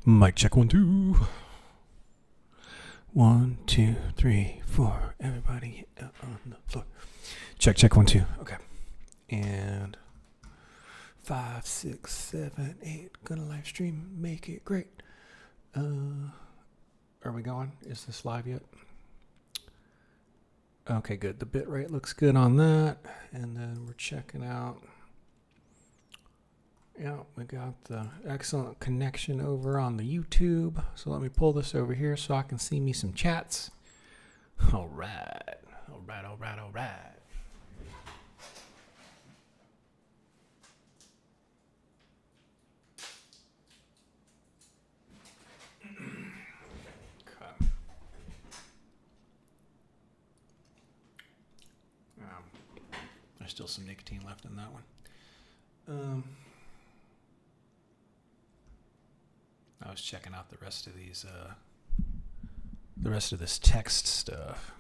Mic check 1 2. 1 2 3 4. Everybody on the floor. Check check 1 2. Okay. And 5 6 7 8. Gonna live stream. Make it great. Are we going? Is this live yet? Okay, good. The bit rate looks good on that. And then we're checking out. Yeah, we got the excellent connection over on the YouTube. So let me pull this over here so I can see me some chats. All right. All right, all right, all right. Okay. There's still some nicotine left in that one. I was checking out the rest of these, the rest of this text stuff.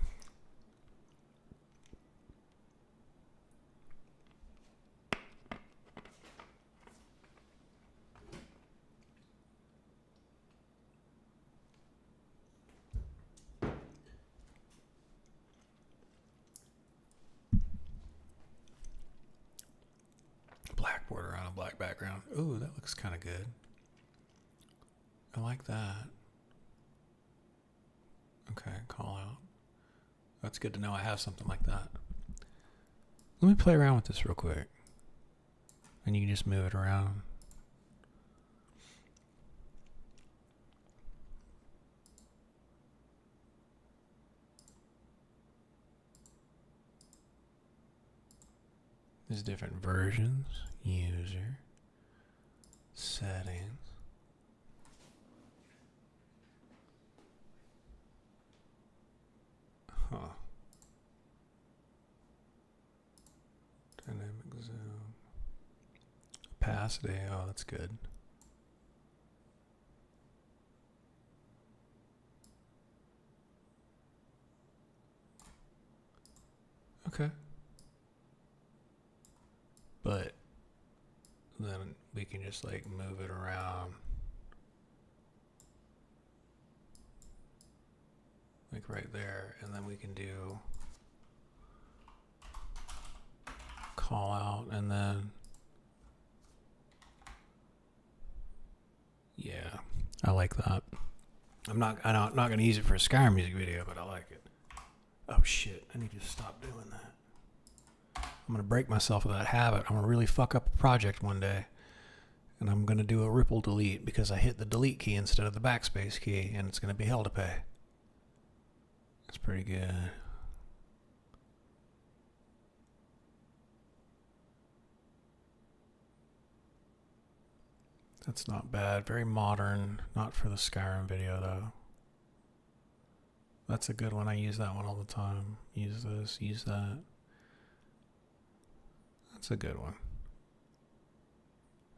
Black border on a black background. Ooh, that looks kind of good. I like that. Okay, call out. That's good to know I have something like that. Let me play around with this real quick. And you can just move it around. There's different versions. User. Settings. Huh. Dynamic zoom. Opacity. Oh, that's good. Okay. But then we can just like move it around. Like right there, and then we can do call out, and then yeah, I like that. I'm not going to use it for a Skyrim music video, but I like it. Oh shit, I need to stop doing that. I'm going to break myself of that habit. I'm going to really fuck up a project one day, and I'm going to do a ripple delete because I hit the delete key instead of the backspace key, and it's going to be hell to pay. That's pretty good. That's not bad. Very modern. Not for the Skyrim video, though. That's a good one. I use that one all the time. Use this, use that. That's a good one.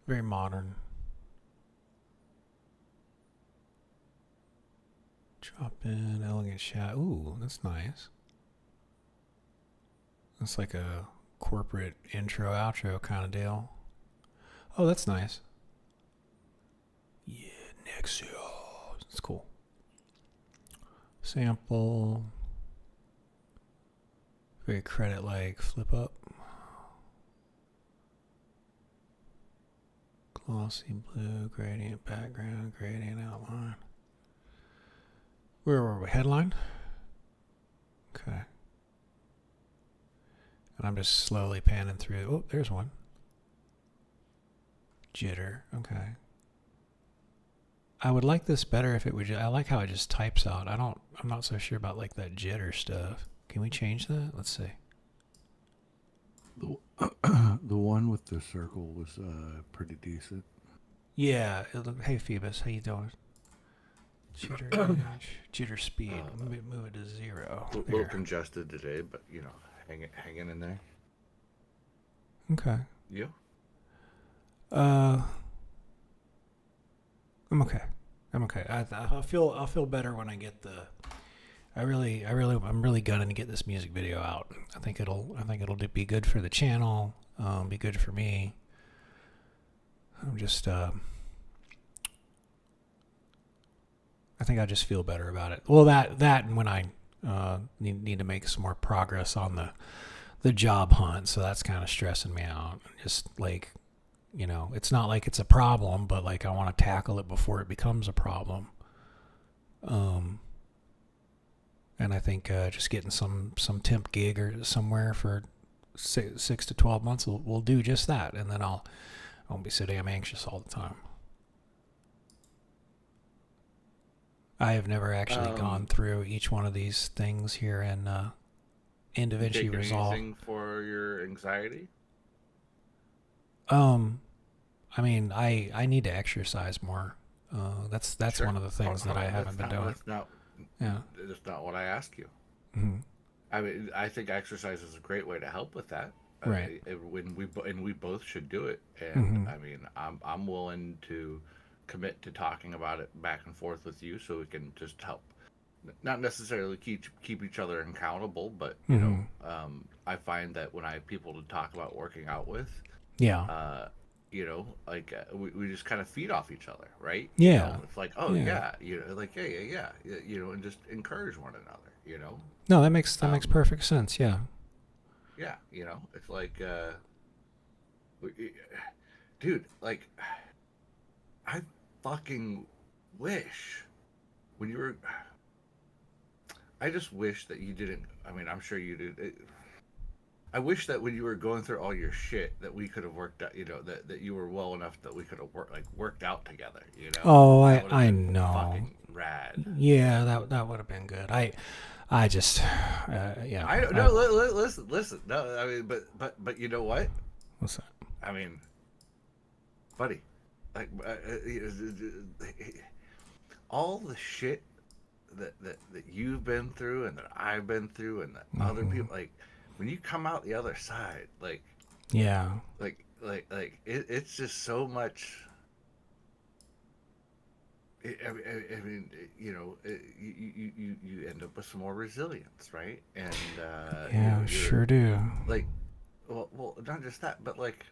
Very modern. Drop in, elegant chat. Ooh, that's nice. That's like a corporate intro, outro kind of deal. Oh, that's nice. Yeah, Nexio. That's cool. Sample. Very credit-like. Flip up. Glossy blue, gradient background, gradient outline. Where were we? Headline? Okay. And I'm just slowly panning through. Oh, there's one. Jitter. Okay. I would like this better if it would. I like how it just types out. I'm not so sure about like that jitter stuff. Can we change that? Let's see. The one with the circle was pretty decent. Yeah. Hey Phoebus, how you doing? Jitter, jitter speed. Move it to 0. A little congested today, but you know, hanging in there. Okay. You? I'm okay. I'm okay. I'll feel better when I get the. I'm really gunning to get this music video out. I think it'll be good for the channel. Be good for me. I'm just I think I just feel better about it. Well, that and when I need to make some more progress on the job hunt, so that's kind of stressing me out. Just like, it's not like it's a problem, but like I want to tackle it before it becomes a problem. And I think just getting some temp gig or somewhere for 6 to 12 months will do just that, and then I won't be so damn anxious all the time. I have never actually gone through each one of these things here in Davinci Take Resolve. anything for your anxiety? I mean, I need to exercise more. That's Sure. one of the things that I haven't been doing. Yeah. That's not what I asked you. Mm-hmm. I mean, I think exercise is a great way to help with that. Right. We both should do it. And Mm-hmm. I mean, I'm willing to commit to talking about it back and forth with you, so we can just help. Not necessarily keep each other accountable, but I find that when I have people to talk about working out with, Yeah. we just kind of feed off each other, right? Yeah. It's like, oh Yeah. yeah, and just encourage one another. No, that makes perfect sense. Yeah. Yeah, it's like, dude, like, I fucking wish when you were. I just wish that you didn't. I mean, I'm sure you did. I wish that when you were going through all your shit, that we could have worked out. That you were well enough that we could have worked out together. Oh, That would have I been know. fucking rad. Yeah, that would have been good. I just, yeah. I don't know. Listen. No, I mean, but you know what? What's that? I mean, buddy, like, all the shit that you've been through and that I've been through and that other people, like, when you come out the other side, like, Yeah. it's just so much. I mean, you end up with some more resilience, right? And Yeah, sure do. like, well, not just that, but like,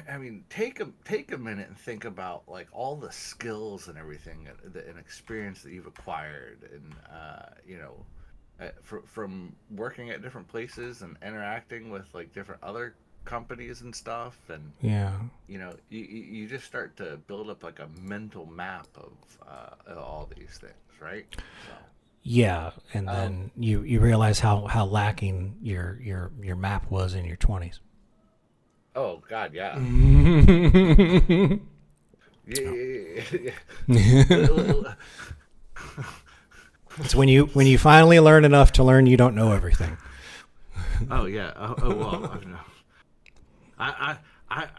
I mean, take a minute and think about like all the skills and everything and experience that you've acquired, and from working at different places and interacting with like different other companies and stuff, and Yeah. you just start to build up like a mental map of all these things, right? So, Yeah, and then you realize how lacking your map was in your 20s. oh God, yeah. Yeah. It's when you finally learn enough to learn you don't know everything. Oh yeah. Oh well. I know.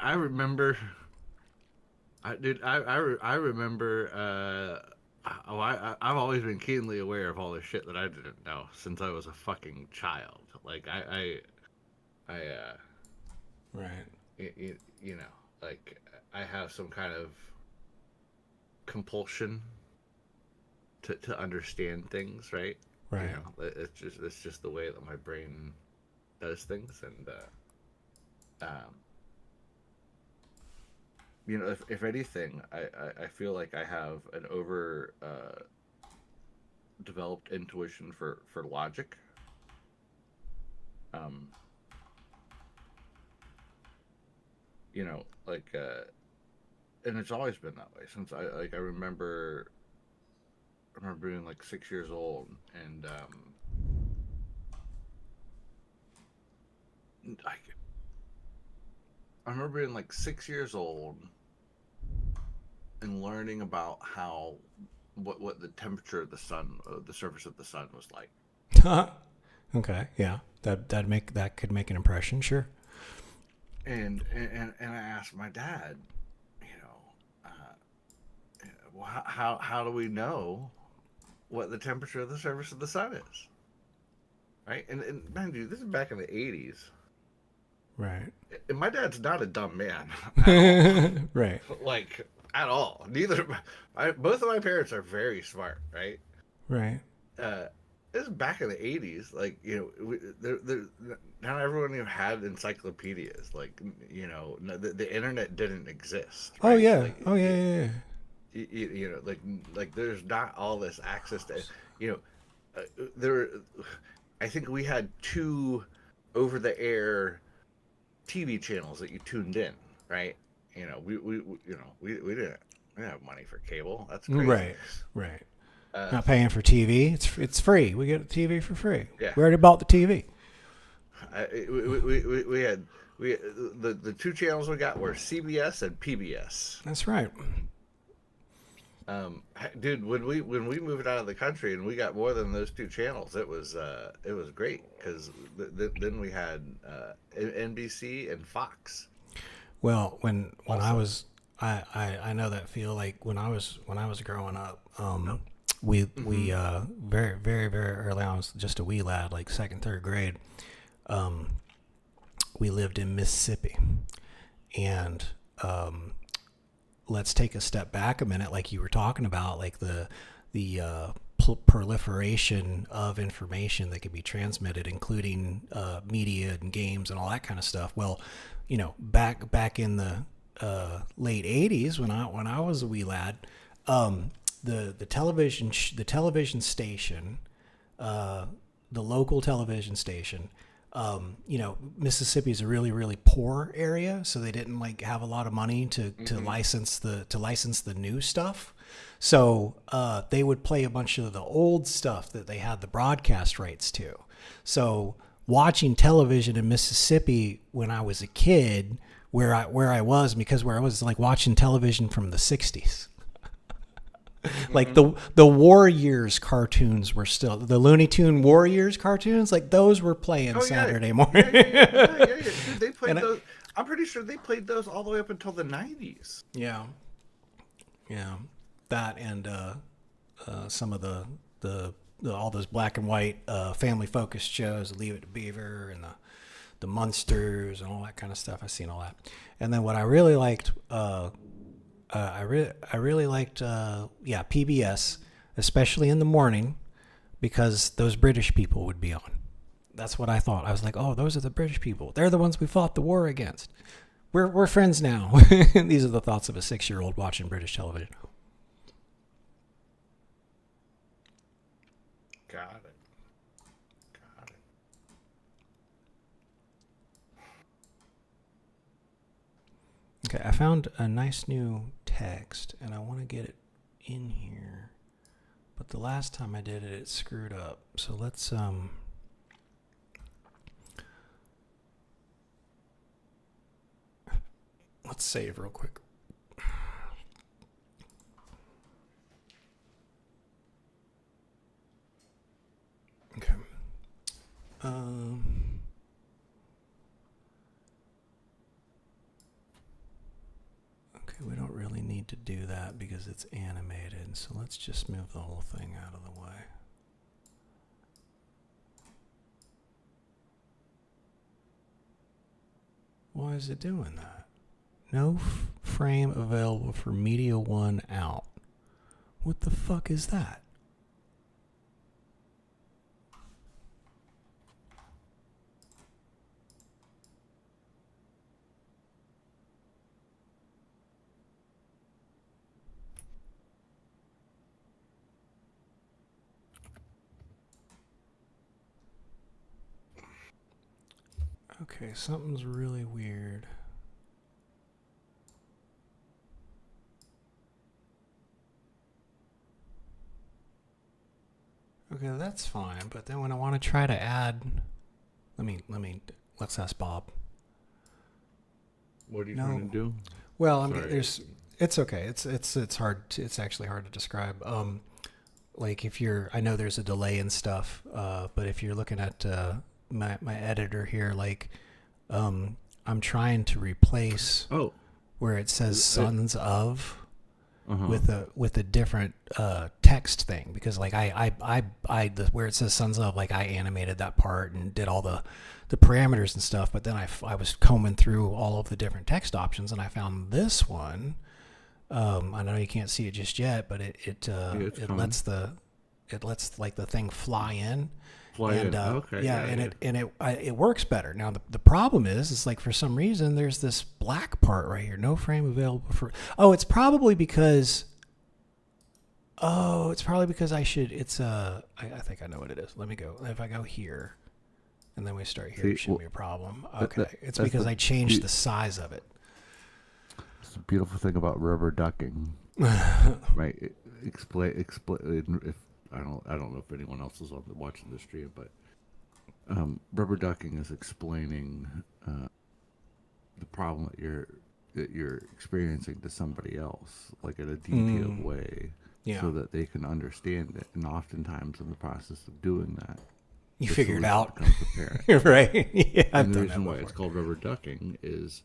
I remember. I remember. I've always been keenly aware of all the shit that I didn't know since I was a fucking child. Like Right. like I have some kind of compulsion to understand things, right? Right. It's just the way that my brain does things, and if anything, I feel like I have an over developed intuition for logic. And it's always been that way since I remember being like 6 years old, and I remember being like 6 years old and learning about what the temperature of the sun, the surface of the sun was like. Okay, yeah, that could make an impression, sure. And I asked my dad, well, how do we know what the temperature of the surface of the sun is? Right, and mind you, this is back in the 80s. Right. And my dad's not a dumb man. Right. Like, at all. Both of my parents are very smart, right? Right. This is back in the 80s. Like, not everyone even had encyclopedias. Like, the internet didn't exist. Oh right? yeah. Like, Oh yeah. you know, like there's not all this access to, you know, there. I think we had 2 over-the-air TV channels that you tuned in, right? You know, we didn't have money for cable. That's crazy. Right. Not paying for TV. It's free. We get a TV for free. Yeah. We already bought the TV. We had the 2 channels we got were CBS and PBS. That's right. Dude, when we moved out of the country and we got more than those 2 channels, it was great because then we had NBC and Fox. Well, when I was I know that feel like when I was growing up, we very very very early on, I was just a wee lad, like 2nd, 3rd grade. We lived in Mississippi, and let's take a step back a minute, like you were talking about, like the proliferation of information that can be transmitted, including media and games and all that kind of stuff. Well, you know, back in the late 80s, when I was a wee lad, the television station, the local television station. You know, Mississippi is a really, really poor area, so they didn't like have a lot of money to license the new stuff. So they would play a bunch of the old stuff that they had the broadcast rights to. So watching television in Mississippi when I was a kid, where I was like watching television from the 60s. Like the Warriors cartoons were still, the Looney Tune Warriors cartoons, like those were playing Saturday morning. Yeah. Dude, they played those. I'm pretty sure they played those all the way up until the 90s. Yeah. That and some of the all those black and white family focused shows, Leave It to Beaver and the Munsters and all that kind of stuff. I've seen all that. And then what I really liked. I really liked PBS, especially in the morning, because those British people would be on. That's what I thought. I was like, oh, those are the British people. They're the ones we fought the war against. We're friends now. These are the thoughts of a 6-year-old watching British television. Got it. Okay, I found a nice new text, and I want to get it in here. But the last time I did it, it screwed up. So let's save real quick. Okay. Okay, we don't really need to do that because it's animated. So let's just move the whole thing out of the way. Why is it doing that? No frame available for Media 1 out. What the fuck is that? Okay, something's really weird. Okay, that's fine, but then when I want to try to add, let's ask Bob. What are you trying to do? Well, I mean, it's okay. It's hard. It's actually hard to describe. Like if I know there's a delay and stuff. But if you're looking at my editor here, like, I'm trying to replace where it says "sons of" with a different text thing, because like where it says "sons of," like I animated that part and did all the parameters and stuff, but then I was combing through all of the different text options and I found this one. I know you can't see it just yet, but it lets like the thing fly in. It works better. Now the problem is like for some reason there's this black part right here, no frame available for. Oh, it's probably because Oh, it's probably because I should. I think I know what it is. Let me go. If I go here, and then we start here, See, it shouldn't be well, a problem. that- Okay, that- it's that's because the I changed be- the size of it. It's the beautiful thing about rubber ducking, right? Explain if I don't know if anyone else is watching the stream, but rubber ducking is explaining the problem that you're experiencing to somebody else, like in a detailed way, Yeah. so that they can understand it. And oftentimes, in the process of doing that, You the figure it solution out, becomes apparent. right? Yeah, I've And the done reason that why before. it's called rubber ducking is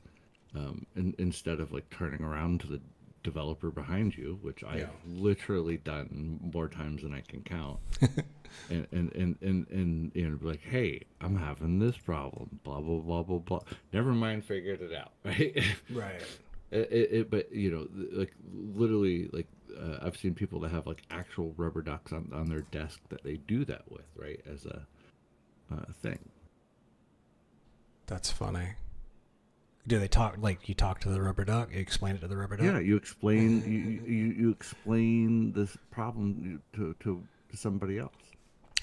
instead of like turning around to the developer behind you, which I've literally done more times than I can count, and you know, be like, hey, I'm having this problem, blah blah blah blah blah. Never mind, figured it out, right? Right. But you know, like literally, like I've seen people that have like actual rubber ducks on their desk that they do that with, right, as a thing. That's funny. Do they talk like you talk to the rubber duck? You explain it to the rubber duck? Yeah, you explain you explain this problem to somebody else.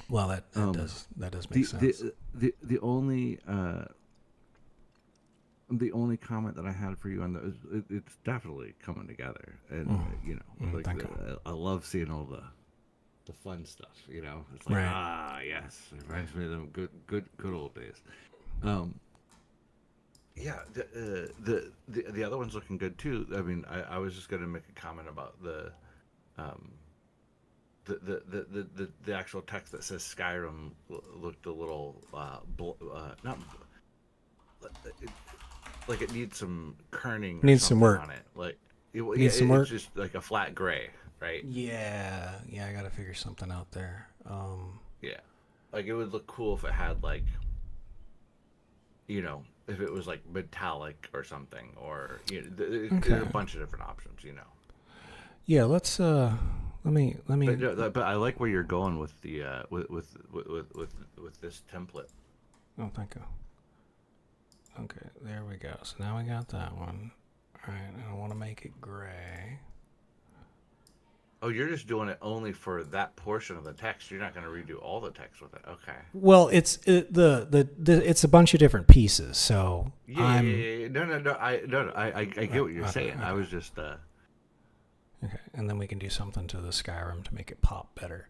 Well, that does make sense. The only comment that I had for you on that is it's definitely coming together, and you know, like thank you. I love seeing all the fun stuff. You know, it's like Right. yes, it reminds me of them good old days. Yeah, the other one's looking good too. I mean, I was just gonna make a comment about the actual text that says Skyrim looked a little not it, like it needs some kerning. Or Needs some something work. on it. Like Needs some work. It's just like a flat gray, right? Yeah, I got to figure something out there. Yeah, like it would look cool if it had like, you know, if it was like metallic or something, or you know, there's a bunch of different options, you know. Yeah, let's let me. But I like where you're going with the with this template. Oh, thank you. Okay, there we go. So now we got that one. All right, and I want to make it gray. Oh, you're just doing it only for that portion of the text. You're not going to redo all the text with it. Okay. Well, it's it's a bunch of different pieces. So Yeah. No. I get what you're saying. okay. I was just Okay, and then we can do something to the Skyrim to make it pop better.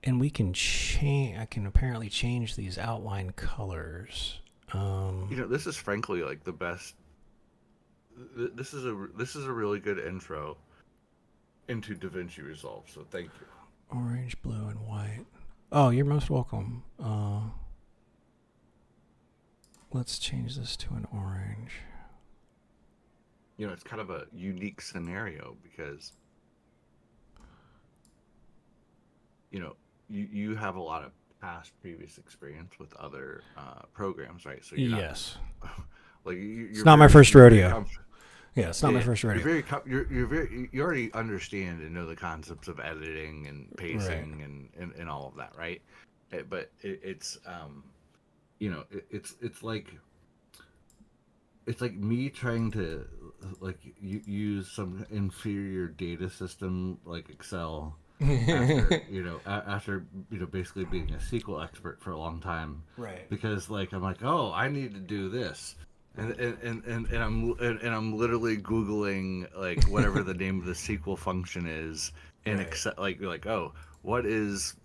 And we can change. I can apparently change these outline colors. you know, this is frankly like the best. This is a really good intro into Davinci Resolve. So thank you. Orange, blue, and white. Oh, you're most welcome. Let's change this to an orange. You know, it's kind of a unique scenario because, you know, you have a lot of previous experience with other programs, right? So you're Yes. like you're It's not my first rodeo. Yeah, it's not my first rodeo. You already understand and know the concepts of editing and pacing and all of that, right? But it's you know, it's like me trying to like use some inferior data system like Excel after basically being a SQL expert for a long time, Right. because like I'm like, oh, I need to do this, and I'm literally Googling like whatever the name of the SQL function is in Excel, like oh, what is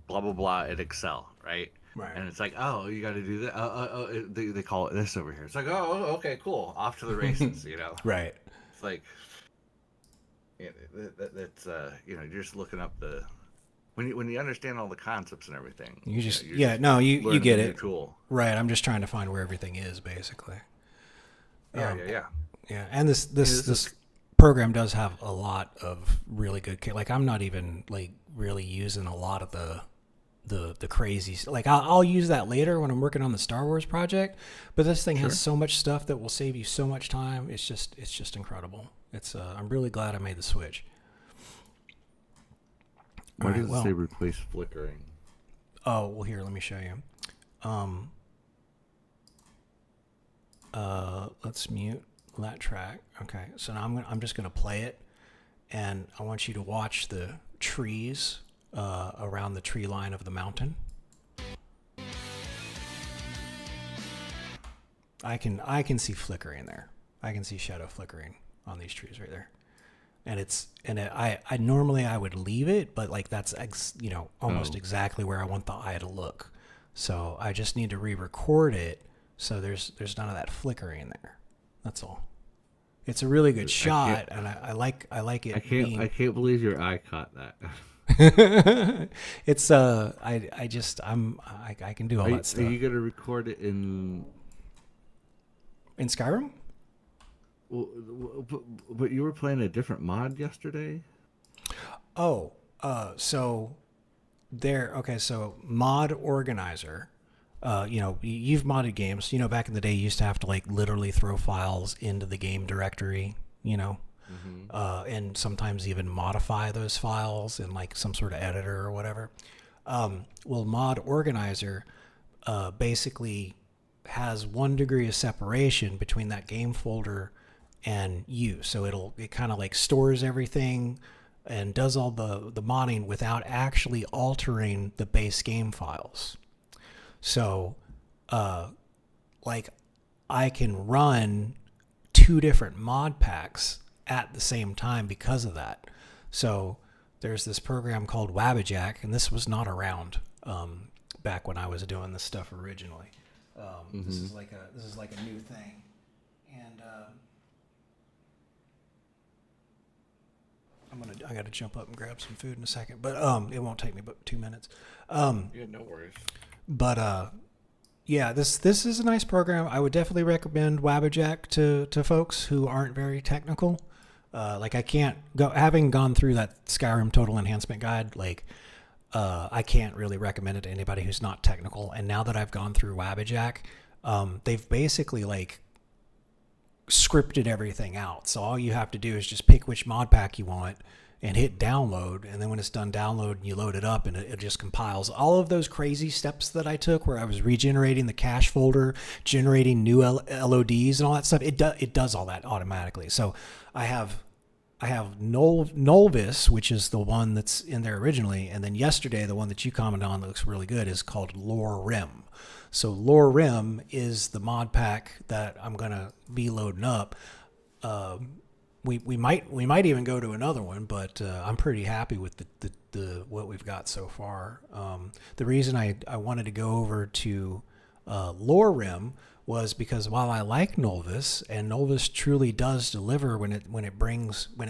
blah blah blah in Excel, right? Right. And it's like, oh, you got to do that. They call it this over here. It's like, oh, okay, cool, off to the races, you know. Right. It's like, that's you're just looking up the when you understand all the concepts and everything. You just you're yeah, just no, you learning get a new it. tool. Right. I'm just trying to find where everything is, basically. Yeah. Yeah, and this program does have a lot of really good. Like I'm not even like really using a lot of the crazy. Like I'll use that later when I'm working on the Star Wars project. But this thing has so much stuff that will save you so much time. It's just incredible. It's I'm really glad I made the switch. Why does it say replace flickering? Oh well, here let me show you. Let's mute that track. Okay, so now I'm just gonna play it, and I want you to watch the trees around the tree line of the mountain. I can see flickering there. I can see shadow flickering on these trees right there. I normally I would leave it, but like that's almost exactly where I want the eye to look. So I just need to re-record it so there's none of that flickering there. That's all. It's a really good shot, and I like it. I can't believe your eye caught that. It's I can do all that stuff. Are you gonna record it in Skyrim? Well, but you were playing a different mod yesterday. Oh, so Mod Organizer. You've modded games. Back in the day, you used to have to like literally throw files into the game directory. And sometimes even modify those files in like some sort of editor or whatever. Well, Mod Organizer basically has 1 degree of separation between that game folder and you. So it kind of like stores everything and does all the modding without actually altering the base game files. So, like I can run 2 different mod packs at the same time because of that. So there's this program called Wabbajack, and this was not around back when I was doing this stuff originally. This is like a new thing, and I got to jump up and grab some food in a second, but it won't take me but 2 minutes. Yeah, no worries. But yeah, this is a nice program. I would definitely recommend Wabbajack to folks who aren't very technical. Like I can't go, having gone through that Skyrim Total Enhancement Guide, like I can't really recommend it to anybody who's not technical. And now that I've gone through Wabbajack, they've basically like scripted everything out. So all you have to do is just pick which mod pack you want and hit download. And then when it's done download, you load it up and it just compiles all of those crazy steps that I took where I was regenerating the cache folder, generating new LODs and all that stuff. It does all that automatically. So I have Nolvis, which is the one that's in there originally. And then yesterday, the one that you commented on that looks really good is called Lore Rim. So Lore Rim is the mod pack that I'm going to be loading up. We might even go to another one, but I'm pretty happy with the what we've got so far. The reason I wanted to go over to Lore Rim was because while I like Nolvis, and Nolvis truly does deliver when it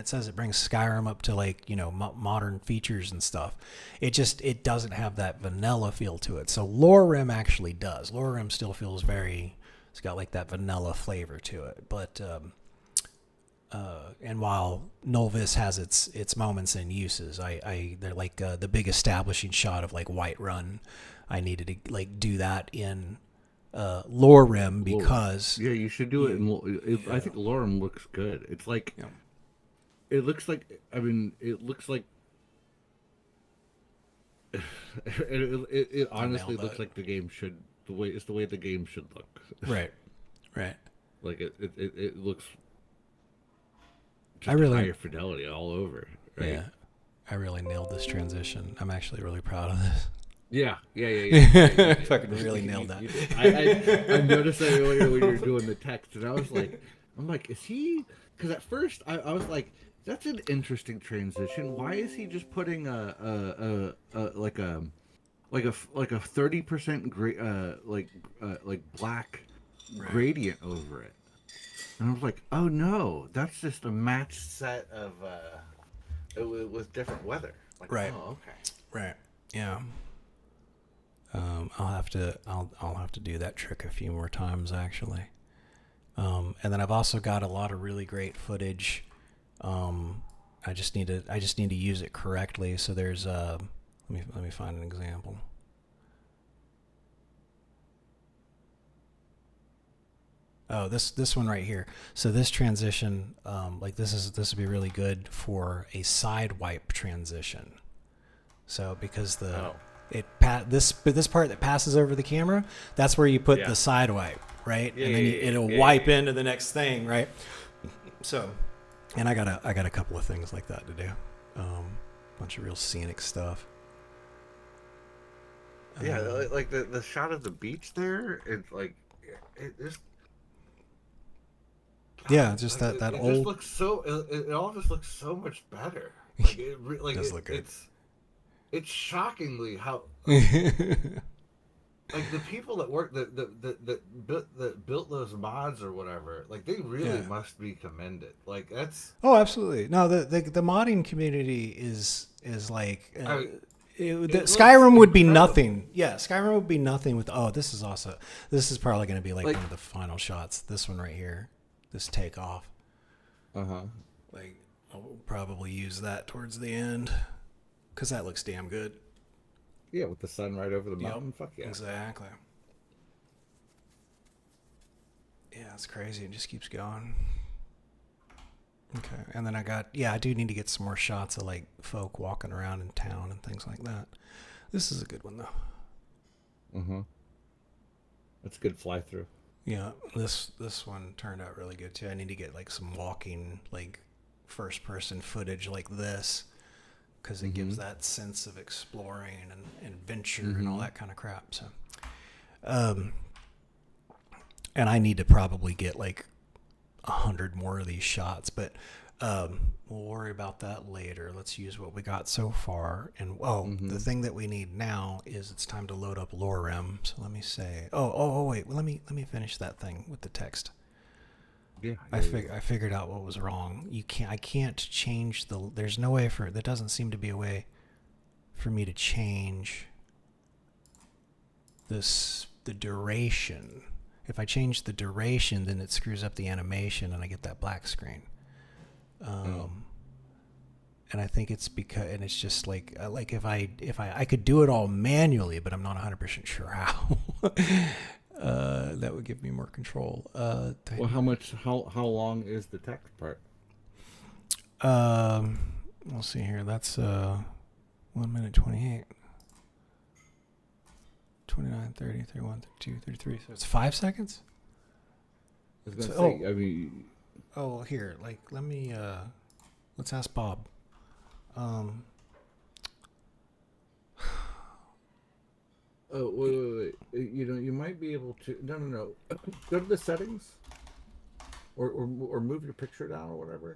says it brings Skyrim up to like modern features and stuff, it doesn't have that vanilla feel to it. So Lore Rim actually does. Lore Rim still feels it's got like that vanilla flavor to it, but and while Nolvis has its moments and uses, they're like the big establishing shot of like Whiterun. I needed to like do that in Lore Rim because you should do it. I think Lore Rim looks good. It's like it looks like it honestly looks like the game should the way the game should look. Right. Like it looks. I really higher fidelity all over. Right? Yeah, I really nailed this transition. I'm actually really proud of this. Yeah. Fucking really nailed that. I noticed that earlier when you were doing the text, and I'm like, is he? Because at first I was like, that's an interesting transition. Why is he just putting a 30% like black gradient over it? And I was like, oh no, that's just a matched set of with different weather. Like, right. Oh, okay. Right. Yeah. I'll have to do that trick a few more times actually. And then I've also got a lot of really great footage. I just need to use it correctly. So there's let me find an example. Oh, this one right here. So this transition, this would be really good for a side wipe transition. So because this part that passes over the camera, that's where you put the side wipe, right? And then it'll wipe into the next thing, right? So And I got a couple of things like that to do. Bunch of real scenic stuff. Yeah, like the shot of the beach there, it's like it just Yeah, God, just like that it just old. looks so it all just looks so much better. Like like Does look good. it's shockingly how like the people that work that built those mods or whatever, like they really Yeah. must be commended. Like that's Oh, absolutely. No, the modding community is like I mean, the it looks Skyrim would be incredible. nothing. Yeah, Skyrim would be nothing with. Oh, this is also. This is probably going to be like Like one of the final shots. This one right here. This takeoff. uh-huh. Like I'll probably use that towards the end because that looks damn good. Yeah, with the sun right over the Yep. mountain. Fuck yeah. Exactly. Yeah, it's crazy. It just keeps going. Okay, and then I do need to get some more shots of like folk walking around in town and things like that. This is a good one though. Mm-hmm. That's a good fly through. Yeah, this one turned out really good too. I need to get like some walking like first person footage like this because it gives that sense of exploring and adventure and all that kind of crap. So, and I need to probably get like 100 more of these shots, but we'll worry about that later. Let's use what we got so far. And the thing that we need now is it's time to load up Lorem. So let me say, wait, let me finish that thing with the text. Yeah. I figured out what was wrong. I can't change there's no way there doesn't seem to be a way for me to change the duration. If I change the duration, then it screws up the animation and I get that black screen. And I think it's and it's just like if I could do it all manually, but I'm not 100% sure how. That would give me more control. Well, how long is the text part? We'll see here. That's 1 minute 28. 29, 30, 31, 32, 33. So it's 5 seconds? I was gonna So- say, I mean, Oh, here. Like, let me, let's ask Bob. oh wait. You know, you might be able to. No. Go to the settings, or move your picture down or whatever.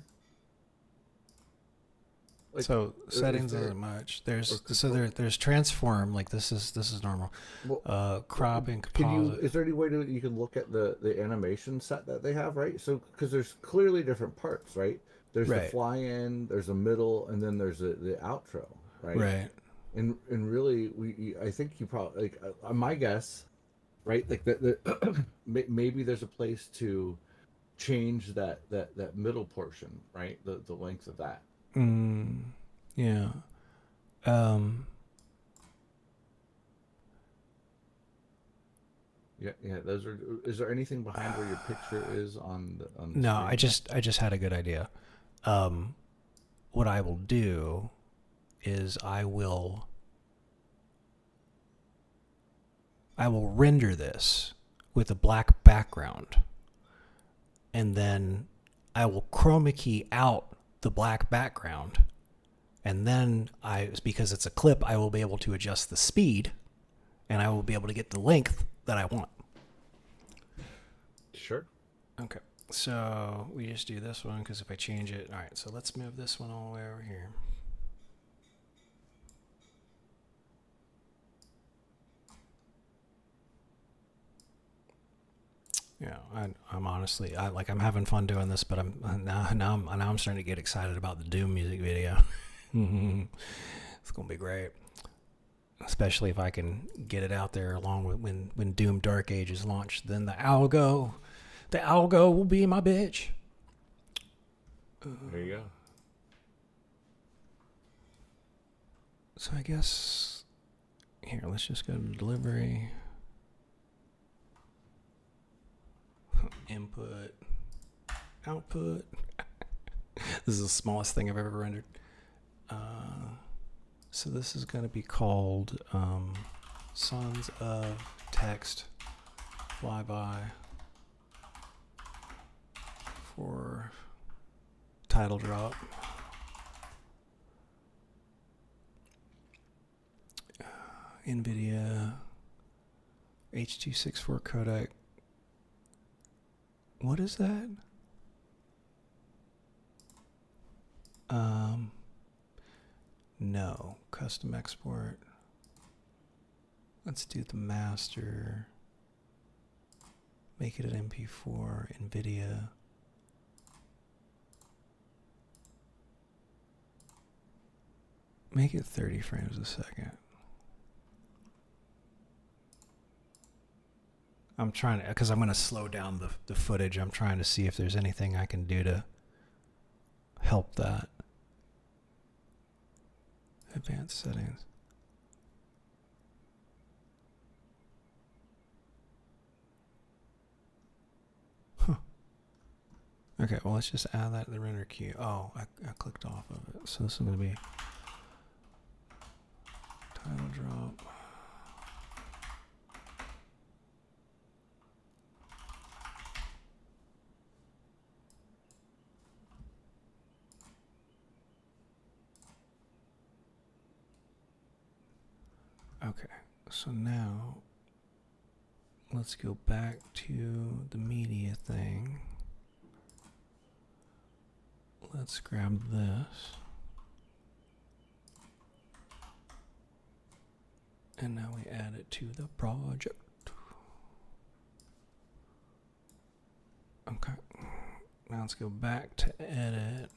Like, So is settings there- isn't much. There's or so there's transform, like this is normal. Well, Crop and Can you? composite. Is there any way you can look at the animation set that they have, right? So because there's clearly different parts, right? There's the Right. fly in, there's a middle, and then there's the outro, right? Right. And really, I think you probably like my guess, right? Like maybe there's a place to change that middle portion, right? The length of that. Yeah. Yeah. Those are. Is there anything behind where your picture is on the No, screen? I just had a good idea. What I will do is I will render this with a black background, and then I will chroma key out the black background, and then because it's a clip, I will be able to adjust the speed, and I will be able to get the length that I want. Sure. Okay, so we just do this one because if I change it, all right. So let's move this one all the way over here. Yeah, I'm honestly, I'm having fun doing this, but now I'm starting to get excited about the Doom music video. It's gonna be great, especially if I can get it out there along with when Doom Dark Age is launched. Then the algo will be my bitch. There you go. So I guess here, let's just go to delivery. Input, output. This is the smallest thing I've ever rendered. So this is going to be called Sons of Text Flyby for title drop. NVIDIA H.264 codec. What is that? No. Custom export. Let's do the master. Make it an MP4. NVIDIA. Make it 30 frames a second. I'm trying to, because I'm going to slow down the footage. I'm trying to see if there's anything I can do to help that. Advanced settings. Huh. Okay, well, let's just add that to the render queue. Oh, I clicked off of it. So this is going to be title drop. Okay, so now let's go back to the media thing. Let's grab this. And now we add it to the project. Okay, now let's go back to edit.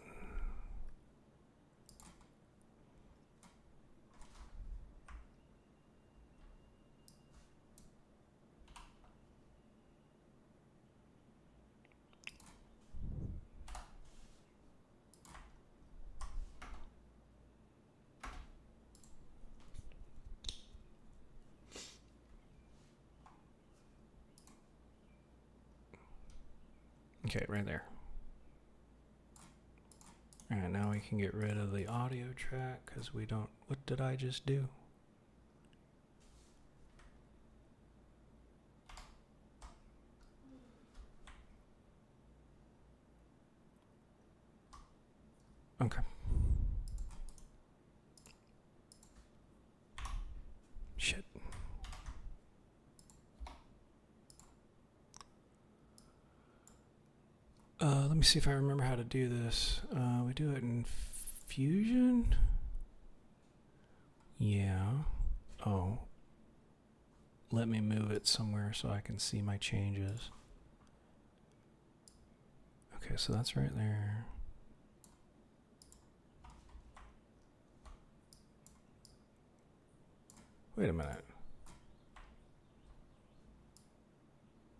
Okay, right there. Alright, now we can get rid of the audio track because we don't. What did I just do? Okay. Shit. Let me see if I remember how to do this. We do it in Fusion? Yeah. Oh. Let me move it somewhere so I can see my changes. Okay, so that's right there. Wait a minute.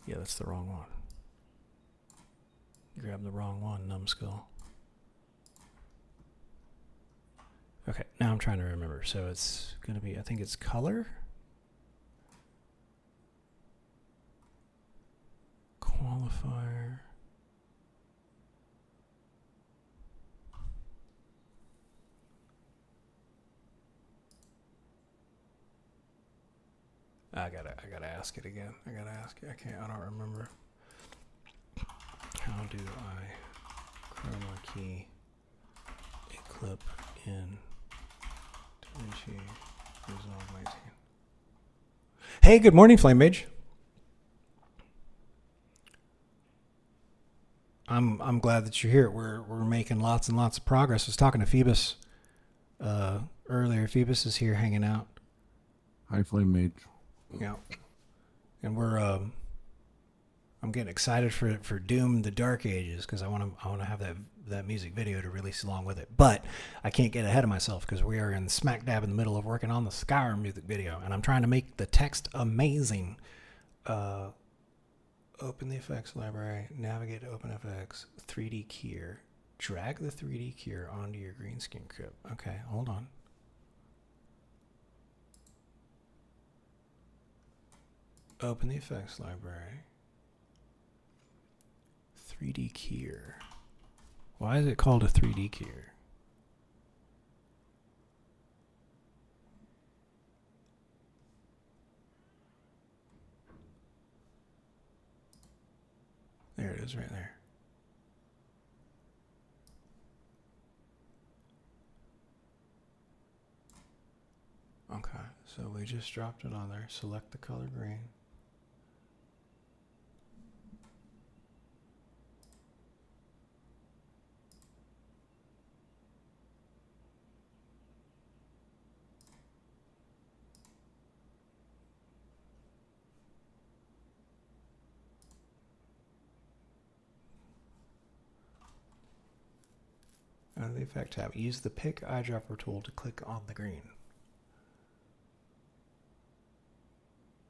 Yeah, that's the wrong one. Grab the wrong one, numbskull. Okay, now I'm trying to remember. So it's going to be, I think it's color. Qualifier. I gotta ask it again. I gotta ask it. I don't remember. How do I chroma key a clip in Davinci Resolve 19? Hey, good morning, Flame Mage. I'm glad that you're here. We're making lots and lots of progress. I was talking to Phoebus earlier. Phoebus is here hanging out. Hi, Flame Mage. Yeah, and we're I'm getting excited for Doom: The Dark Ages because I want to have that music video to release along with it. But I can't get ahead of myself because we are in smack dab in the middle of working on the Skyrim music video, and I'm trying to make the text amazing. Open the effects library, navigate to OpenFX, 3D keyer, drag the 3D keyer onto your green screen clip. Okay, hold on. Open the effects library. 3D keyer. Why is it called a 3D keyer? There it is right there. So we just dropped it on there. Select the color green. Under the Effect tab, use the Pick Eyedropper tool to click on the green.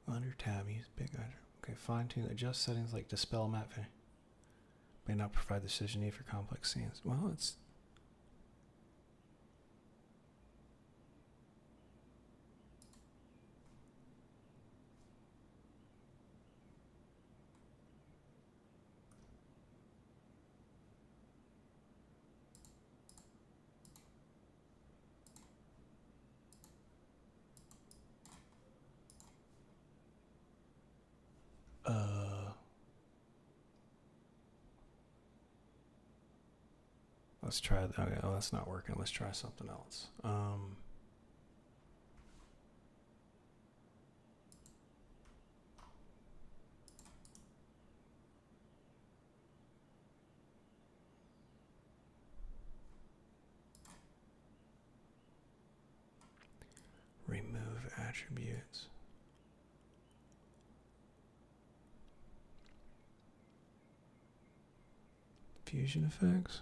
Under tab, use Pick Eyedropper. Okay, fine tune, adjust settings like dispel matte finish. May not provide the decision need for complex scenes. Well, it's. Let's try that. Okay, oh, that's not working. Let's try something else. Remove attributes. Fusion effects.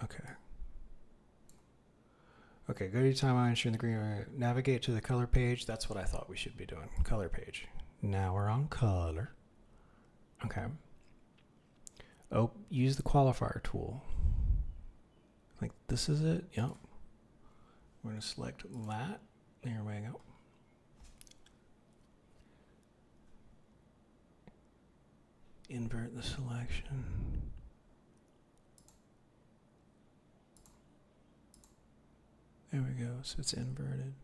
Okay. Okay, go to your timeline, ensure the green. Navigate to the color page. That's what I thought we should be doing. Color page. Now we're on color. Okay. Oh, use the qualifier tool. Like this is it. Yep. We're going to select that. There we go. Invert the selection. There we go. So it's inverted.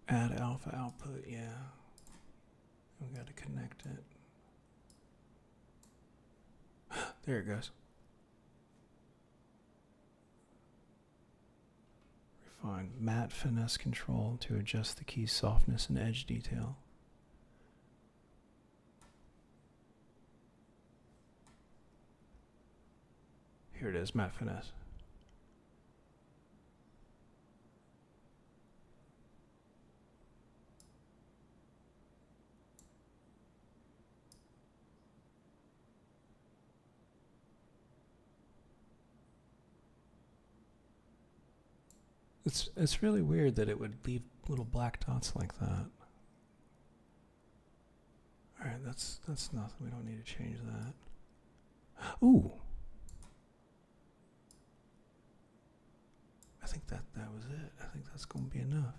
Add alpha output, yeah. We got to connect it. There it goes. Refine matte finesse control to adjust the key's softness and edge detail. Here it is, matte finesse. It's really weird that it would leave little black dots like that. All right, that's nothing. We don't need to change that. Ooh. I think that was it. I think that's going to be enough.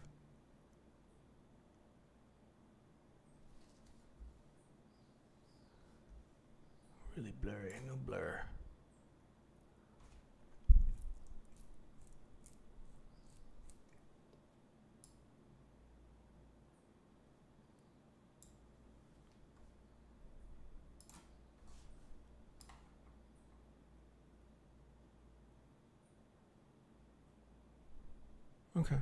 Really blurry, no blur. Okay.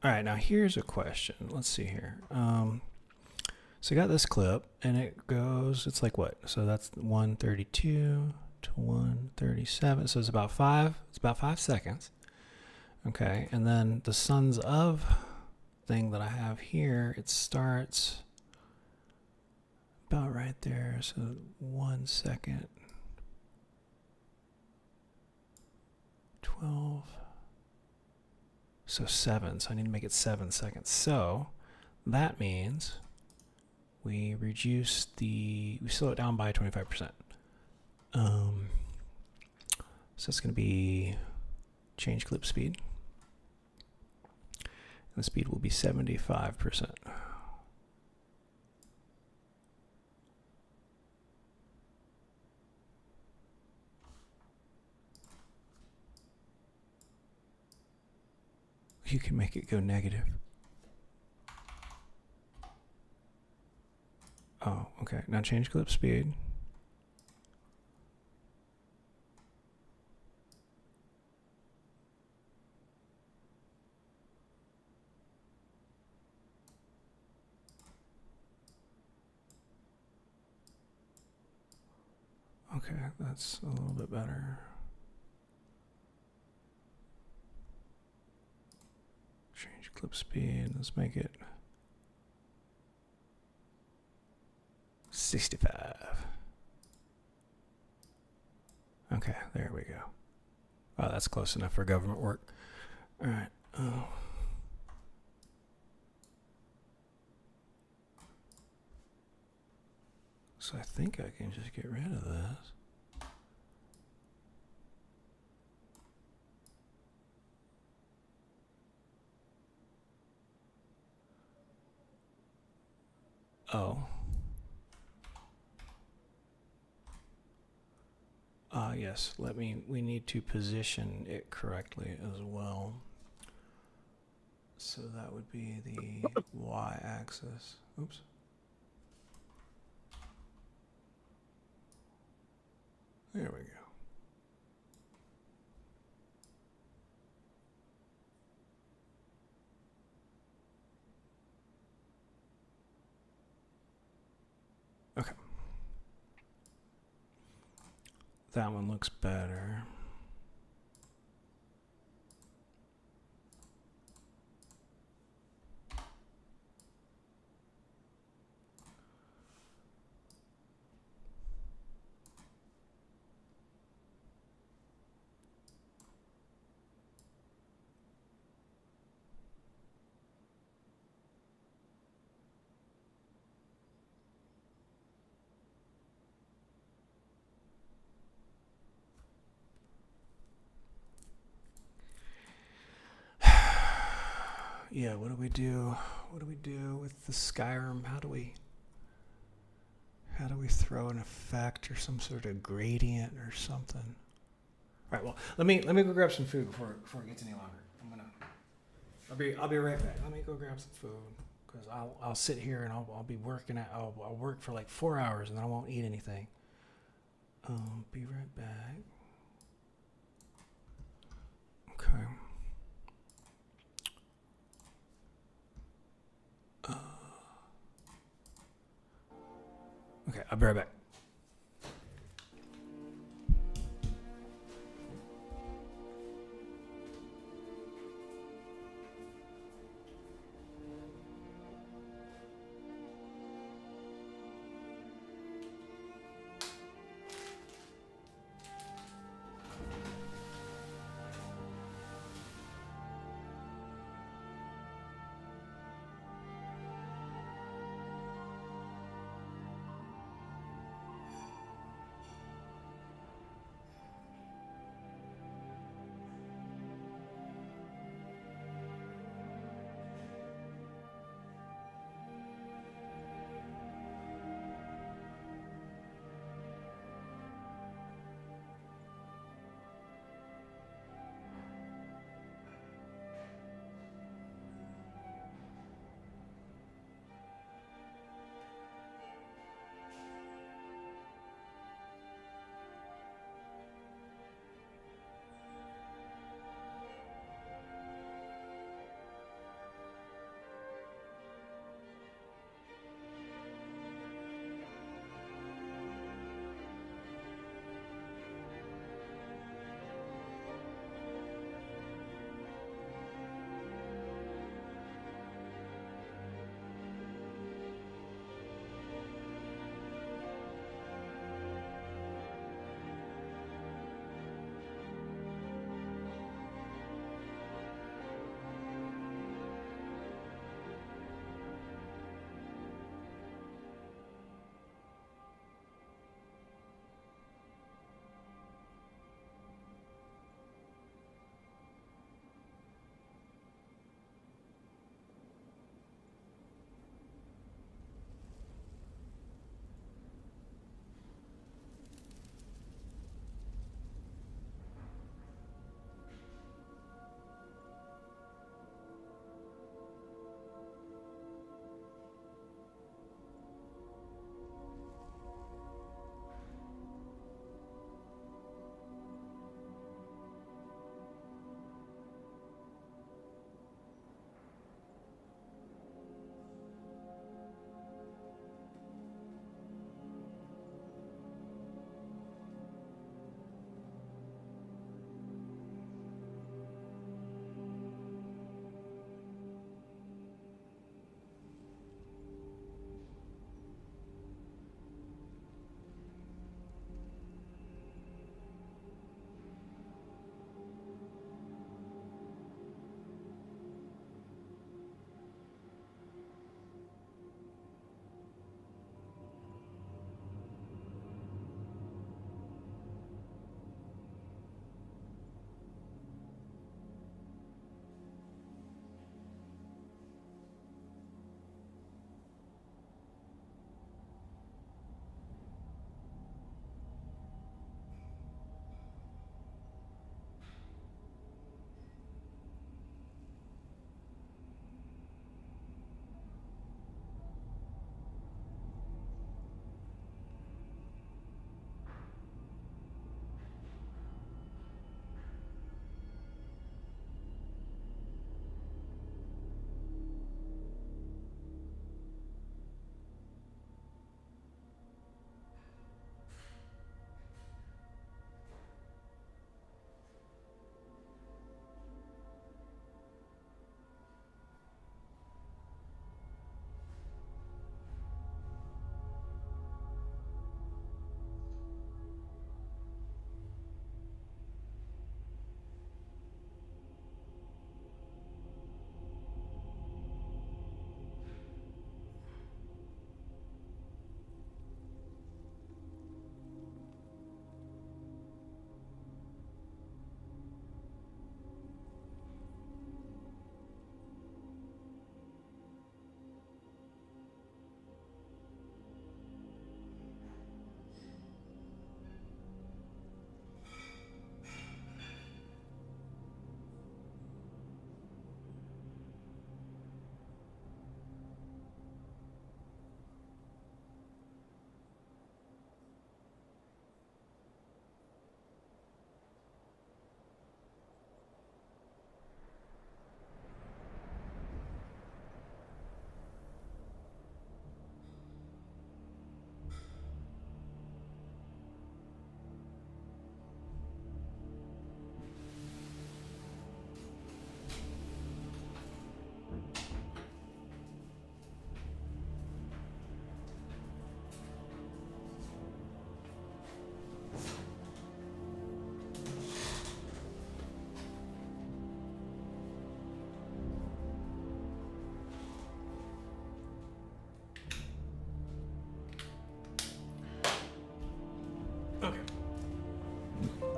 All right, now here's a question. Let's see here. So I got this clip, and it goes, it's like what? So that's 132 to 137. So it's about 5 seconds. Okay, and then the Sons of thing that I have here, it starts about right there. So 1 second. 12. So 7. So I need to make it 7 seconds. So that means we slow it down by 25%. So So it's going to be change clip speed. And the speed will be 75%. You can make it go negative. Oh, okay. Now change clip speed. Okay, that's a little bit better. Change clip speed. Let's make it 65. Okay, there we go. Oh, that's close enough for government work. All right. Oh. So I think I can just get rid of this. Oh. Yes, we need to position it correctly as well. So that would be the y-axis. Oops. There we go. Okay. That one looks better. Yeah, what do we do? What do we do with the Skyrim? How do we throw an effect or some sort of gradient or something? All right, well, let me go grab some food before it gets any longer. I'll be right back. Let me go grab some food because I'll sit here and I'll be working I'll work for like 4 hours and then I won't eat anything. Be right back. Okay. Okay, I'll be right back.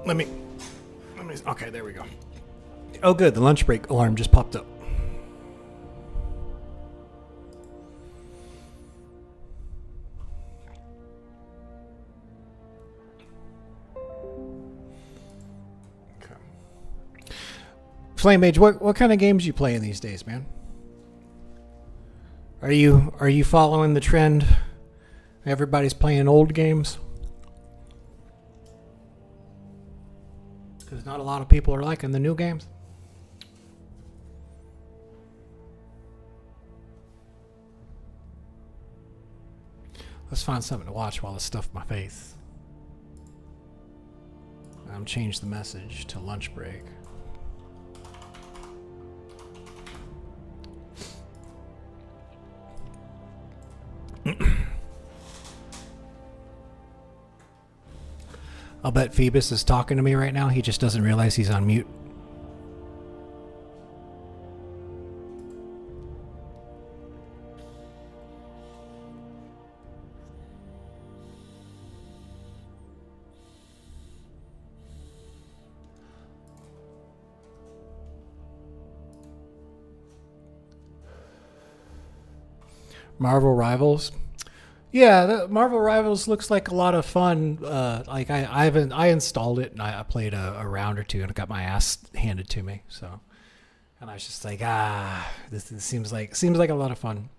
Let me. Okay, there we go. Oh, good. The lunch break alarm just popped up. Flame Mage, what kind of games you playing these days, man? Are you following the trend? Everybody's playing old games? Because not a lot of people are liking the new games. Let's find something to watch while I stuff my face. I'm change the message to lunch break. I'll bet Phoebus is talking to me right now. He just doesn't realize he's on mute. Marvel Rivals. Yeah, the Marvel Rivals looks like a lot of fun. Like I installed it and I played a round or two and got my ass handed to me. So, and I was just like, this seems like a lot of fun.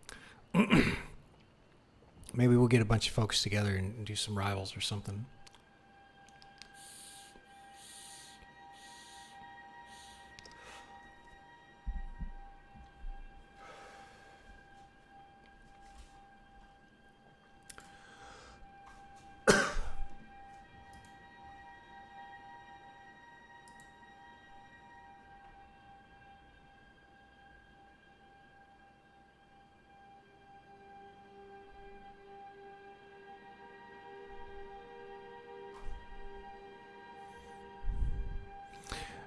Maybe we'll get a bunch of folks together and do some rivals or something.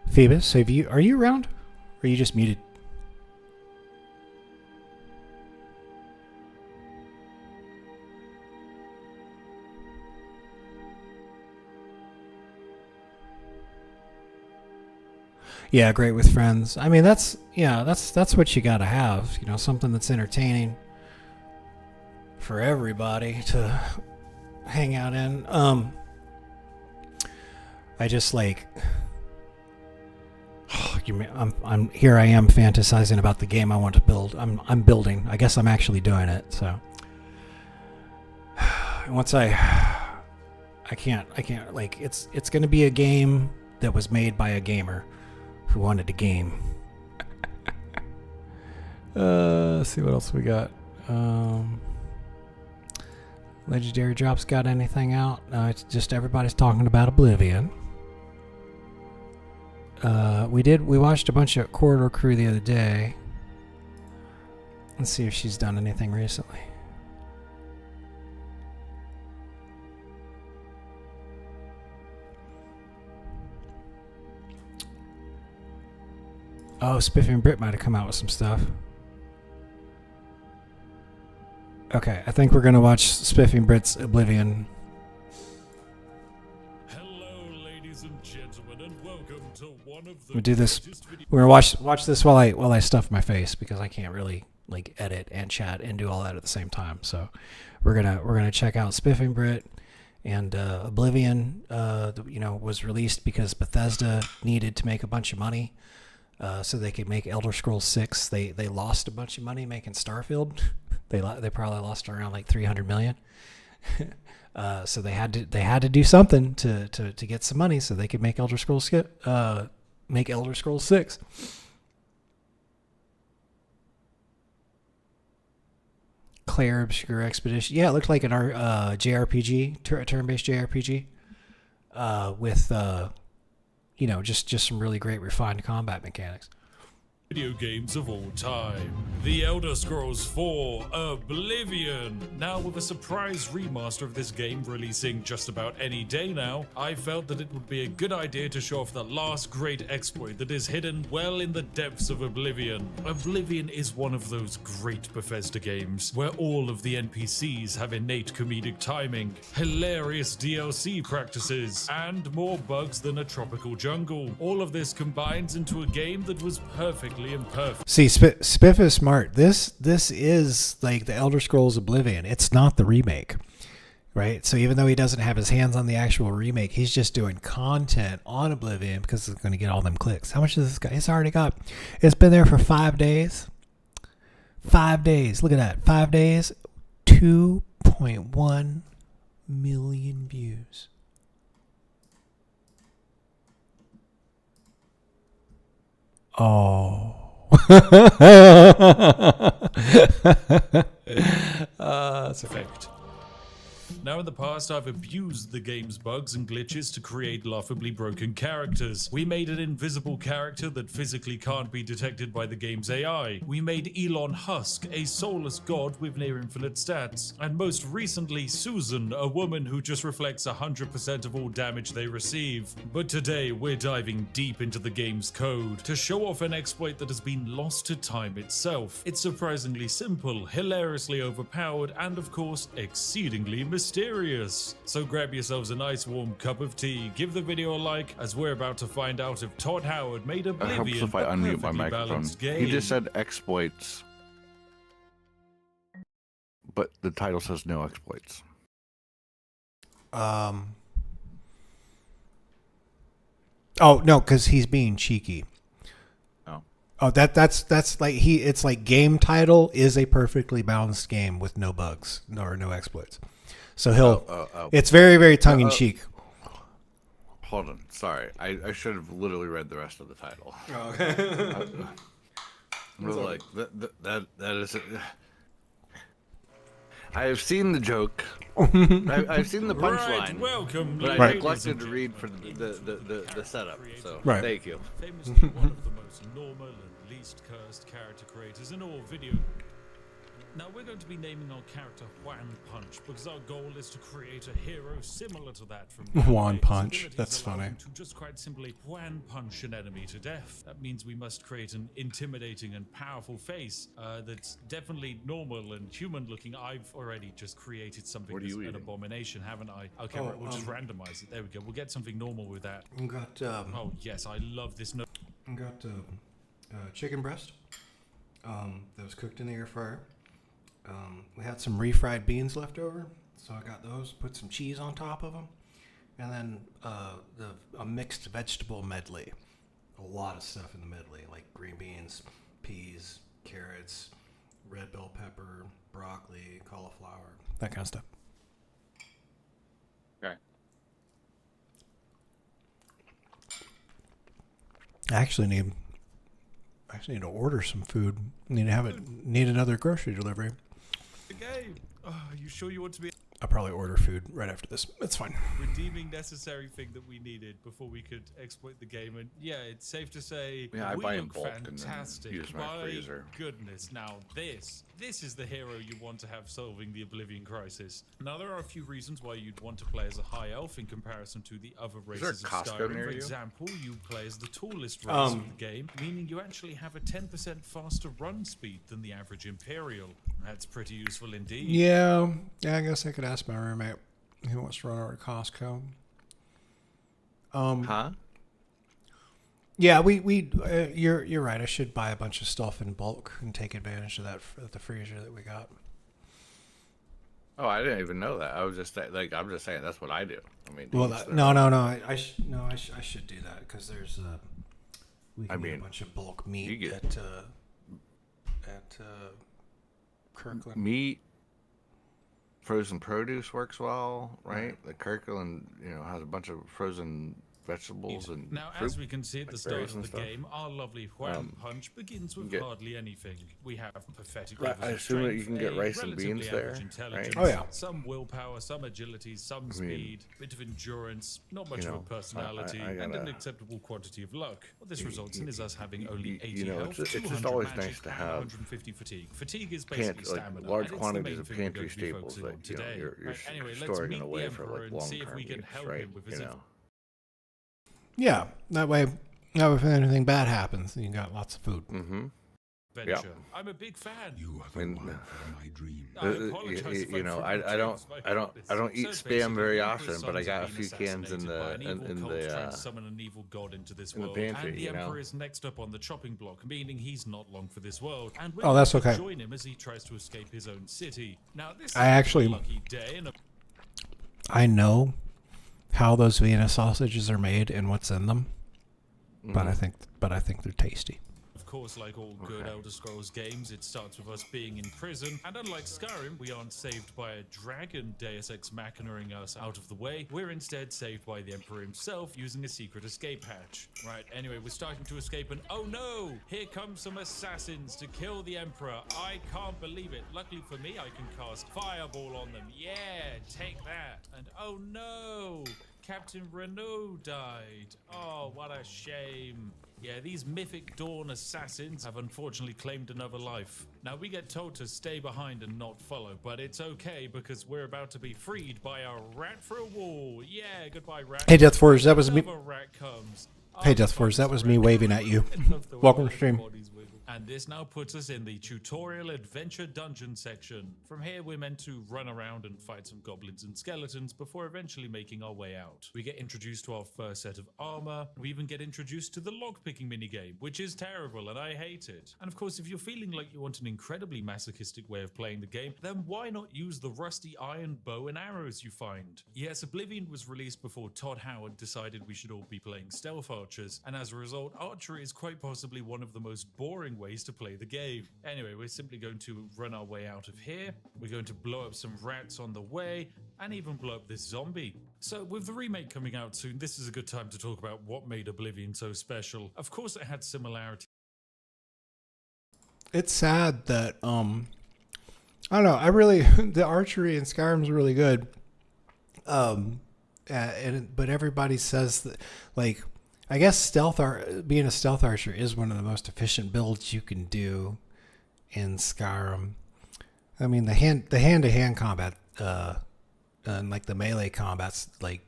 Phoebus, are you around? Or are you just muted? Yeah, great with friends. I mean, that's what you gotta have. You know, something that's entertaining for everybody to hang out in. I just like. I'm here. I am fantasizing about the game I want to build. I'm building. I guess I'm actually doing it. So once I can't like it's going to be a game that was made by a gamer who wanted a game. Let's see what else we got. Legendary Drops got anything out? No, it's just everybody's talking about Oblivion. We watched a bunch of Corridor Crew the other day. Let's see if she's done anything recently. Oh, Spiffy and Brit might have come out with some stuff. Okay, I think we're gonna watch Spiffy and Brit's Oblivion. We'll do this. We're gonna watch this while I stuff my face because I can't really like edit and chat and do all that at the same time. So we're gonna check out Spiff and Brit and Oblivion. Was released because Bethesda needed to make a bunch of money so they could make Elder Scrolls 6. They lost a bunch of money making Starfield. They probably lost around like 300 million. So they had to do something to get some money so they could make Elder Scrolls 6. Claire Obscure Expedition. Yeah, it looked like an JRPG, turn-based JRPG, with just some really great refined combat mechanics. video games of all time. The Elder Scrolls 4 Oblivion. Now with a surprise remaster of this game releasing just about any day now, I felt that it would be a good idea to show off the last great exploit that is hidden well in the depths of Oblivion. Oblivion is one of those great Bethesda games where all of the NPCs have innate comedic timing, hilarious DLC practices, and more bugs than a tropical jungle. All of this combines into a game that was perfectly imperfect. See, Spiff is smart. This is like the Elder Scrolls Oblivion. It's not the remake, right? So even though he doesn't have his hands on the actual remake, he's just doing content on Oblivion because it's going to get all them clicks. How much does this guy? It's already got. It's been there for 5 days. 5 days. Look at that. 5 days. 2.1 million views. Oh. That's Perfect. Now in the past, I've abused the game's bugs and glitches to create laughably broken characters. We made an invisible character that physically can't be detected by the game's AI. We made Elon Husk, a soulless god with near infinite stats. And most recently, Susan, a woman who just reflects 100% of all damage they receive. But today, we're diving deep into the game's code to show off an exploit that has been lost to time itself. It's surprisingly simple, hilariously overpowered, and of course, exceedingly mysterious. So grab yourselves a nice warm cup of tea, give the video a like, as we're about to find out if Todd Howard made It helps Oblivion if I a unmute my perfectly microphone. balanced game. He just said exploits, but the title says no exploits. Oh no, because he's being cheeky. Oh, that's like it's like game title is a perfectly balanced game with no bugs or no exploits. So he'll it's very, very tongue in cheek. Hold on, sorry, I should have literally read the rest of the title. Oh, okay. I'm really like that is. I have seen the joke. I've seen the Right, punchline, welcome, but I Right. neglected to read for the setup. So Right. thank you. Famously one of the most normal and least cursed character creators in all video. Now we're going to be naming our character Juan Punch because our goal is to create a hero similar to that from Juan His Punch, abilities that's allow funny. him to just quite simply Juan Punch an enemy to death. That means we must create an intimidating and powerful face that's definitely normal and human looking. I've already just created something What are that's you an eating? abomination, haven't I? Okay, Oh, right, we'll just randomize it. There we go. We'll get something normal with that. We got Oh yes, I love this. we got chicken breast that was cooked in the air fryer. We had some refried beans left over, so I got those. Put some cheese on top of them, and then a mixed vegetable medley. A lot of stuff in the medley, like green beans, peas, carrots, red bell pepper, broccoli, cauliflower, that kind of stuff. Okay. I actually need to order some food. Need another grocery delivery. The game. Oh, are you sure you want to be I'll probably order food right after this. It's fine. redeeming necessary thing that we needed before we could exploit the game? And yeah, it's safe to say Yeah, I we buy in look bulk and then fantastic. use my My freezer. goodness, now this is the hero you want to have solving the Oblivion crisis. Now there are a few reasons why you'd want to play as a high elf in comparison to the other there a races of Costco Skyrim. near For you? example, you play as the tallest race of the game, meaning you actually have a 10% faster run speed than the average Imperial. That's pretty useful indeed. Yeah, I guess I could ask my roommate who wants to run over to Costco. Huh? Yeah, you're right. I should buy a bunch of stuff in bulk and take advantage of that the freezer that we got. Oh, I didn't even know that. I was just like, I'm just saying that's what I do. I mean, Well, no. I should do that because there's we can get a bunch of bulk meat at Kirkland. Meat, frozen produce works well, right? The Kirkland, has a bunch of frozen vegetables and Now, fruit, as we can see at the like start berries of and the stuff. game, our lovely Juan punch begins with get- hardly anything. We have pathetic I levels of assume that you strength, can get a rice and relatively beans average there, right? intelligence, Oh, yeah. some willpower, some agility, some speed, bit of endurance, not much You of a know, personality, I and an gotta- acceptable quantity of luck. What this results in is us having only 80 you know, health, it's just 200 always magic, nice to and have 150 fatigue. Fatigue is basically like stamina, large and it's the quantities main of thing we're pantry going to be staples focusing that on today. you're Right, anyway, let's storing meet in a the way for Emperor like and long see if we term can use, help right? him with his You know. Yeah, that way, if anything bad happens, you got lots of food. Mm-hmm. adventure. I'm a big fan. You are the one for my dream. I apologize if You know, I I don't eat So spam very basically, the often, Emperor's but I sons got a have been few cans in assassinated by an evil cult trying the to summon an evil god into this in the world, pantry, and the you know? Emperor is next up on the chopping block, meaning he's not long for this world. And Oh, that's we're going okay. to join him as he tries to escape his own city. Now, this I is actually- a lucky day, and I know how those Vienna sausages are made and what's in them, but I think they're tasty. of course, like all good Elder Scrolls games, it starts with us being in prison, and unlike Skyrim, we aren't saved by a dragon Deus Ex Machinaing us out of the way. We're instead saved by the Emperor himself using a secret escape hatch. Right, anyway, we're starting to escape, and oh no! Here come some assassins to kill the Emperor. I can't believe it. Luckily for me, I can cast Fireball on them. Yeah, take that. And oh no! Captain Renault died. Oh, what a shame. Yeah, these mythic Dawn assassins have unfortunately claimed another life. Now, we get told to stay behind and not follow, but it's okay because we're about to be freed by a rat for a wall. Yeah, goodbye, rat. Hey, Death Forge, that was me. Another rat comes. Hey, Oh, Death Forge, that was me rat. waving at you. I love the way Welcome all to stream. the bodies wiggle. And this now puts us in the tutorial adventure dungeon section. From here, we're meant to run around and fight some goblins and skeletons before eventually making our way out. We get introduced to our first set of armor. We even get introduced to the lockpicking minigame, which is terrible and I hate it. And of course, if you're feeling like you want an incredibly masochistic way of playing the game, then why not use the rusty iron bow and arrows you find? Yes, Oblivion was released before Todd Howard decided we should all be playing stealth archers, and as a result, archery is quite possibly one of the most boring ways to play the game. Anyway, we're simply going to run our way out of here. We're going to blow up some rats on the way, and even blow up this zombie. So with the remake coming out soon, this is a good time to talk about what made Oblivion so special. Of course it had similarities. It's sad that I don't know. I really the archery in Skyrim's really good. But everybody says that, like, I guess being a stealth archer is one of the most efficient builds you can do in Skyrim. I mean, the hand-to-hand combat, and like the melee combat's like,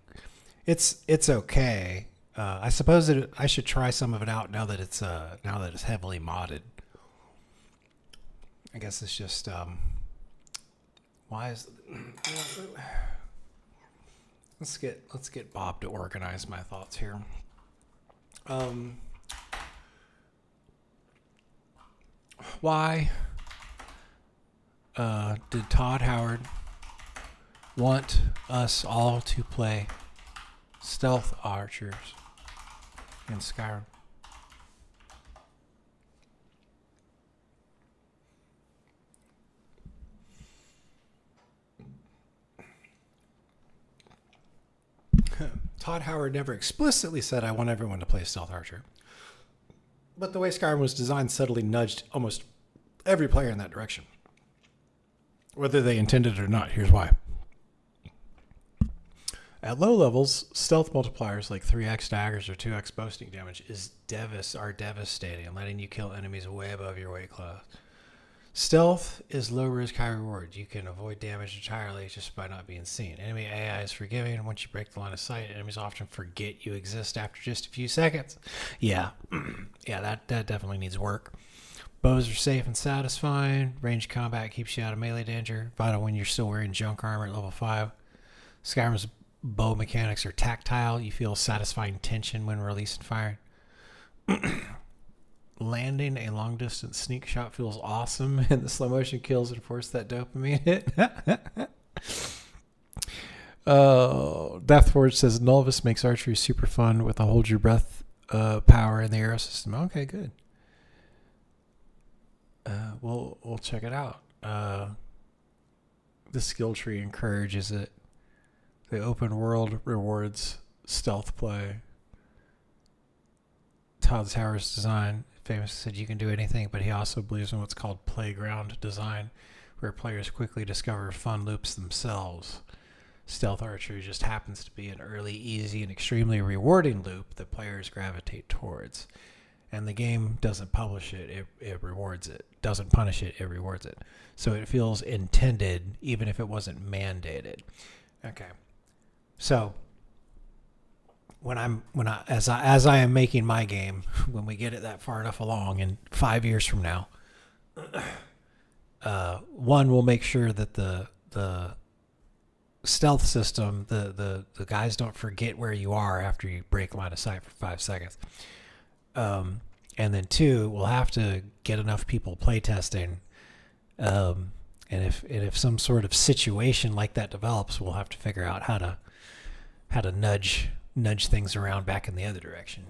it's okay. I suppose that I should try some of it out now that it's heavily modded. I guess it's just why is let's get Bob to organize my thoughts here. Why did Todd Howard want us all to play stealth archers in Skyrim? Todd Howard never explicitly said, I want everyone to play stealth archer. But the way Skyrim was designed subtly nudged almost every player in that direction. Whether they intended it or not, here's why. At low levels, stealth multipliers like 3x daggers or 2x boasting damage are devastating, letting you kill enemies way above your weight class. Stealth is low risk, high reward. You can avoid damage entirely just by not being seen. Enemy AI is forgiving, and once you break the line of sight, enemies often forget you exist after just a few seconds. Yeah, that definitely needs work. Bows are safe and satisfying. Ranged combat keeps you out of melee danger. Vital when you're still wearing junk armor at level 5. Skyrim's bow mechanics are tactile. You feel satisfying tension when releasing fire. Landing a long distance sneak shot feels awesome, and the slow motion kills enforce that dopamine hit. Deathforge says Nulvis makes archery super fun with a hold your breath power in the arrow system. Okay, good. We'll check it out. The skill tree encourages it. The open world rewards stealth play. Todd Howard's design. Famously said you can do anything, but he also believes in what's called playground design, where players quickly discover fun loops themselves. Stealth archery just happens to be an early, easy, and extremely rewarding loop that players gravitate towards. And the game doesn't publish it, it rewards it. Doesn't punish it, it rewards it. So it feels intended, even if it wasn't mandated. Okay. So as I am making my game, when we get it that far enough along, in 5 years from now, one will make sure that the stealth system, the guys don't forget where you are after you break line of sight for 5 seconds. And then two, we'll have to get enough people playtesting. And if some sort of situation like that develops, we'll have to figure out how to nudge things around back in the other direction.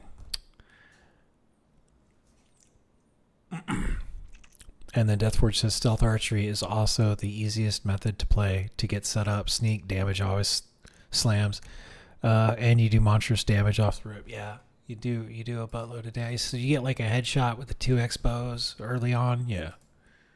And then Deathforge says stealth archery is also the easiest method to play to get set up. Sneak damage always slams, and you do monstrous damage off the rip. Yeah, you do a buttload of damage. So you get like a headshot with the 2x bows early on. Yeah.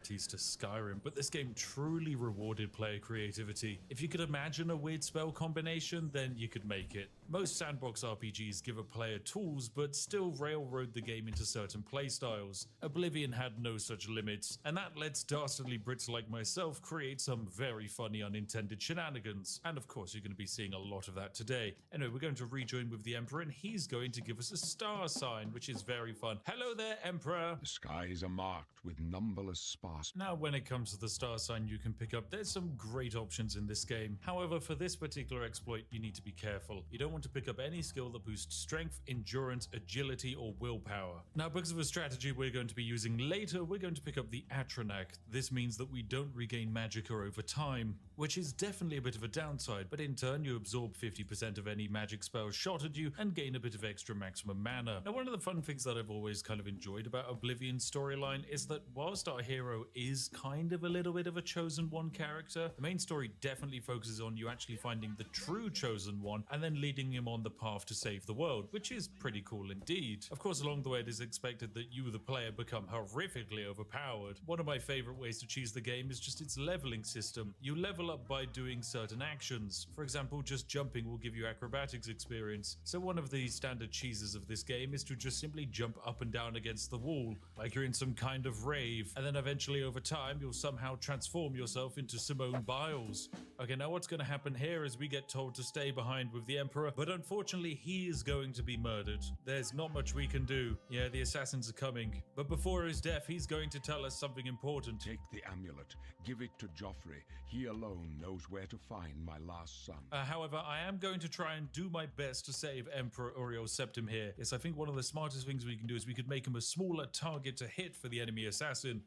To Skyrim, but this game truly rewarded player creativity. If you could imagine a weird spell combination, then you could make it. Most sandbox RPGs give a player tools, but still railroad the game into certain playstyles. Oblivion had no such limits, and that lets dastardly Brits like myself create some very funny unintended shenanigans. And of course, you're going to be seeing a lot of that today. Anyway, we're going to rejoin with the Emperor, and he's going to give us a star sign, which is very fun. Hello there, Emperor! The skies are marked with numberless stars. Now, when it comes to the star sign you can pick up, there's some great options in this game. However, for this particular exploit, you need to be careful. You don't want to pick up any skill that boosts strength, endurance, agility, or willpower. Now, because of a strategy we're going to be using later, we're going to pick up the Atronak. This means that we don't regain magicka over time, which is definitely a bit of a downside, but in turn you absorb 50% of any magic spells shot at you and gain a bit of extra maximum mana. Now, one of the fun things that I've always kind of enjoyed about Oblivion's storyline is that whilst our hero is kind of a little bit of a chosen one character, the main story definitely focuses on you actually finding the true chosen one and then leading him on the path to save the world, which is pretty cool indeed. Of course, along the way it is expected that you, the player, become horrifically overpowered. One of my favorite ways to cheese the game is just its leveling system. You level up by doing certain actions. For example, just jumping will give you acrobatics experience. So one of the standard cheeses of this game is to just simply jump up and down against the wall, like you're in some kind of rave, and then eventually over time you'll somehow transform yourself into Simone Biles. Okay, now what's going to happen here is we get told to stay behind with the Emperor, but unfortunately he is going to be murdered. There's not much we can do. Yeah, the assassins are coming. But before his death, he's going to tell us something important. Take the amulet. Give it to Joffrey. He alone knows where to find my last son. However, I am going to try and do my best to save Emperor Uriel Septim here. Yes, I think one of the smartest things we can do is we could make him a smaller target to hit for the enemy assassin.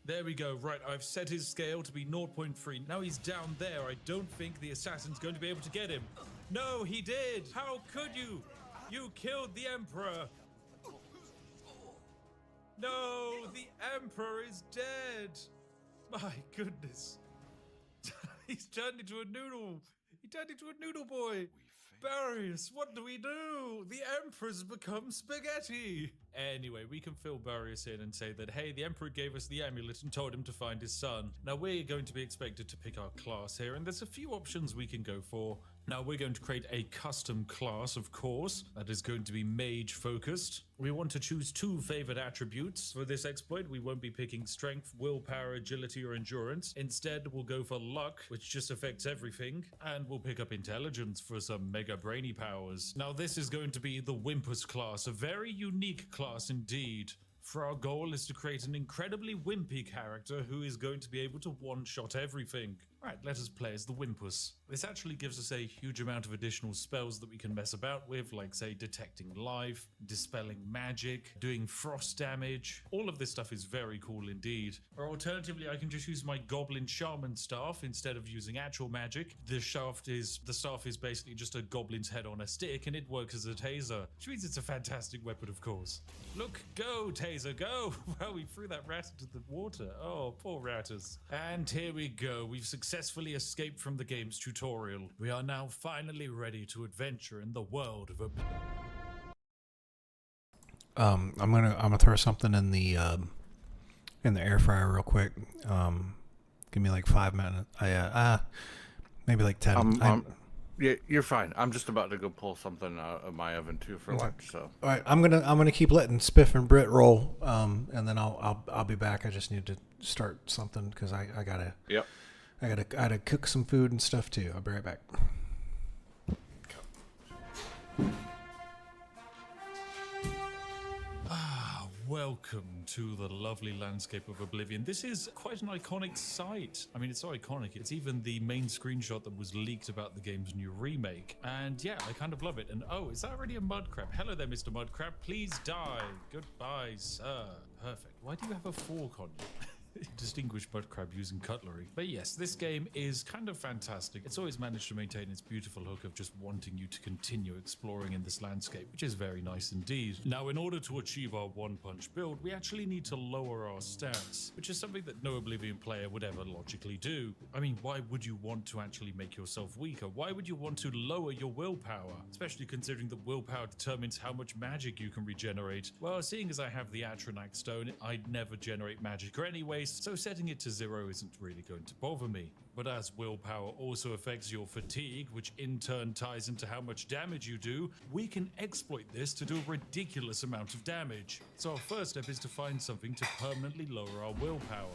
There we go. Right, I've set his scale to be 0.3. Now he's down there. I don't think the assassin's going to be able to get him. No, he did. How could you? You killed the Emperor. No, the Emperor is dead. My goodness. He's turned into a noodle. He turned into a noodle boy. Barrius, what do we do? The Emperor's become spaghetti. Anyway, we can fill Barrius in and say that, hey, the Emperor gave us the amulet and told him to find his son. Now, we're going to be expected to pick our class here, and there's a few options we can go for. Now, we're going to create a custom class, of course, that is going to be mage-focused. We want to choose 2 favored attributes. For this exploit, we won't be picking strength, willpower, agility, or endurance. Instead, we'll go for luck, which just affects everything, and we'll pick up intelligence for some mega brainy powers. Now, this is going to be the Wimpus class, a very unique class indeed. For our goal is to create an incredibly wimpy character who is going to be able to one-shot everything. Right, let us play as the Wimpus. This actually gives us a huge amount of additional spells that we can mess about with, like, say, detecting life, dispelling magic, doing frost damage. All of this stuff is very cool indeed. Or alternatively, I can just use my Goblin Shaman staff instead of using actual magic. The staff is basically just a goblin's head on a stick, and it works as a taser, which means it's a fantastic weapon, of course. Look, go, taser, go! Well, we threw that rat into the water. Oh, poor ratters. And here we go. We've successfully escaped from the game's tutorial. We are now finally ready to adventure in the world of I'm gonna throw something in the air fryer real quick. Give me like 5 minutes. Maybe like 10. Yeah, you're fine. I'm just about to go pull something out of my oven too for lunch. So All right, I'm gonna keep letting Spiff and Brit roll, and then I'll be back. I just need to start something because I gotta yep. I gotta cook some food and stuff too. I'll be right back. Welcome to the lovely landscape of Oblivion. This is quite an iconic site. I mean, it's so iconic. It's even the main screenshot that was leaked about the game's new remake. And yeah, I kind of love it. And oh, is that already a mudcrab? Hello there, Mr. Mudcrab. Please die. Goodbye, sir. Perfect. Why do you have a fork on you? Distinguished mudcrab using cutlery. But yes, this game is kind of fantastic. It's always managed to maintain its beautiful hook of just wanting you to continue exploring in this landscape, which is very nice indeed. Now, in order to achieve our one-punch build, we actually need to lower our stats, which is something that no Oblivion player would ever logically do. I mean, why would you want to actually make yourself weaker? Why would you want to lower your willpower? Especially considering that willpower determines how much magic you can regenerate. Well, seeing as I have the Atronach Stone, I'd never generate magic anyway, so setting it to 0 isn't really going to bother me. But as willpower also affects your fatigue, which in turn ties into how much damage you do, we can exploit this to do a ridiculous amount of damage. So our first step is to find something to permanently lower our willpower.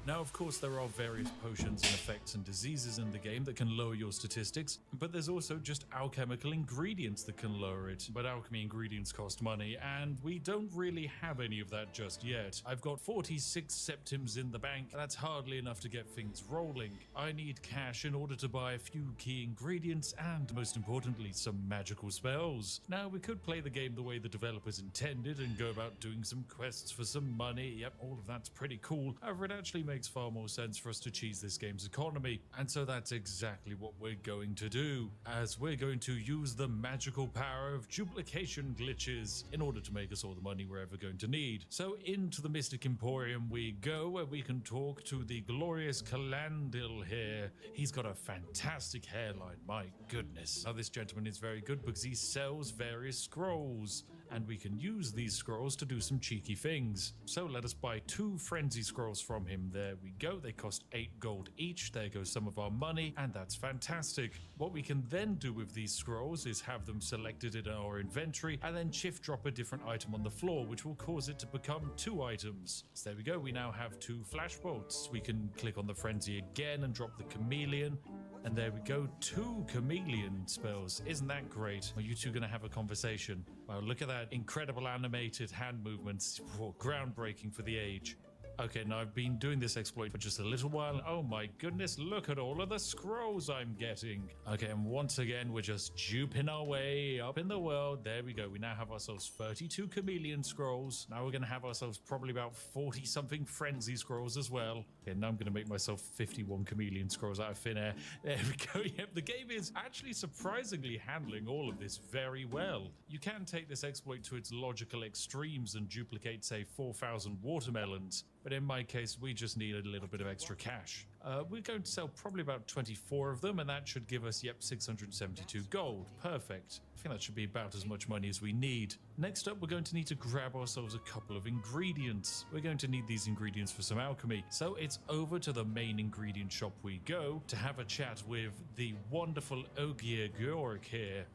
Now, of course, there are various potions and effects and diseases in the game that can lower your statistics, but there's also just alchemical ingredients that can lower it. But alchemy ingredients cost money, and we don't really have any of that just yet. I've got 46 septims in the bank. That's hardly enough to get things rolling. I need cash in order to buy a few key ingredients and, most importantly, some magical spells. Now, we could play the game the way the developers intended and go about doing some quests for some money. Yep, all of that's pretty cool. However, it actually makes far more sense for us to cheese this game's economy, and so that's exactly what we're going to do, as we're going to use the magical power of duplication glitches in order to make us all the money we're ever going to need. So into the Mystic Emporium we go, where we can talk to the glorious Calandil here. He's got a fantastic hairline, my goodness. Now this gentleman is very good because he sells various scrolls, and we can use these scrolls to do some cheeky things. So let us buy 2 frenzy scrolls from him. There we go. They cost 8 gold each. There goes some of our money, and that's fantastic. What we can then do with these scrolls is have them selected in our inventory and then shift drop a different item on the floor, which will cause it to become 2 items. So there we go. We now have 2 flashbolts. We can click on the frenzy again and drop the chameleon. And there we go, 2 chameleon spells. Isn't that great? Are you two going to have a conversation? Wow, look at that incredible animated hand movements. Whoa, groundbreaking for the age. Okay, now I've been doing this exploit for just a little while. Oh my goodness, look at all of the scrolls I'm getting. Okay, and once again, we're just duping our way up in the world. There we go. We now have ourselves 32 chameleon scrolls. Now we're going to have ourselves probably about 40-something frenzy scrolls as well. Okay, now I'm going to make myself 51 chameleon scrolls out of thin air. There we go. Yep, the game is actually surprisingly handling all of this very well. You can take this exploit to its logical extremes and duplicate, say, 4,000 watermelons. But in my case, we just need a little bit of extra cash. We're going to sell probably about 24 of them, and that should give us, yep, 672 gold. Perfect. I think that should be about as much money as we need. Next up, we're going to need to grab ourselves a couple of ingredients. We're going to need these ingredients for some alchemy. So it's over to the main ingredient shop we go to have a chat with the wonderful Ogier Georg here.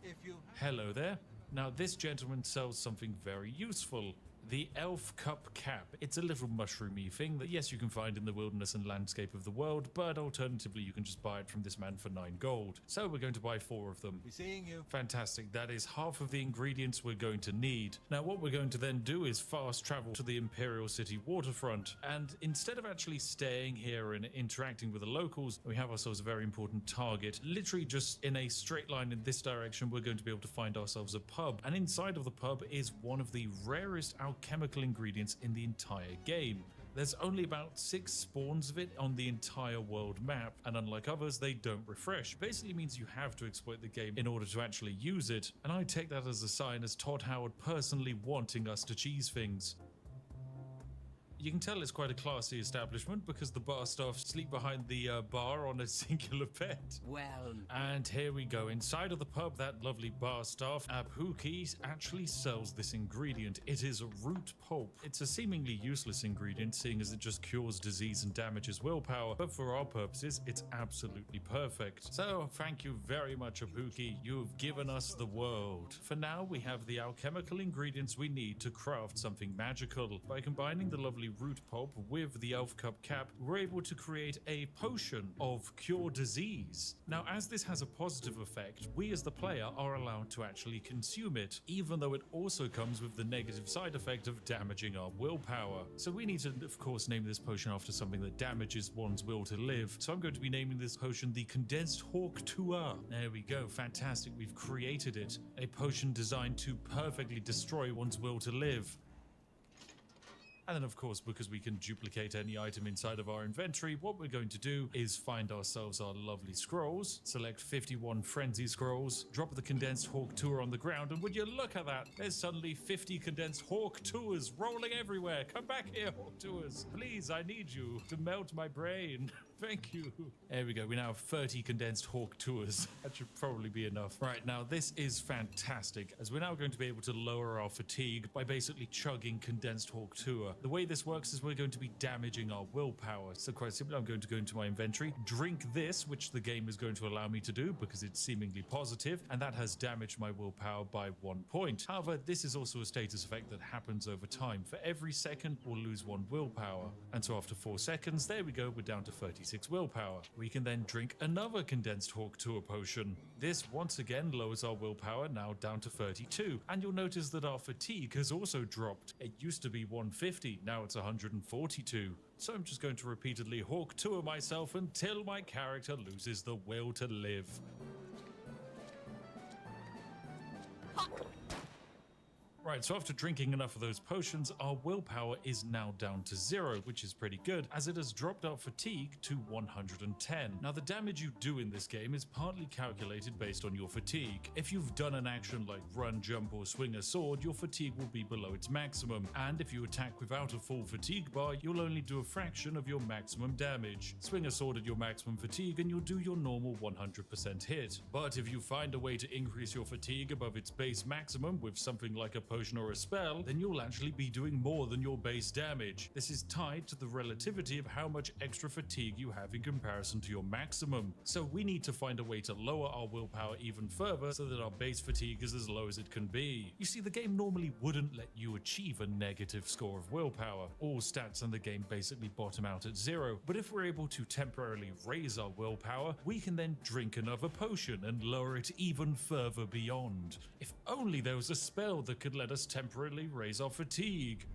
Hello there. Now, this gentleman sells something very useful. The Elf Cup Cap. It's a little mushroomy thing that, yes, you can find in the wilderness and landscape of the world, but alternatively, you can just buy it from this man for 9 gold. So we're going to buy 4 of them. We're seeing you. Fantastic. That is half of the ingredients we're going to need. Now, what we're going to then do is fast travel to the Imperial City waterfront. And instead of actually staying here and interacting with the locals, we have ourselves a very important target. Literally just in a straight line in this direction, we're going to be able to find ourselves a pub. And inside of the pub is one of the rarest alchemical ingredients in the entire game. There's only about 6 spawns of it on the entire world map, and unlike others, they don't refresh. Basically means you have to exploit the game in order to actually use it, and I take that as a sign as Todd Howard personally wanting us to cheese things. You can tell it's quite a classy establishment because the bar staff sleep behind the bar on a singular bed. Well, And here we go. Inside of the pub, that lovely bar staff, Abhuki, actually sells this ingredient. It is a root pulp. It's a seemingly useless ingredient, seeing as it just cures disease and damages willpower, but for our purposes, it's absolutely perfect. So, thank you very much, Abhuki. You've given us the world. For now, we have the alchemical ingredients we need to craft something magical. By combining the lovely root pulp with the elf cup cap, we're able to create a potion of cure disease. Now, as this has a positive effect, we as the player are allowed to actually consume it, even though it also comes with the negative side effect of damaging our willpower. So we need to, of course, name this potion after something that damages one's will to live. So I'm going to be naming this potion the Condensed Hawk Tour. There we go, fantastic, we've created it. A potion designed to perfectly destroy one's will to live. And then, of course, because we can duplicate any item inside of our inventory, what we're going to do is find ourselves our lovely scrolls, select 51 frenzy scrolls, drop the Condensed Hawk Tour on the ground, and would you look at that? There's suddenly 50 Condensed Hawk Tours rolling everywhere. Come back here, Hawk Tours. Please, I need you to melt my brain. Thank you. There we go. We now have 30 Condensed Hawk Tours. That should probably be enough. Right, now this is fantastic, as we're now going to be able to lower our fatigue by basically chugging Condensed Hawk Tour. The way this works is we're going to be damaging our willpower. So quite simply, I'm going to go into my inventory, drink this, which the game is going to allow me to do because it's seemingly positive, and that has damaged my willpower by 1 point. However, this is also a status effect that happens over time. For every second, we'll lose 1 willpower. And so after 4 seconds, there we go, we're down to 36 willpower. We can then drink another Condensed Hawk Tour potion. This once again lowers our willpower, now down to 32. And you'll notice that our fatigue has also dropped. It used to be 150, now it's 142. So I'm just going to repeatedly Hawk Tour myself until my character loses the will to live. Right, so after drinking enough of those potions, our willpower is now down to 0, which is pretty good, as it has dropped our fatigue to 110. Now, the damage you do in this game is partly calculated based on your fatigue. If you've done an action like run, jump, or swing a sword, your fatigue will be below its maximum, and if you attack without a full fatigue bar, you'll only do a fraction of your maximum damage. Swing a sword at your maximum fatigue, and you'll do your normal 100% hit. But if you find a way to increase your fatigue above its base maximum with something like a potion or a spell, then you'll actually be doing more than your base damage. This is tied to the relativity of how much extra fatigue you have in comparison to your maximum. So we need to find a way to lower our willpower even further so that our base fatigue is as low as it can be. You see, the game normally wouldn't let you achieve a negative score of willpower. All stats in the game basically bottom out at 0, but if we're able to temporarily raise our willpower, we can then drink another potion and lower it even further beyond. If only there was a spell that could let us temporarily raise our fatigue.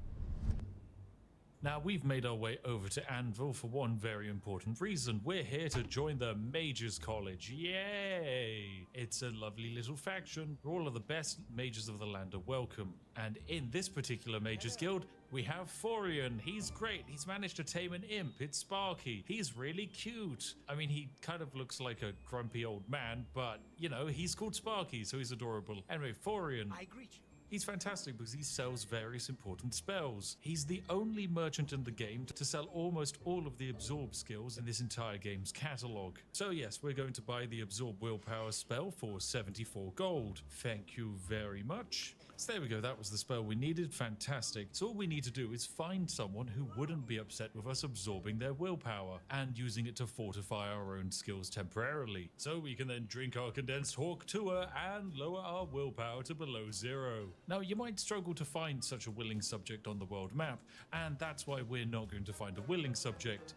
Now, we've made our way over to Anvil for one very important reason. We're here to join the Mages College. Yay! It's a lovely little faction where all of the best mages of the land are welcome. And in this particular Mages Guild, we have Forian. He's great. He's managed to tame an imp. It's Sparky. He's really cute. I mean, he kind of looks like a grumpy old man, but, you know, he's called Sparky, so he's adorable. Anyway, Forian. I greet you. He's fantastic because he sells various important spells. He's the only merchant in the game to sell almost all of the absorb skills in this entire game's catalog. So yes, we're going to buy the absorb willpower spell for 74 gold. Thank you very much. So there we go, that was the spell we needed. Fantastic. So all we need to do is find someone who wouldn't be upset with us absorbing their willpower and using it to fortify our own skills temporarily. So we can then drink our Condensed Hawk Tour and lower our willpower to below 0. Now, you might struggle to find such a willing subject on the world map, and that's why we're not going to find a willing subject.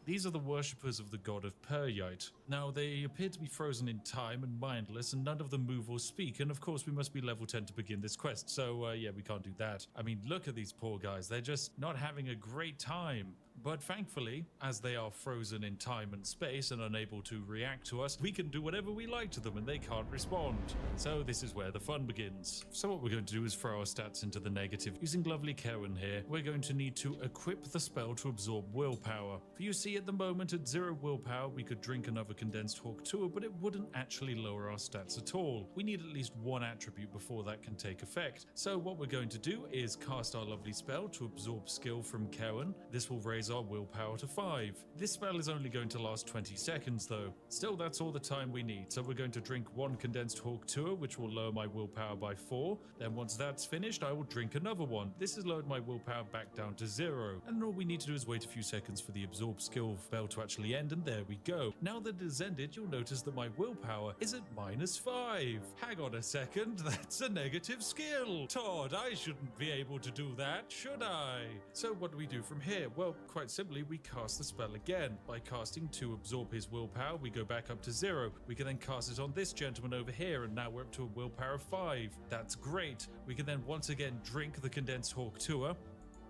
These are the worshippers of the god of Peryite. Now, they appear to be frozen in time and mindless, and none of them move or speak, and of course we must be level 10 to begin this quest, so yeah, we can't do that. I mean, look at these poor guys, they're just not having a great time. But thankfully, as they are frozen in time and space and unable to react to us, we can do whatever we like to them and they can't respond. So this is where the fun begins. So what we're going to do is throw our stats into the negative. Using lovely Karen here, we're going to need to equip the spell to absorb willpower. For you see, at the moment at 0 willpower, we could drink another condensed hawk tour, but it wouldn't actually lower our stats at all. We need at least one attribute before that can take effect. So what we're going to do is cast our lovely spell to absorb skill from Karen. This will raise our willpower to 5. This spell is only going to last 20 seconds though. Still, that's all the time we need. So we're going to drink one condensed hawk tour, which will lower my willpower by 4. Then once that's finished, I will drink another one. This has lowered my willpower back down to 0. And all we need to do is wait a few seconds for the absorb skill spell to actually end, and there we go. Now that it has ended, you'll notice that my willpower is at -5. Hang on a second, that's a negative skill. Todd, I shouldn't be able to do that, should I? So what do we do from here? Well, quite simply, we cast the spell again. By casting to absorb his willpower, we go back up to 0. We can then cast it on this gentleman over here, and now we're up to a willpower of 5. That's great. We can then once again drink the condensed hawk tour,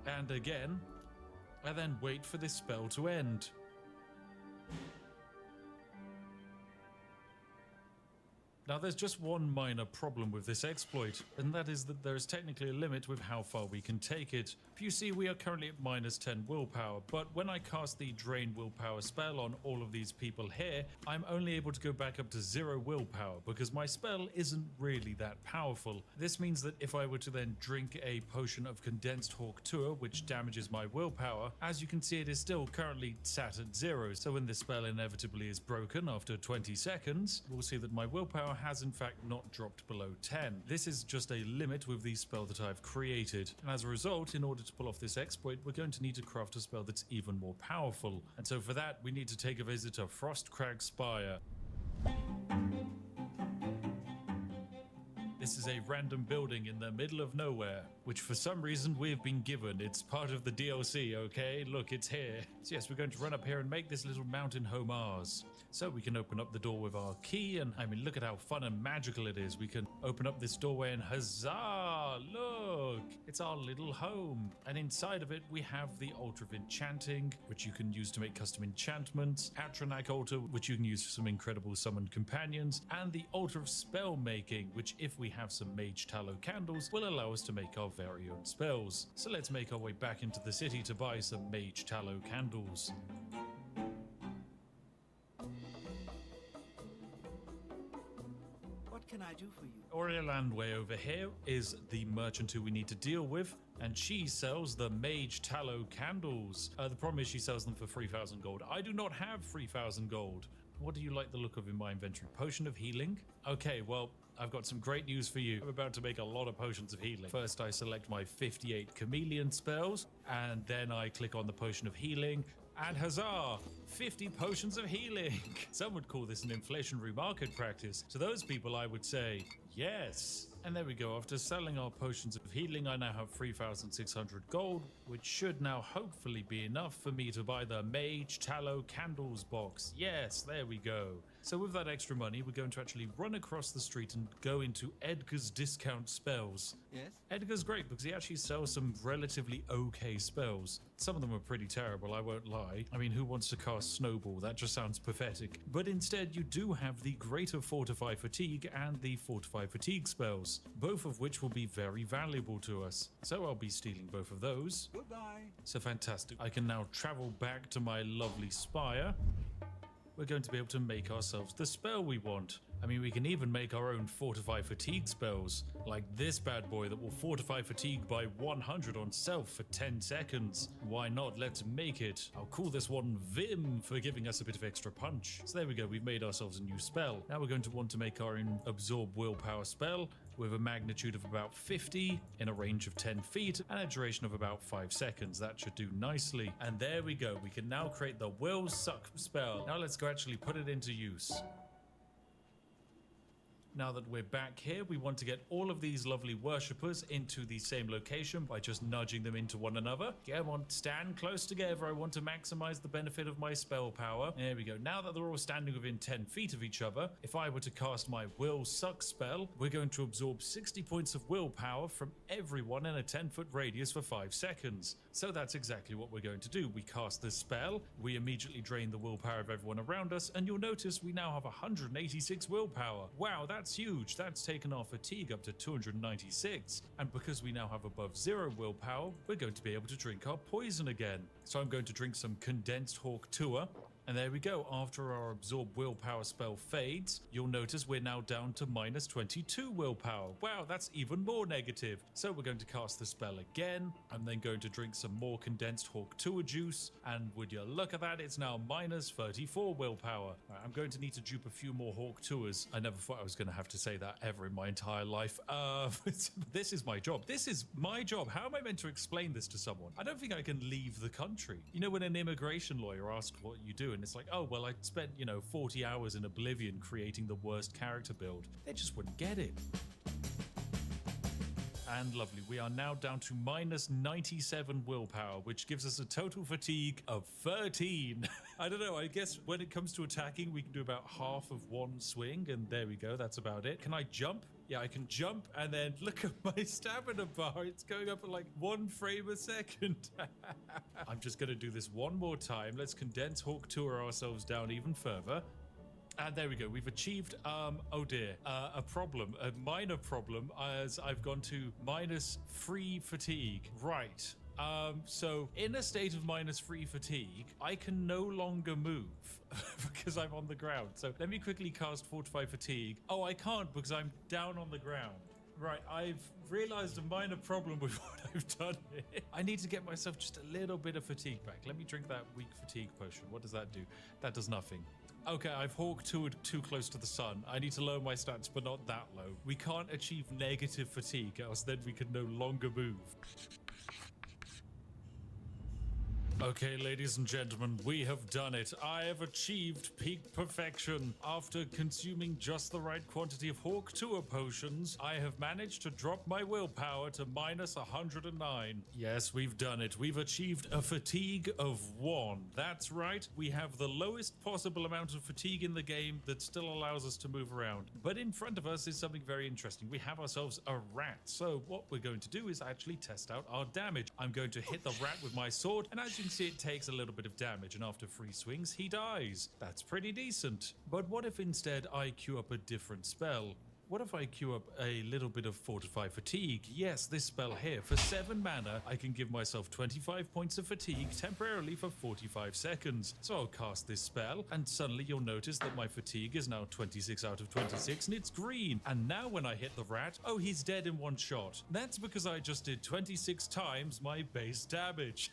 and again, and then wait for this spell to end. Now there's just one minor problem with this exploit, and that is that there is technically a limit with how far we can take it. If you see, we are currently at -10 willpower, but when I cast the drain willpower spell on all of these people here, I'm only able to go back up to 0 willpower because my spell isn't really that powerful. This means that if I were to then drink a potion of condensed hawk tour, which damages my willpower, as you can see, it is still currently sat at 0. So when this spell inevitably is broken after 20 seconds, we'll see that my willpower has in fact not dropped below 10. This is just a limit with the spell that I've created, and as a result, in order to pull off this exploit, we're going to need to craft a spell that's even more powerful. And so for that, we need to take a visit to Frostcrag Spire. This is a random building in the middle of nowhere, which for some reason we've been given. It's part of the DLC, okay? Look, it's here. So yes, we're going to run up here and make this little mountain home ours. So we can open up the door with our key, and I mean, look at how fun and magical it is. We can open up this doorway and huzzah! Look! It's our little home. And inside of it, we have the Altar of Enchanting, which you can use to make custom enchantments, Atronach Altar, which you can use for some incredible summoned companions, and the Altar of Spell Making, which if we have some mage tallow candles, will allow us to make our very own spells. So let's make our way back into the city to buy some mage tallow candles. What can I do for you? Oriolandway over here is the merchant who we need to deal with, and she sells the mage tallow candles. The problem is she sells them for 3,000 gold. I do not have 3,000 gold. What do you like the look of in my inventory? Potion of healing? Okay, well, I've got some great news for you. I'm about to make a lot of potions of healing. First, I select my 58 chameleon spells, and then I click on the potion of healing, and huzzah! 50 potions of healing! Some would call this an inflationary market practice. To those people, I would say, yes. And there we go. After selling our potions of healing, I now have 3,600 gold, which should now hopefully be enough for me to buy the Mage Tallow Candles box. Yes, there we go. So with that extra money, we're going to actually run across the street and go into Edgar's discount spells. Yes? Edgar's great because he actually sells some relatively okay spells. Some of them are pretty terrible, I won't lie. I mean, who wants to cast Snowball? That just sounds pathetic. But instead, you do have the Greater Fortify Fatigue and the Fortify Fatigue spells, both of which will be very valuable to us. So I'll be stealing both of those. Goodbye. So fantastic. I can now travel back to my lovely spire. We're going to be able to make ourselves the spell we want. I mean, we can even make our own Fortify Fatigue spells, like this bad boy that will Fortify Fatigue by 100 on self for 10 seconds. Why not? Let's make it. I'll call this one Vim for giving us a bit of extra punch. So there we go, we've made ourselves a new spell. Now we're going to want to make our own Absorb Willpower spell with a magnitude of about 50 in a range of 10 feet and a duration of about 5 seconds. That should do nicely. And there we go, we can now create the Will Suck spell. Now let's go actually put it into use. Now that we're back here, we want to get all of these lovely worshippers into the same location by just nudging them into one another. Come on, stand close together. I want to maximize the benefit of my spell power. There we go. Now that they're all standing within 10 feet of each other, if I were to cast my Will Suck spell, we're going to absorb 60 points of willpower from everyone in a 10-foot radius for 5 seconds. So that's exactly what we're going to do. We cast this spell, we immediately drain the willpower of everyone around us, and you'll notice we now have 186 willpower. Wow, that's huge. That's taken our fatigue up to 296. And because we now have above 0 willpower, we're going to be able to drink our poison again. So I'm going to drink some condensed Hawk Tour. And there we go. After our absorb willpower spell fades, you'll notice we're now down to minus 22 willpower. Wow, that's even more negative. So we're going to cast the spell again. I'm then going to drink some more condensed Hawk Tour juice. And would you look at that, it's now minus 34 willpower. Right, I'm going to need to dupe a few more Hawk Tours. I never thought I was going to have to say that ever in my entire life. This is my job. This is my job. How am I meant to explain this to someone? I don't think I can leave the country. You know, when an immigration lawyer asks what you do, and it's like, oh, well, I spent, 40 hours in Oblivion creating the worst character build. They just wouldn't get it. And lovely, we are now down to minus 97 willpower, which gives us a total fatigue of 13. I don't know, I guess when it comes to attacking, we can do about half of one swing, and there we go, that's about it. Can I jump? Yeah, I can jump, and then look at my stamina bar. It's going up at like 1 frame a second. I'm just going to do this one more time. Let's condense Hawk Tour ourselves down even further. And there we go. We've achieved, oh dear, a problem, a minor problem, as I've gone to minus 3 fatigue. Right. So in a state of minus 3 fatigue, I can no longer move because I'm on the ground. So let me quickly cast Fortify Fatigue. Oh, I can't because I'm down on the ground. Right, I've realized a minor problem with what I've done here. I need to get myself just a little bit of fatigue back. Let me drink that weak fatigue potion. What does that do? That does nothing. Okay, I've Hawk Toured too close to the sun. I need to lower my stats, but not that low. We can't achieve negative fatigue, else then we can no longer move. Okay, ladies and gentlemen, we have done it. I have achieved peak perfection. After consuming just the right quantity of Hawk Tour potions, I have managed to drop my willpower to minus 109. Yes, we've done it. We've achieved a fatigue of 1. That's right. We have the lowest possible amount of fatigue in the game that still allows us to move around. But in front of us is something very interesting. We have ourselves a rat. So what we're going to do is actually test out our damage. I'm going to hit the rat with my sword, and as you can see, it takes a little bit of damage, and after 3 swings, he dies. That's pretty decent. But what if instead I queue up a different spell? What if I queue up a little bit of Fortify Fatigue? Yes, this spell here. For 7 mana, I can give myself 25 points of fatigue temporarily for 45 seconds. So I'll cast this spell, and suddenly you'll notice that my fatigue is now 26 out of 26, and it's green. And now when I hit the rat, oh, he's dead in 1 shot. That's because I just did 26 times my base damage.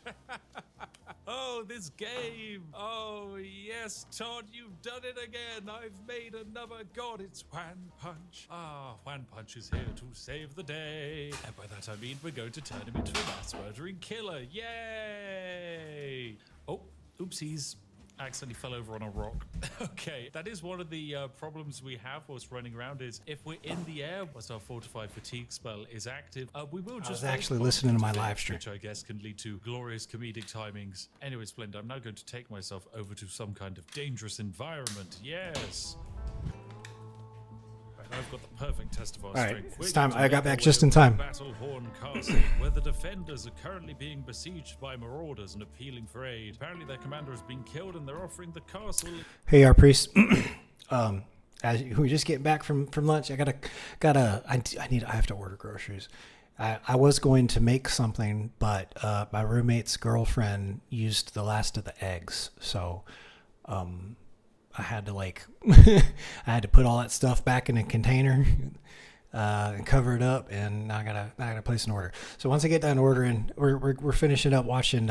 Oh, this game. Oh, yes, Todd, you've done it again. I've made another god. It's Juan Punch. Ah, Juan Punch is here to save the day. And by that I mean we're going to turn him into a mass murdering killer. Yay! Oh, oopsies. Accidentally fell over on a rock. Okay, that is one of the problems we have whilst running around is if we're in the air whilst our Fortify Fatigue spell is active, we will just... I was actually listening to my live stream. Which I guess can lead to glorious comedic timings. Anyway, Splendid, I'm now going to take myself over to some kind of dangerous environment. Yes! I've got the perfect test of our strength. It's time. I got back just in time. Battlehorn Castle, where the defenders are currently being besieged by marauders and appealing for aid. Apparently, their commander has been killed, and they're offering the castle. Hey, our priest. As we just getting back from lunch, I have to order groceries. I was going to make something, but my roommate's girlfriend used the last of the eggs, so I had to I had to put all that stuff back in a container and cover it up, and now I gotta place an order. So once I get done ordering, we're finishing up watching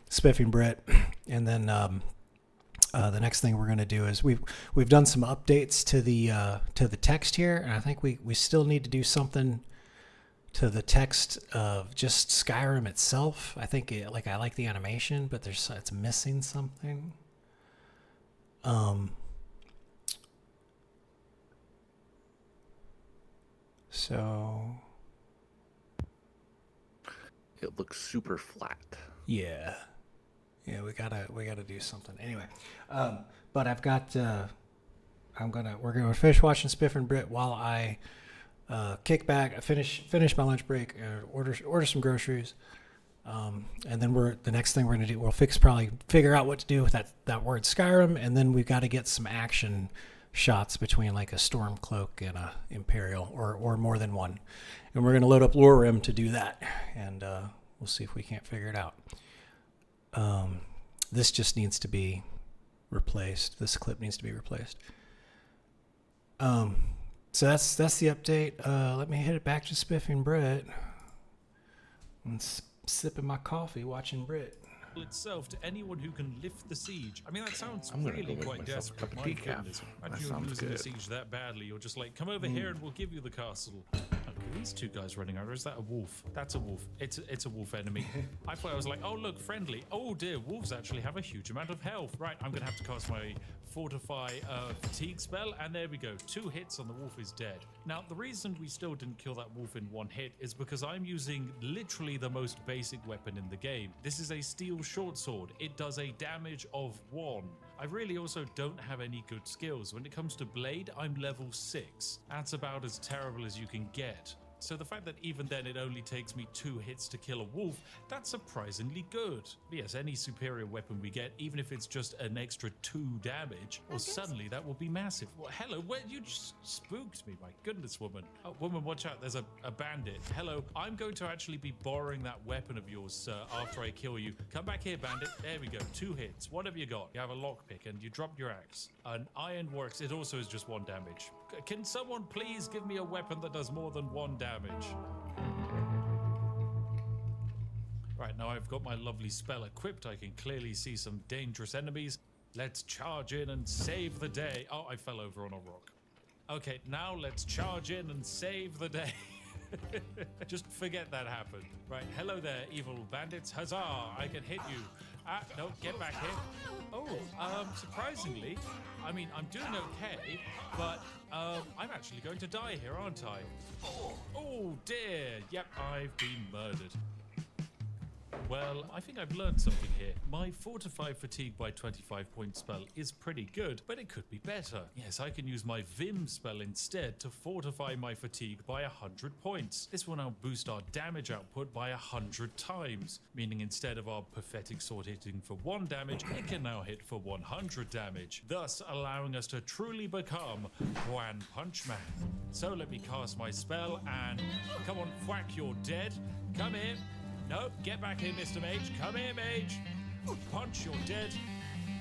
Spiffing Brit, and then the next thing we're gonna do is we've done some updates to the text here, and I think we still need to do something to the text of just Skyrim itself. I think I like the animation, but it's missing something. So It looks super flat. yeah, we gotta do something anyway. But I've got we're gonna finish watching Spiff and Brit while I kick back, finish my lunch break, order some groceries, And then the next thing we're going to do, we'll figure out what to do with that word Skyrim, and then we've got to get some action shots between like a Stormcloak and a Imperial, or more than one. And we're going to load up Lore Rim to do that, and we'll see if we can't figure it out. This just needs to be replaced. This clip needs to be replaced. So that's the update. Let me hit it back to Spiffy and Britt. I'm sipping my coffee, watching Britt. Itself to anyone who can lift the siege. I mean, that sounds I'm gonna really go make quite myself a desperate. cup of My decaf. goodness. That Imagine you're sounds losing the good. siege that badly. You're just like, come over here and we'll give you the castle. These two guys running over. Is that a wolf? That's a wolf. It's a wolf enemy. I thought I was like, oh look, friendly. Oh dear, wolves actually have a huge amount of health. Right, I'm gonna have to cast my Fortify fatigue spell, and there we go. 2 hits and the wolf is dead. Now, the reason we still didn't kill that wolf in 1 hit is because I'm using literally the most basic weapon in the game. This is a steel short sword. It does a damage of 1. I really also don't have any good skills. When it comes to blade, I'm level 6. That's about as terrible as you can get. So the fact that even then it only takes me 2 hits to kill a wolf, that's surprisingly good. But yes, any superior weapon we get, even if it's just an extra 2 damage, well, suddenly that will be massive. Well, hello, where you just spooked me, my goodness, woman. Oh, woman, watch out, there's a bandit. Hello, I'm going to actually be borrowing that weapon of yours, sir, after I kill you. Come back here, bandit. There we go, 2 hits. What have you got? You have a lockpick and you dropped your axe. An iron works, it also is just 1 damage. Can someone please give me a weapon that does more than 1 damage? Right, now I've got my lovely spell equipped. I can clearly see some dangerous enemies. Let's charge in and save the day. Oh, I fell over on a rock. Okay, now let's charge in and save the day. Just forget that happened. Right, hello there, evil bandits. Huzzah, I can hit you. No, get back here. Oh, surprisingly, I mean, I'm doing okay, but I'm actually going to die here, aren't I? Oh dear, yep, I've been murdered. Well, I think I've learned something here. My Fortify Fatigue by 25 point spell is pretty good, but it could be better. Yes, I can use my Vim spell instead to fortify my fatigue by 100 points. This will now boost our damage output by 100 times, meaning instead of our pathetic sword hitting for 1 damage, it can now hit for 100 damage, thus allowing us to truly become One Punch Man. So let me cast my spell and come on, whack, you're dead. Come here. No, get back here, Mr. Mage. Come here, Mage. Punch, you're dead.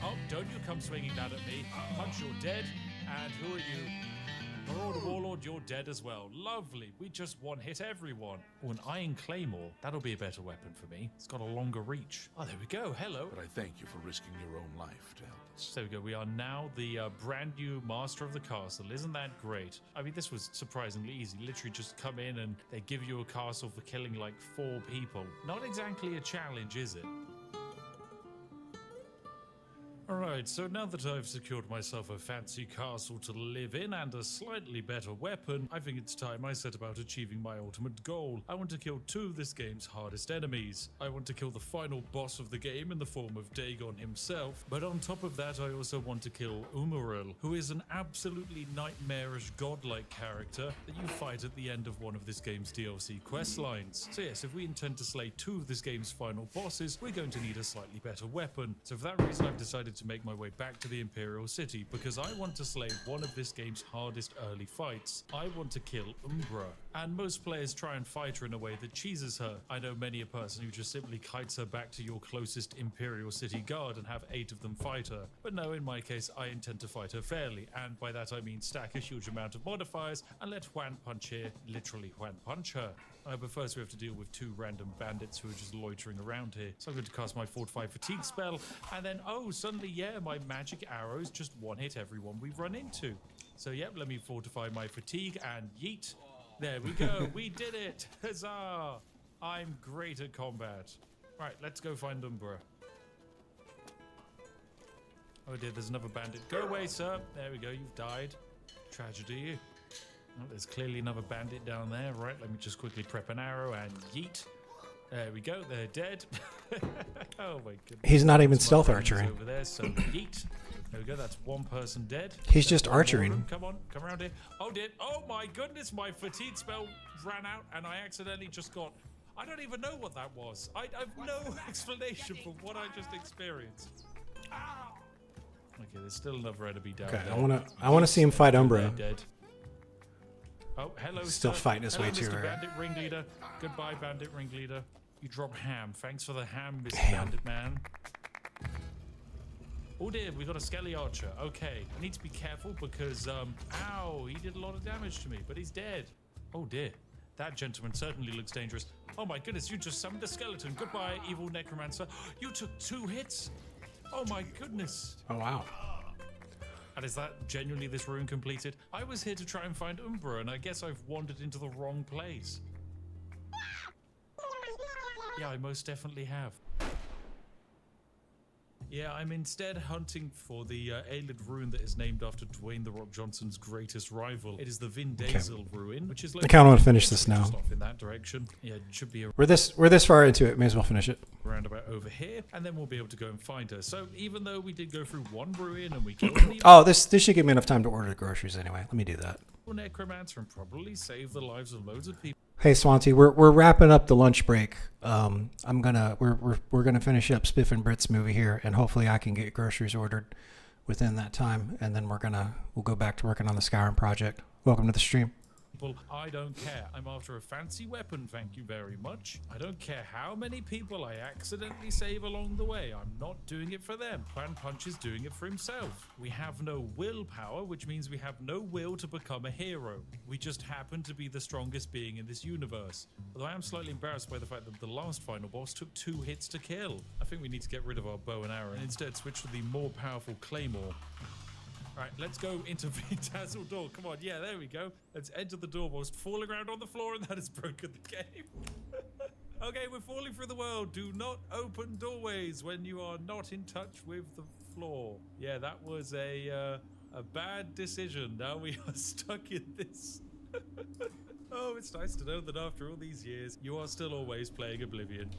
Oh, don't you come swinging that at me. Punch, you're dead. And who are you? Marauder Warlord, you're dead as well. Lovely. We just one-hit everyone. Oh, an Iron Claymore. That'll be a better weapon for me. It's got a longer reach. Oh, there we go. Hello. But I thank you for risking your own life to help us. There we go. We are now the brand new master of the castle. Isn't that great? I mean, this was surprisingly easy. Literally just come in and they give you a castle for killing like 4 people. Not exactly a challenge, is it? Alright, so now that I've secured myself a fancy castle to live in and a slightly better weapon, I think it's time I set about achieving my ultimate goal. I want to kill 2 of this game's hardest enemies. I want to kill the final boss of the game in the form of Dagon himself, but on top of that I also want to kill Umaril, who is an absolutely nightmarish godlike character that you fight at the end of one of this game's DLC questlines. So yes, if we intend to slay 2 of this game's final bosses, we're going to need a slightly better weapon. So for that reason I've decided to make my way back to the Imperial City, because I want to slay one of this game's hardest early fights. I want to kill Umbra. And most players try and fight her in a way that cheeses her. I know many a person who just simply kites her back to your closest Imperial City guard and have 8 of them fight her. But no, in my case, I intend to fight her fairly, and by that I mean stack a huge amount of modifiers and let Juan Punch here literally Juan Punch her. But first we have to deal with 2 random bandits who are just loitering around here. So I'm going to cast my Fortify Fatigue spell, and then, oh, suddenly, yeah, my magic arrows just one-hit everyone we run into. So, yep, let me fortify my fatigue and yeet. There we go. We did it. Huzzah. I'm great at combat. Right, let's go find Umbra. Oh, dear, there's another bandit. Go away, sir. There we go. You've died. Tragedy. Oh, there's clearly another bandit down there. Right, let me just quickly prep an arrow and yeet. There we go. They're dead. Oh my goodness. He's not even Some stealth other enemies archering. over there. So yeet. There we go. That's 1 person dead. He's There's just 1 more archering. of them. Come on, come around here. Oh dear. Oh my goodness, my fatigue spell ran out, and I accidentally just got I don't even know what that was. I've no explanation for what I just experienced. Okay, there's still another enemy down Okay, there. I wanna see him fight Umbra. They're dead. Oh, hello, Still sir. fighting his Hello, way to Mr. her. Bandit Ringleader. Goodbye, Bandit Ringleader. You drop ham. Thanks for the ham, Mr. Ham. Bandit Man. Oh dear, we got a Skelly Archer. Okay, I need to be careful because, ow, he did a lot of damage to me, but he's dead. Oh dear, that gentleman certainly looks dangerous. Oh my goodness, you just summoned a skeleton. Goodbye, evil necromancer. You took 2 hits. Oh my goodness. Oh wow. And is that genuinely this rune completed? I was here to try and find Umbra, and I guess I've wandered into the wrong place. Yeah, I most definitely have. Yeah, I'm instead hunting for the Aelid rune that is named after Dwayne "The Rock" Johnson's greatest rival. It is the Vin Diesel ruin, which is I kind of want to finish this now. just off in that direction. Yeah, it should be We're this far into it. May as well finish it. around about over here, and then we'll be able to go and find her. So even though we did go through one ruin and we killed an evil Oh, this should give me enough time to order the groceries anyway. Let me do that. necromancer and probably save the lives of loads of people. Hey Swanty, we're wrapping up the lunch break. We're gonna finish up Spiff and Brit's movie here, and hopefully I can get groceries ordered within that time, and then we'll go back to working on the Skyrim project. Welcome to the stream. I don't care. I'm after a fancy weapon, thank you very much. I don't care how many people I accidentally save along the way. I'm not doing it for them. Clan Punch is doing it for himself. We have no willpower, which means we have no will to become a hero. We just happen to be the strongest being in this universe. Although I am slightly embarrassed by the fact that the last final boss took 2 hits to kill. I think we need to get rid of our bow and arrow and instead switch to the more powerful claymore. Alright, let's go into the Dazzle door. Come on, yeah, there we go. Let's enter the door whilst falling around on the floor, and that has broken the game. Okay, we're falling through the world. Do not open doorways when you are not in touch with the floor. Yeah, that was a bad decision. Now we are stuck in this. Oh, it's nice to know that after all these years, you are still always playing Oblivion.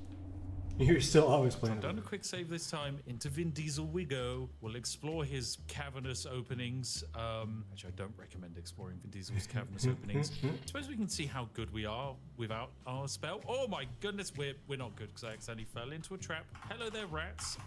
You're still always playing. I've done a quick save this time. Into Vin Diesel we go. We'll explore his cavernous openings. Actually, I don't recommend exploring Vin Diesel's cavernous openings. I suppose we can see how good we are without our spell. Oh my goodness, we're not good because I accidentally fell into a trap. Hello there, rats.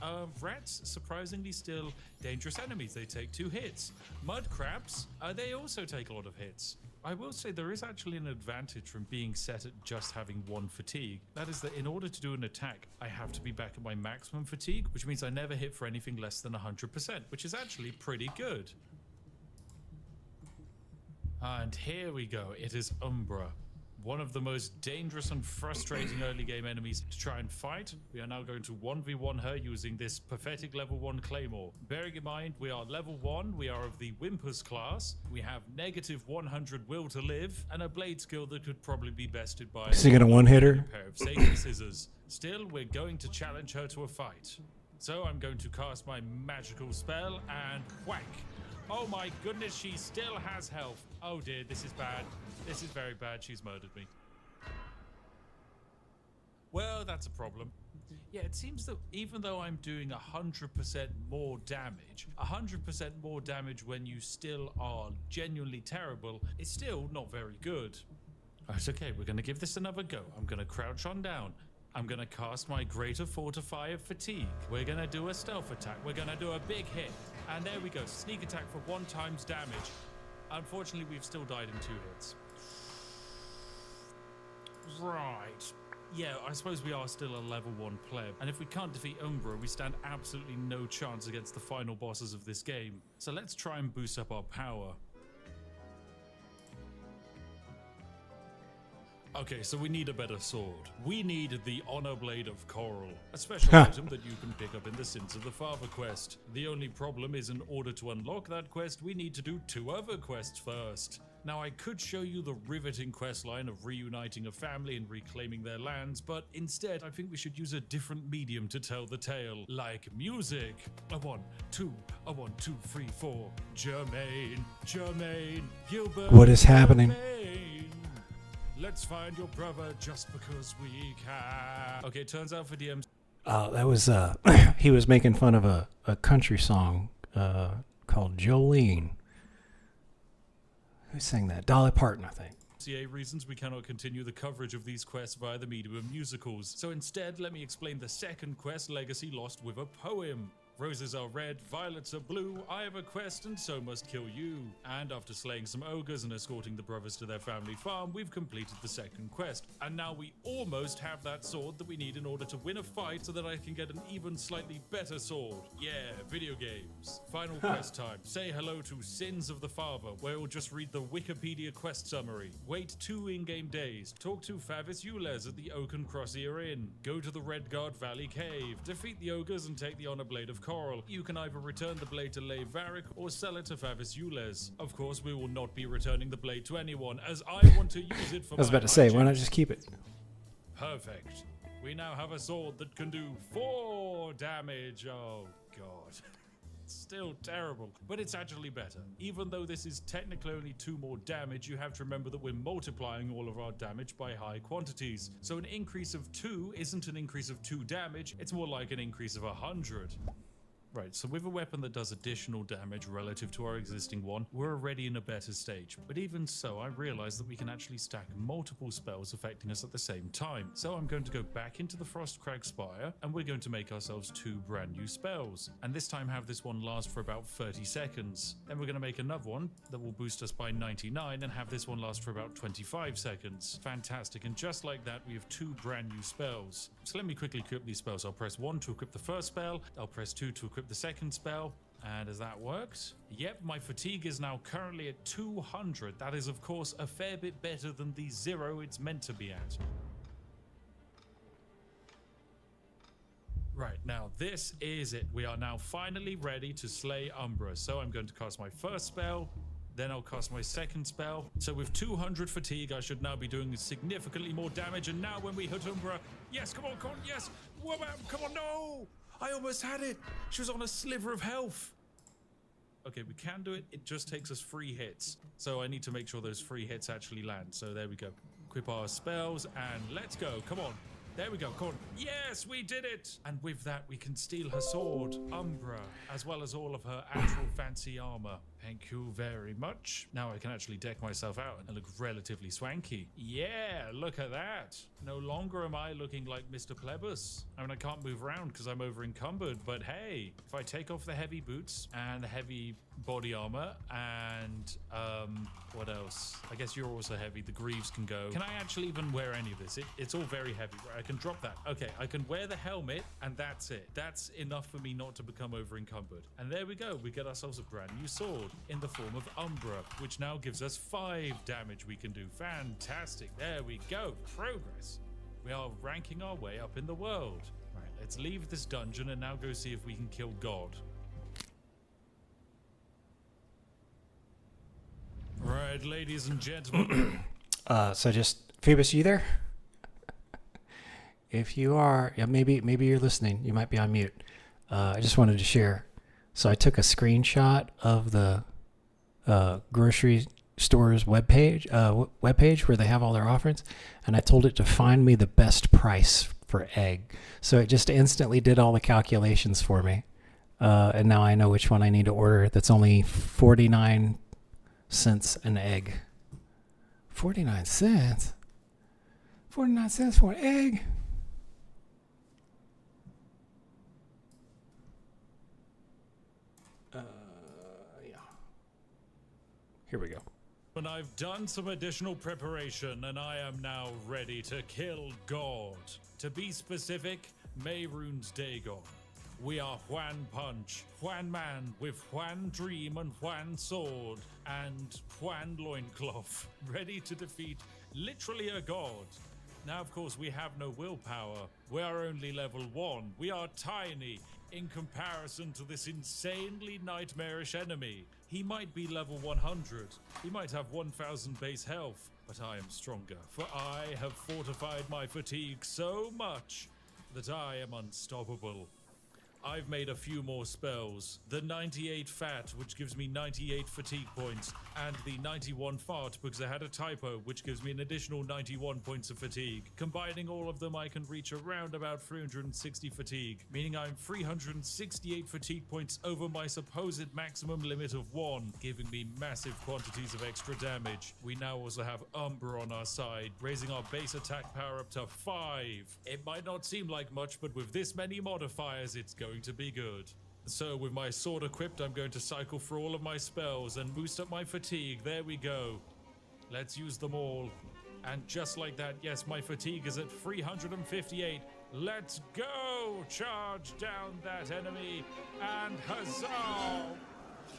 Rats, surprisingly still dangerous enemies. They take 2 hits. Mud crabs, they also take a lot of hits. I will say there is actually an advantage from being set at just having 1 fatigue. That is that in order to do an attack, I have to be back at my maximum fatigue, which means I never hit for anything less than 100%, which is actually pretty good. And here we go. It is Umbra. One of the most dangerous and frustrating early game enemies to try and fight. We are now going to 1v1 her using this pathetic level 1 claymore. Bearing in mind we are level 1, we are of the Whimpers class, we have negative 100 will to live, and a blade skill that could probably be bested by Is he gonna one-hitter? a pair of safety scissors. Still, we're going to challenge her to a fight. So I'm going to cast my magical spell and whack. Oh my goodness, she still has health. Oh dear, this is bad. This is very bad. She's murdered me. Well, that's a problem. Yeah, it seems that even though I'm doing 100% more damage, 100% more damage when you still are genuinely terrible, is still not very good. Right, okay, we're going to give this another go. I'm going to crouch on down. I'm going to cast my Greater Fortify of Fatigue. We're going to do a stealth attack. We're going to do a big hit. And there we go. Sneak attack for 1 times damage. Unfortunately, we've still died in 2 hits. Right. Yeah, I suppose we are still a level 1 pleb. And if we can't defeat Umbra, we stand absolutely no chance against the final bosses of this game. So let's try and boost up our power. Okay, so we need a better sword. We need the Honor Blade of Coral, a special item that you can pick up in the Sins of the Father quest. The only problem is in order to unlock that quest, we need to do 2 other quests first. Now, I could show you the riveting quest line of reuniting a family and reclaiming their lands, but instead, I think we should use a different medium to tell the tale, like music. A 1, 2, a 1, 2, 3, 4. Jermaine, Gilbert. What is happening? Jermaine. Let's find your brother just because we can. Okay, turns out for DMs. That was he was making fun of a country song called Jolene. Who sang that? Dolly Parton, I think. CA reasons, we cannot continue the coverage of these quests via the medium of musicals. So instead, let me explain the second quest, Legacy Lost, with a poem. Roses are red, violets are blue, I have a quest and so must kill you. And after slaying some ogres and escorting the brothers to their family farm, we've completed the second quest. And now we almost have that sword that we need in order to win a fight so that I can get an even slightly better sword. Yeah, video games. Final quest time. Say hello to Sins of the Father, where we'll just read the Wikipedia quest summary. Wait 2 in-game days. Talk to Favis Ules at the Oaken Crossier Inn. Go to the Redguard Valley Cave. Defeat the ogres and take the Honor Blade of Coral. You can either return the blade to Leigh Varric or sell it to Favis Ules. Of course, we will not be returning the blade to anyone, as I want to use it for I was my about to say, why not magic. just keep it? Perfect. We now have a sword that can do 4 damage. Oh, God. It's still terrible, but it's actually better. Even though this is technically only 2 more damage, you have to remember that we're multiplying all of our damage by high quantities. So an increase of 2 isn't an increase of 2 damage, it's more like an increase of 100. Right, so with a weapon that does additional damage relative to our existing one, we're already in a better stage. But even so, I realize that we can actually stack multiple spells affecting us at the same time. So I'm going to go back into the Frostcrag Spire, and we're going to make ourselves 2 brand new spells. And this time have this one last for about 30 seconds. Then we're going to make another one that will boost us by 99 and have this one last for about 25 seconds. Fantastic, and just like that, we have 2 brand new spells. So let me quickly equip these spells. I'll press 1 to equip the first spell, I'll press 2 to equip the second spell, and has that worked? Yep, my fatigue is now currently at 200. That is, of course, a fair bit better than the 0 it's meant to be at. Right, now this is it. We are now finally ready to slay Umbra. So I'm going to cast my first spell, then I'll cast my second spell. So with 200 fatigue, I should now be doing significantly more damage. And now when we hit Umbra, yes, come on, yes, come on, no! I almost had it. She was on a sliver of health. Okay, we can do it. It just takes us 3 hits. So I need to make sure those 3 hits actually land. So there we go. Equip our spells and let's go. Come on. There we go. Come on. Yes, we did it. And with that, we can steal her sword, Umbra, as well as all of her actual fancy armor. Thank you very much. Now I can actually deck myself out and look relatively swanky. Yeah, look at that. No longer am I looking like Mr. Plebus. I mean, I can't move around because I'm over encumbered, but hey, if I take off the heavy boots and the heavy body armor and what else? I guess you're also heavy. The greaves can go. Can I actually even wear any of this? It's all very heavy. I can drop that. Okay, I can wear the helmet and that's it. That's enough for me not to become over encumbered. And there we go. We get ourselves a brand new sword in the form of Umbra, which now gives us 5 damage we can do. Fantastic. There we go. Progress. We are ranking our way up in the world. Right, let's leave this dungeon and now go see if we can kill God. Right, ladies and gentlemen. So just Phoebus, you there? If you are, yeah, maybe you're listening. You might be on mute. I just wanted to share. So I took a screenshot of the grocery store's webpage where they have all their offerings, and I told it to find me the best price for egg. So it just instantly did all the calculations for me, and now I know which one I need to order. That's only 49 cents an egg. 49 cents? 49 cents for an egg? Yeah. Here we go. And I've done some additional preparation and I am now ready to kill God. To be specific, Mehrunes Dagon. We are Juan Punch, Juan Man with Juan Dream and Juan Sword and Juan Loincloth, ready to defeat literally a god. Now, of course, we have no willpower. We are only level 1. We are tiny in comparison to this insanely nightmarish enemy. He might be level 100. He might have 1000 base health, but I am stronger, for I have fortified my fatigue so much that I am unstoppable. I've made a few more spells. The 98 fat, which gives me 98 fatigue points, and the 91 fart, because I had a typo, which gives me an additional 91 points of fatigue. Combining all of them, I can reach around about 360 fatigue, meaning I'm 368 fatigue points over my supposed maximum limit of 1, giving me massive quantities of extra damage. We now also have Umber on our side, raising our base attack power up to 5. It might not seem like much, but with this many modifiers, it's going to be good. So with my sword equipped, I'm going to cycle through all of my spells and boost up my fatigue. There we go. Let's use them all. And just like that, yes, my fatigue is at 358. Let's go! Charge down that enemy, and huzzah!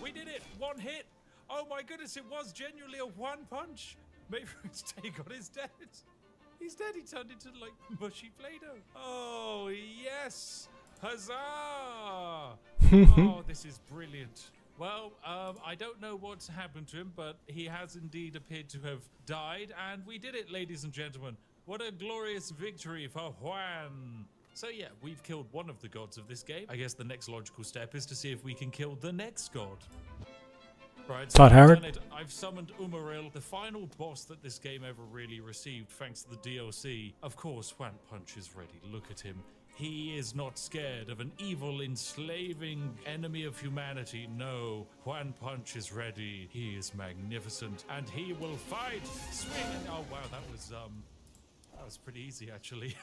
We did it! One hit! Oh my goodness, it was genuinely a one punch! Mayfrig's Dagon is dead. He's dead. He turned into like mushy Play-Doh. Oh yes! Huzzah! Oh, this is brilliant. Well, I don't know what's happened to him, but he has indeed appeared to have died, and we did it, ladies and gentlemen. What a glorious victory for Juan. So yeah, we've killed one of the gods of this game. I guess the next logical step is to see if we can kill the next god. Right, so Todd I've Howard? done it. I've summoned Umaril, the final boss that this game ever really received, thanks to the DLC. Of course, Juan Punch is ready. Look at him. He is not scared of an evil, enslaving enemy of humanity. No, Juan Punch is ready. He is magnificent, and he will fight. Swing and oh wow, that was pretty easy actually.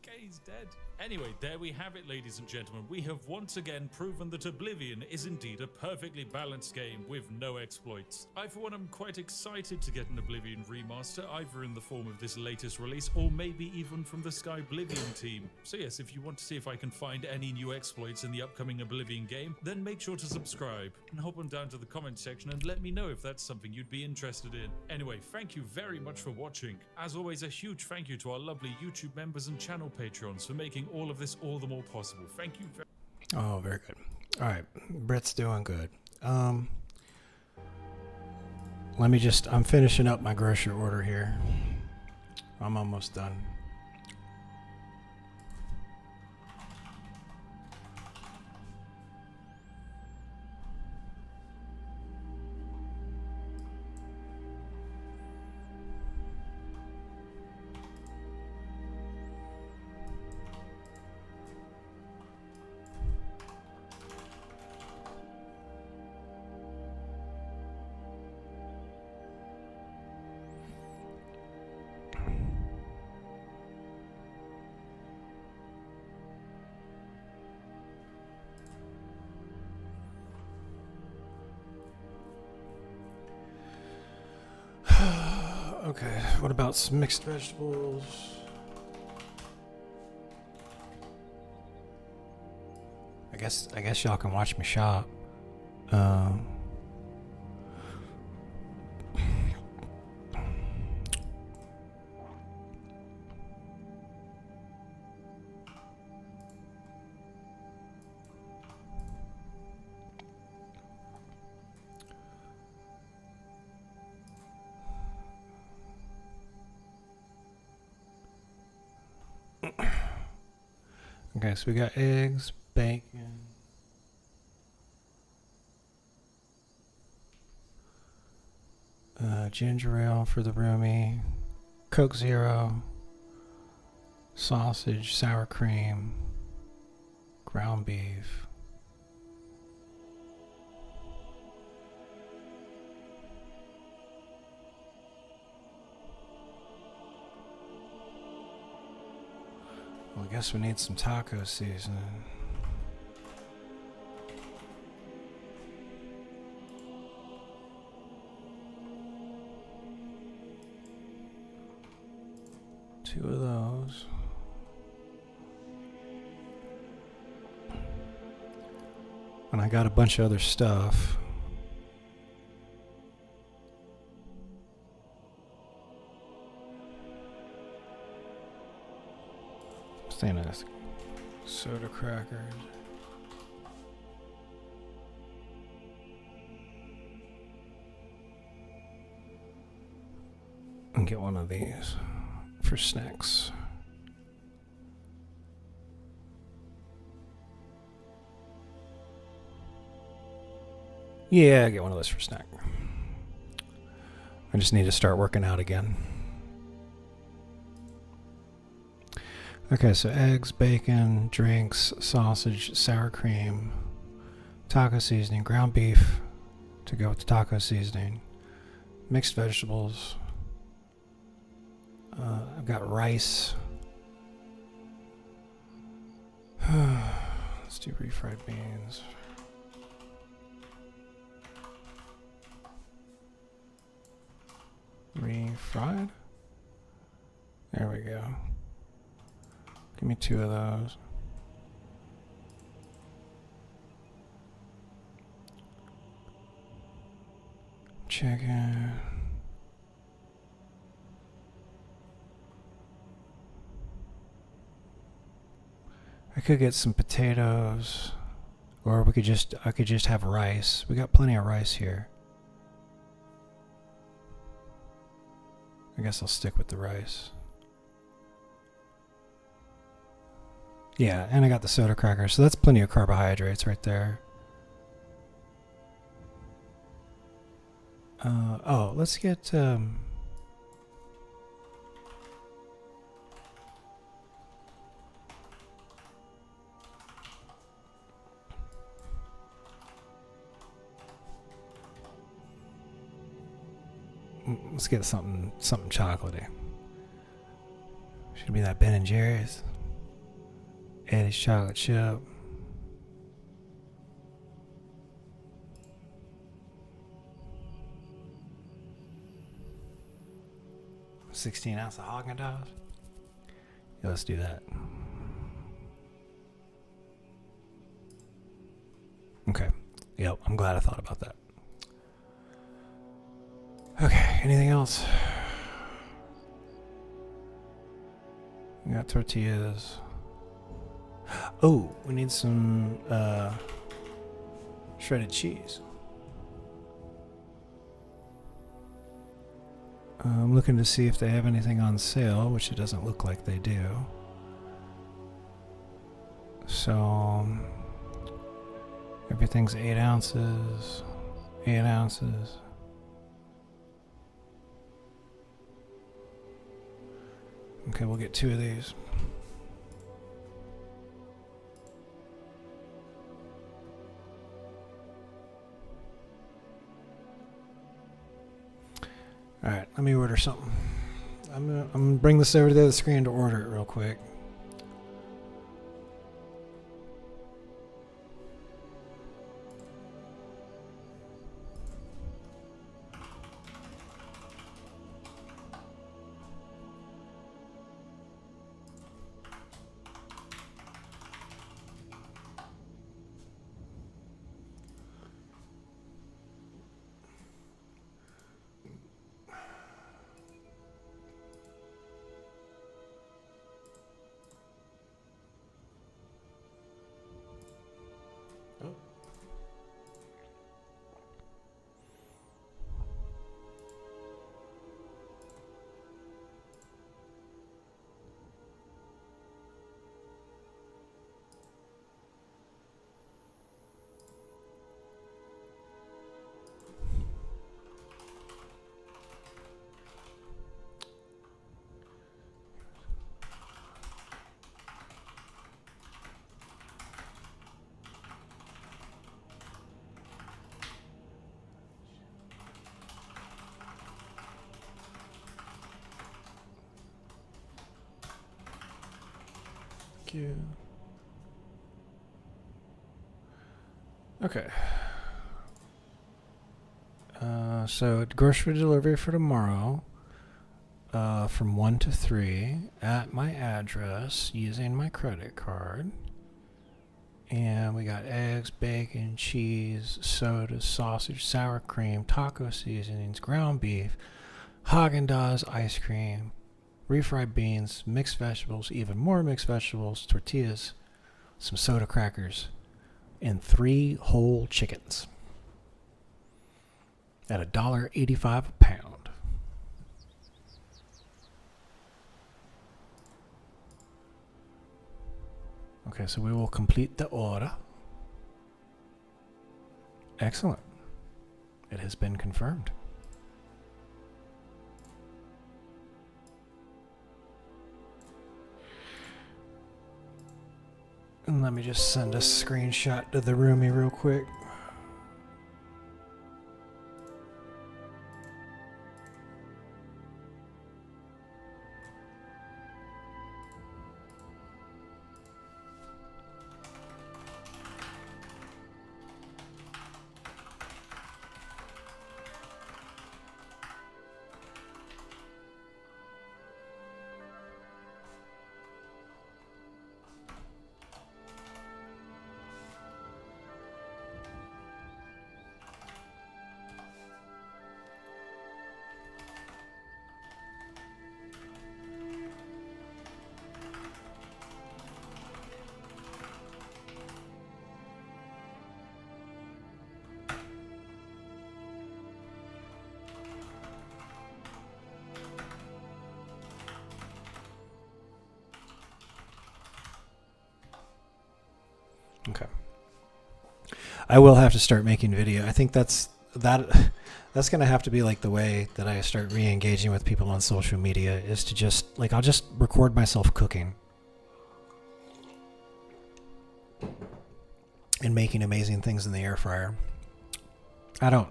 Okay, he's dead. Anyway, there we have it, ladies and gentlemen. We have once again proven that Oblivion is indeed a perfectly balanced game with no exploits. I, for one, am quite excited to get an Oblivion remaster, either in the form of this latest release or maybe even from the Skyblivion team. So yes, if you want to see if I can find any new exploits in the upcoming Oblivion game, then make sure to subscribe and hop on down to the comment section and let me know if that's something you'd be interested in. Anyway, thank you very much for watching. As always, a huge thank you to our lovely YouTube members and channel patrons for making all of this all the more possible. Thank you very Oh, very good. All right, Britt's doing good. Let me just, I'm finishing up my grocery order here. I'm almost done. Okay, what about some mixed vegetables? I guess y'all can watch me shop. Okay, so we got eggs, bacon, ginger ale for the roomie, Coke Zero, sausage, sour cream, ground beef. Well, I guess we need some taco seasoning. Two of those. And I got a bunch of other stuff. Saying this soda crackers. And get one of these for snacks. Yeah, get one of those for snack. I just need to start working out again. Okay, so eggs, bacon, drinks, sausage, sour cream, taco seasoning, ground beef to go with the taco seasoning, mixed vegetables. I've got rice. Let's do refried beans. Refried? There we go. Give me 2 of those. Chicken. I could get some potatoes, or I could just have rice. We got plenty of rice here. I guess I'll stick with the rice. Yeah, and I got the soda cracker, so that's plenty of carbohydrates right there. Oh, let's get let's get something chocolatey. Should be that Ben and Jerry's. Eddie's chocolate chip. $16 ounce of Haagen-Dazs. Yeah, let's do that. Okay. Yep, I'm glad I thought about that. Okay, anything else? We got tortillas. Oh, we need some shredded cheese. I'm looking to see if they have anything on sale, which it doesn't look like they do. So, everything's 8 ounces. 8 ounces. Okay, we'll get 2 of these. Alright, let me order something. I'm gonna bring this over to the other screen to order it real quick. Thank you. Okay. So grocery delivery for tomorrow, from 1 to 3 at my address using my credit card. And we got eggs, bacon, cheese, soda, sausage, sour cream, taco seasonings, ground beef, Haagen-Dazs ice cream, refried beans, mixed vegetables, even more mixed vegetables, tortillas, some soda crackers, and 3 whole chickens at $1.85 a pound. Okay, so we will complete the order. Excellent. It has been confirmed. And let me just send a screenshot to the roomie real quick. Okay. I will have to start making video. I think that's going to have to be like the way that I start re-engaging with people on social media, is to just like, I'll just record myself cooking and making amazing things in the air fryer. I don't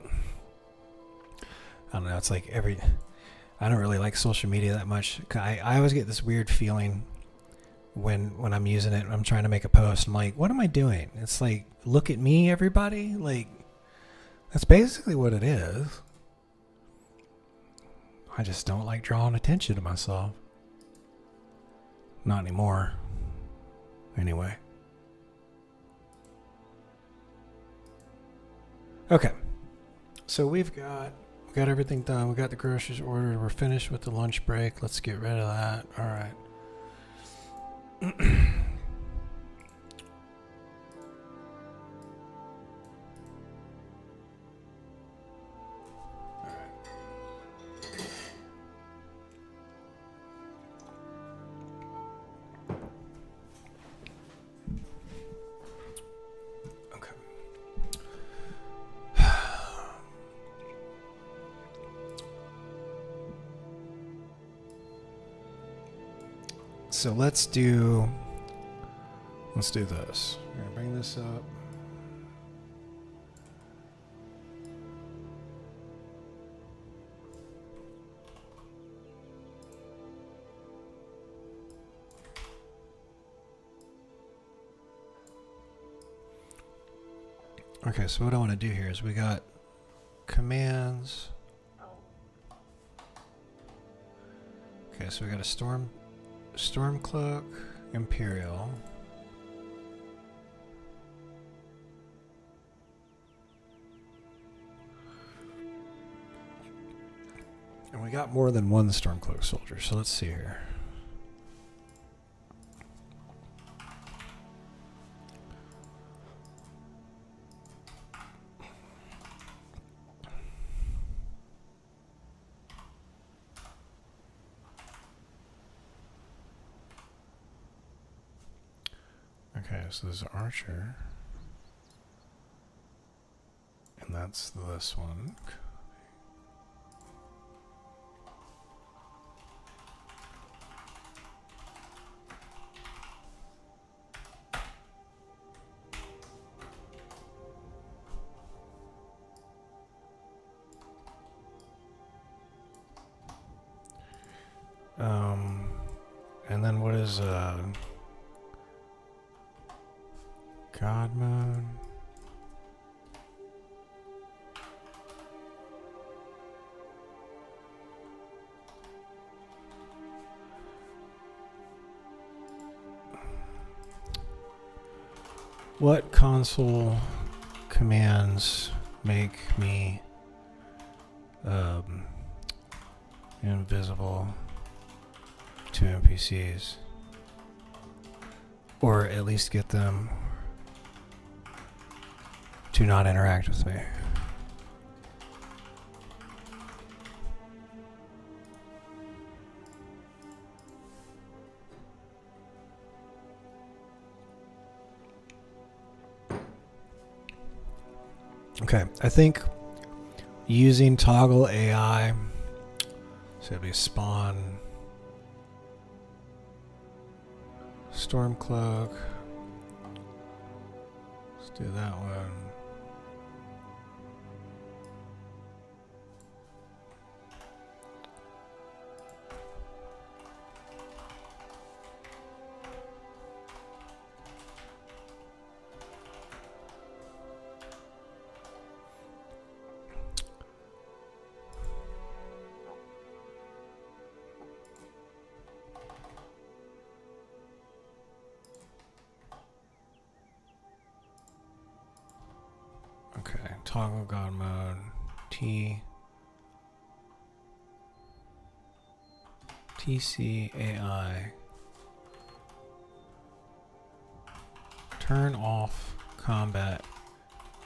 know. It's like I don't really like social media that much. I always get this weird feeling when I'm using it, I'm trying to make a post. I'm like, what am I doing? It's like, look at me, everybody. Like, that's basically what it is. I just don't like drawing attention to myself. Not anymore. Anyway. Okay. So we've got everything done. We got the groceries ordered. We're finished with the lunch break. Let's get rid of that. All right. Okay. So let's do this. We're gonna bring this up. Okay, so what I want to do here is we got commands. Okay, so we got a Stormcloak, Imperial. And we got more than one Stormcloak soldier, so let's see here. Okay, so there's Archer. And that's this one. And then what is God Mode? What console commands make me invisible to NPCs? Or at least get them to not interact with me. Okay, I think Using toggle AI. So it'll be spawn. Stormcloak. Let's do that one. Okay, toggle god mode, TCAI. Turn off combat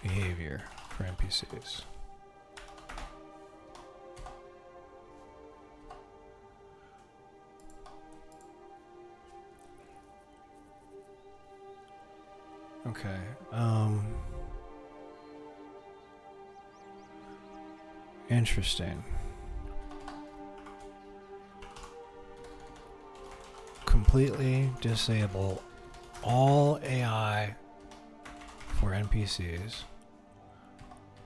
behavior for NPCs. Okay, interesting. Completely disable all AI for NPCs,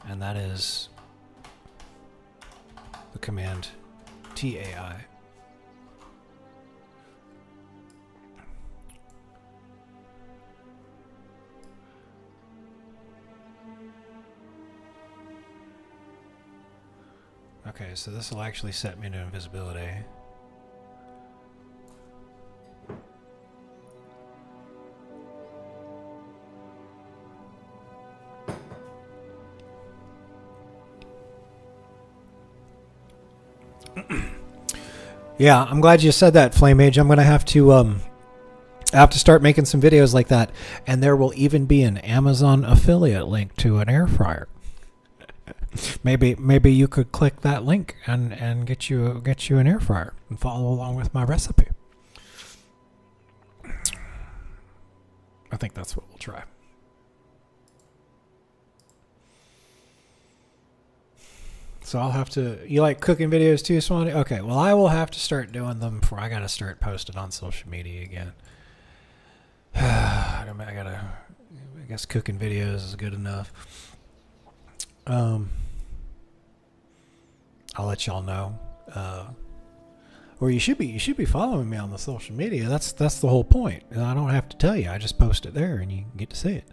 and that is the command TAI. Okay, so this will actually set me to invisibility. Yeah, I'm glad you said that, Flame Mage. I'm gonna have to I have to start making some videos like that, and there will even be an Amazon affiliate link to an air fryer. Maybe you could click that link and get you an air fryer and follow along with my recipe. I think that's what we'll try. So I'll have to. You like cooking videos too, Swanee? Okay, well I will have to start doing them before I gotta start posting on social media again. I guess cooking videos is good enough. I'll let y'all know. Or you should be following me on the social media. That's the whole point. And I don't have to tell you. I just post it there and you get to see it.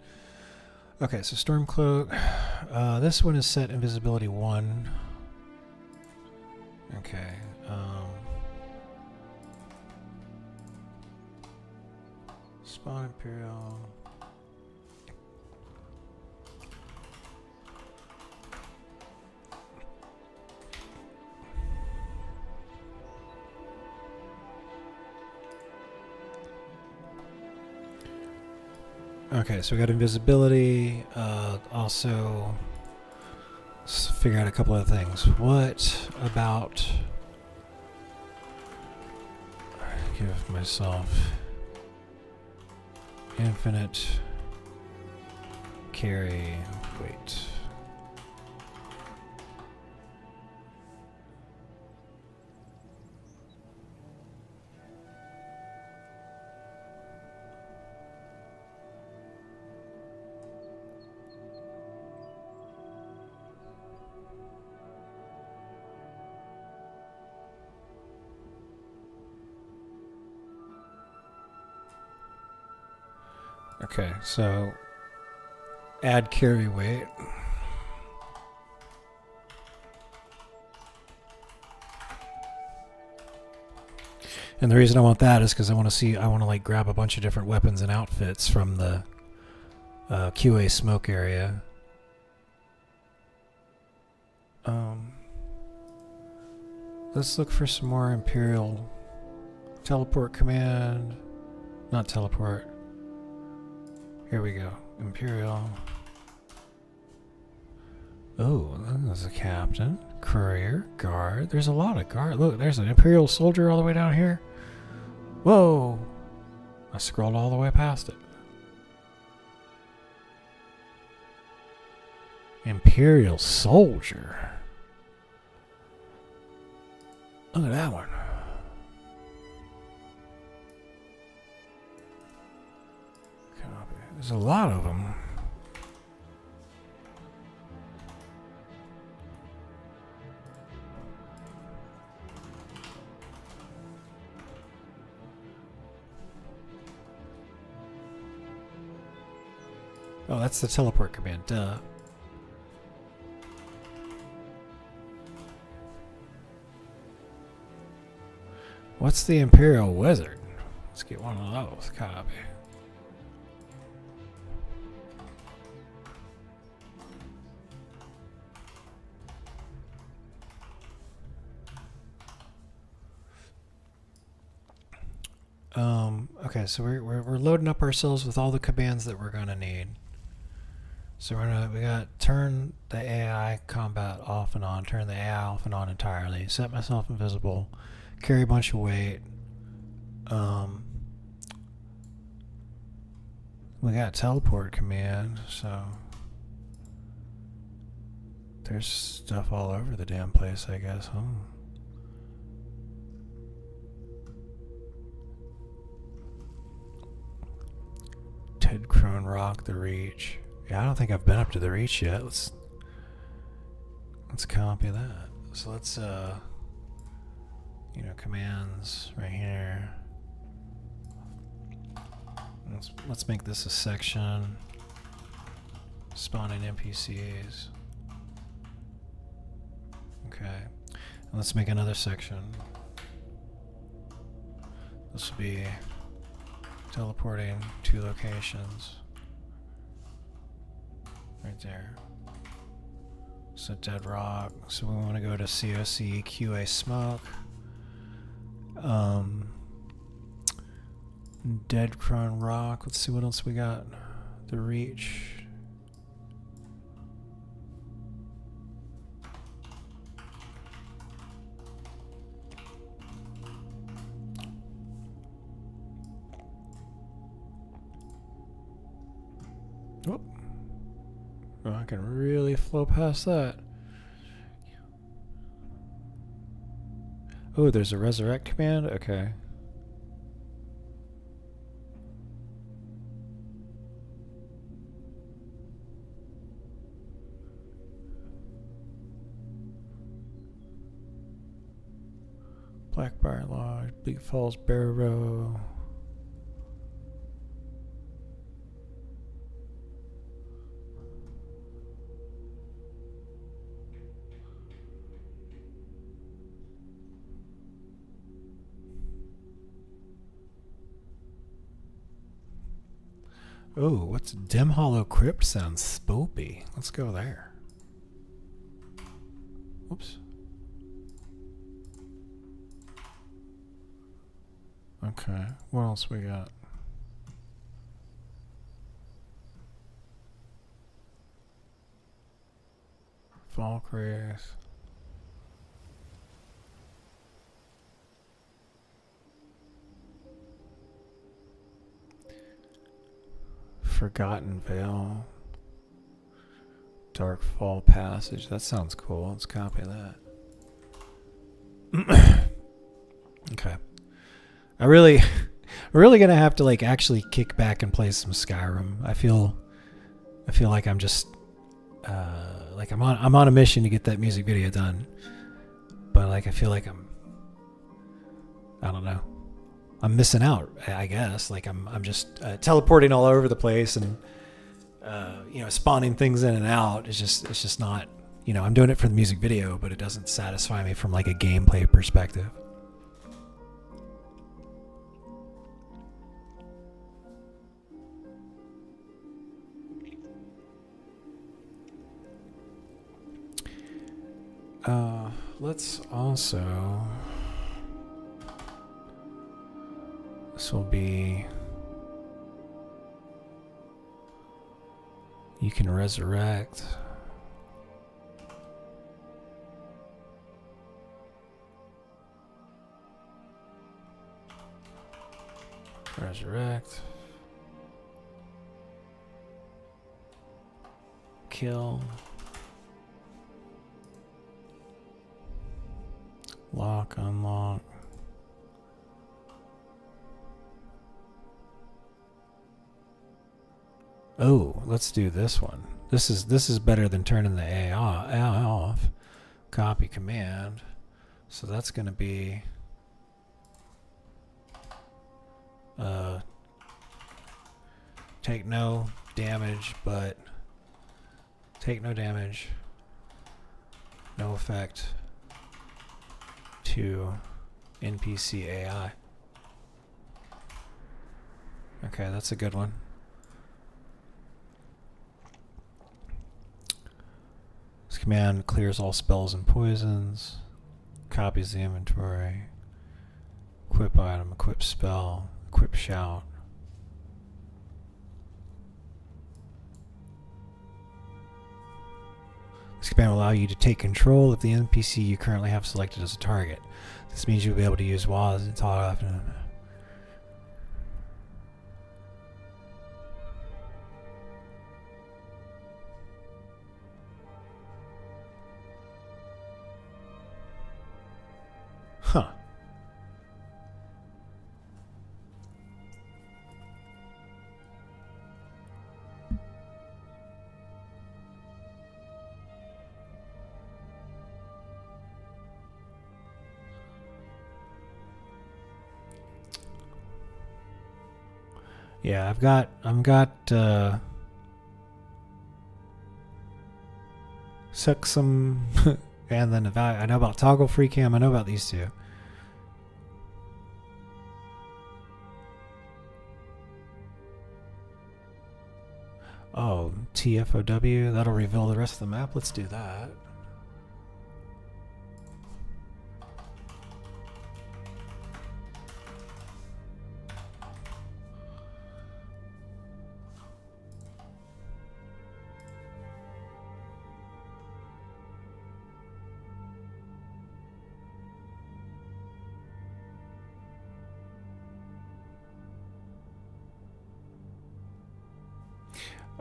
Okay, so Stormcloak. This one is set invisibility 1. Okay. Spawn Imperial. Okay, so we got invisibility. Also, let's figure out a couple of things. What about... Give myself infinite carry weight. Okay, so add carry weight. And the reason I want that is because I want to like grab a bunch of different weapons and outfits from the QA smoke area. Let's look for some more Imperial teleport command. Not teleport. Here we go. Imperial. Oh, there's a captain, courier, guard. There's a lot of guard. Look, there's an Imperial soldier all the way down here. Whoa! I scrolled all the way past it. Imperial soldier. Look at that one. Copy. There's a lot of them. Oh, that's the teleport command, duh. What's the Imperial Wizard? Let's get one of those. Copy. Okay, so we're loading up ourselves with all the commands that we're gonna need. So we got turn the AI combat off and on, turn the AI off and on entirely, set myself invisible, carry a bunch of weight. We got teleport command, so there's stuff all over the damn place, I guess, huh? Ted Crone Rock, the Reach. Yeah, I don't think I've been up to the Reach yet. Let's copy that. So let's commands right here. Let's make this a section. Spawning NPCs. Okay. And let's make another section. This will be teleporting to locations. Right there. So Dead Rock. So we want to go to COC QA Smoke. Dead Crone Rock. Let's see what else we got. The Reach. Whoop. Oh, I can really flow past that. Oh, there's a resurrect command? Okay. Blackbriar Lodge, Bleak Falls Barrow. Oh, what's Dim Hollow Crypt? Sounds spoopy. Let's go there. Whoops. Okay, what else we got? Valkyries. Forgotten Vale. Dark Fall Passage. That sounds cool. Let's copy that. Okay. We're really gonna have to actually kick back and play some Skyrim. I feel like I'm just I'm on a mission to get that music video done. But I feel like I don't know. I'm missing out, I guess. I'm just teleporting all over the place and spawning things in and out. It's just not, I'm doing it for the music video, but it doesn't satisfy me from a gameplay perspective. Let's also... This will be... You can resurrect. Resurrect. Kill. Lock, unlock. Oh, let's do this one. This is better than turning the AI off. Copy command. So that's going to be take no damage, but take no damage. No effect to NPC AI. Okay, that's a good one. This command clears all spells and poisons, copies the inventory, equip item, equip spell, equip shout. This command will allow you to take control of the NPC you currently have selected as a target. This means you'll be able to use WAS and talk after them. Huh. Yeah, I've got some and then I know about toggle free cam, I know about these two. Oh, TFOW, that'll reveal the rest of the map. Let's do that.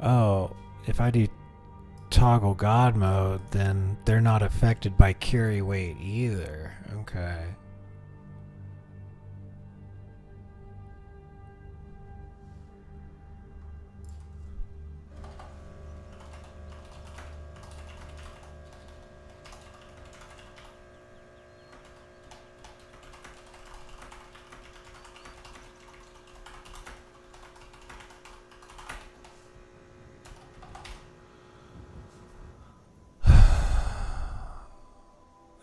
Oh, if I do toggle God mode, then they're not affected by carry weight either. Okay.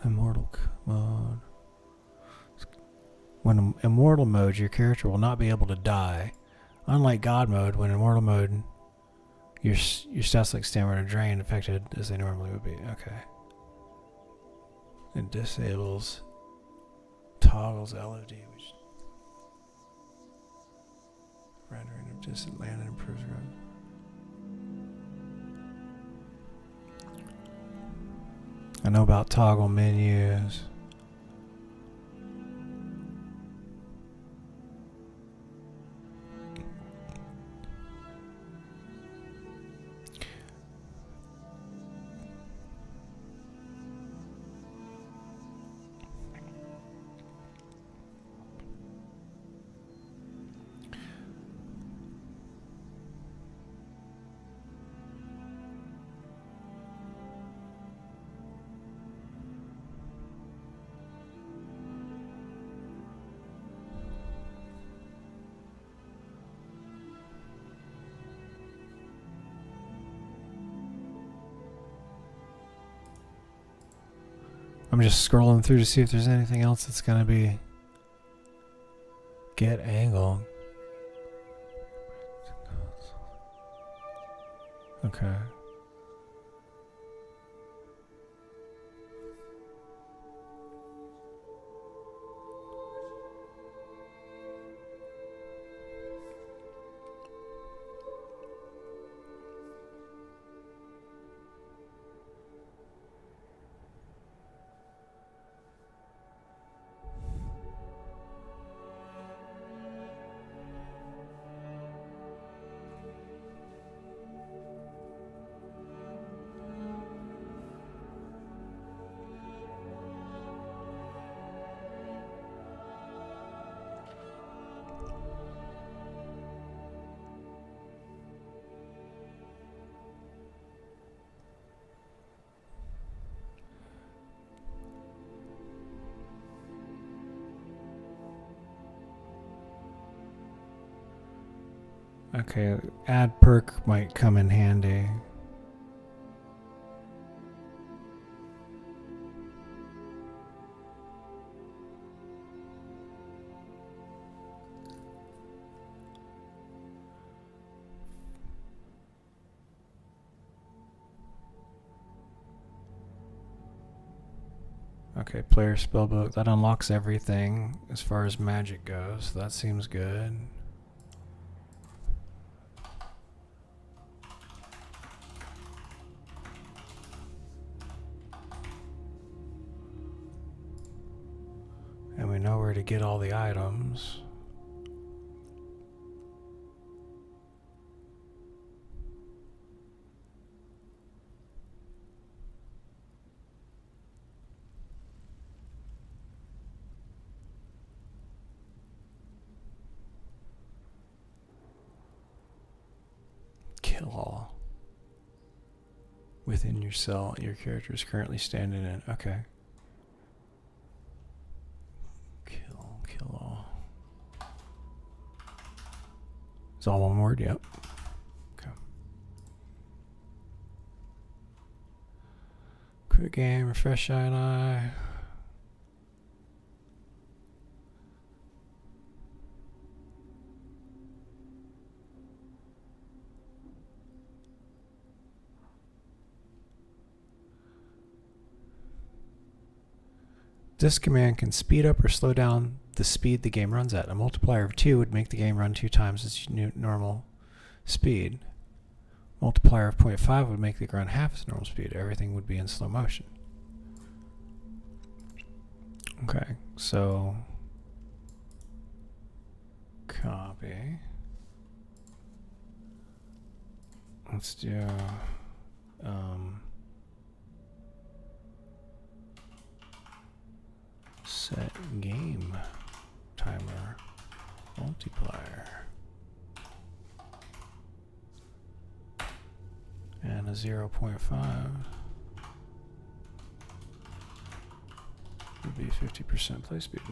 Immortal mode. When immortal mode, your character will not be able to die. Unlike God mode, when immortal mode, your stats like stamina are drained, affected as they normally would be. Okay. It disables toggles LOD, which rendering of distant land and improves road. I know about toggle menus. I'm just scrolling through to see if there's anything else that's going to be get angle. Okay. Okay, add perk might come in handy. Okay, player spellbook. That unlocks everything as far as magic goes. So that seems good. And we know where to get all the items. Kill all. Within your cell, your character is currently standing in. Okay. Kill all. Is all one word? Yep. Okay. Quick game, refresh eye. This command can speed up or slow down the speed the game runs at. A multiplier of 2 would make the game run 2 times its normal speed. Multiplier of 0.5 would make the game run half its normal speed. Everything would be in slow motion. Okay, so copy. Let's do set game timer multiplier and a 0.5 would be 50% play speed.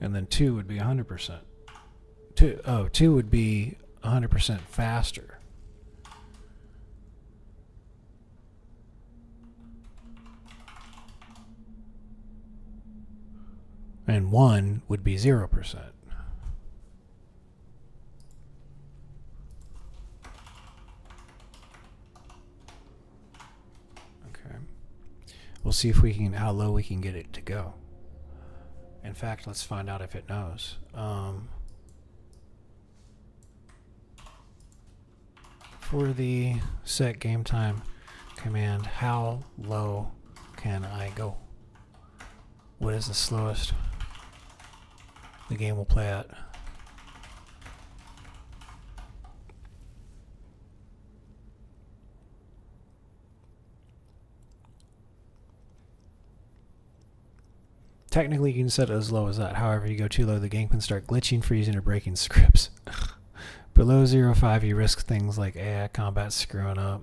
And then 2 would be 100%. 2 would be 100% faster. And 1 would be 0%. Okay. We'll see if we can, how low we can get it to go. In fact, let's find out if it knows. For the set game time command, how low can I go? What is the slowest the game will play at? Technically, you can set it as low as that. However, you go too low, the game can start glitching, freezing, or breaking scripts. Below 0.5, you risk things like AI combat screwing up.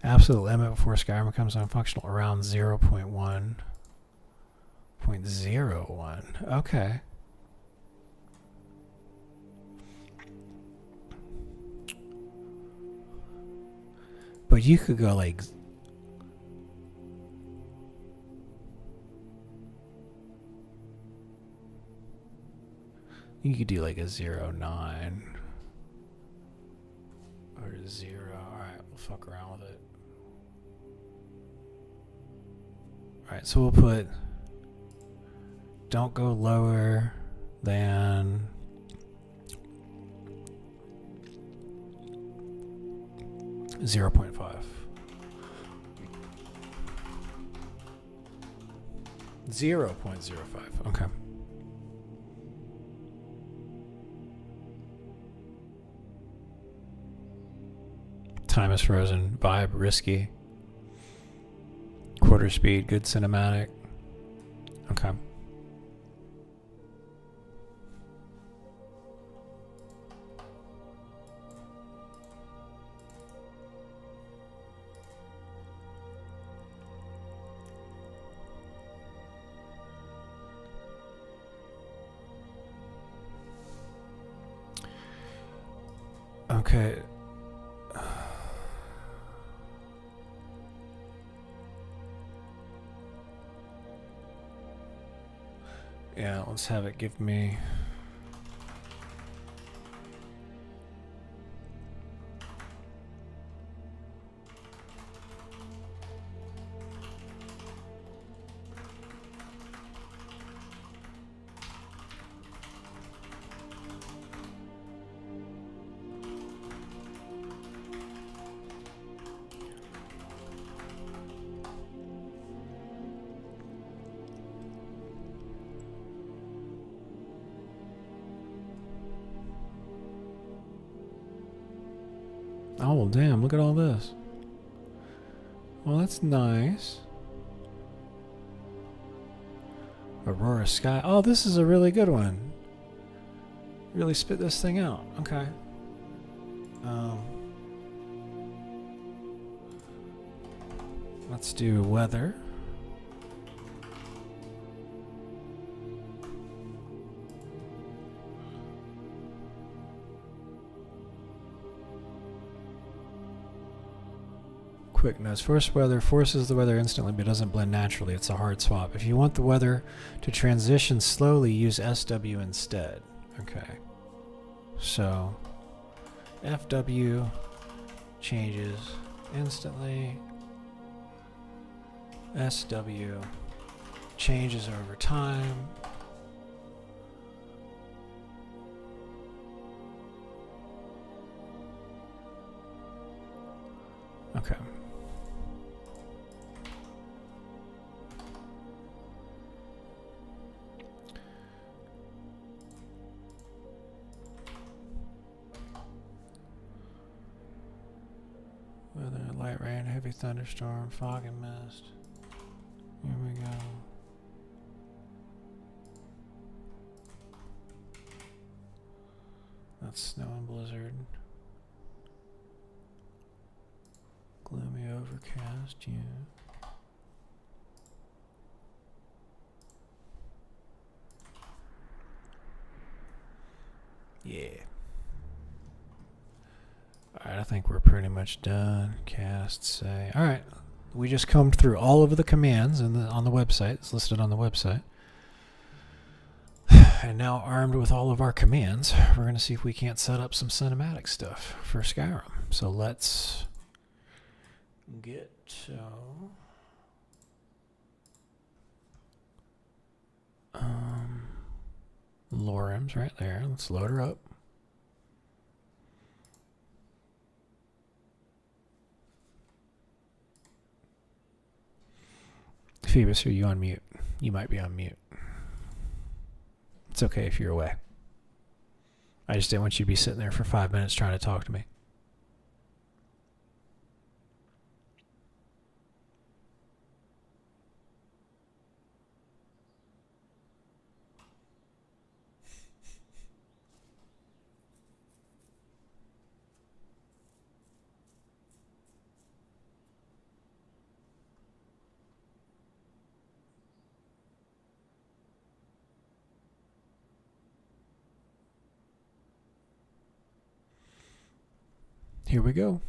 Absolute limit before Skyrim becomes unfunctional around 0.1. 0.01. Okay. But you could go like... You could do like a 0.9. Or a 0. Alright, we'll fuck around with it. Alright, so we'll put... Don't go lower than... 0.5. 0.05. Okay. Time is frozen. Vibe risky. Quarter speed. Good cinematic. Okay. Okay. Yeah, let's have it give me... Oh, well, damn, look at all this. Well, that's nice. Aurora Sky. Oh, this is a really good one. Really spit this thing out. Okay. Let's do weather. Quick notes. Force weather forces the weather instantly but doesn't blend naturally. It's a hard swap. If you want the weather to transition slowly, use SW instead. Okay. So, FW changes instantly. SW changes over time. Okay. Weather, light rain, heavy thunderstorm, fog and mist. Here we go. That's snow and blizzard. Gloomy overcast, yeah. Yeah. Alright, I think we're pretty much done. Cast, say. Alright. We just combed through all of the commands on the website. It's listed on the website. And now, armed with all of our commands, we're going to see if we can't set up some cinematic stuff for Skyrim. So let's get Lorem's right there. Let's load her up. Phoebus, are you on mute? You might be on mute. It's okay if you're away. I just didn't want you to be sitting there for 5 minutes trying to talk to me. Here we go.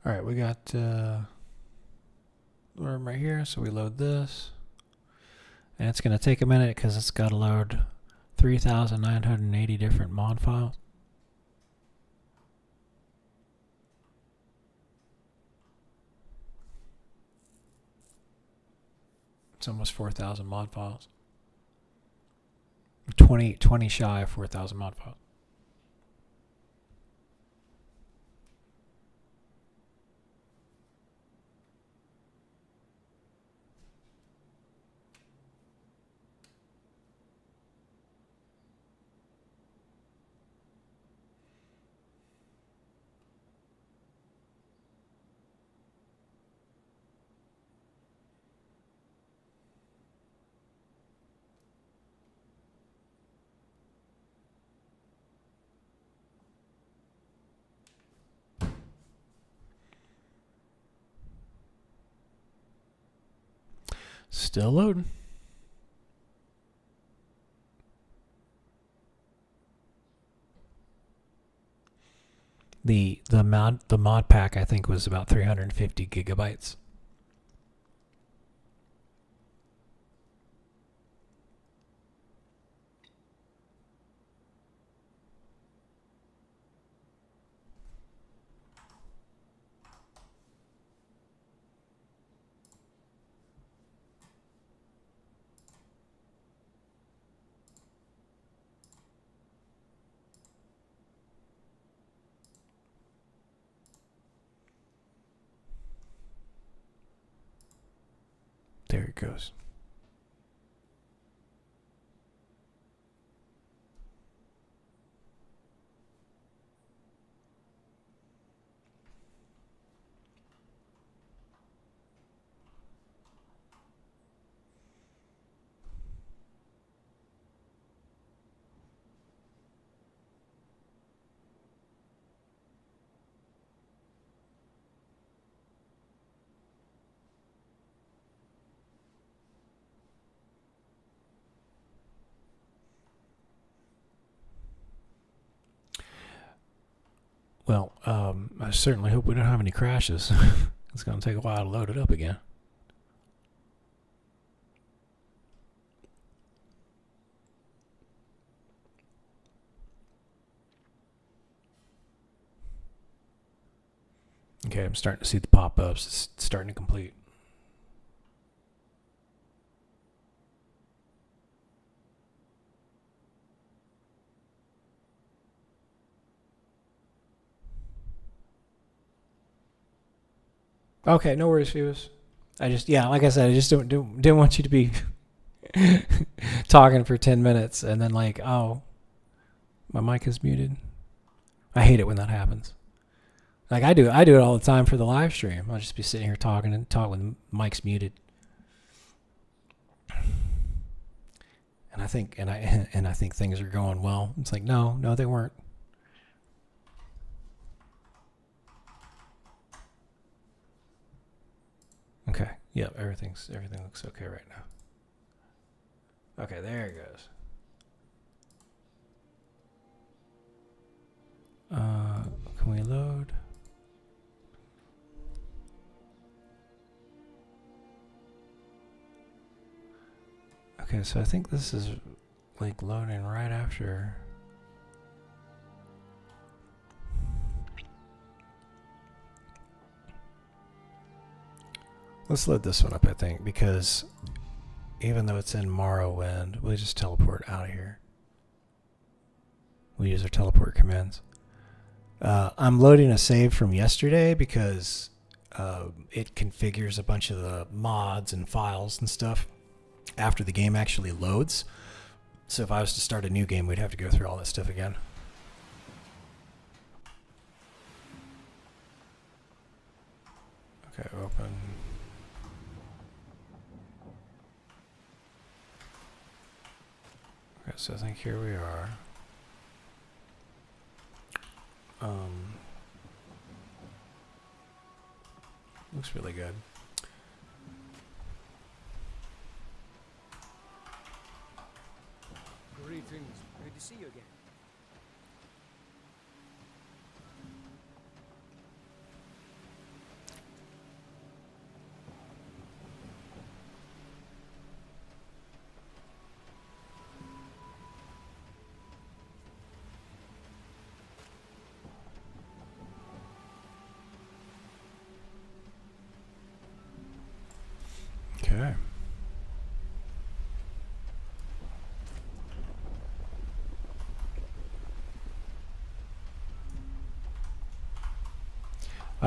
All right, we got room right here, so we load this. And it's going to take a minute because it's got to load 3,980 different mod files. It's almost 4,000 mod files. 20 shy of 4,000 mod files. Still loading. The mod pack I think was about 350 gigabytes. There it goes. Well, I certainly hope we don't have any crashes. It's going to take a while to load it up again. Okay, I'm starting to see the pop-ups. It's starting to complete. Okay, no worries, Phoebus. I just, yeah, like I said, I just didn't want you to be talking for 10 minutes and then like, oh, my mic is muted. I hate it when that happens. Like I do it all the time for the live stream. I'll just be sitting here talking when the mic's muted. And I think things are going well. It's like, no, they weren't. Okay. Yep, everything looks okay right now. Okay, there it goes. Can we load? Okay, so I think this is like loading right after. Let's load this one up, I think, because even though it's in Morrowind, we'll just teleport out of here. We use our teleport commands. I'm loading a save from yesterday because it configures a bunch of the mods and files and stuff after the game actually loads. So if I was to start a new game, we'd have to go through all that stuff again. Okay, open. Okay, so I think here we are. Looks really good. Greetings. Good to see you again. Okay.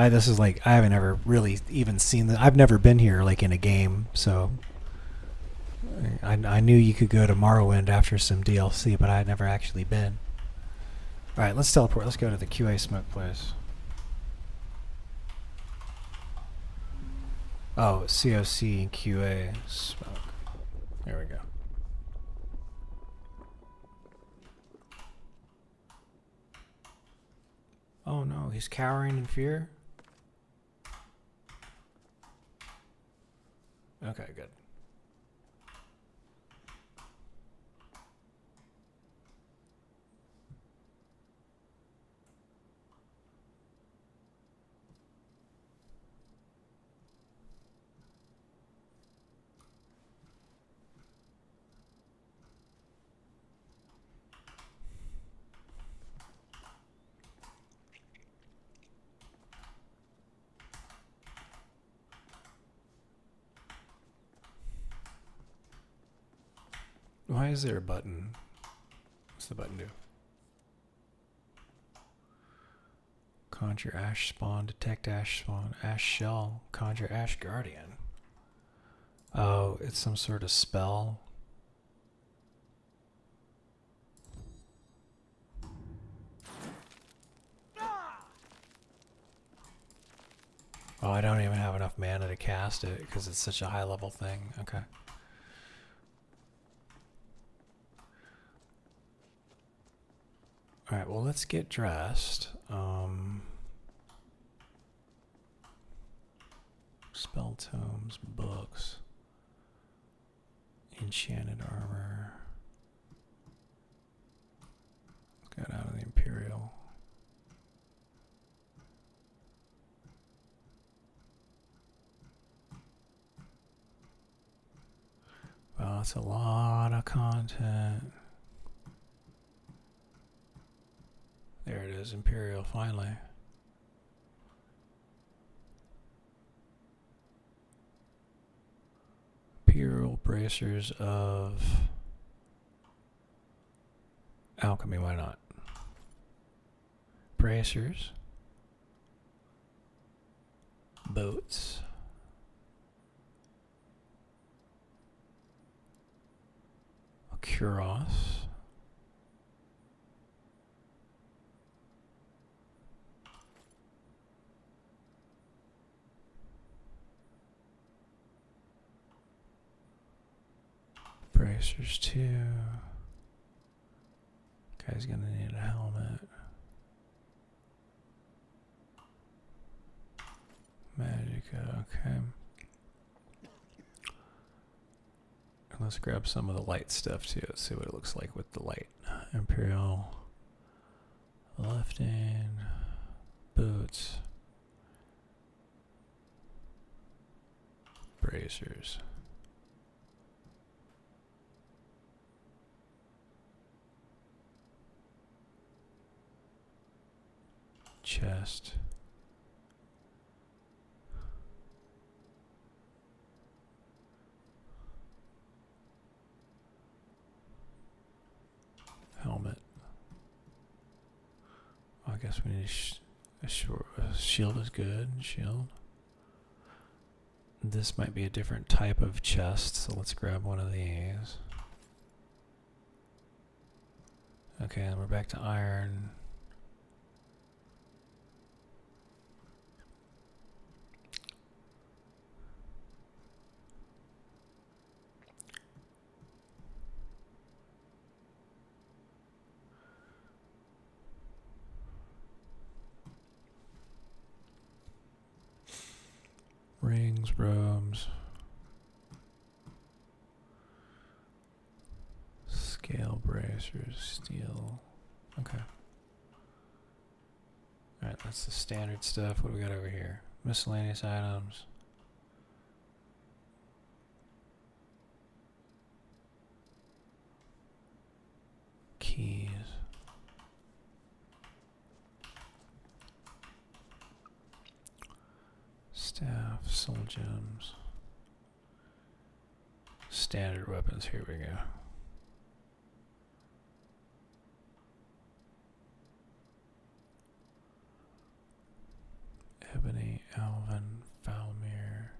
This is like, I haven't ever really even seen that. I've never been here like in a game, so I knew you could go to Morrowind after some DLC, but I had never actually been. Alright, let's teleport. Let's go to the QA smoke place. Oh, COC and QA smoke. There we go. Oh no, he's cowering in fear? Okay, good. Why is there a button? What's the button do? Conjure Ash Spawn, detect Ash Spawn, Ash Shell, conjure Ash Guardian. Oh, it's some sort of spell. Oh, I don't even have enough mana to cast it because it's such a high level thing. Okay. Alright, well, let's get dressed. Spell tomes, books, enchanted armor. Let's get out of the Imperial. Well, that's a lot of content. There it is, Imperial, finally. Imperial bracers of alchemy, why not? Bracers. Boats. A cuirass. Bracers too. Guy's gonna need a helmet. Magicka, okay. Let's grab some of the light stuff too. Let's see what it looks like with the light. Imperial lifting, boots, bracers. Chest. Helmet. I guess we need a shield is good. Shield. This might be a different type of chest, so let's grab one of these. Okay, and we're back to iron. Rings, robes, scale bracers, steel. Okay. Alright, that's the standard stuff. What do we got over here? Miscellaneous items. Keys. Staff, soul gems. Standard weapons, here we go. Ebony, Alvin, Falmir.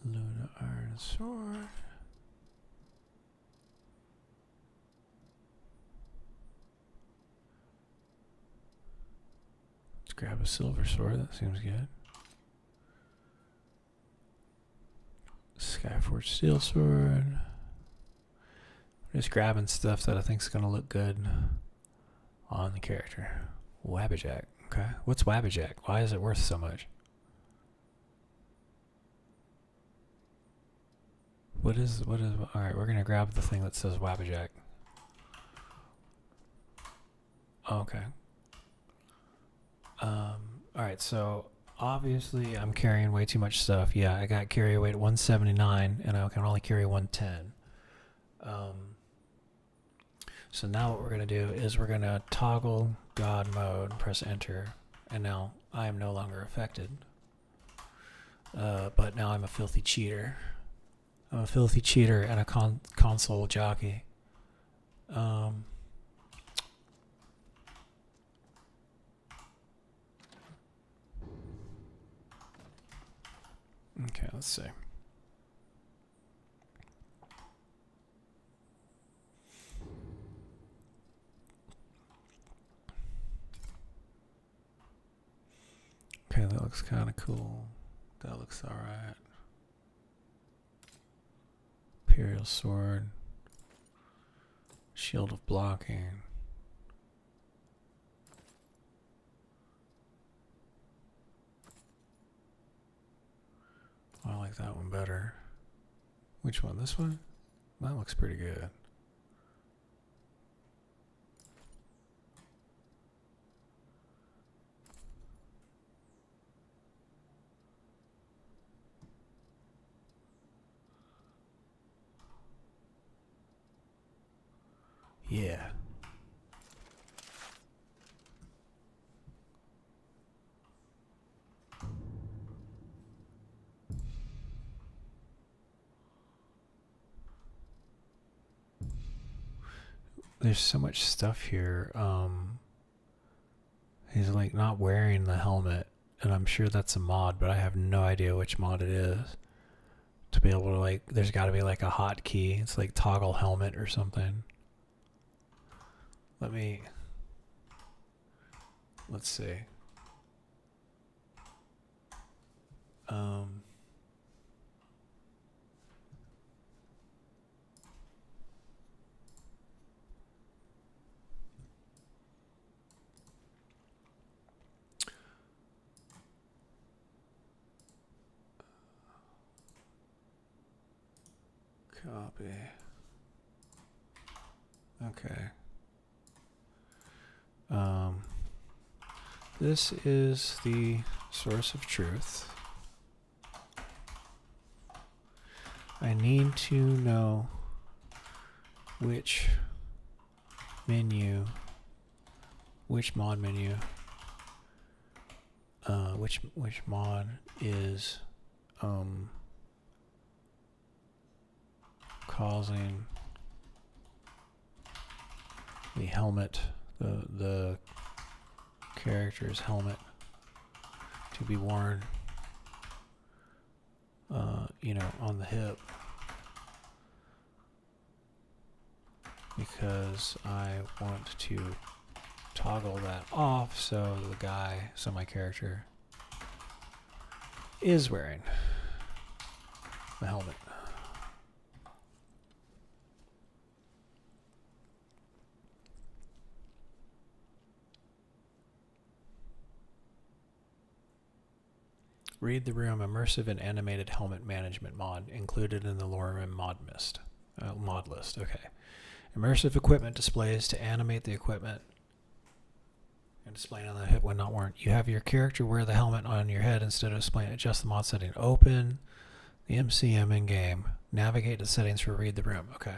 Luna Iron Sword. Let's grab a silver sword, that seems good. Skyforge Steel Sword. Just grabbing stuff that I think is going to look good on the character. Wabbajack. Okay. What's Wabbajack? Why is it worth so much? What is alright, we're gonna grab the thing that says Wabbajack. Okay. Alright, so obviously I'm carrying way too much stuff. Yeah, I got carry weight 179 and I can only carry 110. So now what we're gonna do is we're gonna toggle God mode, press enter, and now I am no longer affected. But now I'm a filthy cheater. I'm a filthy cheater and a console jockey. Okay, let's see. Okay, that looks kind of cool. That looks alright. Imperial sword. Shield of blocking. I like that one better. Which one? This one? That looks pretty good. Yeah. There's so much stuff here. He's like not wearing the helmet, and I'm sure that's a mod, but I have no idea which mod it is. To be able to like, there's got to be like a hotkey. It's like toggle helmet or something. Let's see. Copy. Okay. This is the source of truth. I need to know which menu, which mod menu, which mod is causing the helmet, the character's helmet to be worn, you know, on the hip, because I want to toggle that off so my character is wearing the helmet. Read the Room immersive and animated helmet management mod included in the Lorem mod list. Okay. Immersive equipment displays to animate the equipment and displaying on the hip when not worn. You have your character wear the helmet on your head instead of displaying it. Adjust the mod setting. Open the MCM in game. Navigate to settings for Read the Room. Okay.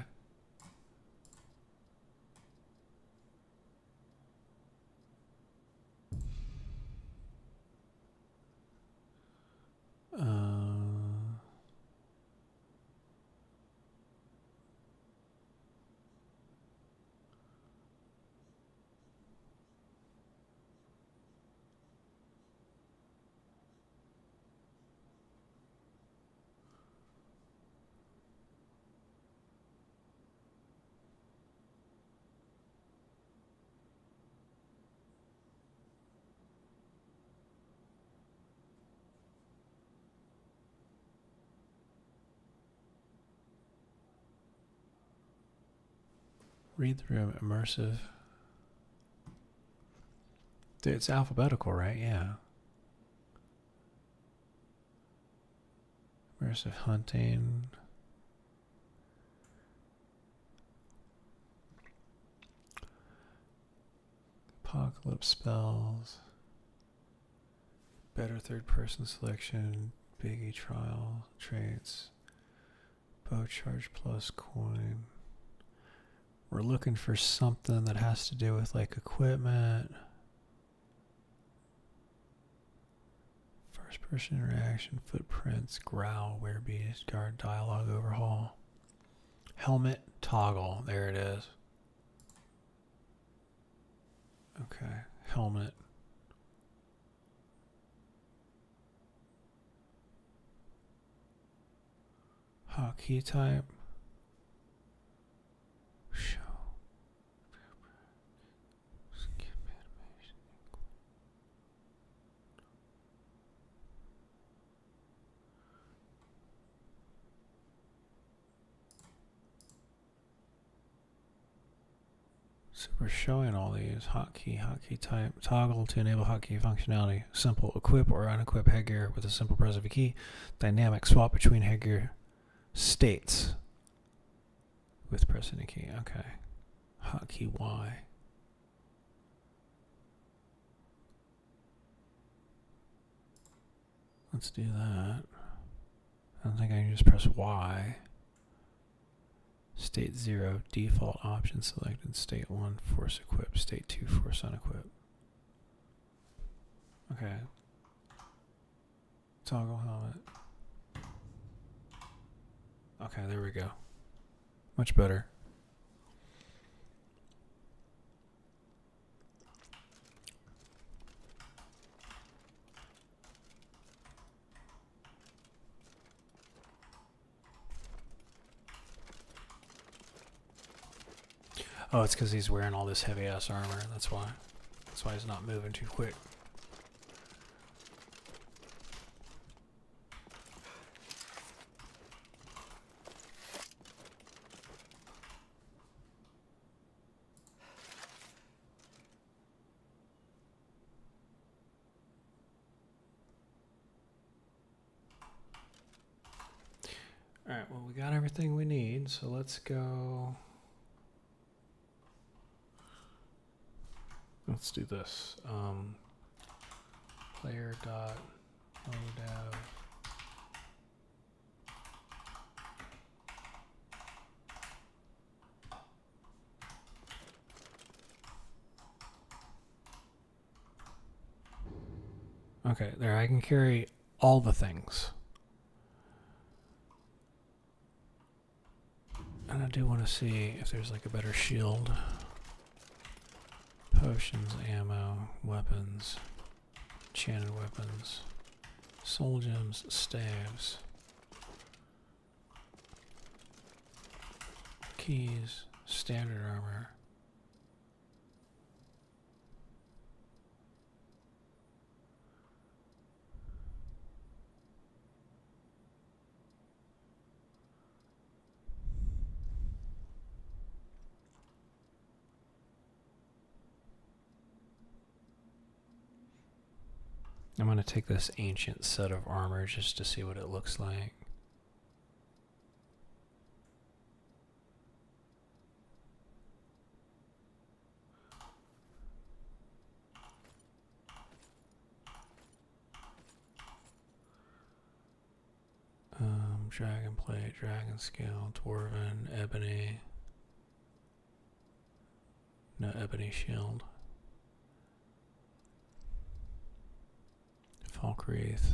Read the Room immersive It's alphabetical, right? Yeah. Immersive hunting. Apocalypse spells. Better third person selection. Biggie trial. Traits. Bow charge plus coin. We're looking for something that has to do with like equipment. First person interaction, footprints, growl, werebeast, guard, dialogue, overhaul. Helmet, toggle. There it is. Okay, helmet. Hotkey type. Show. Skip animation. So we're showing all these hotkey type, toggle to enable hotkey functionality, simple equip or unequip headgear with a simple press of a key, dynamic swap between headgear states with pressing a key. Okay, hotkey Y. Let's do that. I don't think I can just press Y. State 0, default option selected. State 1, force equip. State 2, force unequip. Okay. Toggle helmet. Okay, there we go. Much better. Oh, it's because he's wearing all this heavy-ass armor. That's why. That's why he's not moving too quick. Alright, well, we got everything we need, so let's go... Let's do this. Player dot odev. Okay, there, I can carry all the things. And I do want to see if there's like a better shield. Potions, ammo, weapons, enchanted weapons, soul gems, staves, keys, standard armor. I'm going to take this ancient set of armor just to see what it looks like. Dragon plate, dragon scale, dwarven, ebony. No ebony shield. Falk Wreath.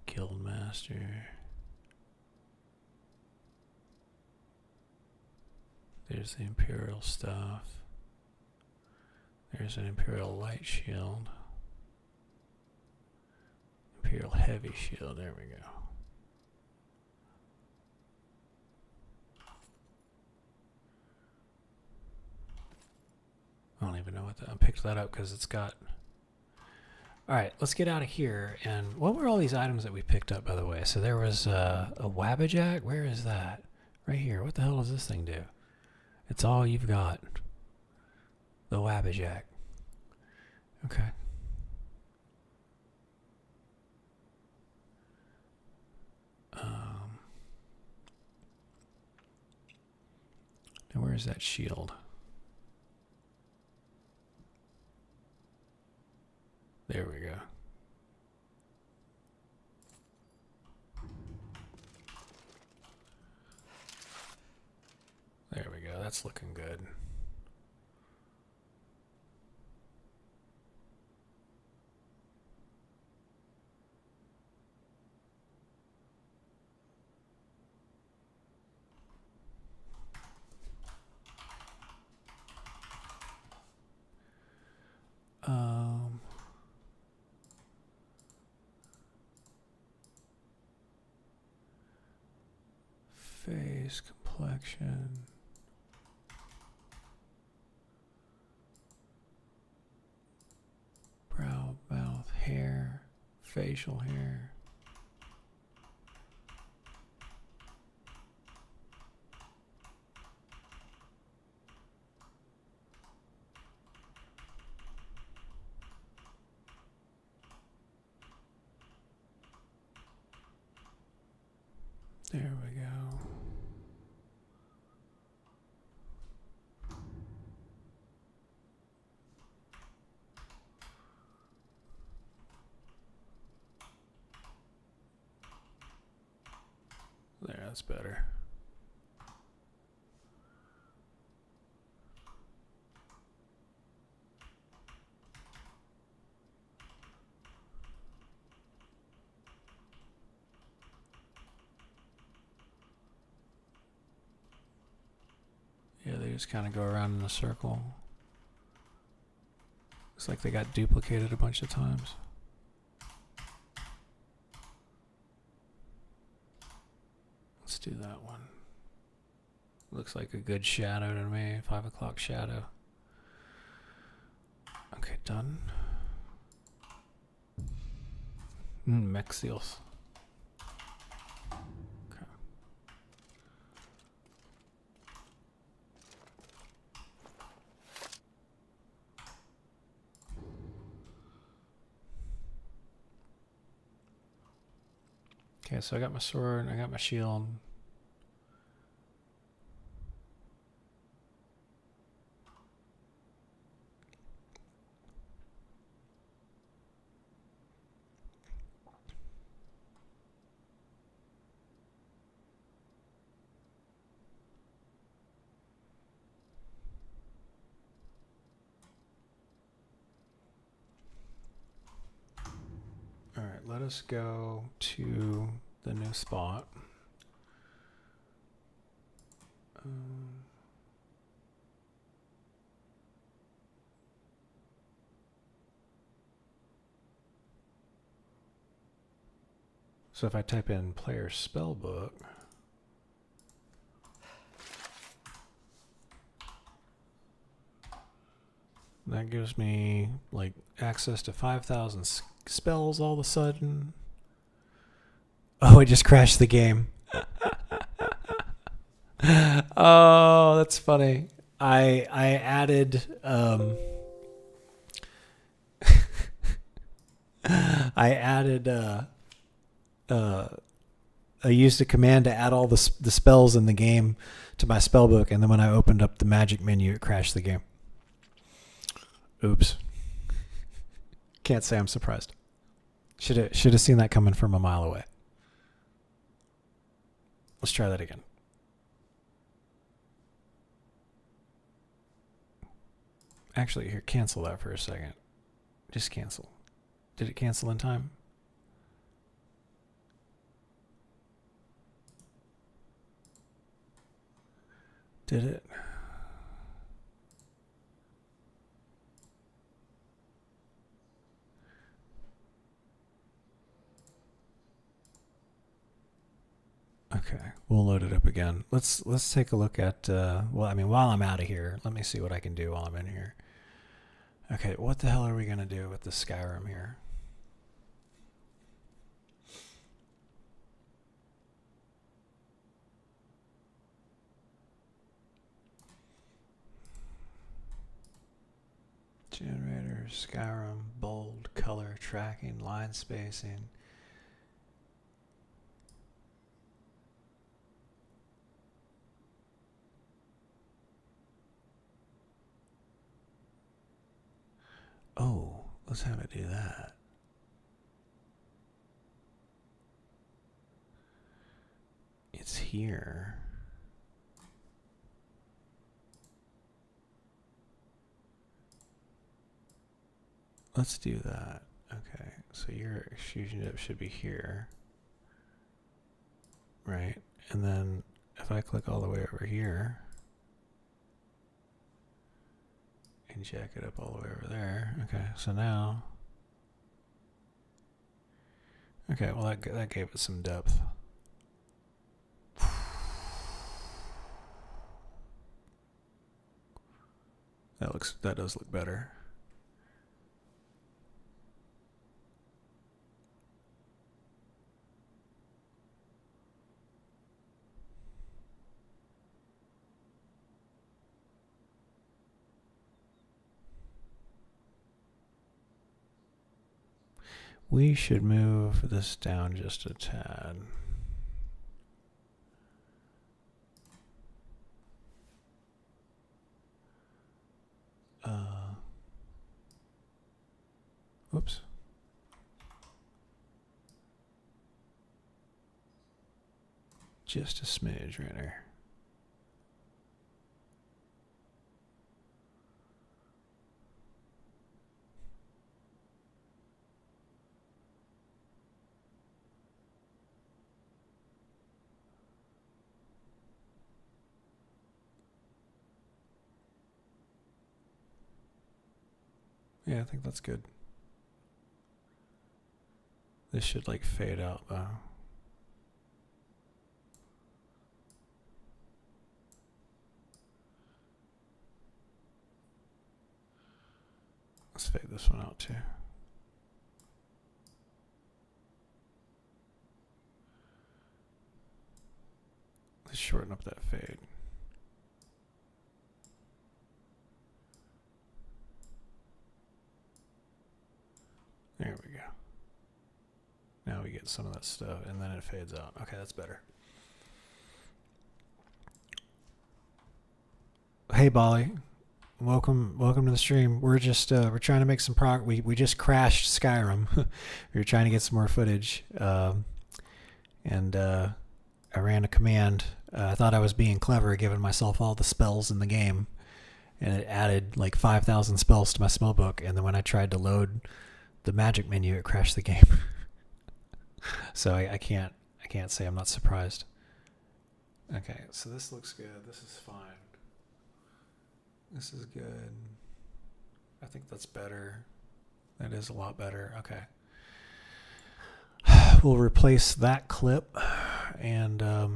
Guildmaster. There's the Imperial stuff. There's an Imperial light shield. Imperial heavy shield. There we go. I don't even know what that... I picked that up because it's got... Alright, let's get out of here. And what were all these items that we picked up, by the way? So there was a Wabbajack. Where is that? Right here. What the hell does this thing do? It's all you've got. The Wabbajack. Okay. Now where's that shield? There we go. There we go. That's looking good. Face, complexion. Brow, mouth, hair, facial hair. There we go. There, that's better. Yeah, they just kind of go around in a circle. Looks like they got duplicated a bunch of times. Let's do that one. Looks like a good shadow to me. 5 o'clock shadow. Okay, done. Mech seals. Okay. Okay, so I got my sword, I got my shield. All right, let us go to the new spot. So if I type in player spellbook, that gives me like access to 5,000 spells all of a sudden. Oh, it just crashed the game. Oh, that's funny. I added I used a command to add all the spells in the game to my spellbook, and then when I opened up the magic menu, it crashed the game. Oops. Can't say I'm surprised. Should have seen that coming from a mile away. Let's try that again. Actually, here, cancel that for a second. Just cancel. Did it cancel in time? Did it? Okay, we'll load it up again. Let's take a look at well, I mean, while I'm out of here, let me see what I can do while I'm in here. Okay, what the hell are we gonna do with the Skyrim here? Generator, Skyrim, bold, color, tracking, line spacing. Oh, let's have it do that. It's here. Let's do that. Okay, so your extrusion dip should be here. Right, and then if I click all the way over here and jack it up all the way over there. Okay, so now, okay, well that gave it some depth. That does look better. We should move this down just a tad. Whoops. Just a smidge right there. Yeah, I think that's good. This should like fade out though. Let's fade this one out too. Let's shorten up that fade. There we go. Now we get some of that stuff, and then it fades out. Okay, that's better. Hey, Bolly, welcome to the stream. We're just we're trying to make some progress. We just crashed Skyrim. We were trying to get some more footage, and I ran a command. I thought I was being clever, giving myself all the spells in the game, and it added like 5,000 spells to my spell book. And then when I tried to load the magic menu, it crashed the game. So I can't say I'm not surprised. Okay, so this looks good. This is fine. This is good. I think that's better. That is a lot better. Okay. We'll replace that clip, and all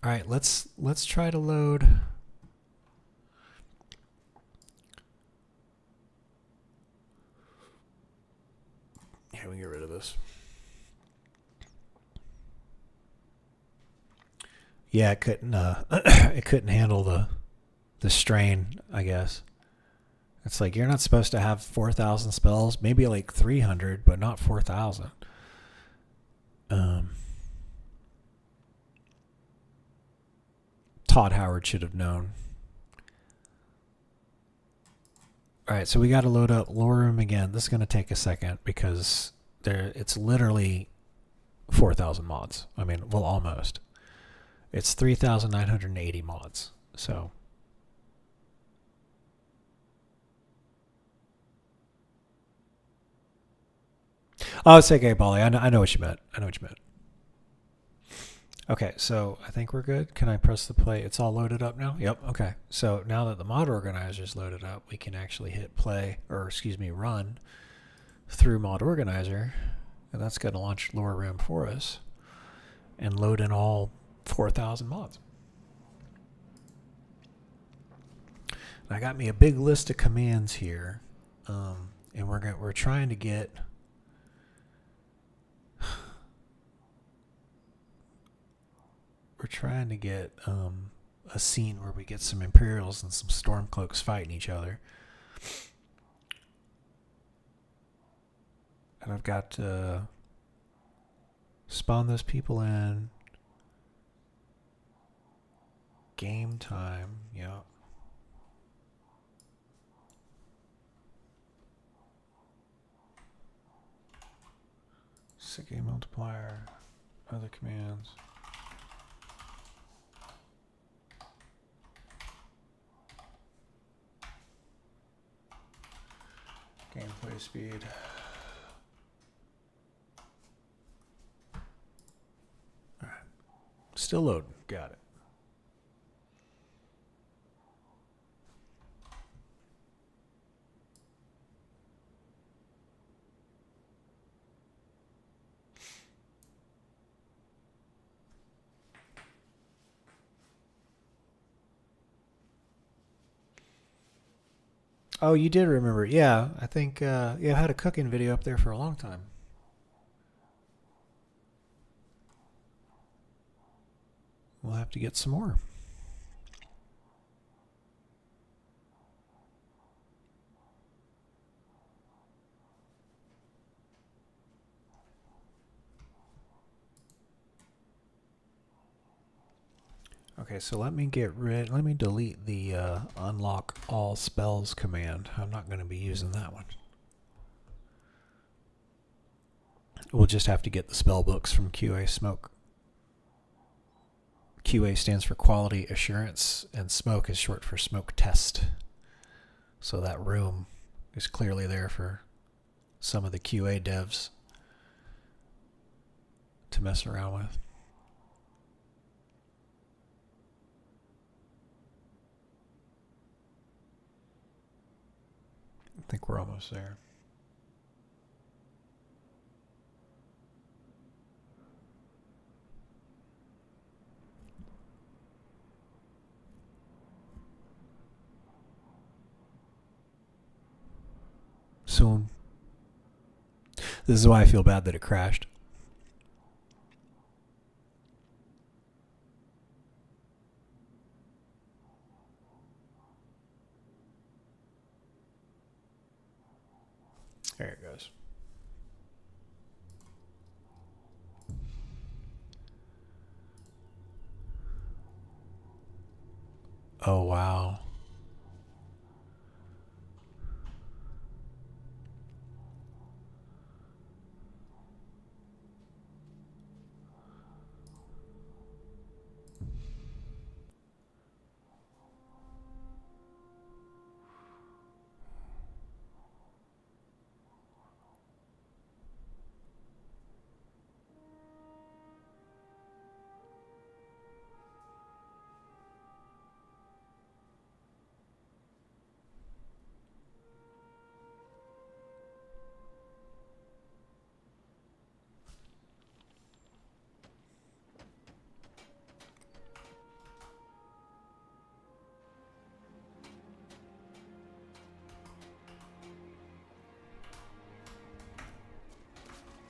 right, let's try to load. Yeah, we can get rid of this. Yeah, it couldn't it couldn't handle the strain, I guess. It's like you're not supposed to have 4,000 spells, maybe like 300, but not 4,000. Todd Howard should have known. All right, so we got to load up Lore Room again. This is going to take a second because it's literally 4,000 mods. I mean, well, almost. It's 3,980 mods. So oh, it's okay, Bolly. I know what you meant. Okay, so I think we're good. Can I press the play? It's all loaded up now? Yep, okay. So now that the mod organizer is loaded up, we can actually hit play, or excuse me, run through mod organizer. And that's going to launch Lore Room for us and load in all 4,000 mods. I got me a big list of commands here, and we're trying to get a scene where we get some Imperials and some Stormcloaks fighting each other. And I've got to spawn those people in. Game time, yeah. Set game multiplier, other commands. Gameplay speed. All right. Still loading. Got it. Oh, you did remember. Yeah, I think yeah, I had a cooking video up there for a long time. We'll have to get some more. Okay, so let me delete the unlock all spells command. I'm not going to be using that one. We'll just have to get the spell books from QA Smoke. QA stands for Quality Assurance, and Smoke is short for Smoke Test. So that room is clearly there for some of the QA devs to mess around with. I think we're almost there. Soon. This is why I feel bad that it crashed. There it goes. Oh, wow.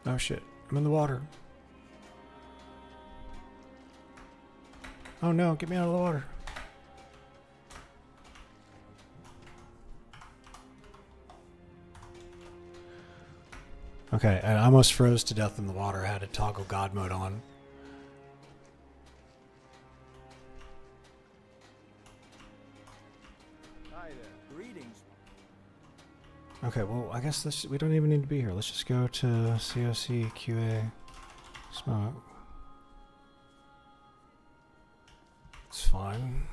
Oh shit, I'm in the water. Oh no, get me out of the water. Okay, I almost froze to death in the water. I had to toggle God mode on. Hi there. Greetings. Okay, well, I guess we don't even need to be here. Let's just go to COC, QA, Smoke. It's fine.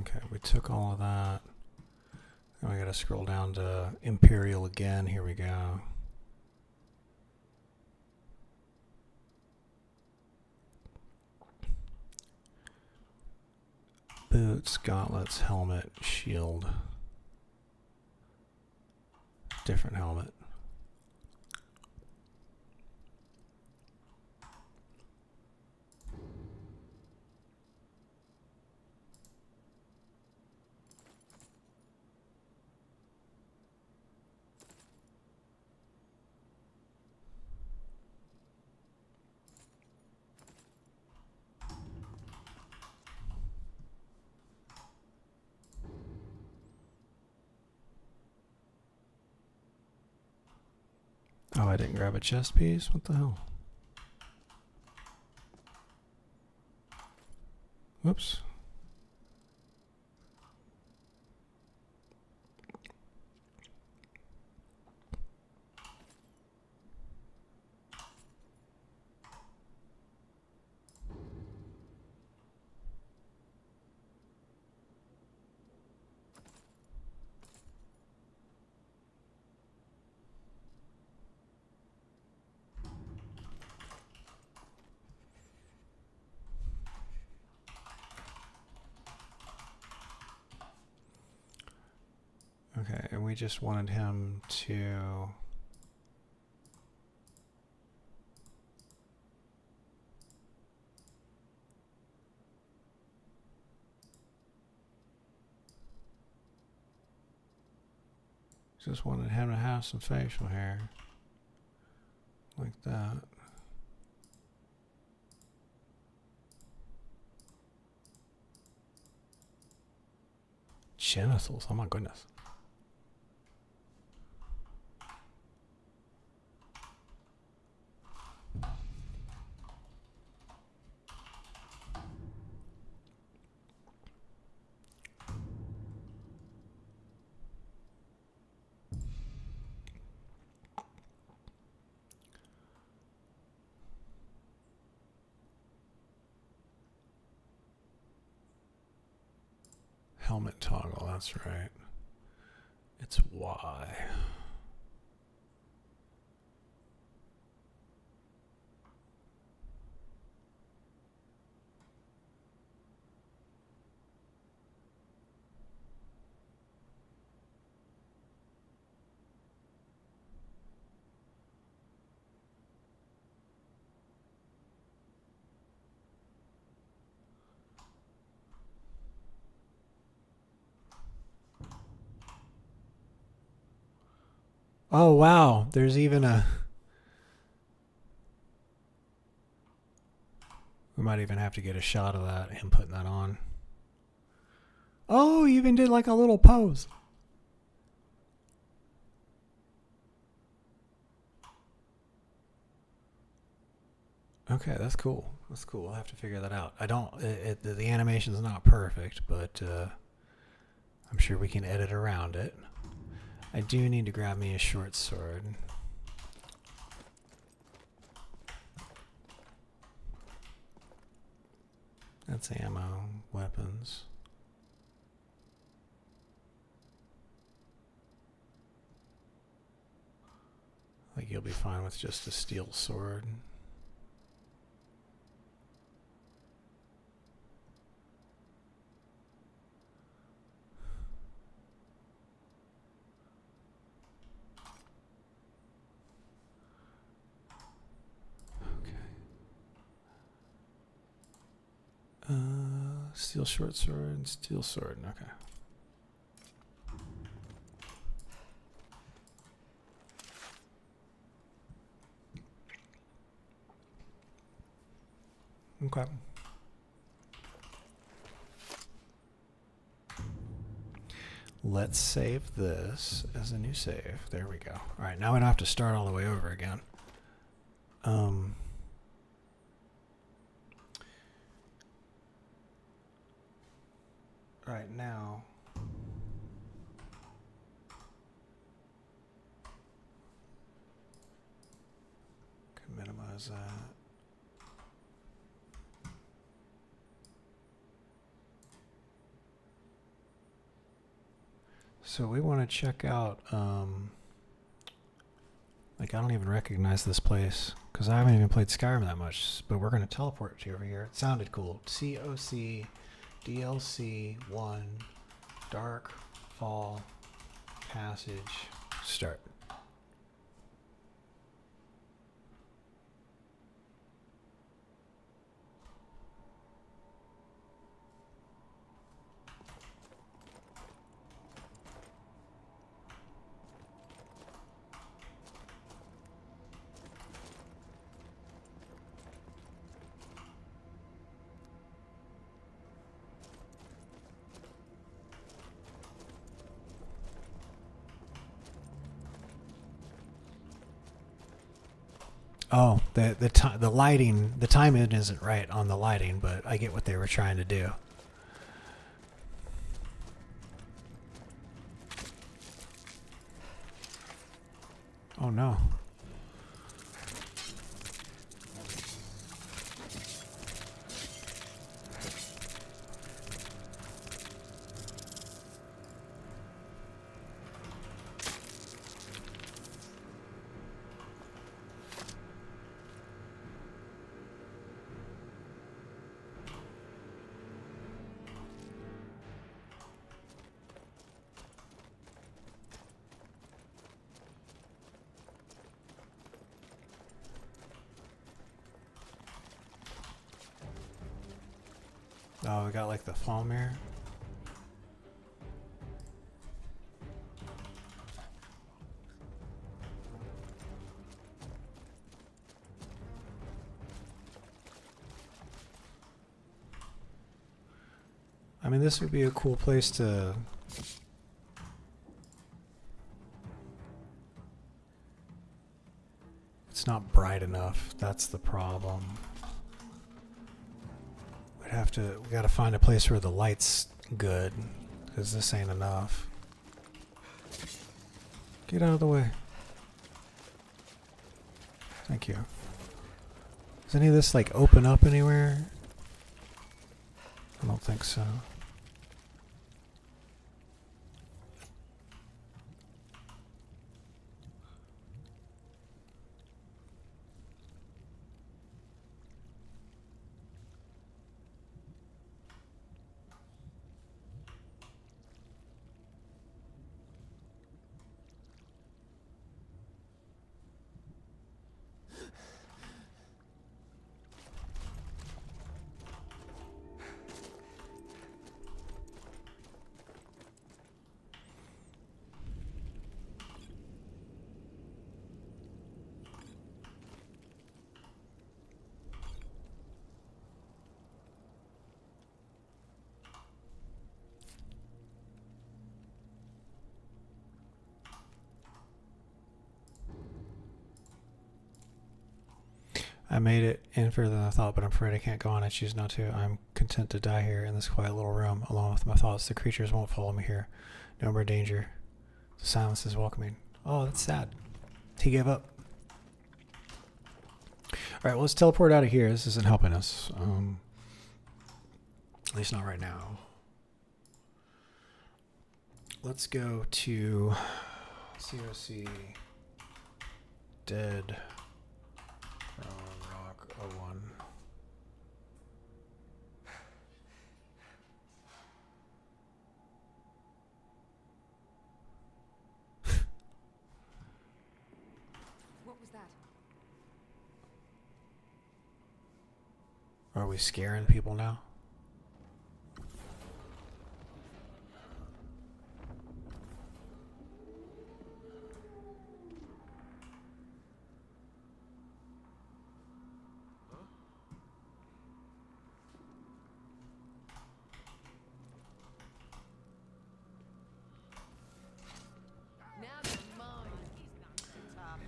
Okay, we took all of that. Now we gotta scroll down to Imperial again. Here we go. Boots, gauntlets, helmet, shield. Different helmet. Oh, I didn't grab a chest piece? What the hell? Whoops. Okay, and we just wanted him to... Just wanted him to have some facial hair. Like that. Genitals, oh my goodness. Helmet toggle, that's right. It's Y. Oh, wow. There's even a... We might even have to get a shot of that, him putting that on. Oh, he even did like a little pose. Okay, that's cool. That's cool. We'll have to figure that out. I don't... the animation's not perfect, but I'm sure we can edit around it. I do need to grab me a short sword. That's ammo, weapons. I think you'll be fine with just a steel sword. Steel short sword and steel sword. Okay. Okay. Let's save this as a new save. There we go. All right, now we don't have to start all the way over again. Right now, can minimize that. So we want to check out, like I don't even recognize this place because I haven't even played Skyrim that much, but we're going to teleport to over here. It sounded cool. COC DLC 1 Dark Fall Passage start. Oh, the lighting, the timing isn't right on the lighting, but I get what they were trying to do. Oh no. Oh, we got like the fall mirror. I mean, this would be a cool place to... It's not bright enough. That's the problem. We gotta find a place where the light's good, because this ain't enough. Get out of the way. Thank you. Does any of this like open up anywhere? I don't think so. I made it in further than I thought, but I'm afraid I can't go on. I choose not to. I'm content to die here in this quiet little room, along with my thoughts. The creatures won't follow me here. No more danger. The silence is welcoming. Oh, that's sad. He gave up. Alright, well, let's teleport out of here. This isn't helping us. At least not right now. Let's go to COC Dead Rock 01. What was that? Are we scaring people now?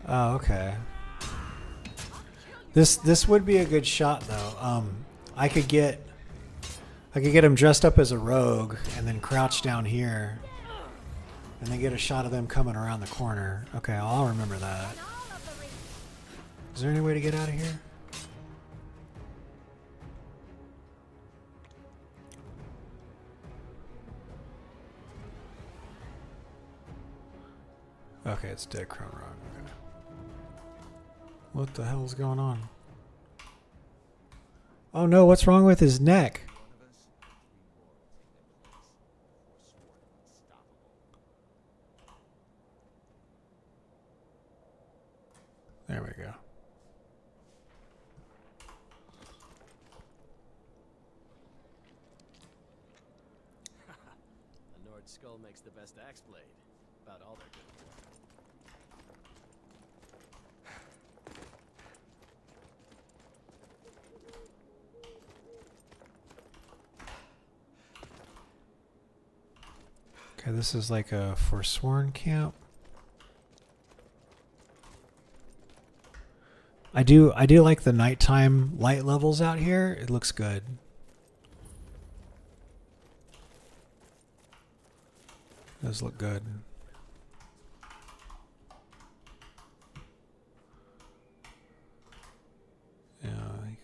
Oh, okay. This would be a good shot though. I could get him dressed up as a rogue and then crouch down here and then get a shot of them coming around the corner. Okay, I'll remember that. Is there any way to get out of here? Okay, it's dead Crown Rock. Okay. What the hell's going on? Oh no, what's wrong with his neck? skull makes the best axe blade. About all they're good for. Okay, this is like a Forsworn camp. I do like the nighttime light levels out here. It looks good. Does look good. Yeah,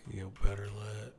you can go better lit.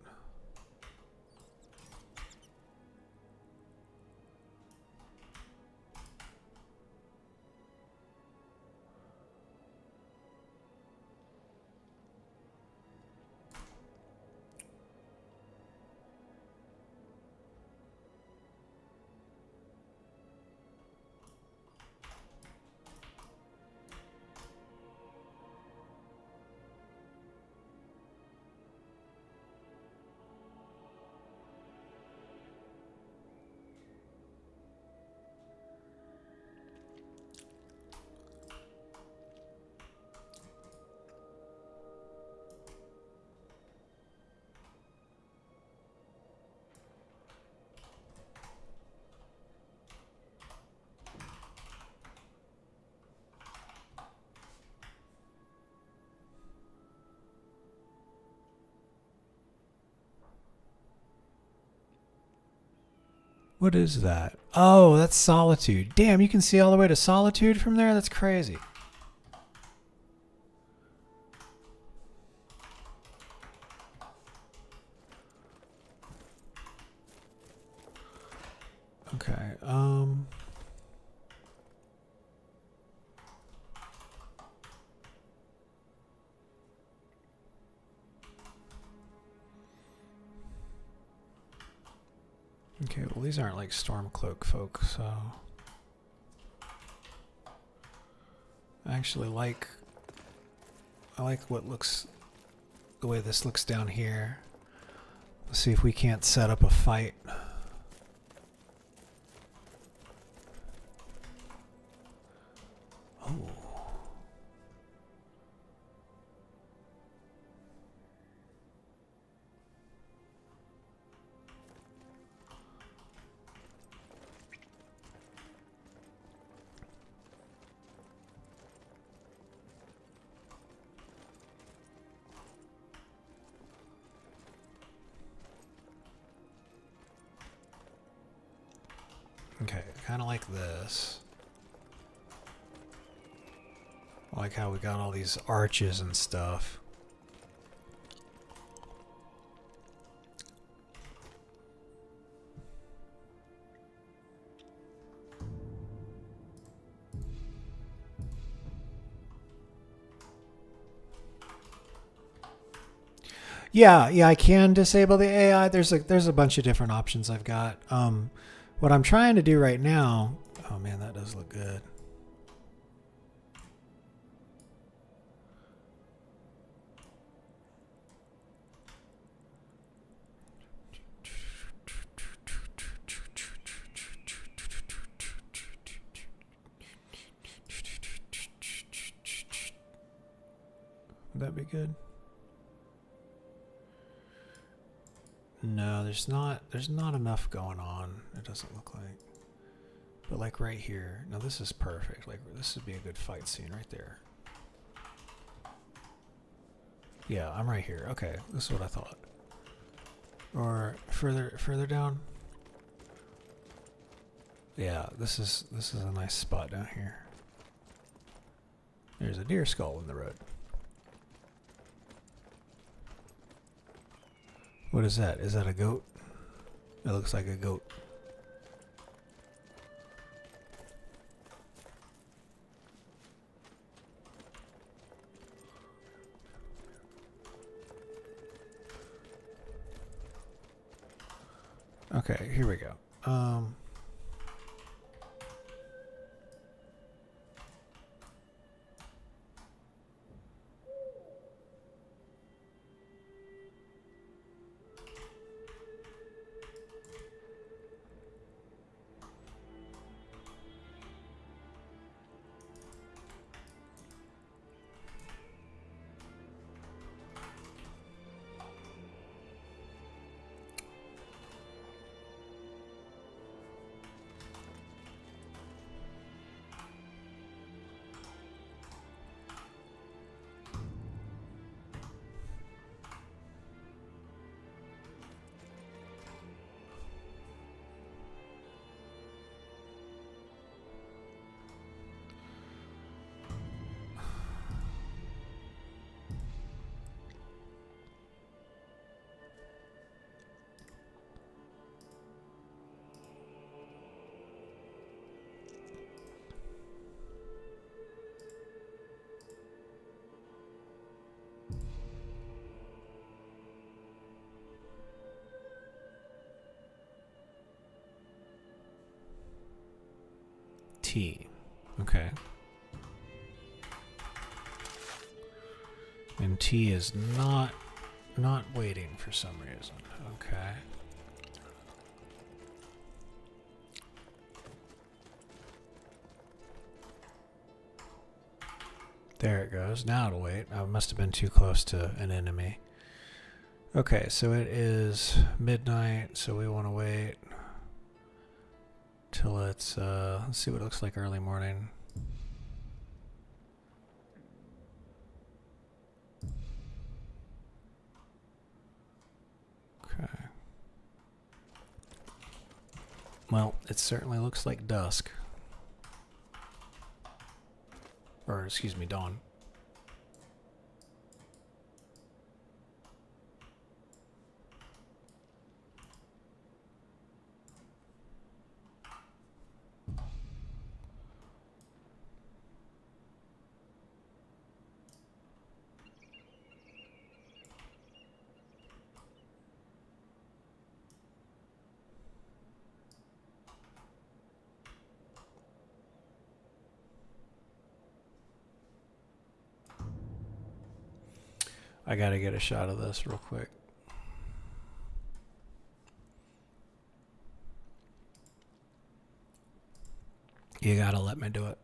What is that? Oh, that's Solitude. Damn, you can see all the way to Solitude from there? That's crazy. Okay, okay, well these aren't like Stormcloak folk, so I actually like what looks the way this looks down here. Let's see if we can't set up a fight. Oh. Okay, kind of like this. I like how we got all these arches and stuff. Yeah, I can disable the AI. There's a bunch of different options I've got. What I'm trying to do right now, oh man, that does look good. Would that be good? No, there's not enough going on. It doesn't look like. But like right here. Now this is perfect. Like this would be a good fight scene right there. Yeah, I'm right here. Okay, this is what I thought. Or further down. Yeah, this is a nice spot down here. There's a deer skull in the road. What is that? Is that a goat? It looks like a goat. Okay, here we go. T. Okay. And T is not waiting for some reason. Okay. There it goes. Now it'll wait. I must have been too close to an enemy. Okay, so it is midnight, so we want to wait till it's, let's see what it looks like early morning. Okay. Well, it certainly looks like dusk. Or, excuse me, dawn. I gotta get a shot of this real quick. You gotta let me do it.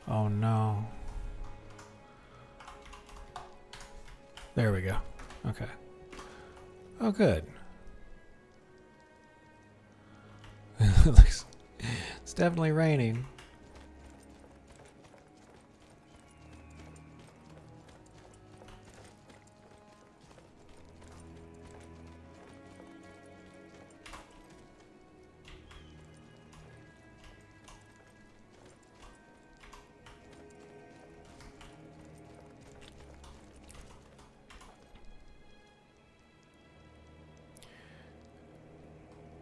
Oh no. There we go. Okay. Oh, good. It's definitely raining.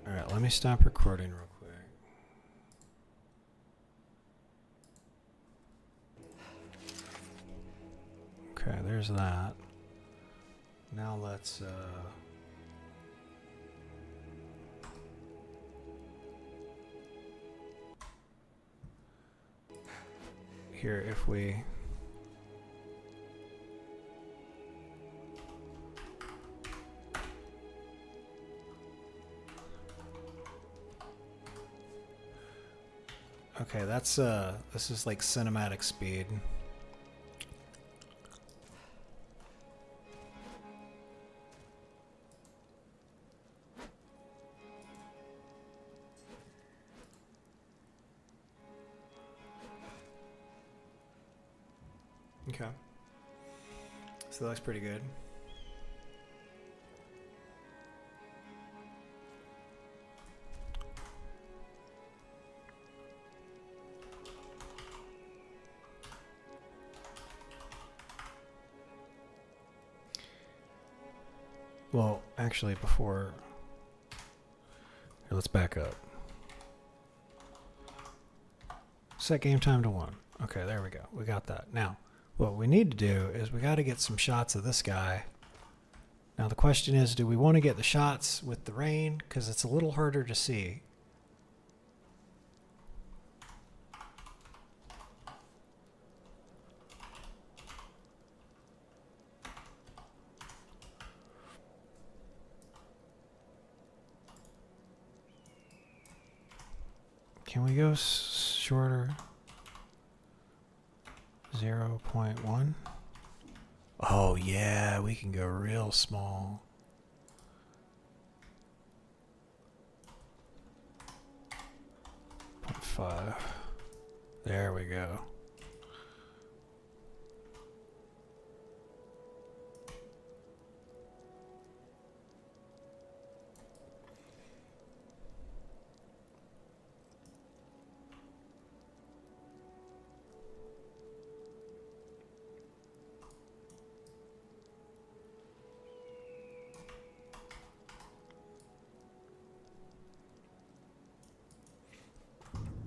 Alright, let me stop recording real quick. Okay, there's that. Now let's here if we okay, that's this is like cinematic speed. Okay. So that looks pretty good. Well, actually, before Here, let's back up. Set game time to 1. Okay, there we go. We got that. Now, what we need to do is we got to get some shots of this guy. Now the question is, do we want to get the shots with the rain? Because it's a little harder to see. Can we go shorter? 0.1? Oh yeah, we can go real small. 0.5. There we go.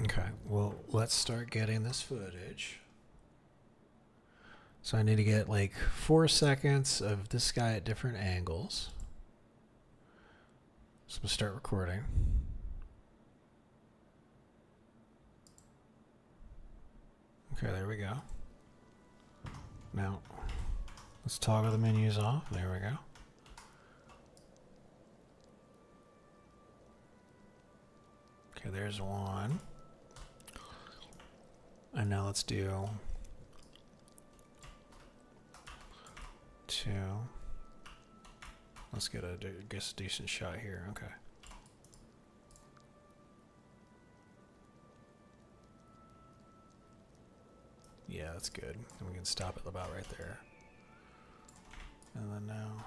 Okay, well, let's start getting this footage. So I need to get like 4 seconds of this guy at different angles. So I'm gonna start recording. Okay, there we go. Now, let's toggle the menus off. There we go. Okay, there's one. And now let's do 2. Let's get a decent shot here. Okay. Yeah, that's good. And we can stop it about right there. And then now.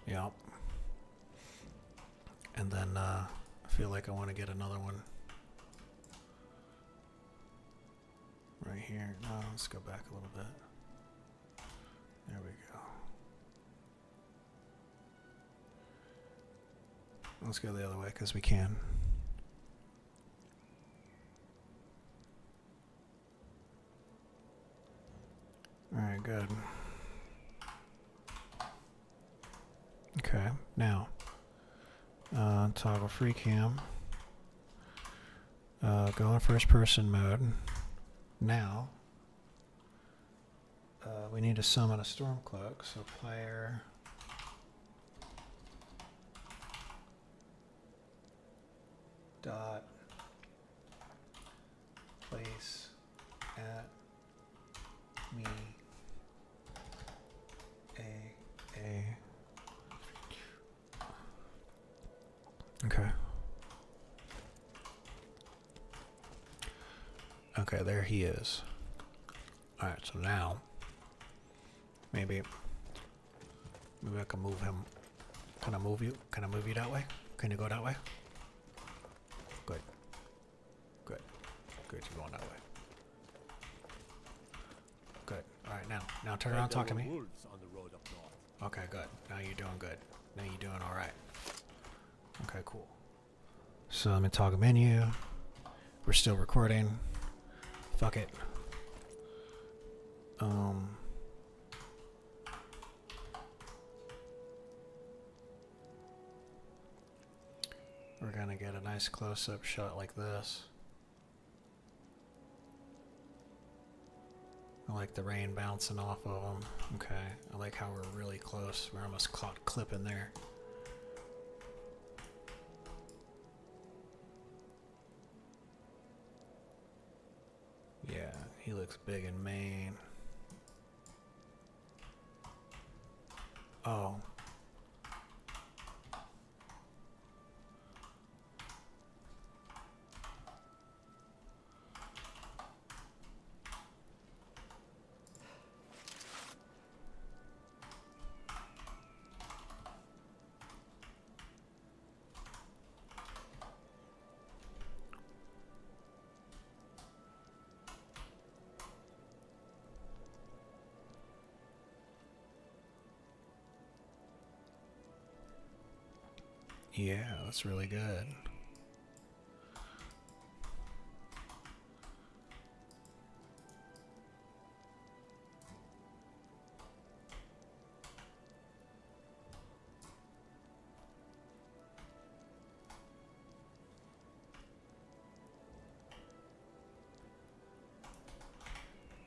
Yep. And then I feel like I want to get another one right here. No, let's go back a little bit. There we go. Let's go the other way because we can. Alright, good. Okay, now toggle free cam. Go in first person mode. Now we need to summon a Stormcloak, so player dot place at me a. Okay. Okay, there he is. Alright, so now maybe I can move him. Can I move you? Can I move you that way? Can you go that way? Good. Good. Good, you're going that way. Good. Alright, now turn around and talk to me. Okay, good. Now you're doing good. Now you're doing alright. Okay, cool. So let me toggle menu. We're still recording. Fuck it. We're gonna get a nice close-up shot like this. I like the rain bouncing off of them. Okay, I like how we're really close. We're almost caught clipping there. Yeah, he looks big and main. Oh. Yeah, that's really good.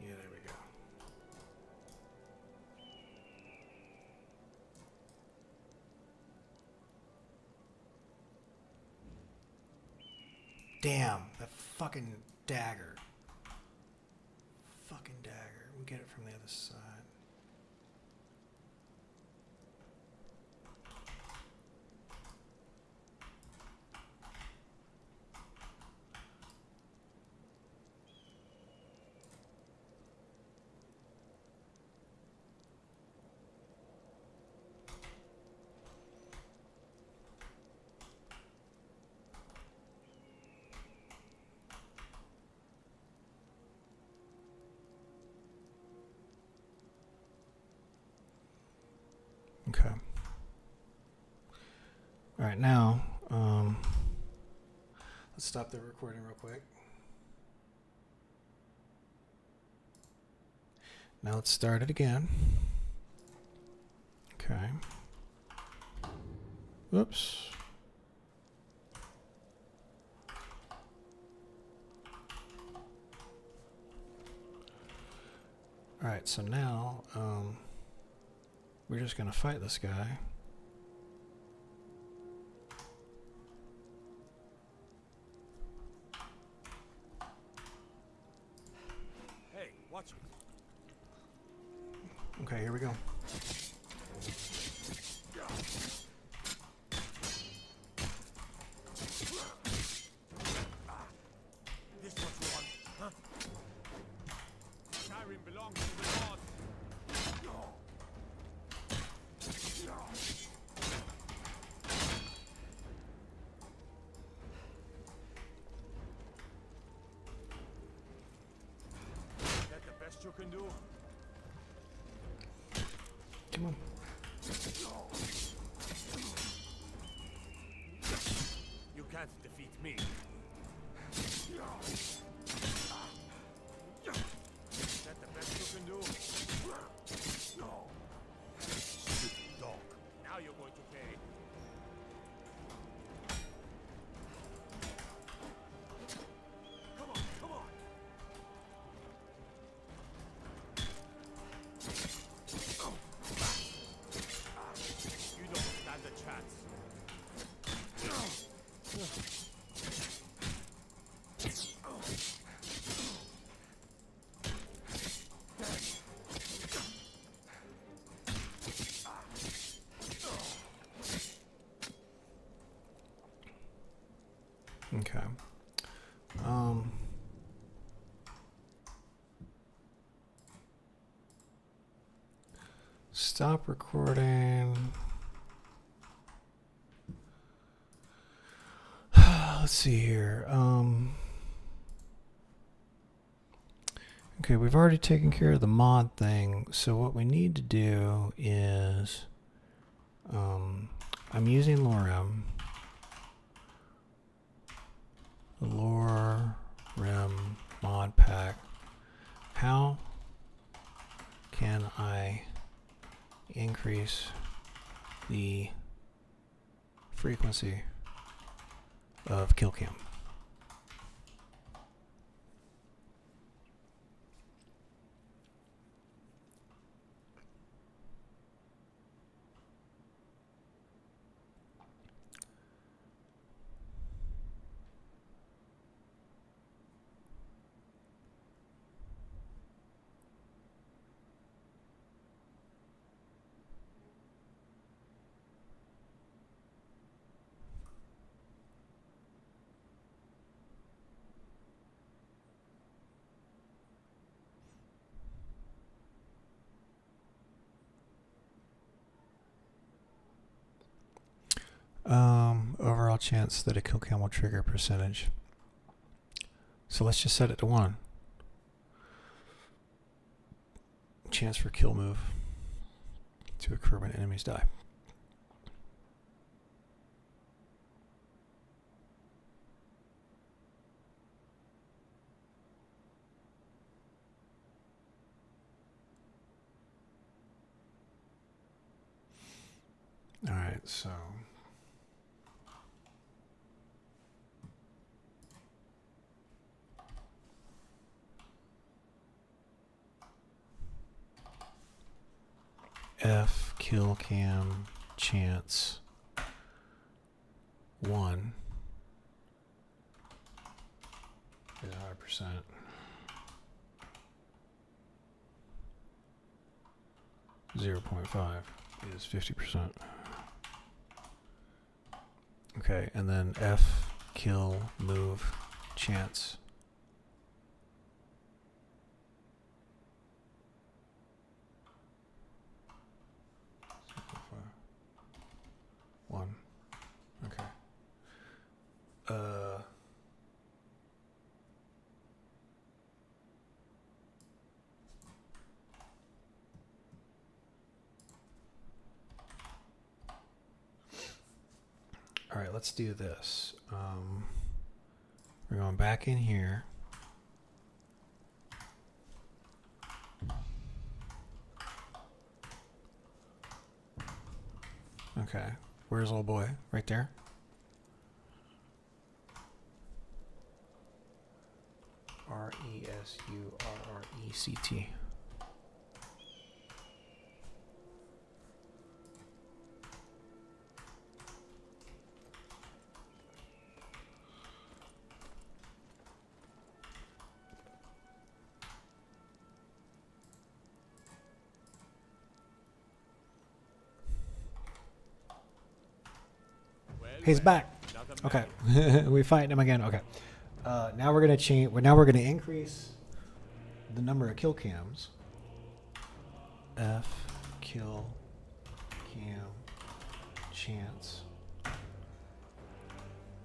Yeah, there we go. Damn, that fucking dagger. Fucking dagger. We'll get it from the other side. Okay. All right, now, let's stop the recording real quick. Now let's start it again. Okay. Whoops. All right, so now, we're just gonna fight this guy. Hey, watch it. Okay, here we go. This what you want, huh? Skyrim belongs to the gods. Is that the best you can do? Come on. You can't defeat me. Is that the best you can do? Stupid dog. Now you're going to pay. Come on, come on. You don't stand a chance. Okay. Stop recording. Let's see here. Okay, we've already taken care of the mod thing. So what we need to do is, I'm using Lorem. The Lorem mod pack. How can I increase the frequency of kill cam? Overall chance that a kill cam will trigger percentage. So let's just set it to 1. Chance for kill move to occur when enemies die. right, so F kill cam chance 1 is 100%. Zero 0.5 is 50%. Okay, and then F kill move chance 1. Okay. All right, let's do this. We're going back in here. Okay, where's old boy? Right there. RESURRECT. He's back. Okay, we fight him again. Okay, now we're gonna change. Now we're gonna increase the number of kill cams. F kill cam chance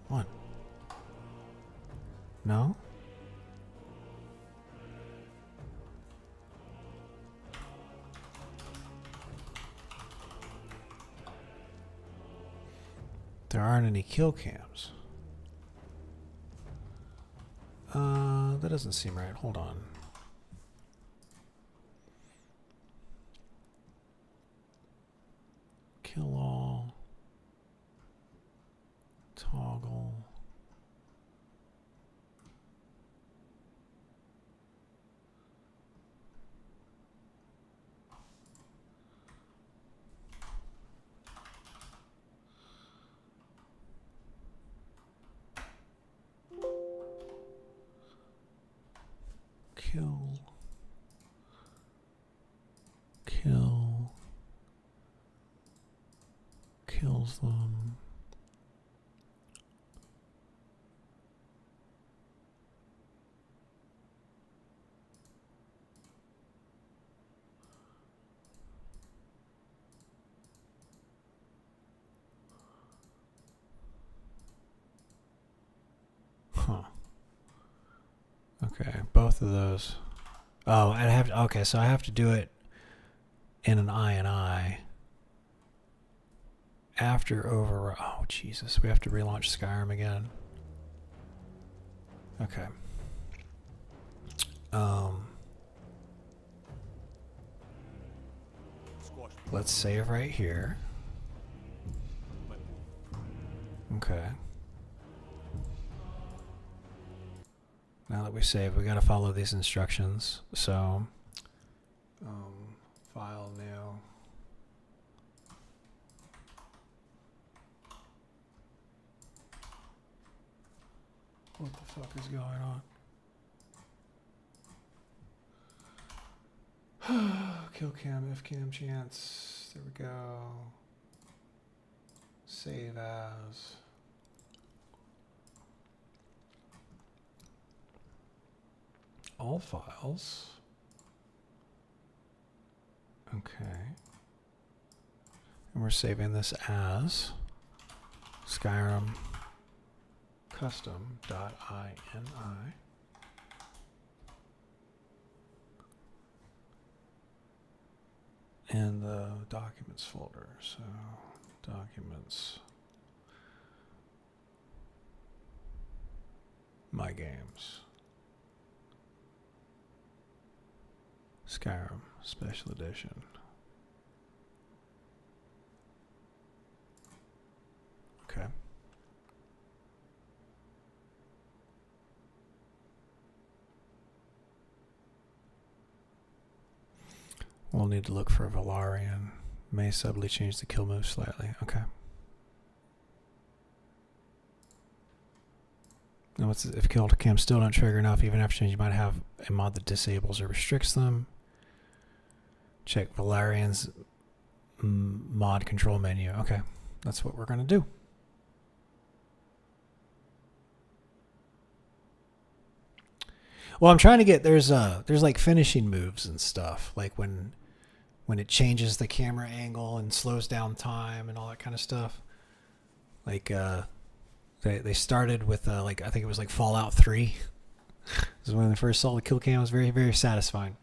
1. No. There aren't any kill cams. That doesn't seem right. Hold on. Kill all. Toggle. Kill. Kills them. Huh. Okay, both of those. Oh, I have to, okay, so I have to do it in an I after over. Oh, Jesus, we have to relaunch Skyrim again. Okay. Let's save right here. Okay. Now that we saved, we got to follow these instructions. So, file new. What the fuck is going on? Kill cam, F cam chance. There we go. Save as. All files. Okay. And we're saving this as Skyrim custom.ini. In the documents folder. So documents. My games. Skyrim Special Edition. Okay. We'll need to look for Valarian. May subtly change the kill move slightly. Okay. Now, if kill cams still don't trigger enough, even after change, you might have a mod that disables or restricts them. Check Valarian's mod control menu. Okay, that's what we're gonna do. Well, I'm trying to get there's like finishing moves and stuff, like when it changes the camera angle and slows down time and all that kind of stuff. Like they started with like I think it was like Fallout 3. This is when they first saw the kill cam. It was very, very satisfying.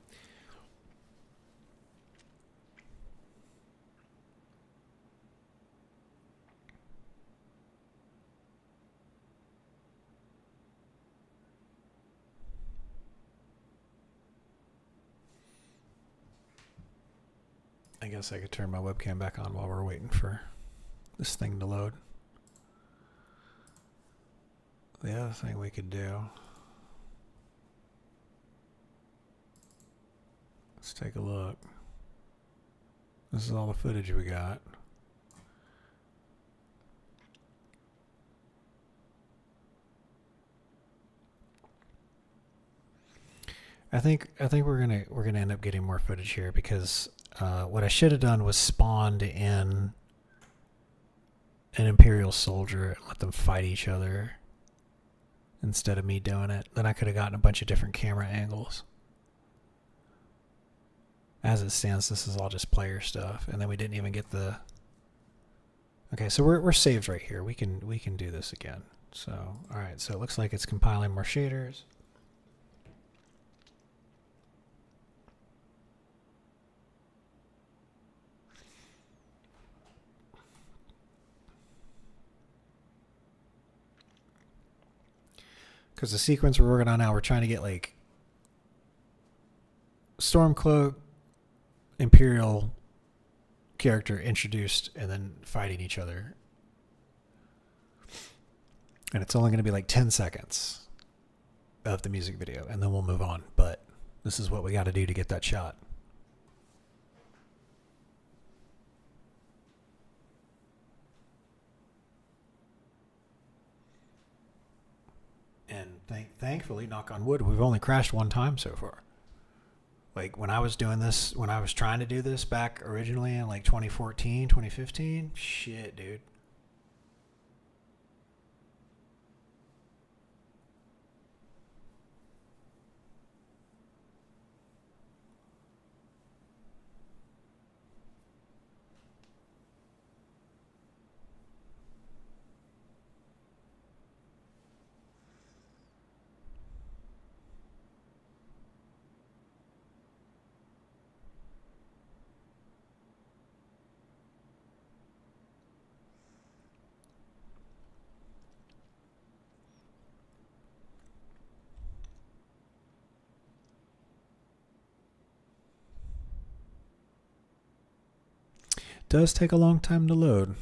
I guess I could turn my webcam back on while we're waiting for this thing to load. The other thing we could do, let's take a look. This is all the footage we got. I think we're gonna end up getting more footage here because what I should have done was spawned in an Imperial soldier and let them fight each other instead of me doing it. Then I could have gotten a bunch of different camera angles. As it stands, this is all just player stuff, and then we didn't even get the. Okay, so we're saved right here. We can do this again. So all right, so it looks like it's compiling more shaders. Because the sequence we're working on now, we're trying to get like Stormcloak, Imperial character introduced, and then fighting each other. And it's only going to be like 10 seconds of the music video, and then we'll move on. But this is what we got to do to get that shot. And thankfully, knock on wood, we've only crashed one time so far. Like when I was doing this, when I was trying to do this back originally in like 2014, 2015, shit, dude. Does take a long time to load.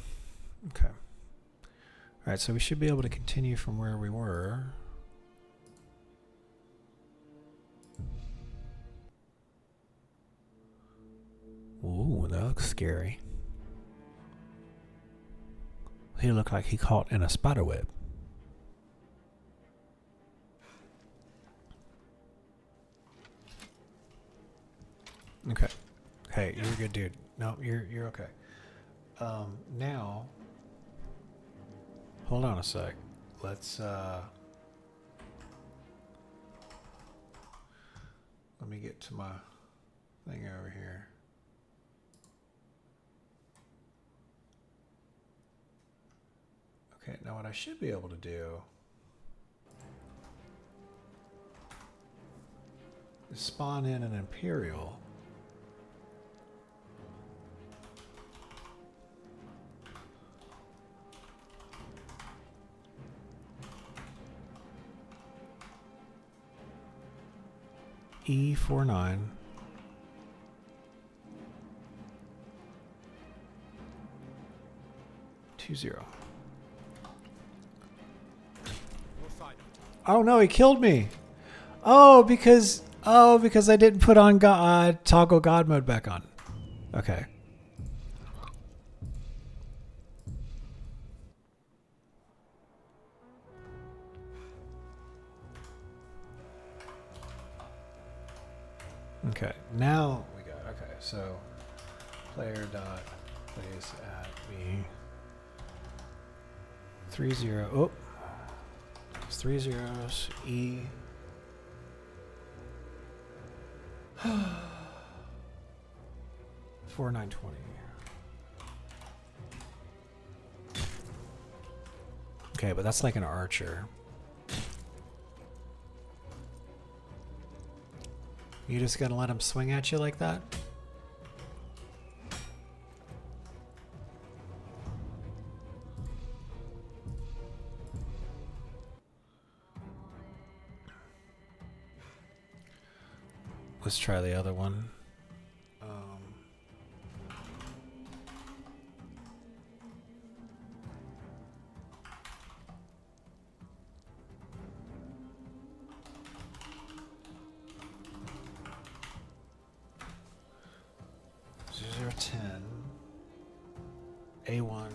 Okay. All right, so we should be able to continue from where we were. Ooh, that looks scary. He looked like he caught in a spider web. Okay. Hey, you're a good dude. No, you're okay. Now, hold on a sec. Let's let me get to my thing over here. Okay, now what I should be able to do is spawn in an Imperial. E49 20. Oh no, he killed me. Oh, because I didn't put on toggle God mode back on. Okay. Okay. Now we got so player dot plays at me 30. Oh, it's 3 zeros. E. 4920. Okay, but that's like an archer. You just gonna let him swing at you like that? Let's try the other one. A1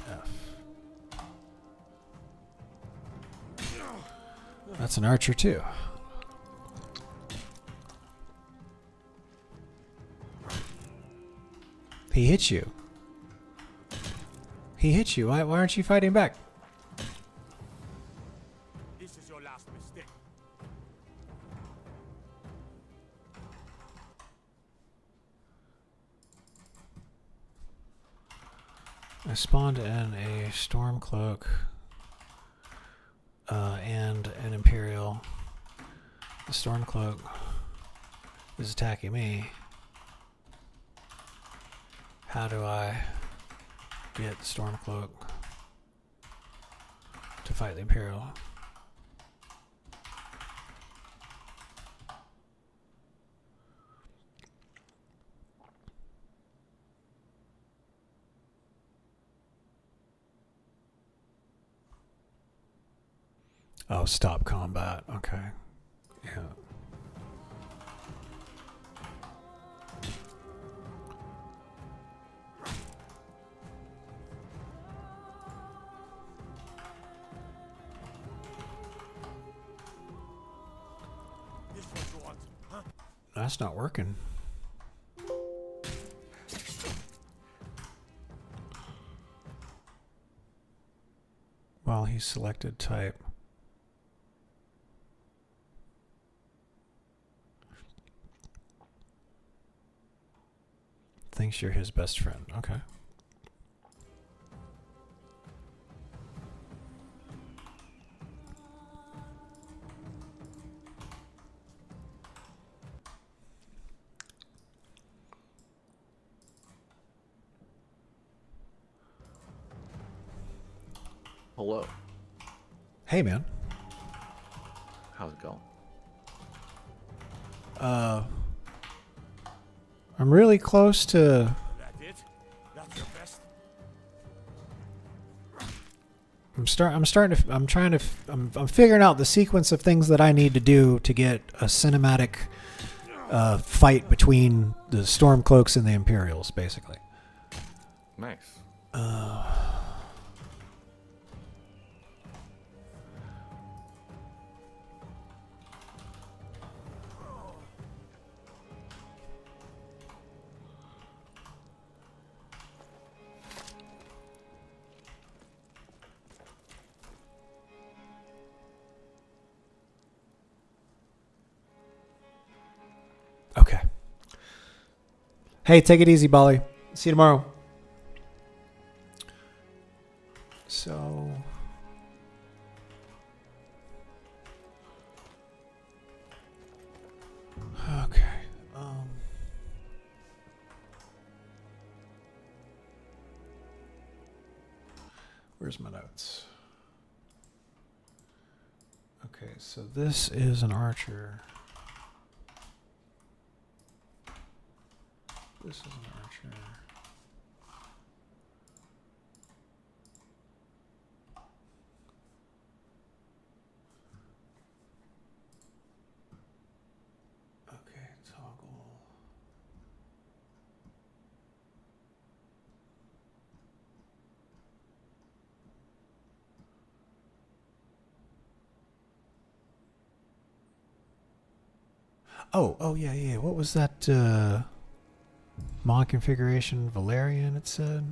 F. That's an archer too. He hit you. He hit you. Why aren't you fighting back? This is your last mistake. I spawned in a storm cloak and an imperial. The storm cloak is attacking me. How do I get the storm cloak to fight the imperial? Oh, stop combat. Okay. Yeah. This is what you want, huh? That's not working. Well, he selected type. Thinks you're his best friend. Okay. Hello. Hey, man. How's it going? I'm really close to. That it? That's your best? I'm figuring out the sequence of things that I need to do to get a cinematic fight between the Stormcloaks and the Imperials, basically. Nice. Okay. Hey, take it easy, Bolly. See you tomorrow. So. Okay. Where's my notes? Okay, so this is an archer. This is an archer. Oh, yeah. What was that mod configuration? Valerian, it said?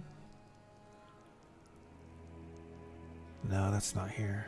No, that's not here.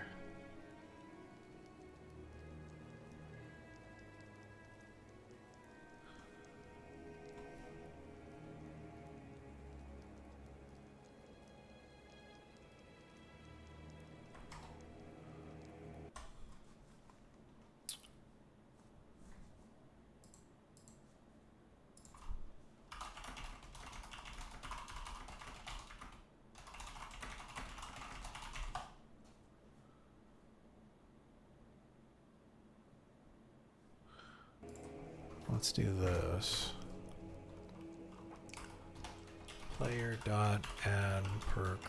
Let's do this. Player dot add perk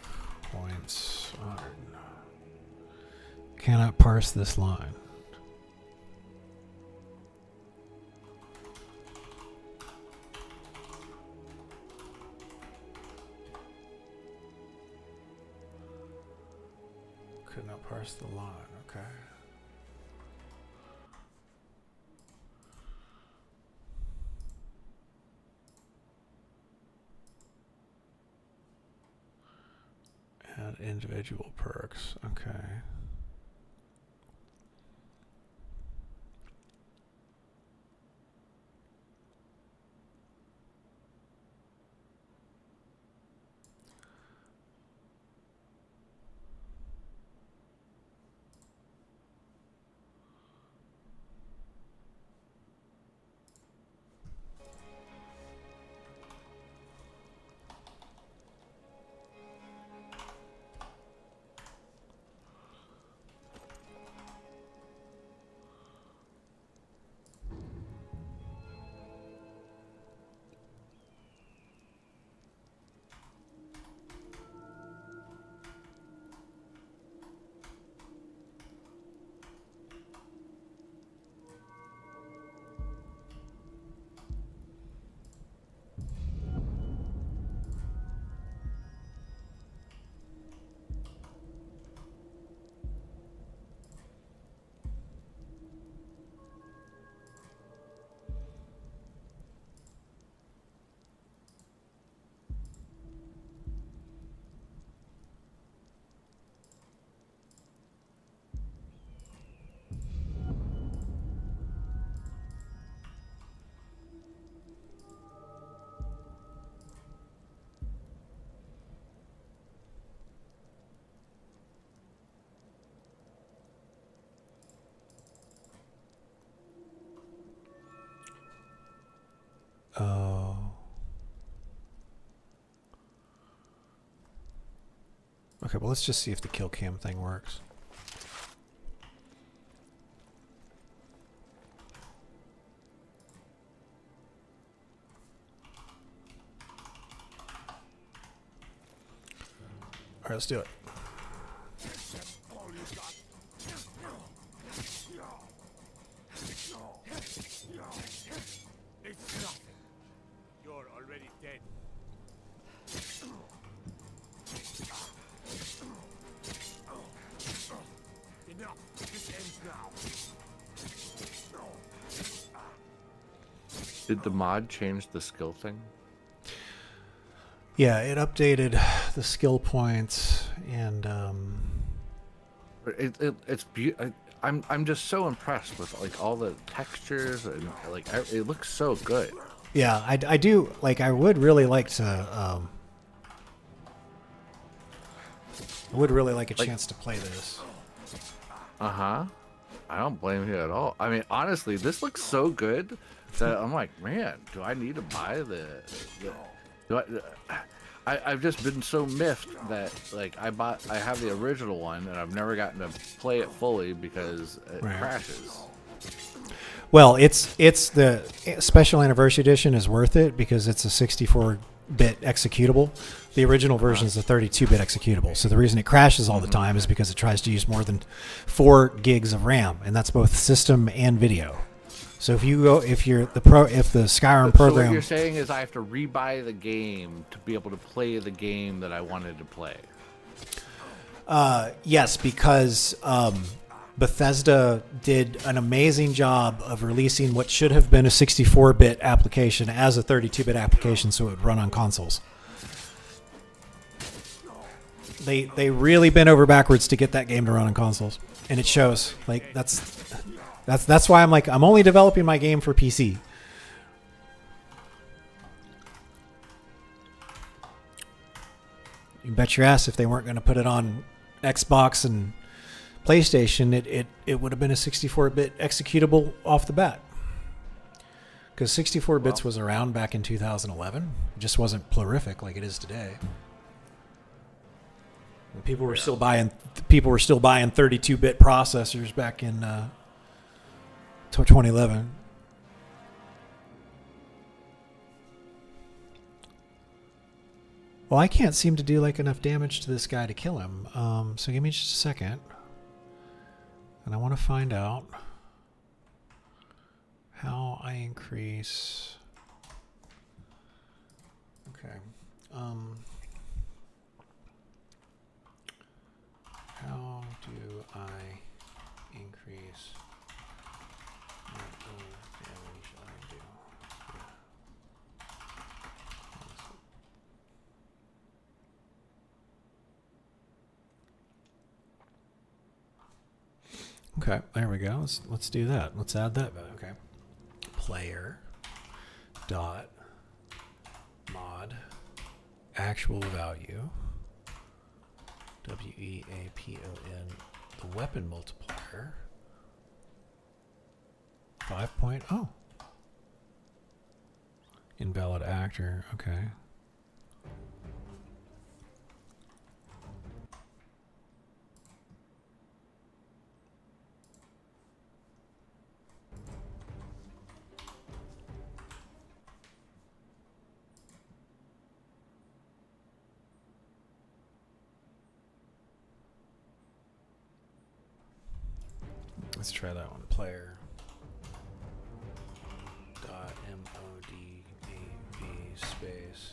points on. Cannot parse this line. Could not parse the line. Okay. Add individual perks. Okay. Oh. Okay, well, let's just see if the kill cam thing works. All right, let's do it. It's nothing. You're already dead. Enough. This ends now. Did the mod change the skill thing? Yeah, it updated the skill points and I'm just so impressed with like all the textures and like it looks so good. yeah, I do like. I would really like to. I would really like a chance to play this. I don't blame you at all. I mean, honestly, this looks so good that I'm like, man, do I need to buy I've just been so miffed that like I have the original one and I've never gotten to play it fully because it crashes. Well, it's the special anniversary edition is worth it because it's a 64-bit executable. The original version is a 32-bit executable. So the reason it crashes all the time is because it tries to use more than 4 gigs of RAM, and that's both system and video. So if the Skyrim program. So what you're saying is I have to rebuy the game to be able to play the game that I wanted to play. Yes, because Bethesda did an amazing job of releasing what should have been a 64-bit application as a 32-bit application so it would run on consoles. They really bent over backwards to get that game to run on consoles, and it shows. Like that's why I'm only developing my game for PC. You bet your ass if they weren't going to put it on Xbox and PlayStation, it would have been a 64-bit executable off the bat. Because 64 bits was around back in 2011. It just wasn't prolific like it is today. And people were still buying 32-bit processors back in 2011. Well, I can't seem to do like enough damage to this guy to kill him. So give me just a second. And I want to find out how I increase. Okay. How do I increase what damage I do? Okay, there we go. Let's do that. Let's add that. Okay. Player dot mod actual value WEAPON the weapon multiplier 5.0 invalid actor. Okay. Let's try that one. Player dot MODAV space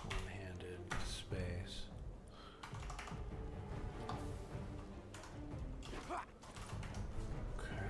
one-handed space. Okay.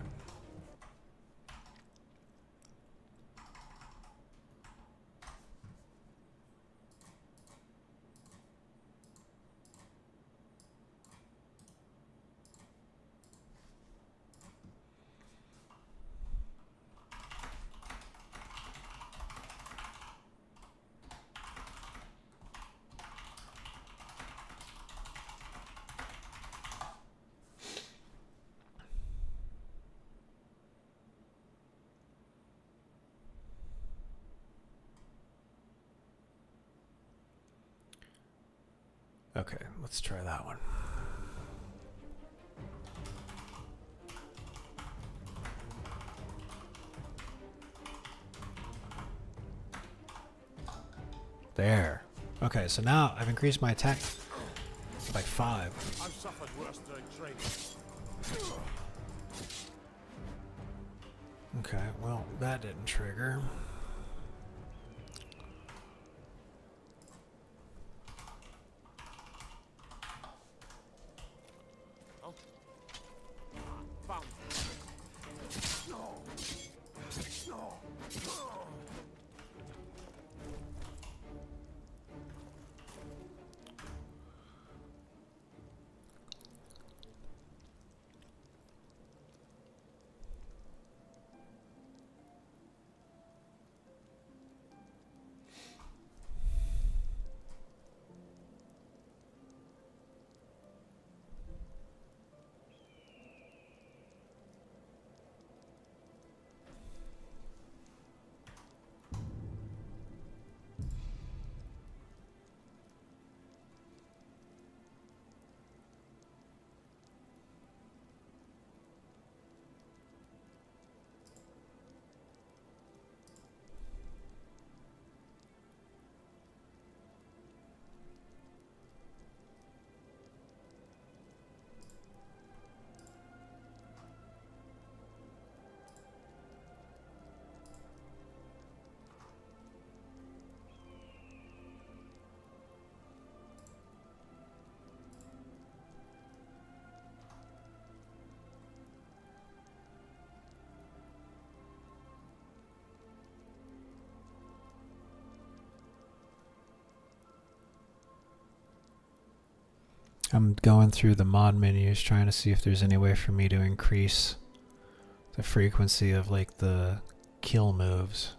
Okay, let's try that one. There. Okay, so now I've increased my attack by 5. I've suffered worse than training. Okay, well, that didn't trigger. Found. I'm going through the mod menus trying to see if there's any way for me to increase the frequency of like the kill moves.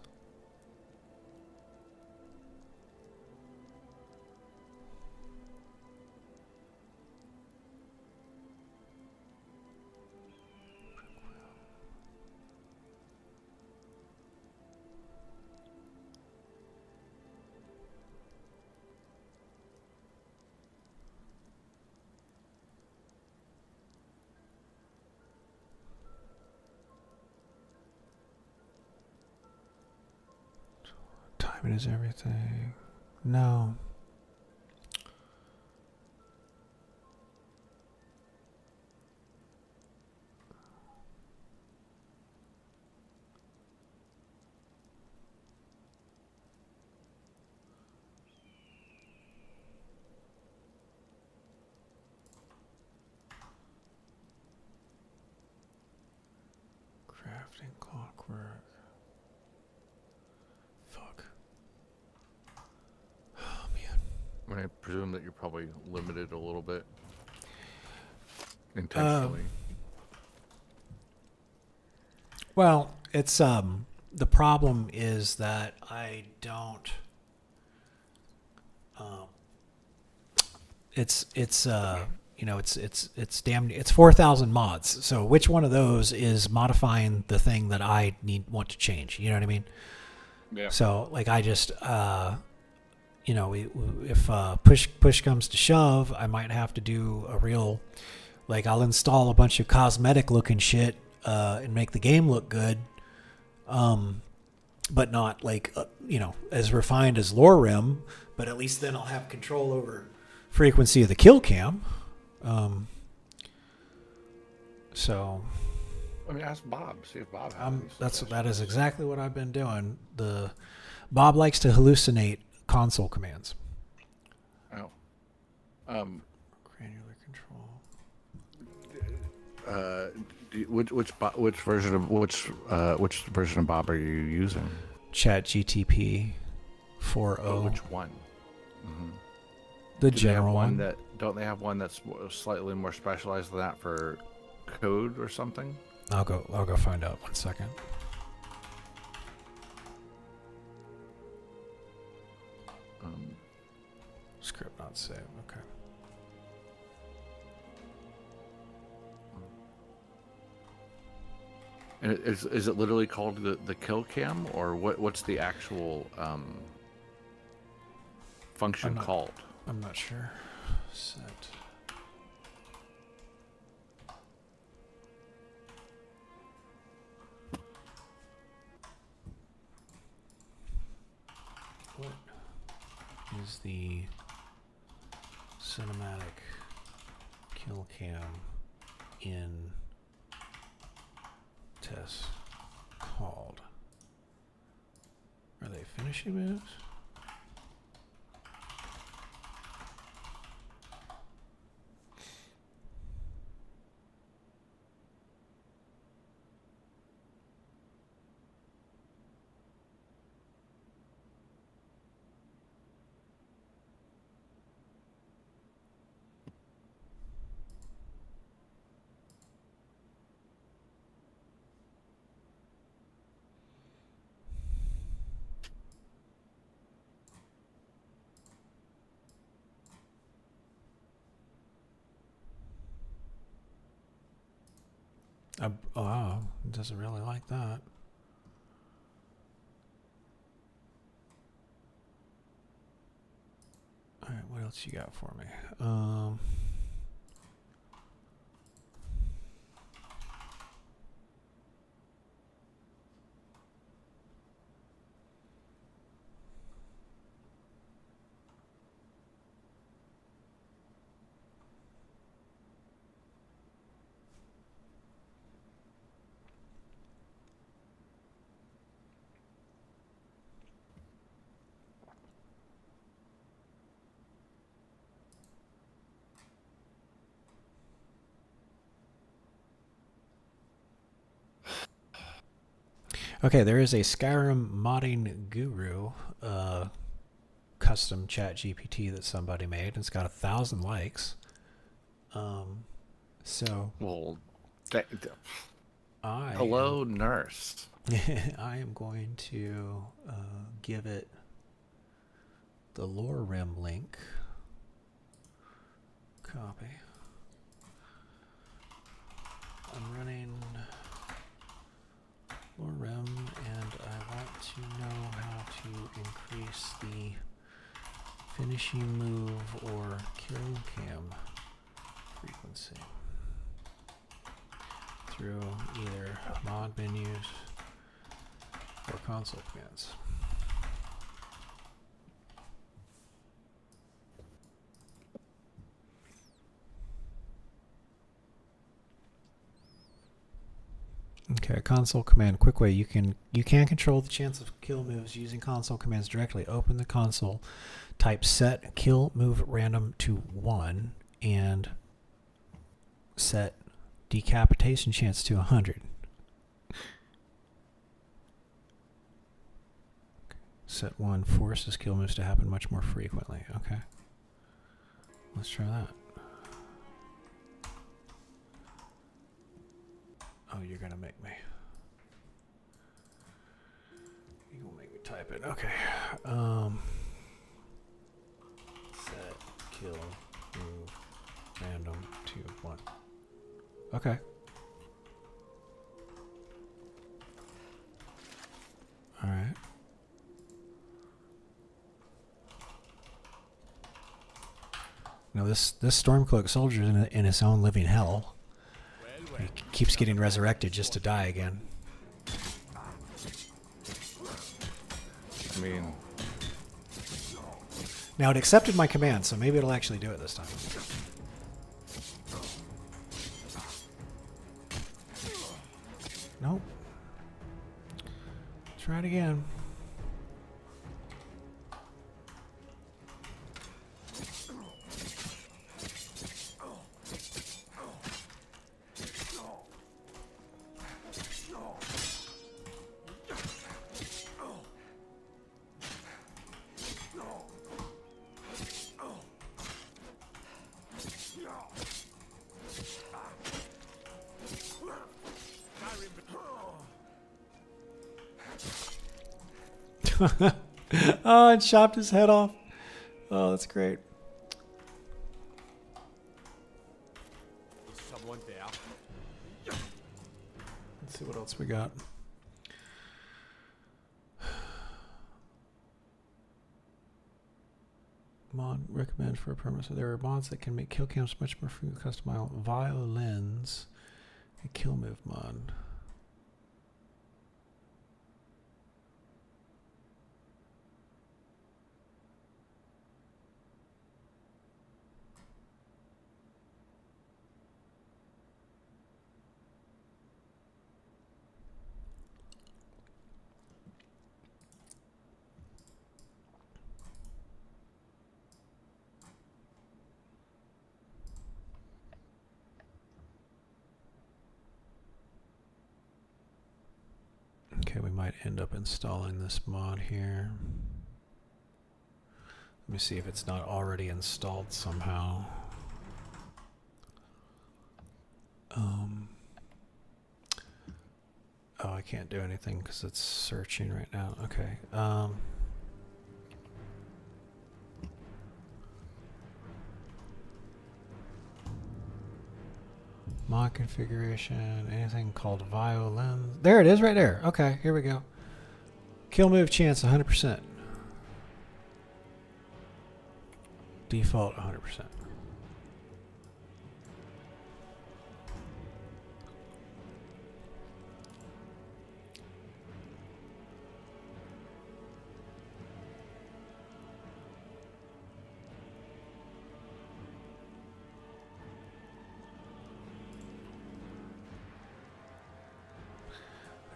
Timing is everything. No. Crafting clockwork. Fuck. Oh man. I mean, I presume that you're probably limited a little bit intentionally. Well, it's the problem is that I don't it's you know, it's damn, it's 4,000 mods. So which one of those is modifying the thing that I want to change? You know what I mean? Yeah. So like I just you know, if push comes to shove, I might have to do a real, like I'll install a bunch of cosmetic looking shit and make the game look good, but not like you know, as refined as Lorem. But at least then I'll have control over frequency of the kill cam. So I mean, ask Bob. See if Bob has any that is exactly what I've been doing. Bob likes to hallucinate console commands. Oh. Granular control. Which version of Bob are you using? Chat GTP 4.0. Which one? Mm-hmm. The Do they general have one. Don't they have one that's slightly more specialized than that for code or something? I'll go find out. 1 second. Script not saved. Okay. And is it literally called the kill cam, or what's the actual function called? I'm not sure. Set. What is the cinematic kill cam in test called? Are they finishing moves? Oh, it doesn't really like that. All right, what else you got for me? Okay, there is a Skyrim modding guru custom chat GPT that somebody made. It's got 1,000 likes. So Well, I hello, nurse. I am going to give it the lore rim link. Copy. I'm running lore rim, and I want to know how to increase the finishing move or kill cam frequency through either mod menus or console commands. Okay, console command. Quick way. You can control the chance of kill moves using console commands directly. Open the console, type set kill move random to 1, and set decapitation chance to 100. Set 1 forces kill moves to happen much more frequently. Okay. Let's try that. Oh, you're gonna make me. You're gonna make me type it. Okay. Set kill move random to 1. Okay. All right. Now this Stormcloak soldier is in his own living hell. He keeps getting resurrected just to die again. I mean, Now it accepted my command, so maybe it'll actually do it this time. Nope. Try it again. Oh, it chopped his head off. Oh, that's great. Is someone there? Let's see what else we got. Mod recommend for a permit. So there are mods that can make kill cams much more frequently customizable. Violins, a kill move mod. Okay, we might end up installing this mod here. Let me see if it's not already installed somehow. Oh, I can't do anything because it's searching right now. Okay. Mod configuration, anything called violin. There it is right there. Okay, here we go. Kill move chance 100%. Default 100%.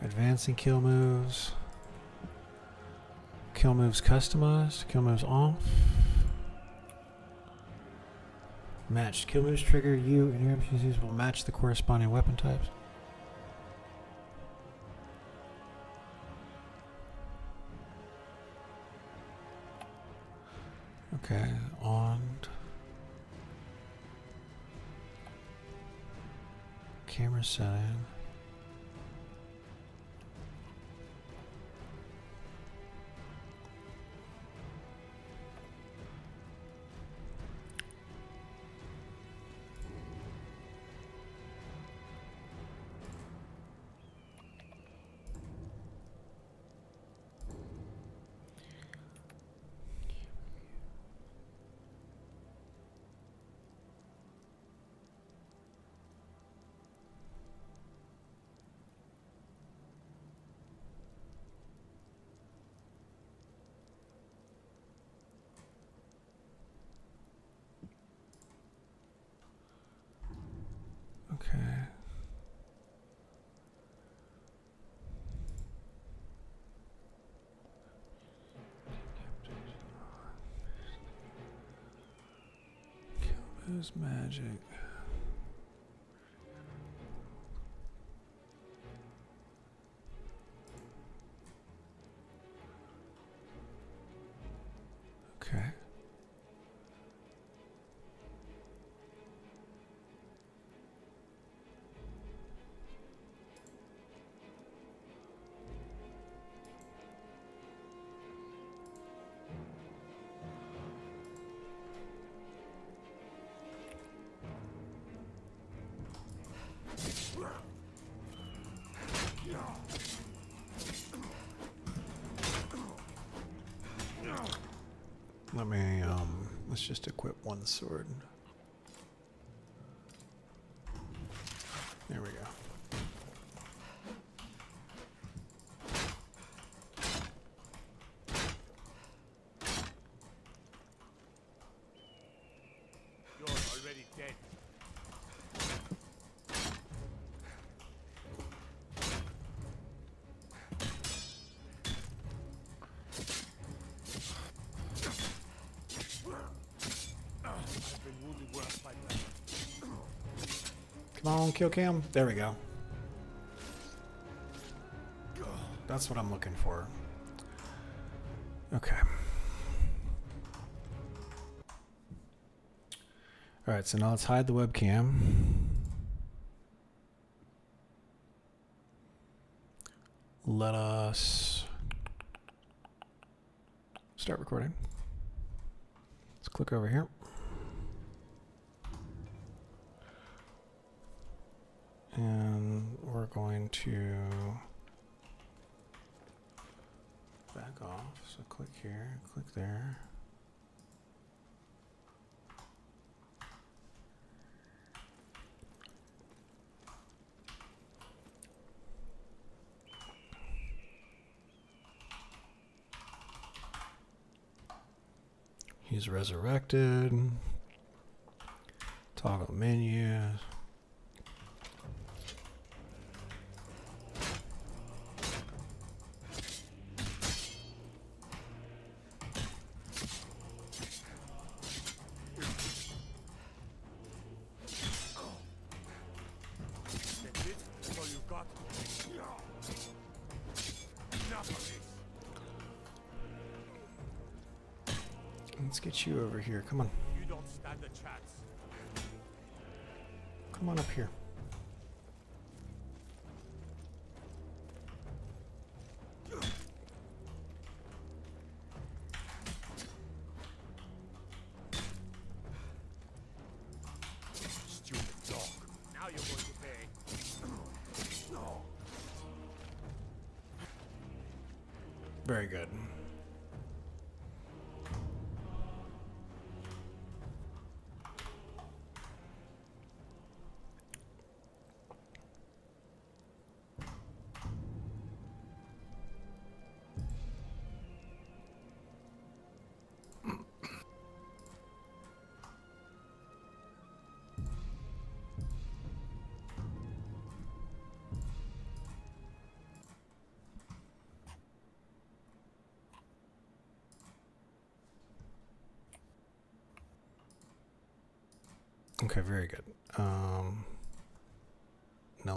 Advancing kill moves. Kill moves customized. Kill moves off. Matched kill moves trigger you and your NPCs will match the corresponding weapon types. Okay, on. camera setting. Okay. Kilbo's magic. Okay. Let me, let's just equip one sword. There we go. You're already dead. I've been wounded worse by that. Come on, kill cam. There we go. That's what I'm looking for. Okay. Alright, so now let's hide the webcam. Let us start recording. Let's click over here. And we're going to back off. So click here, click there. He's resurrected. Toggle menu. That's it? That's all you got? Enough of this. Let's get you over here. Come on. You don't stand a chance. Come on up here. Stupid dog. Now you're going to pay. Very good. Okay, very good. Now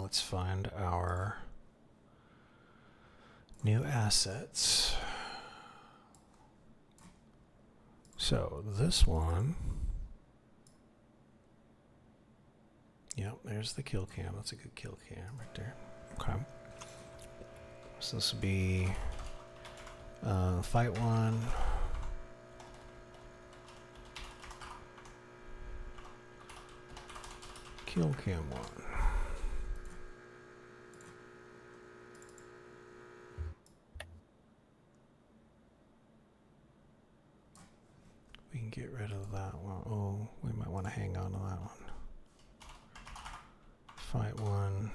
let's find our new assets. So this one, yeah, Yep, there's the kill cam. That's a good kill cam right there. Okay. So this will be fight 1. Kill cam 1. We can get rid of that one. Oh, we might want to hang on to that one. Fight 1.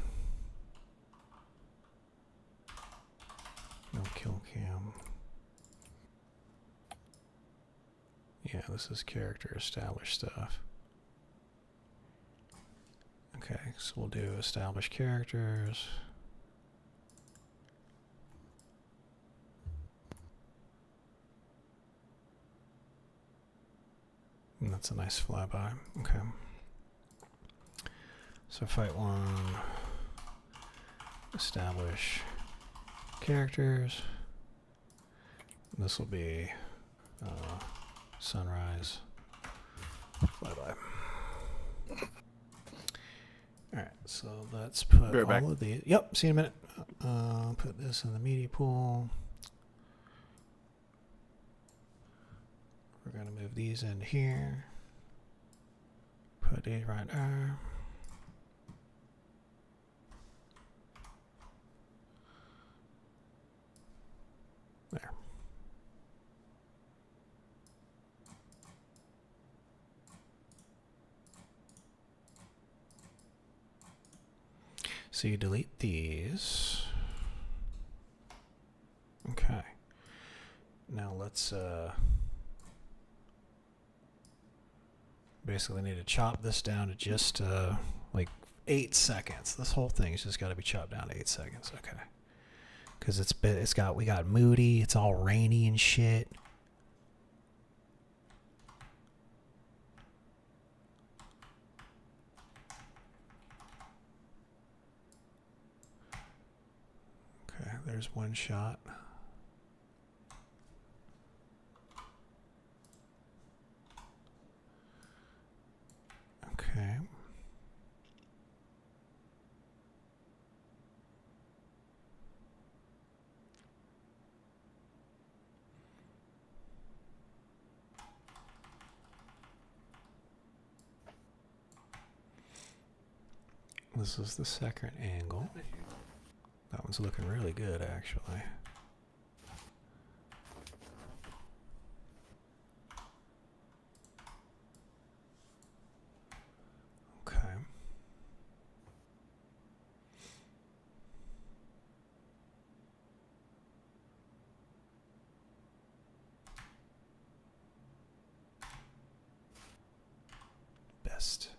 No kill cam. Yeah, this is character established stuff. Okay, so we'll do establish characters. And that's a nice flyby. Okay. So fight 1. Establish characters. This will be sunrise. Flyby. Alright, so let's put Be right back. all of these. Yep, see you in a minute. Put this in the media pool. We're going to move these in here. Put it right there. There. So you delete these. Okay. Now let's basically need to chop this down to just like 8 seconds. This whole thing's just got to be chopped down to 8 seconds. Okay. Because we got moody, it's all rainy and shit. Okay, there's one shot. Okay. This is the second angle. That one's looking really good, actually. Okay. Best.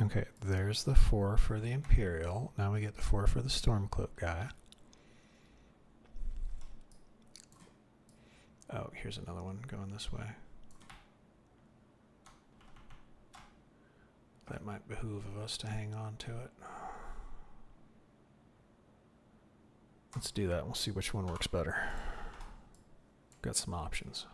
Okay, there's the 4 for the Imperial. Now we get the 4 for the Stormcloak guy. Oh, here's another one going this way. That might behoove of us to hang on to it. Let's do that. We'll see which one works better. Got some options.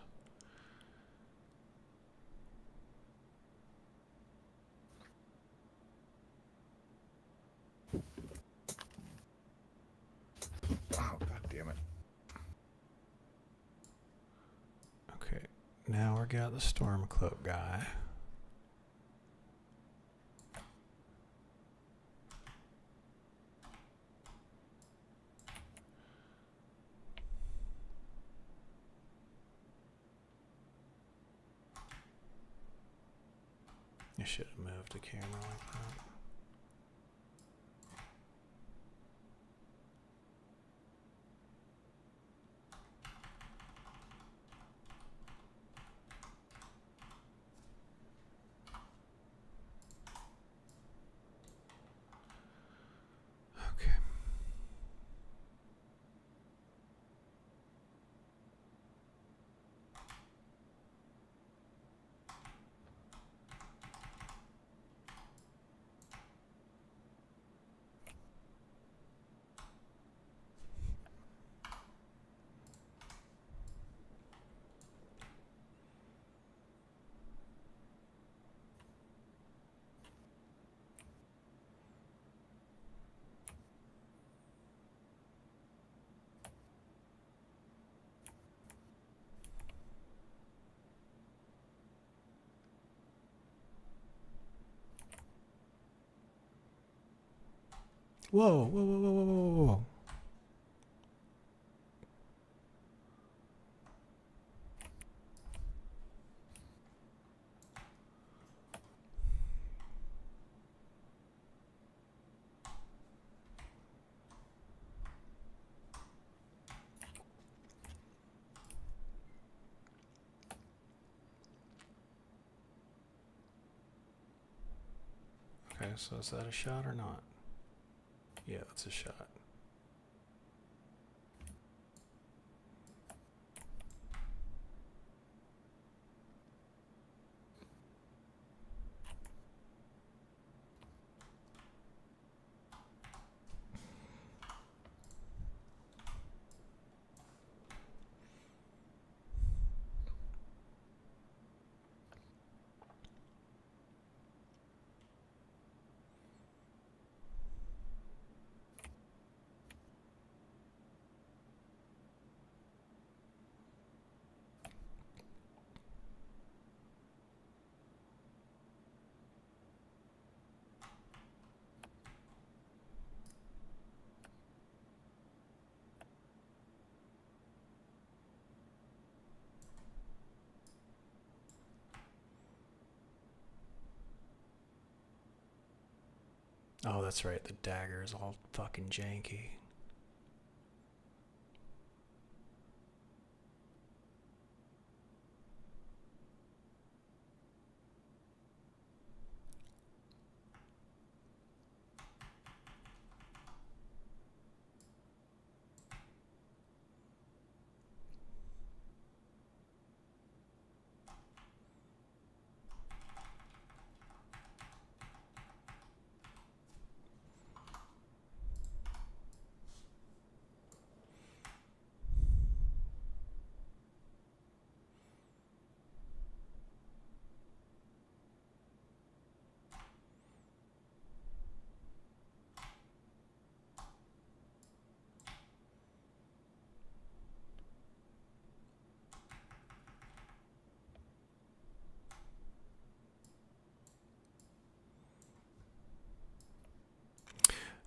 Oh, God damn it. Okay, now we got the Stormcloak guy. I should have moved the camera like that. Okay. Whoa, whoa, whoa, whoa, whoa, whoa, whoa. Okay, so is that a shot or not? Yeah, that's a shot. Oh, that's right. The dagger is all fucking janky.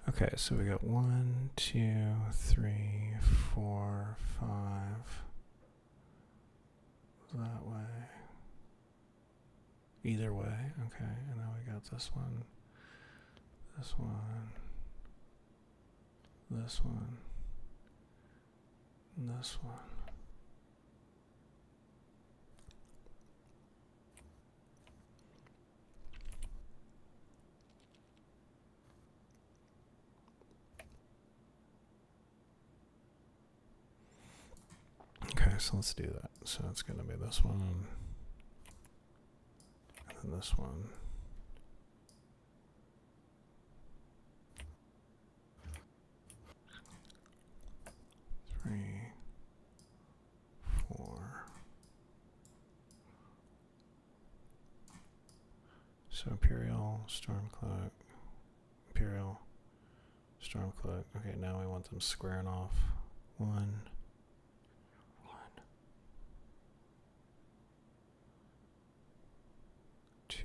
Okay, so we got 1, 2, 3, 4, 5. That way. Either way. Okay, and now we got this one. This one. This one. And this one. Okay, so let's do that. So it's going to be this one, and then this one. Three, 4. So Imperial, Stormcloak, Imperial, Stormcloak. Okay, now we want them squaring off. 1.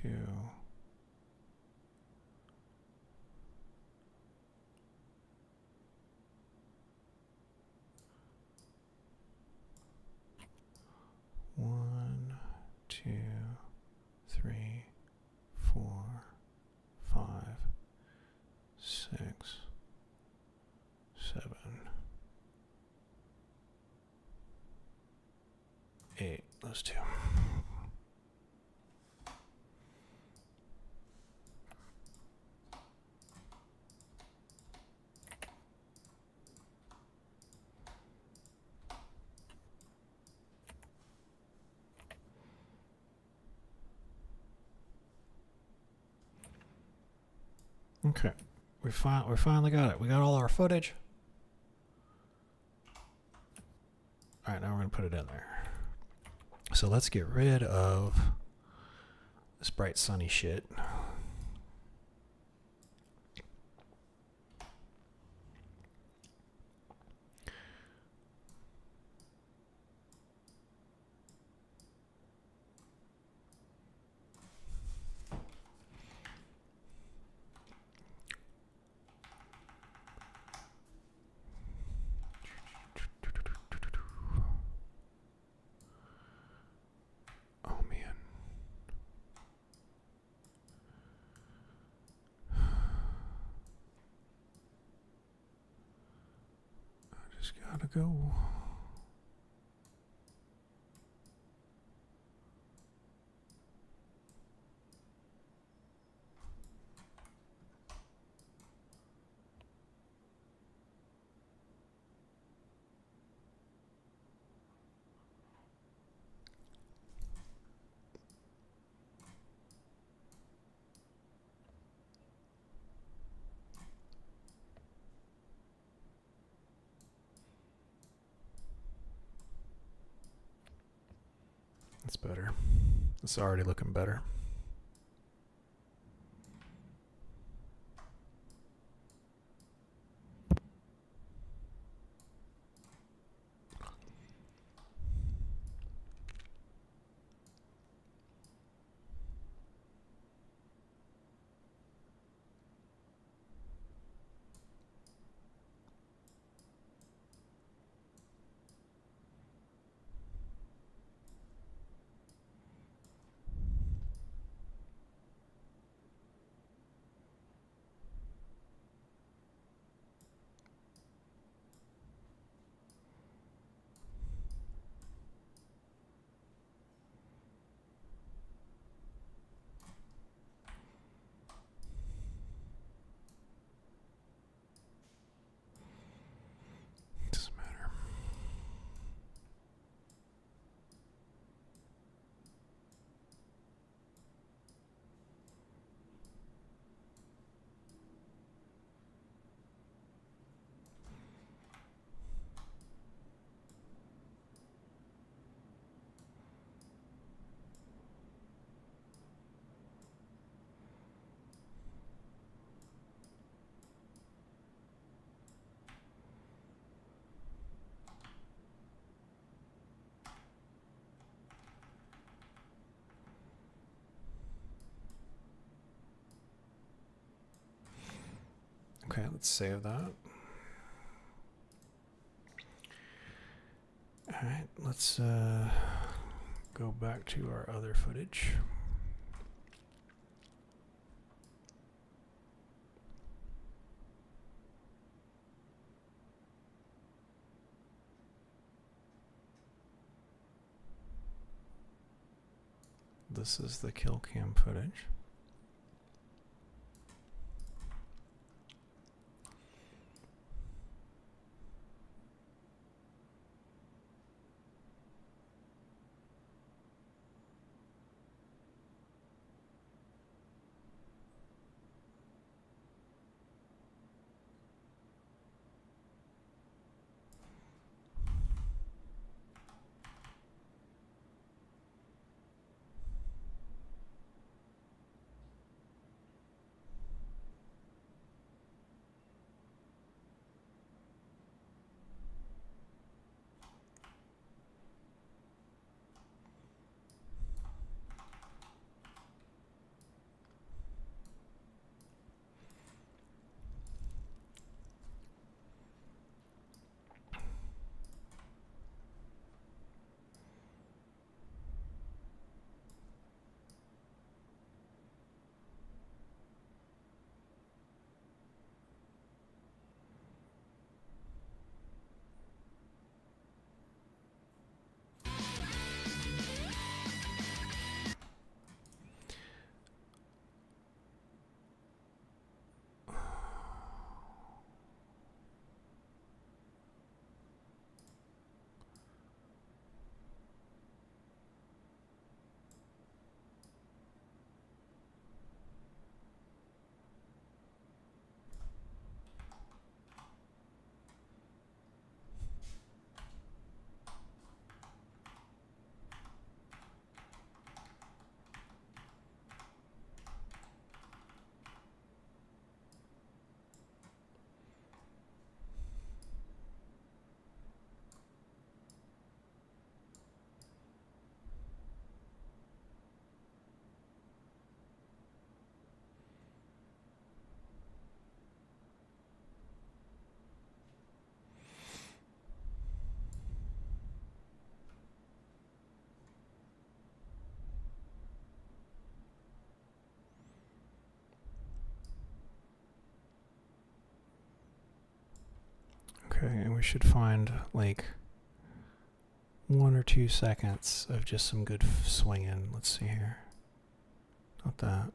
2. 1, 2, 3, 4. those two. Okay, we finally got it. We got all our footage. All right, now we're gonna put it in there. So let's get rid of this bright sunny shit. Oh man. I just gotta go. That's better. It's already looking better. Doesn't matter. Okay, let's save that. Alright, let's go back to our other footage. This is the kill cam footage. Okay, and we should find like 1 or 2 seconds of just some good swinging. Let's see here. Not that.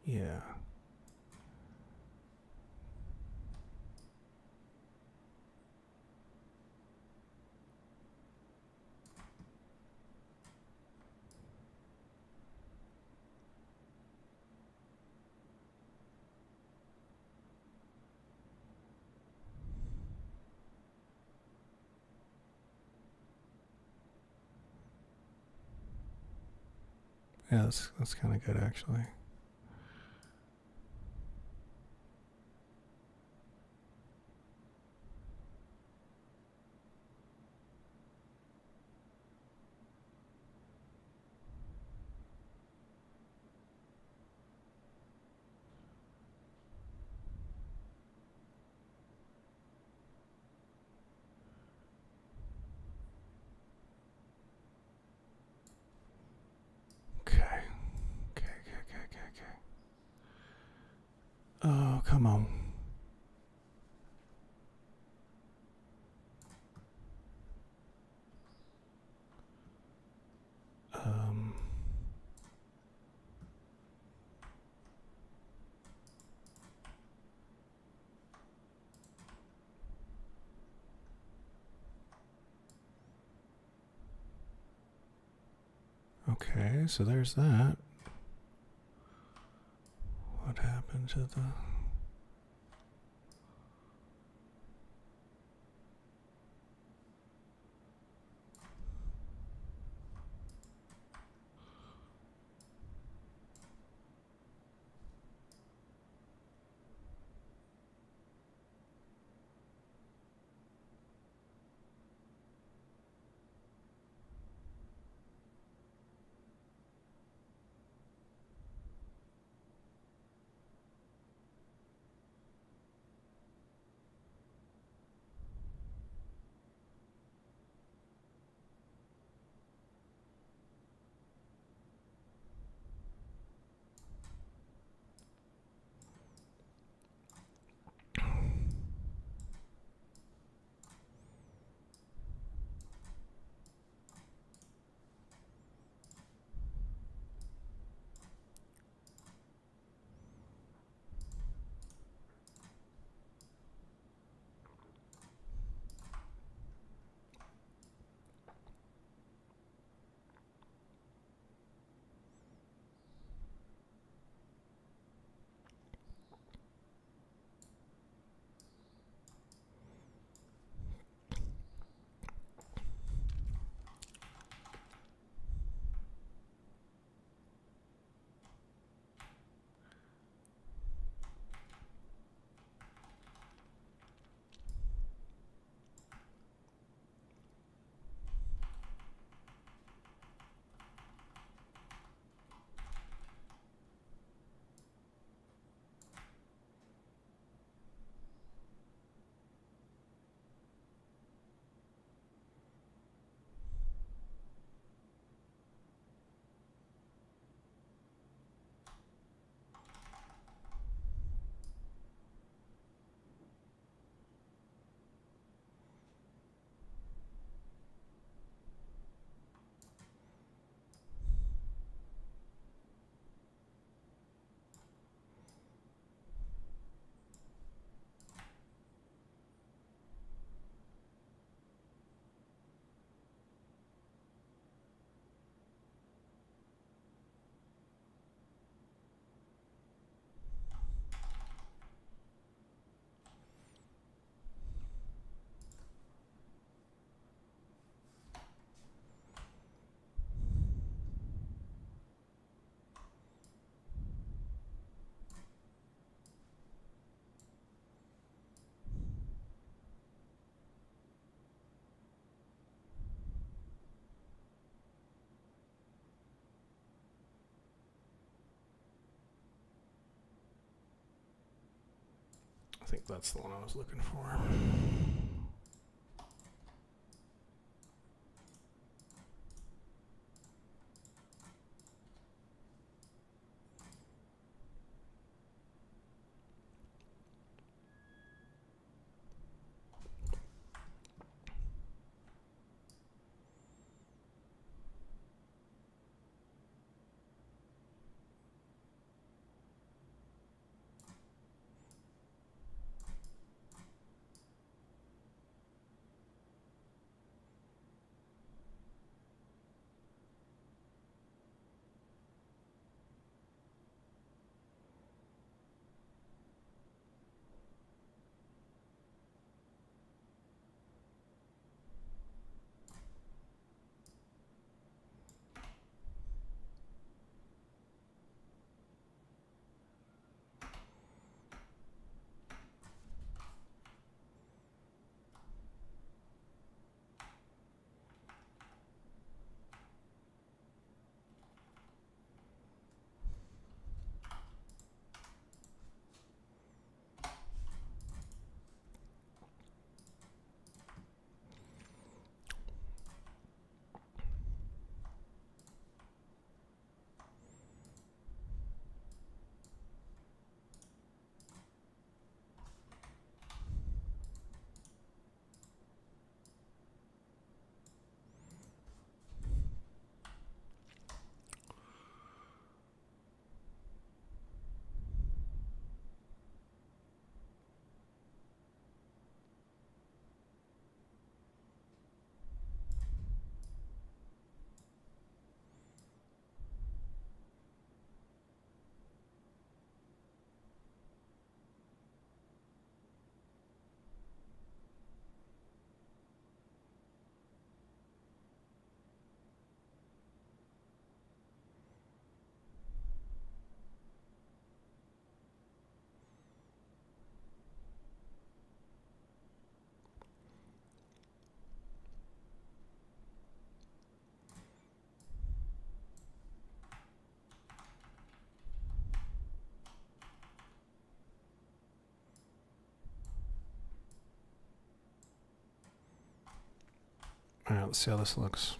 Yeah. Yeah, that's kind of good actually. Okay. Okay. Oh, come on. Um. Okay, so there's that. What happened to the... I think that's the one I was looking for. Alright, let's see how this looks.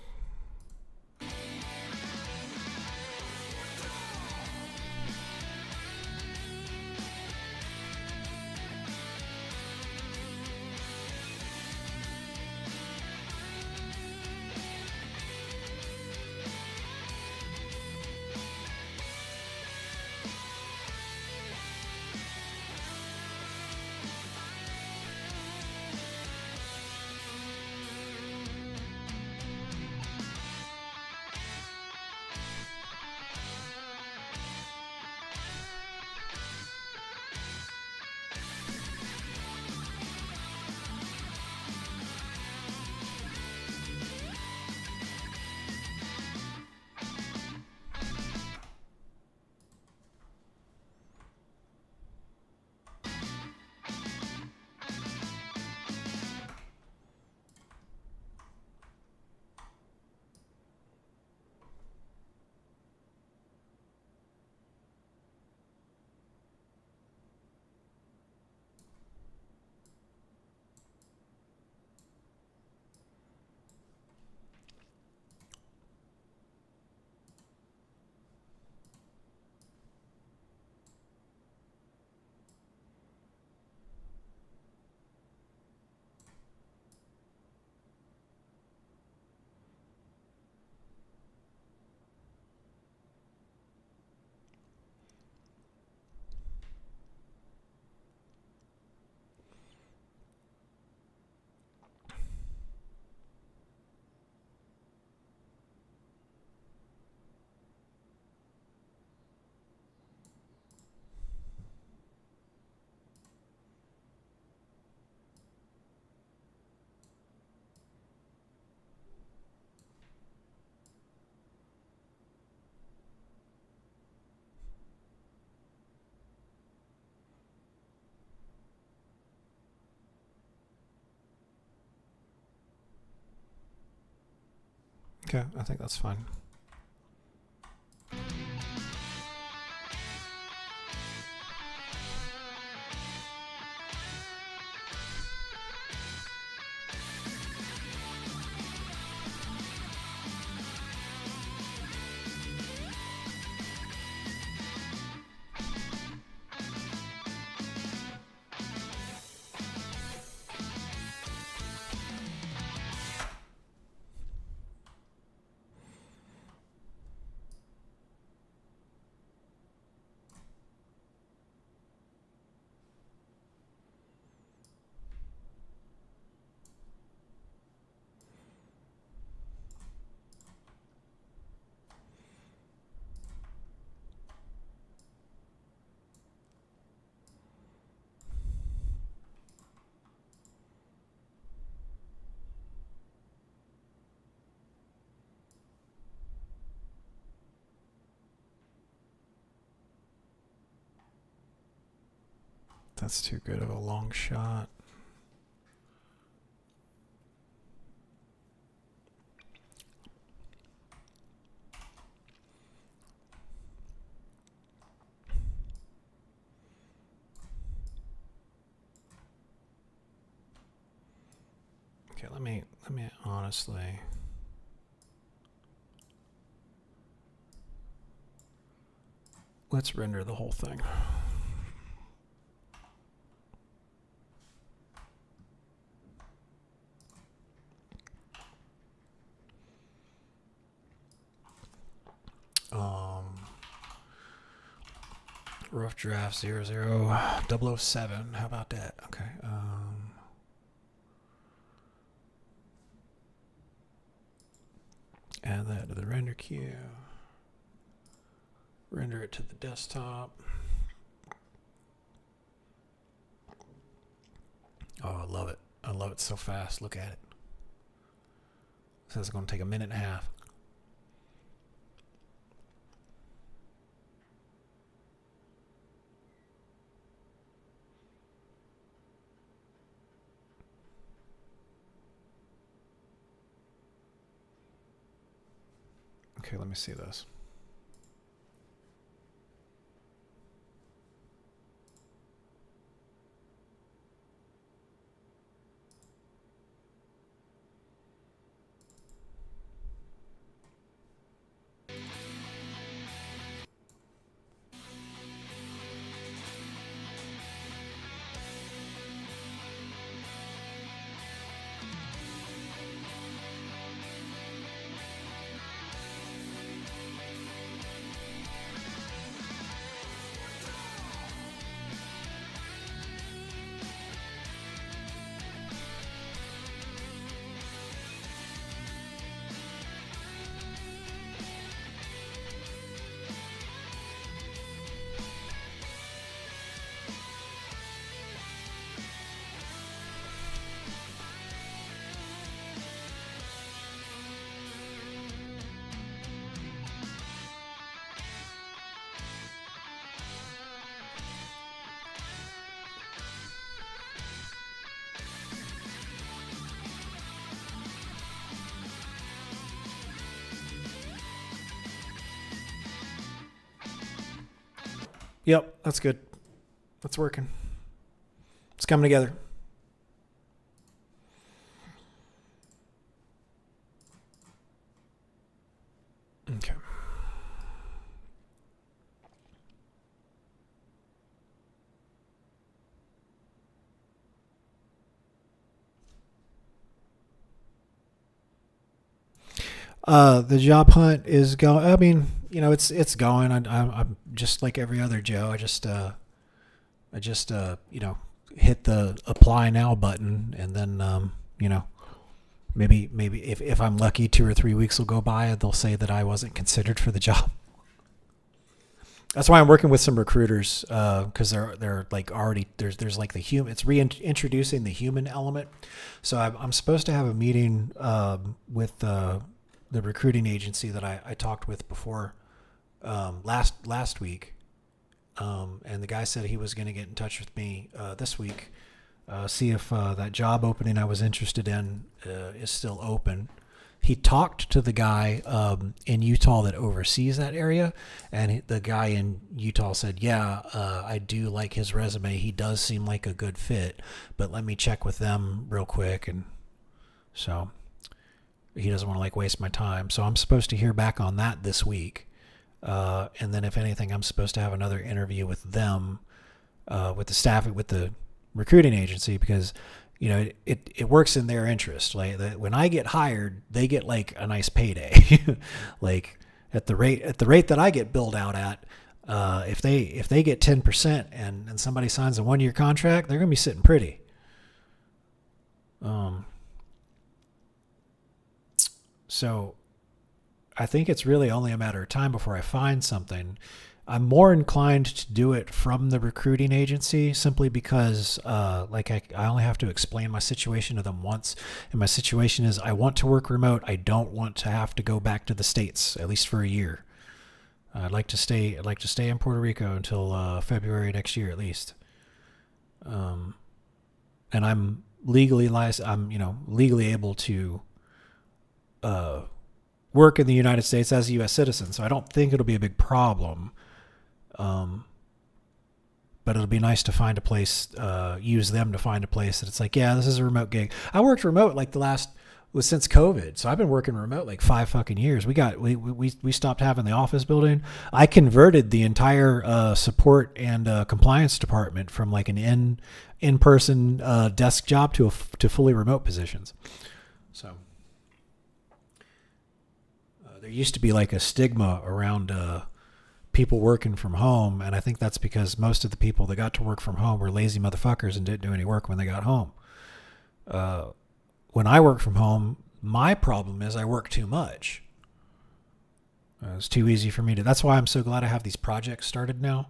Okay, I think that's fine. That's too good of a long shot. Okay, let me honestly. Let's render the whole thing. Rough draft 007. How about that? Okay. Add that to the render queue. Render it to the desktop. Oh, I love it. I love it so fast. Look at it. It says it's going to take a minute and a half. Okay, let me see this. Yep, that's good. That's working. It's coming together. Okay. The job hunt is going. I mean, it's going. I'm just like every other Joe. I just hit the apply now button, and then maybe if I'm lucky, 2 or 3 weeks will go by, and they'll say that I wasn't considered for the job. That's why I'm working with some recruiters, because they're like already there's like the human. It's reintroducing the human element. So I'm supposed to have a meeting with the recruiting agency that I talked with before last week, and the guy said he was going to get in touch with me this week, see if that job opening I was interested in is still open. He talked to the guy in Utah that oversees that area, and the guy in Utah said, yeah, I do like his resume. He does seem like a good fit, but let me check with them real quick. And so he doesn't want to like waste my time. So I'm supposed to hear back on that this week. And then if anything, I'm supposed to have another interview with them, with the staff, with the recruiting agency, because it works in their interest. Like when I get hired, they get like a nice payday. Like at the rate that I get billed out at, if they get 10% and somebody signs a 1-year contract, they're gonna be sitting pretty. So I think it's really only a matter of time before I find something. I'm more inclined to do it from the recruiting agency simply because I only have to explain my situation to them once. And my situation is I want to work remote. I don't want to have to go back to the States, at least for a year. I'd like to stay in Puerto Rico until February next year at least. And I'm legally legally able to work in the United States as a U.S. citizen, so I don't think it'll be a big problem. But it'll be nice to find a place, use them to find a place that it's like, yeah, this is a remote gig. I worked remote like since COVID, so I've been working remote like 5 fucking years. We stopped having the office building. I converted the entire support and compliance department from like an in-person desk job to fully remote positions. So there used to be like a stigma around people working from home, and I think that's because most of the people that got to work from home were lazy motherfuckers and didn't do any work when they got home. When I work from home, my problem is I work too much. It's too easy for me to. That's why I'm so glad I have these projects started now,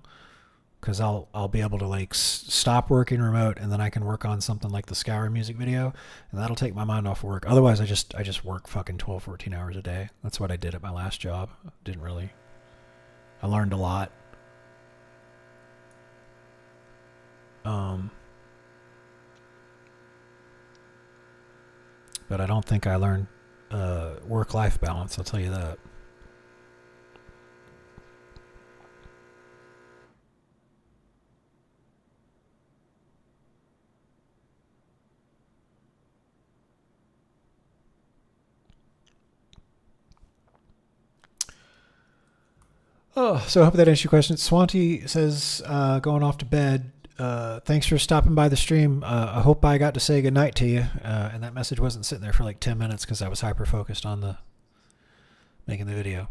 because I'll be able to like stop working remote, and then I can work on something like the Skyrim music video, and that'll take my mind off of work. Otherwise, I just work fucking 12, 14 hours a day. That's what I did at my last job. I learned a lot. But I don't think I learned work-life balance, I'll tell you that. Oh, so I hope that answers your question. Swanty says, going off to bed. Thanks for stopping by the stream. I hope I got to say goodnight to you. And that message wasn't sitting there for like 10 minutes because I was hyper-focused on making the video.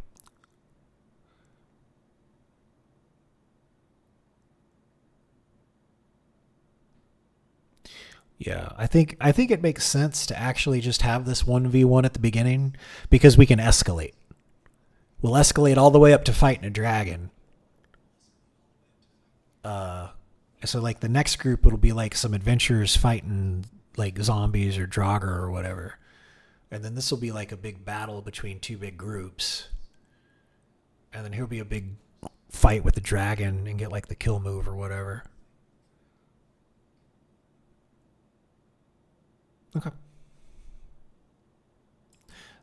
Yeah, I think it makes sense to actually just have this 1v1 at the beginning because we can escalate. We'll escalate all the way up to fighting a dragon. So like the next group, it'll be like some adventurers fighting like zombies or Draugr or whatever. And then this will be like a big battle between 2 big groups. And then he'll be a big fight with the dragon and get like the kill move or whatever. Okay.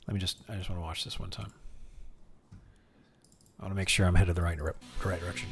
I just want to watch this one time. I want to make sure I'm headed the right direction.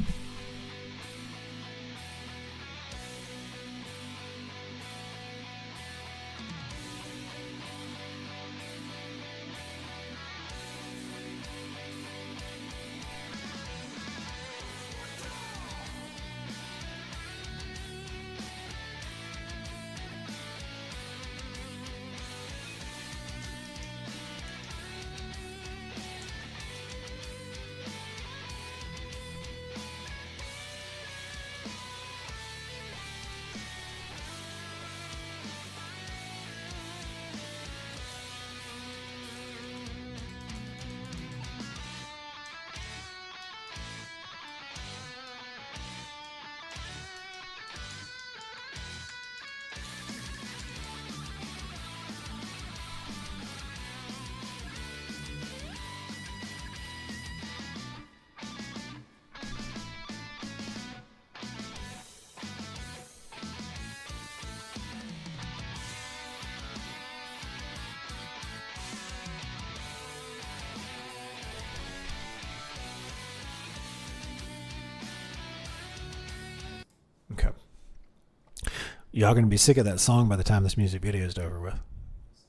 Y'all gonna be sick of that song by the time this music video is over with.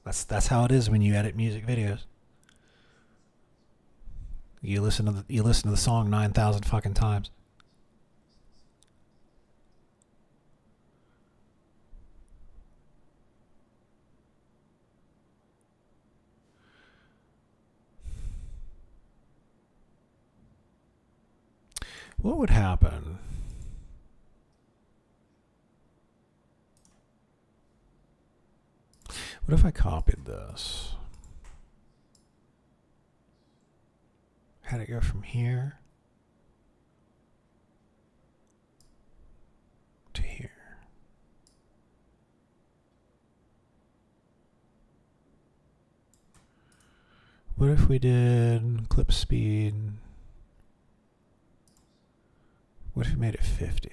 That's how it is when you edit music videos. You listen to the song 9,000 fucking times. What would happen? What if I copied this? Had it go from here to here. What if we did clip speed? What if we made it 50?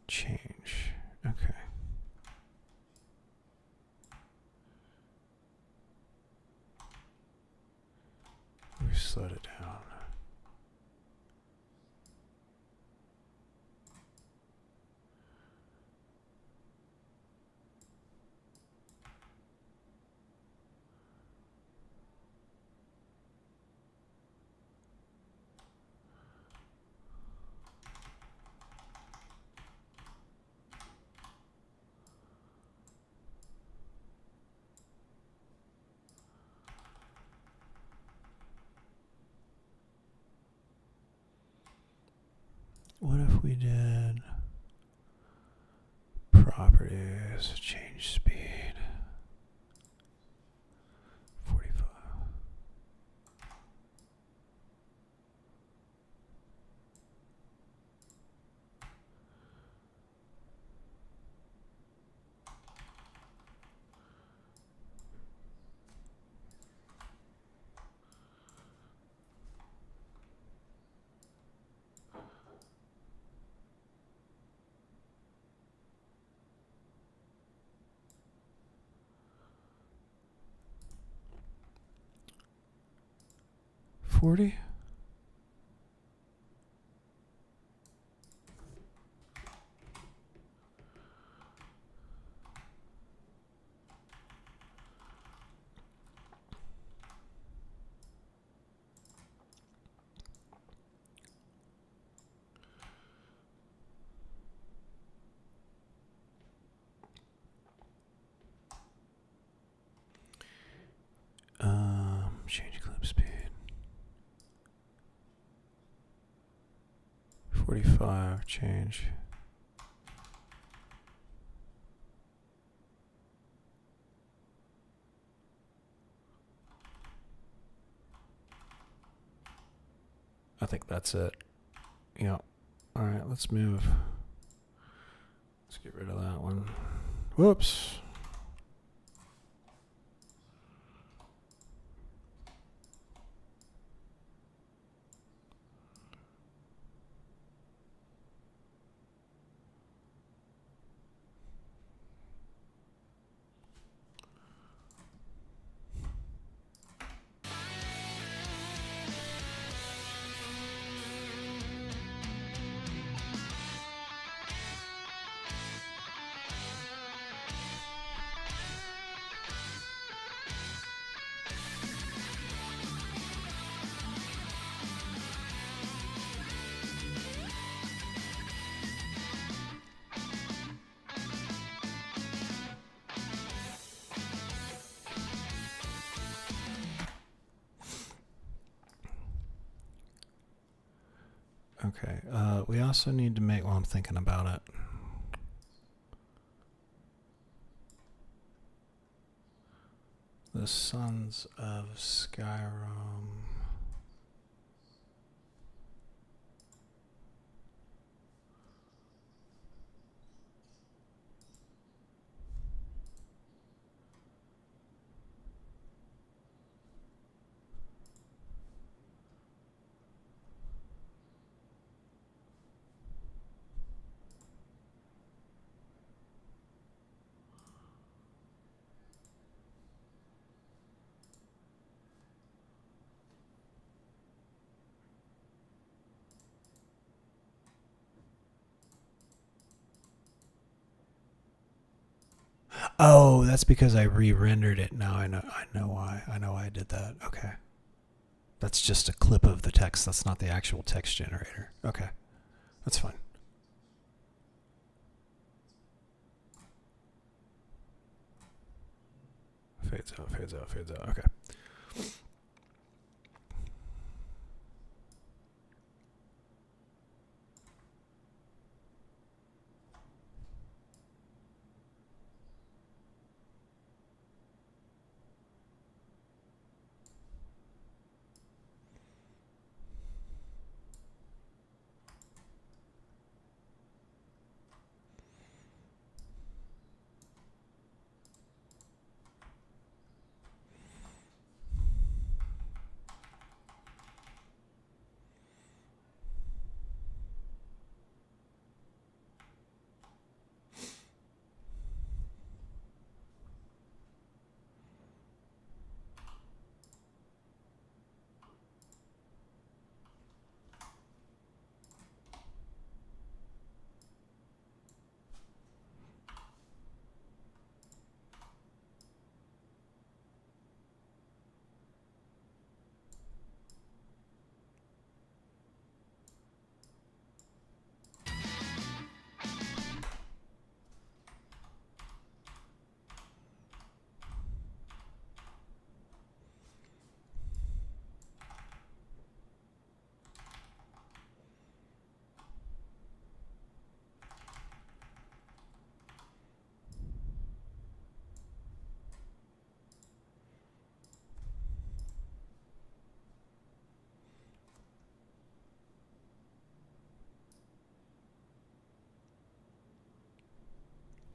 Change. Okay. We slowed it down. What if we did properties, change speed, 45. $40. Change clip speed. 45, change. I think that's it. Yeah. All right, let's move. Let's get rid of that one. Whoops. Okay, we also need to make, while I'm thinking about it, the Sons of Skyrim. Oh, that's because I re-rendered it. Now I know why. I know why I did that. Okay. That's just a clip of the text. That's not the actual text generator. Okay. That's fine. Fades out, fades out, fades out. Okay.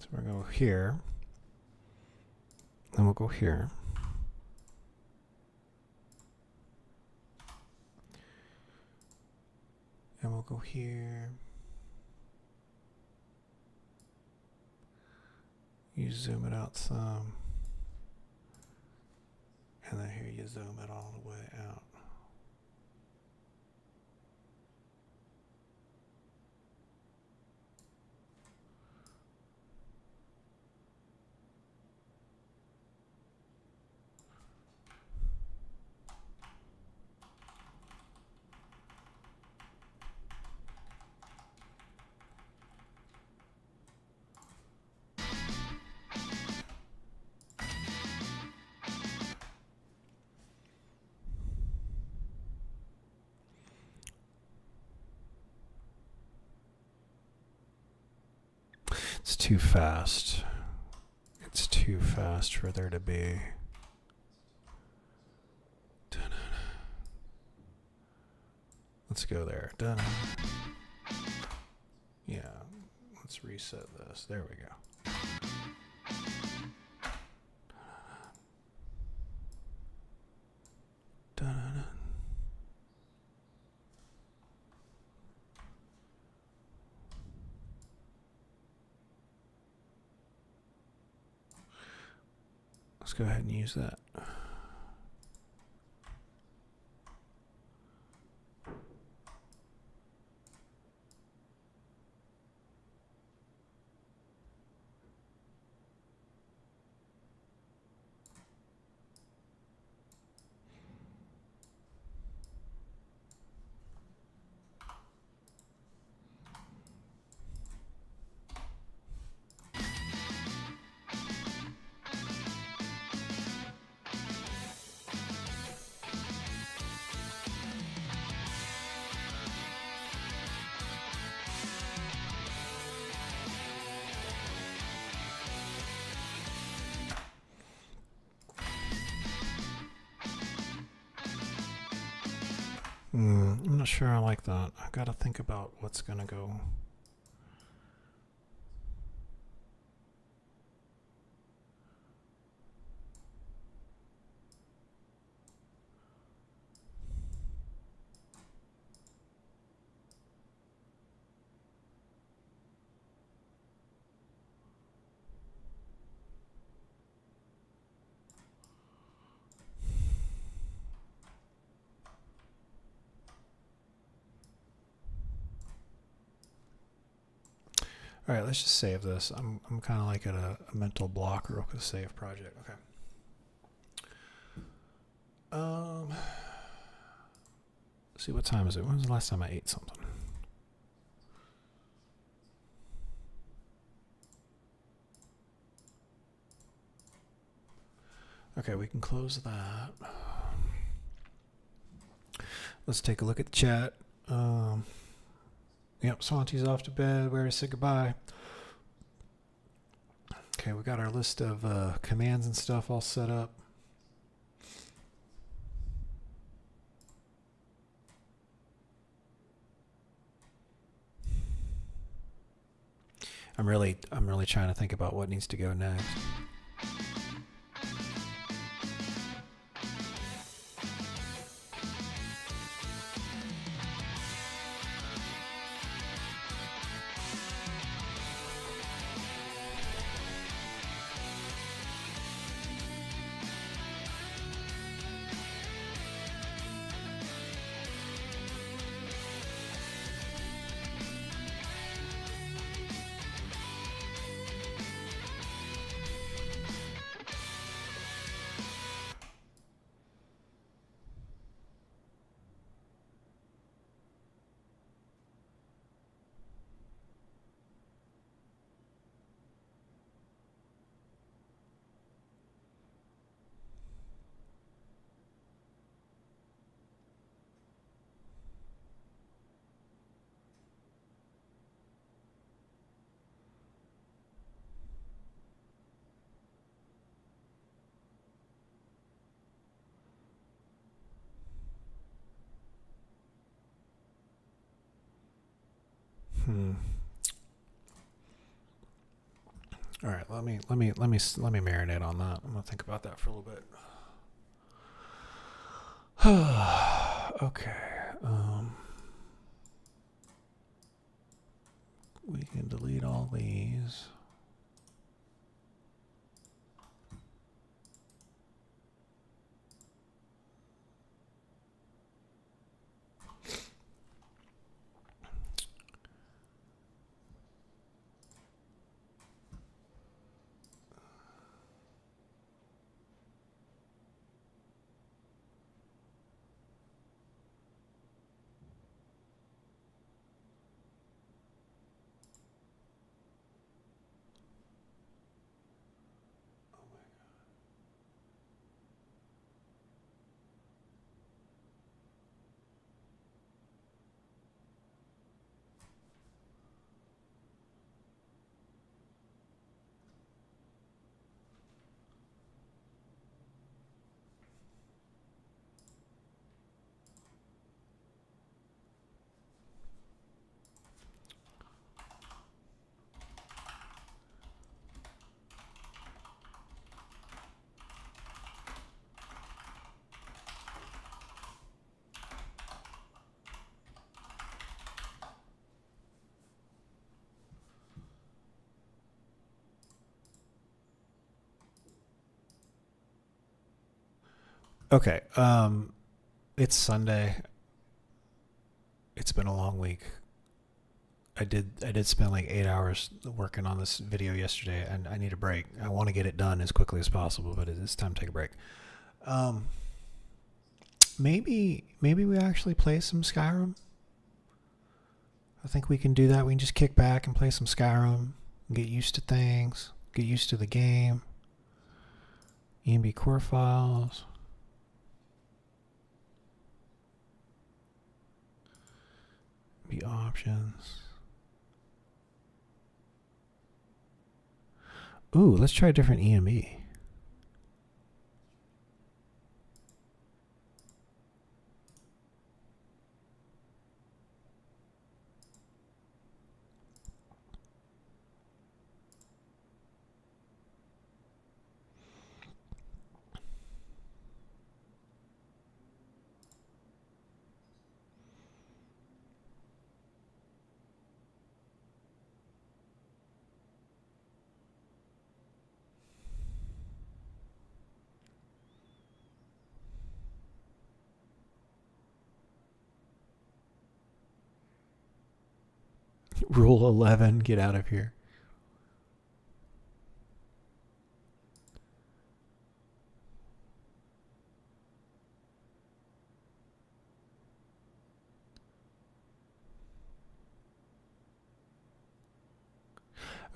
So we're going to go here. Then we'll go here. And we'll go here. You zoom it out some. And then here you zoom it all the way out. It's too fast. It's too fast for there to be. Let's go there. Dun. Yeah. Let's reset this. There we go. Dun. Let's go ahead and use that. I'm not sure I like that. I've got to think about what's going to go. All right, let's just save this. I'm kind of like at a mental block real quick. Save project. Okay. Let's see, what time is it? When was the last time I ate something? Okay, we can close that. Let's take a look at the chat. Yep, Swanty's off to bed. We're to say goodbye. Okay, we got our list of commands and stuff all set up. I'm really trying to think about what needs to go next. All right, let me marinate on that. I'm gonna think about that for a little bit. Okay. We can delete all these. Okay. It's Sunday. It's been a long week. I did spend like 8 hours working on this video yesterday, and I need a break. I want to get it done as quickly as possible, but it's time to take a break. Maybe we actually play some Skyrim. I think we can do that. We can just kick back and play some Skyrim, get used to things, get used to the game. EMB core files. Be options. Ooh, let's try a different EMB. Rule 11, get out of here.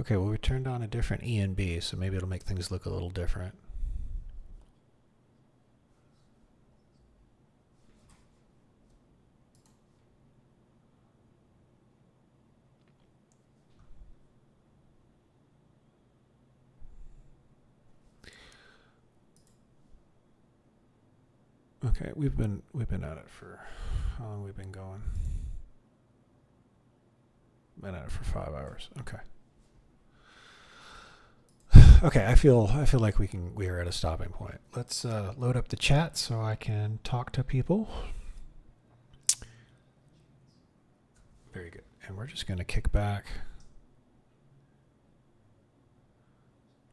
Okay, well we turned on a different ENB, so maybe it'll make things look a little different. Okay, we've been at it for how long? We've been going. Been at it for 5 hours. Okay. Okay, I feel like we are at a stopping point. Let's load up the chat so I can talk to people. Very good. And we're just going to kick back.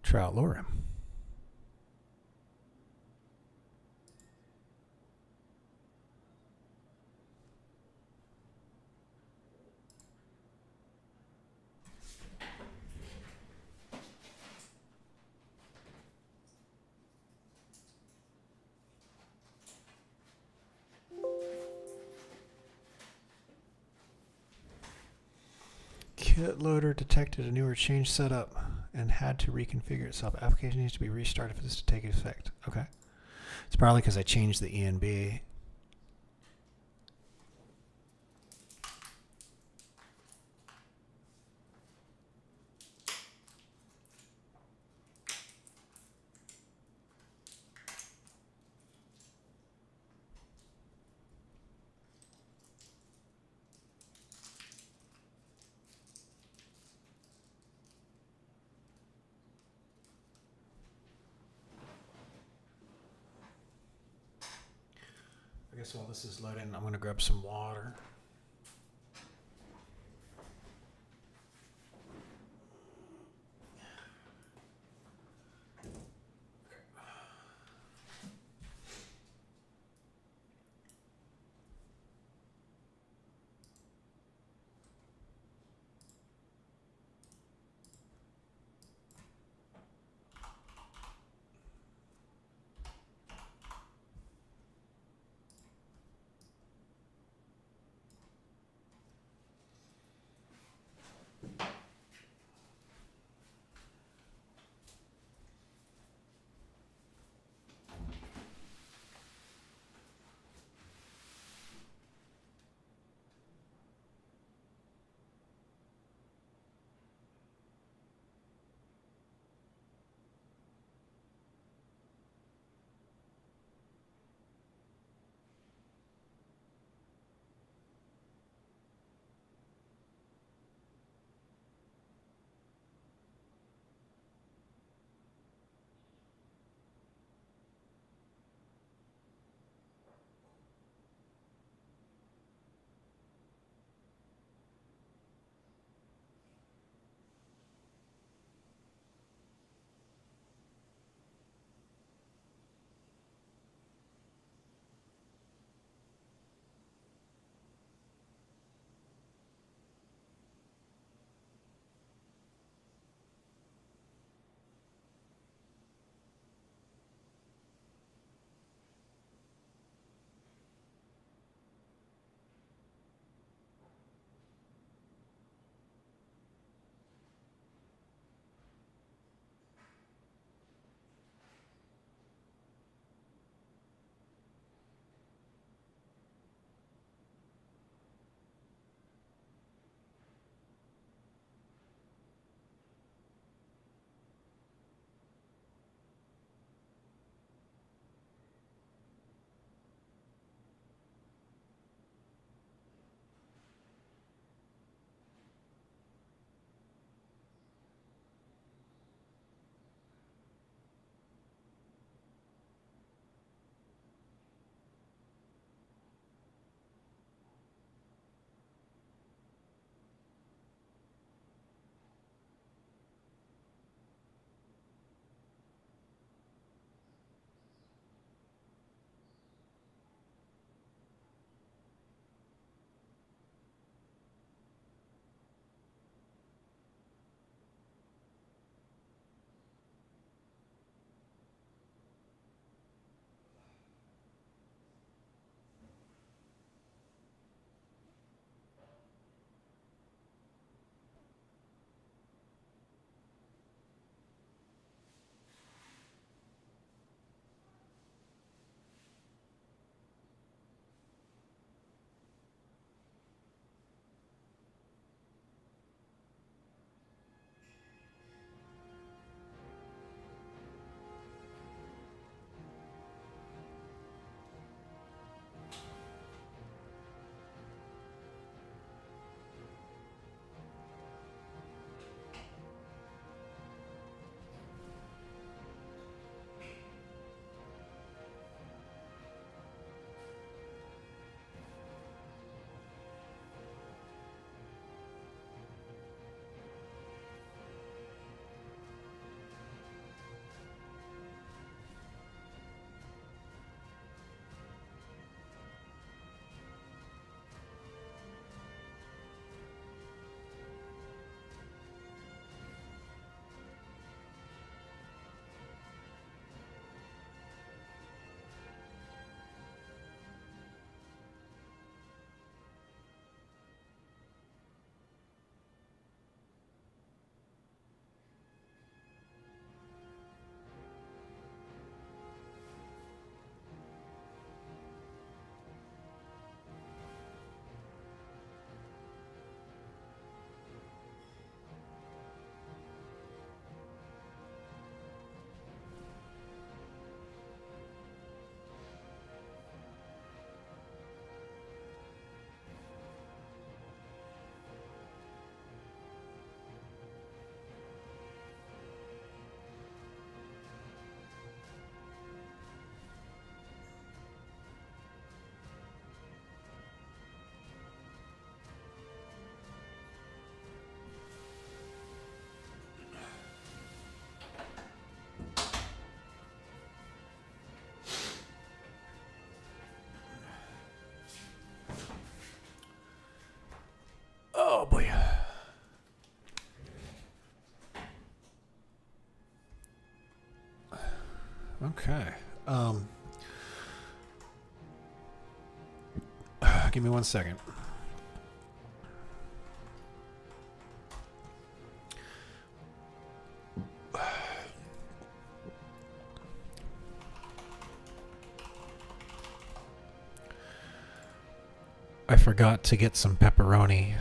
Trout lure him. Kit loader detected a newer change setup and had to reconfigure itself. Application needs to be restarted for this to take effect. Okay. It's probably because I changed the ENB. I guess while this is loading, I'm going to grab some water. Okay. Give me 1 second. I forgot to get some pepperoni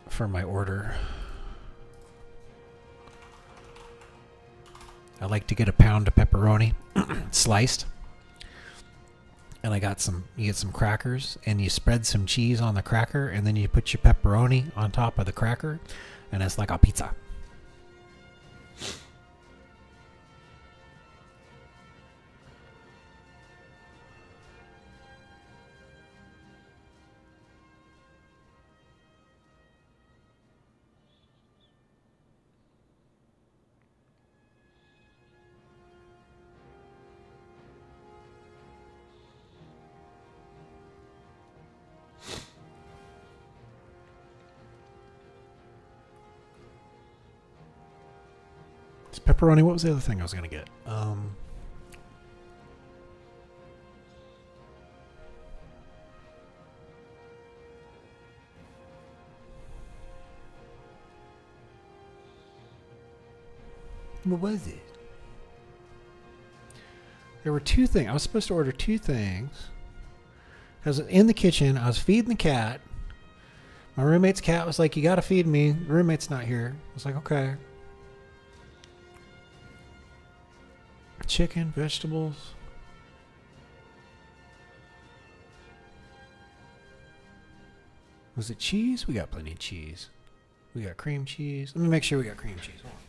for my order. I like to get a pound of pepperoni sliced. And I got some, you get some crackers and you spread some cheese on the cracker and then you put your pepperoni on top of the cracker and it's like a pizza. Pepperoni. What was the other thing I was gonna get? What was it? There were two things. I was supposed to order two things. I was in the kitchen. I was feeding the cat. My roommate's cat was like, "You gotta feed me. The roommate's not here." I was like, "Okay." Chicken, vegetables. Was it cheese? We got plenty of cheese. We got cream cheese. Let me make sure we got cream cheese. Hold on.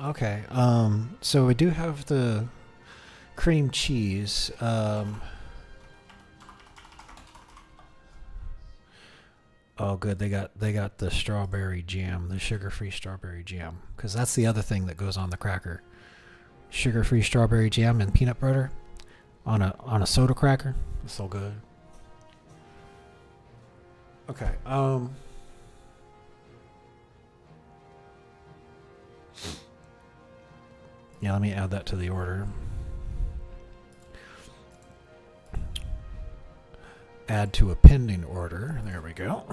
Okay. So we do have the cream cheese. Oh, good. They got the strawberry jam, the sugar-free strawberry jam, because that's the other thing that goes on the cracker. Sugar-free strawberry jam and peanut butter on a soda cracker. It's so good. Okay. Yeah, let me add that to the order. Add to a pending order. There we go.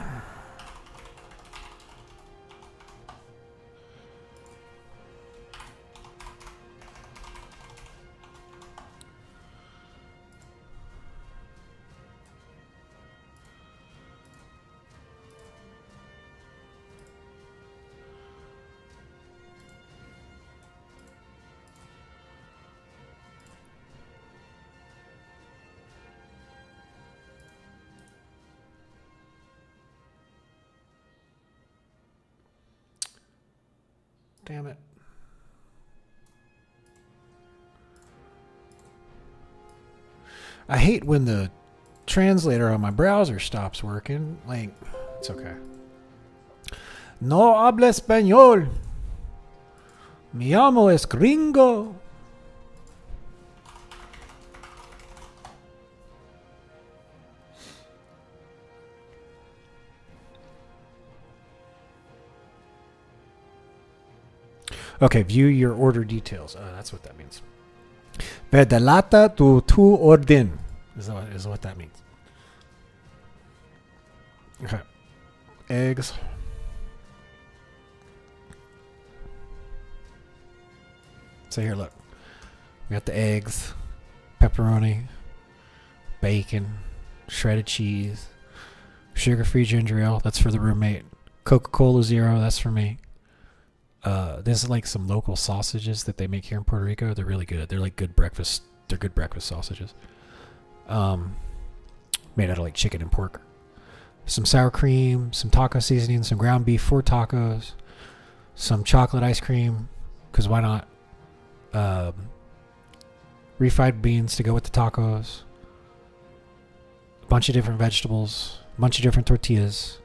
Damn it. I hate when the translator on my browser stops working. Like, it's okay. No habla español. Mi amo es gringo. Okay, view your order details. That's what that means. Pedalata tu orden is what that means. Okay. Eggs. So here, look. We got the eggs, pepperoni, bacon, shredded cheese, sugar-free ginger ale. That's for the roommate. Coca-Cola Zero. That's for me. There's like some local sausages that they make here in Puerto Rico. They're really good. They're like good breakfast. They're good breakfast sausages. Made out of like chicken and pork. Some sour cream, some taco seasoning, some ground beef for tacos, some chocolate ice cream, because why not? Refried beans to go with the tacos. A bunch of different vegetables, a bunch of different tortillas,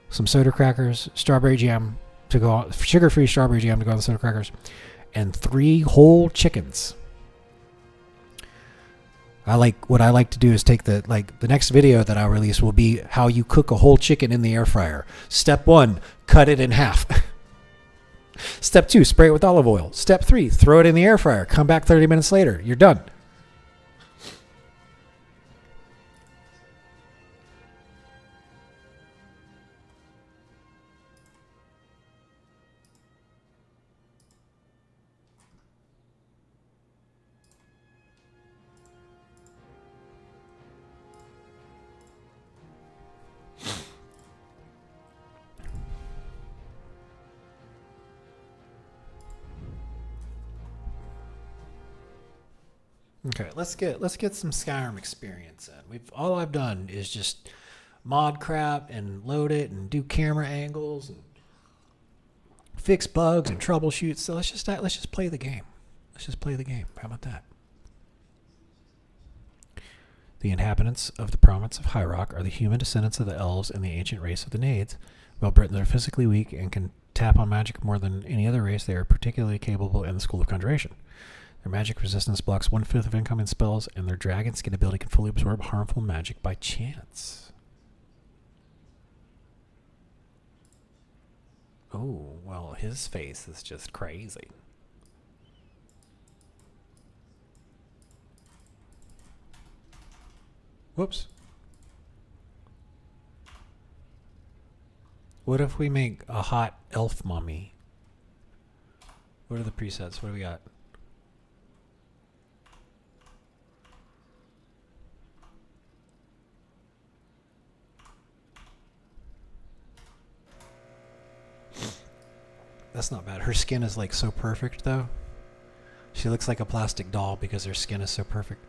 some soda crackers, strawberry jam to go on, sugar-free strawberry jam to go on the soda crackers, and 3 whole chickens. What I like to do is take the next video that I'll release will be how you cook a whole chicken in the air fryer. Step 1, cut it in half. Step 2, spray it with olive oil. Step 3, throw it in the air fryer. Come back 30 minutes later. You're done. Okay, let's get some Skyrim experience in. All I've done is just mod crap and load it and do camera angles and fix bugs and troubleshoot. So let's just play the game. Let's just play the game. How about that? The inhabitants of the province of High Rock are the human descendants of the elves and the ancient race of the Nades. While Britons are physically weak and can tap on magic more than any other race, they are particularly capable in the School of Conjuration. Their magic resistance blocks 1/5 of incoming spells, and their dragon skin ability can fully absorb harmful magic by chance. Oh, well, his face is just crazy. Whoops. What if we make a hot elf mummy? What are the presets? What do we got? That's not bad. Her skin is like so perfect though. She looks like a plastic doll because her skin is so perfect.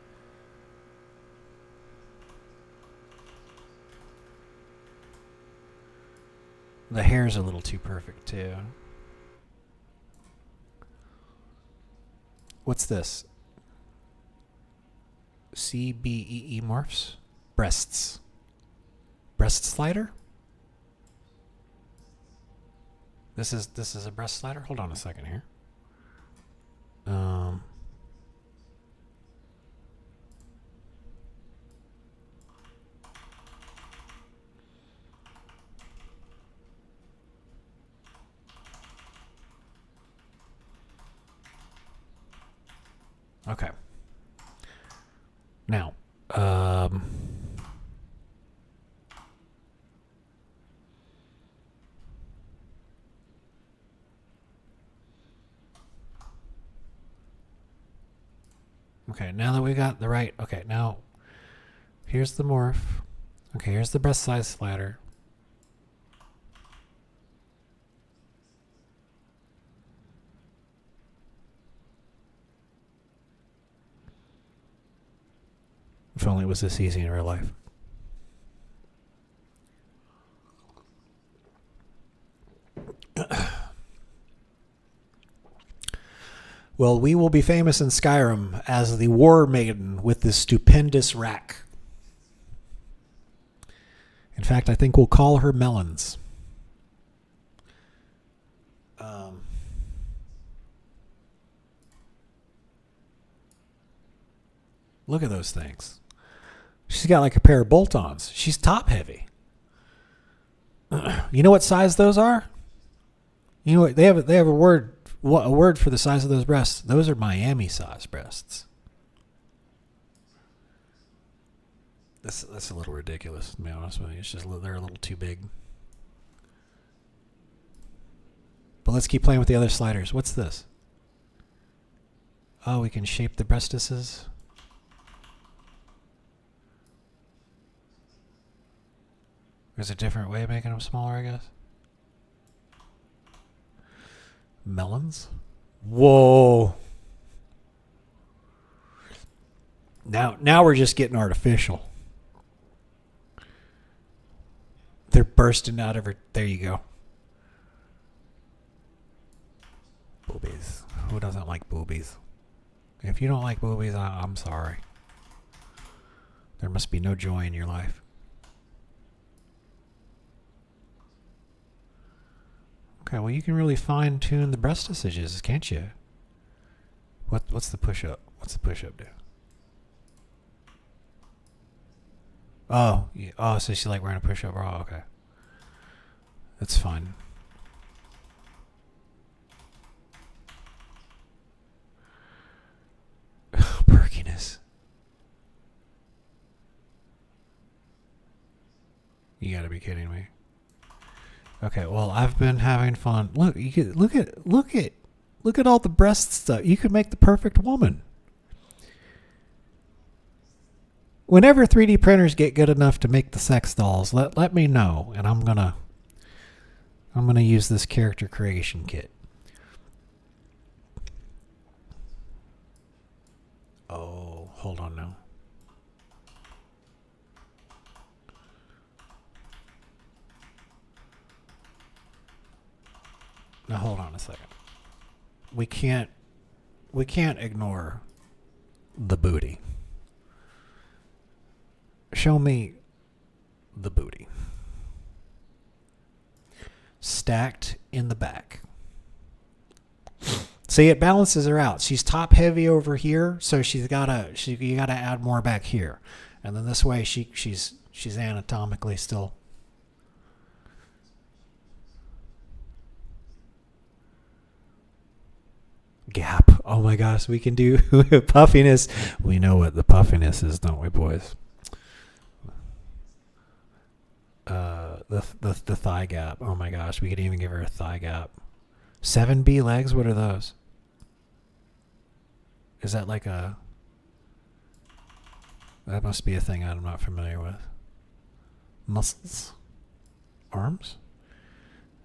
The hair's a little too perfect too. What's this? CBEE morphs? Breasts. Breast slider? This is a breast slider? Hold on a second here. Okay. Now, okay, now that we got the right, okay, now here's the morph. Okay, here's the breast size slider. If only it was this easy in real life. Well, we will be famous in Skyrim as the War Maiden with this stupendous rack. In fact, I think we'll call her Melons. Look at those things. She's got like a pair of bolt-ons. She's top heavy. You know what size those are? You know what they have a word for the size of those breasts. Those are Miami size breasts. That's a little ridiculous, to be honest with you. It's just they're a little too big. But let's keep playing with the other sliders. What's this? Oh, we can shape the breastises. There's a different way of making them smaller, I guess. Melons? Whoa. Now we're just getting artificial. They're bursting out of her. There you go. Boobies. Who doesn't like boobies? If you don't like boobies, I'm sorry. There must be no joy in your life. Okay, well, you can really fine-tune the breastises, can't you? What's the push-up? What's the push-up do? Oh, yeah. Oh, so she's like wearing a push-up bra. Okay, that's fine. Perkiness. You gotta be kidding me. Okay, well, I've been having fun. Look, you could look at all the breast stuff. You could make the perfect woman. Whenever 3D printers get good enough to make the sex dolls, let me know, and I'm gonna use this character creation kit. Oh, hold on now. Now hold on a second. We can't ignore the booty. Show me the booty. Stacked in the back. See, it balances her out. She's top heavy over here, so you gotta add more back here. And then this way she's anatomically still. Gap. Oh my gosh, we can do puffiness. We know what the puffiness is, don't we, boys? The thigh gap. Oh my gosh, we could even give her a thigh gap. 7B legs. What are those? Is that like a? That must be a thing I'm not familiar with. Muscles, arms.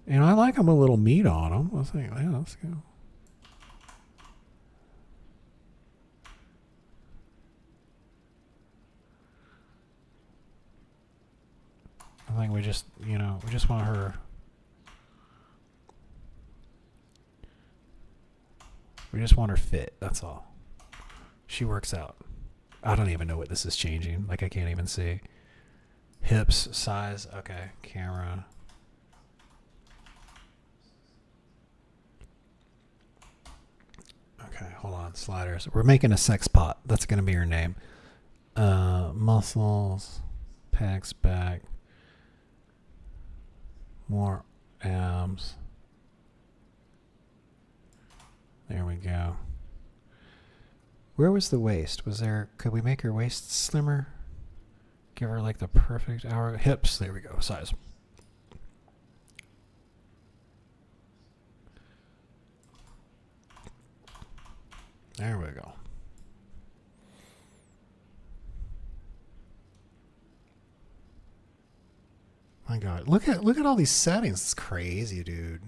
You know, I like them a little meat on them. I think, yeah, let's go. I think we just want her. We just want her fit. That's all. She works out. I don't even know what this is changing. Like, I can't even see. Hips, size. Okay, camera. Okay, hold on. Sliders. We're making a sex pot. That's going to be her name. Muscles. Pecs, back. More abs. There we go. Where was the waist? Was there? Could we make her waist slimmer? Give her like the perfect hour hips. There we go. Size. There we go. My God, look at all these settings. It's crazy, dude.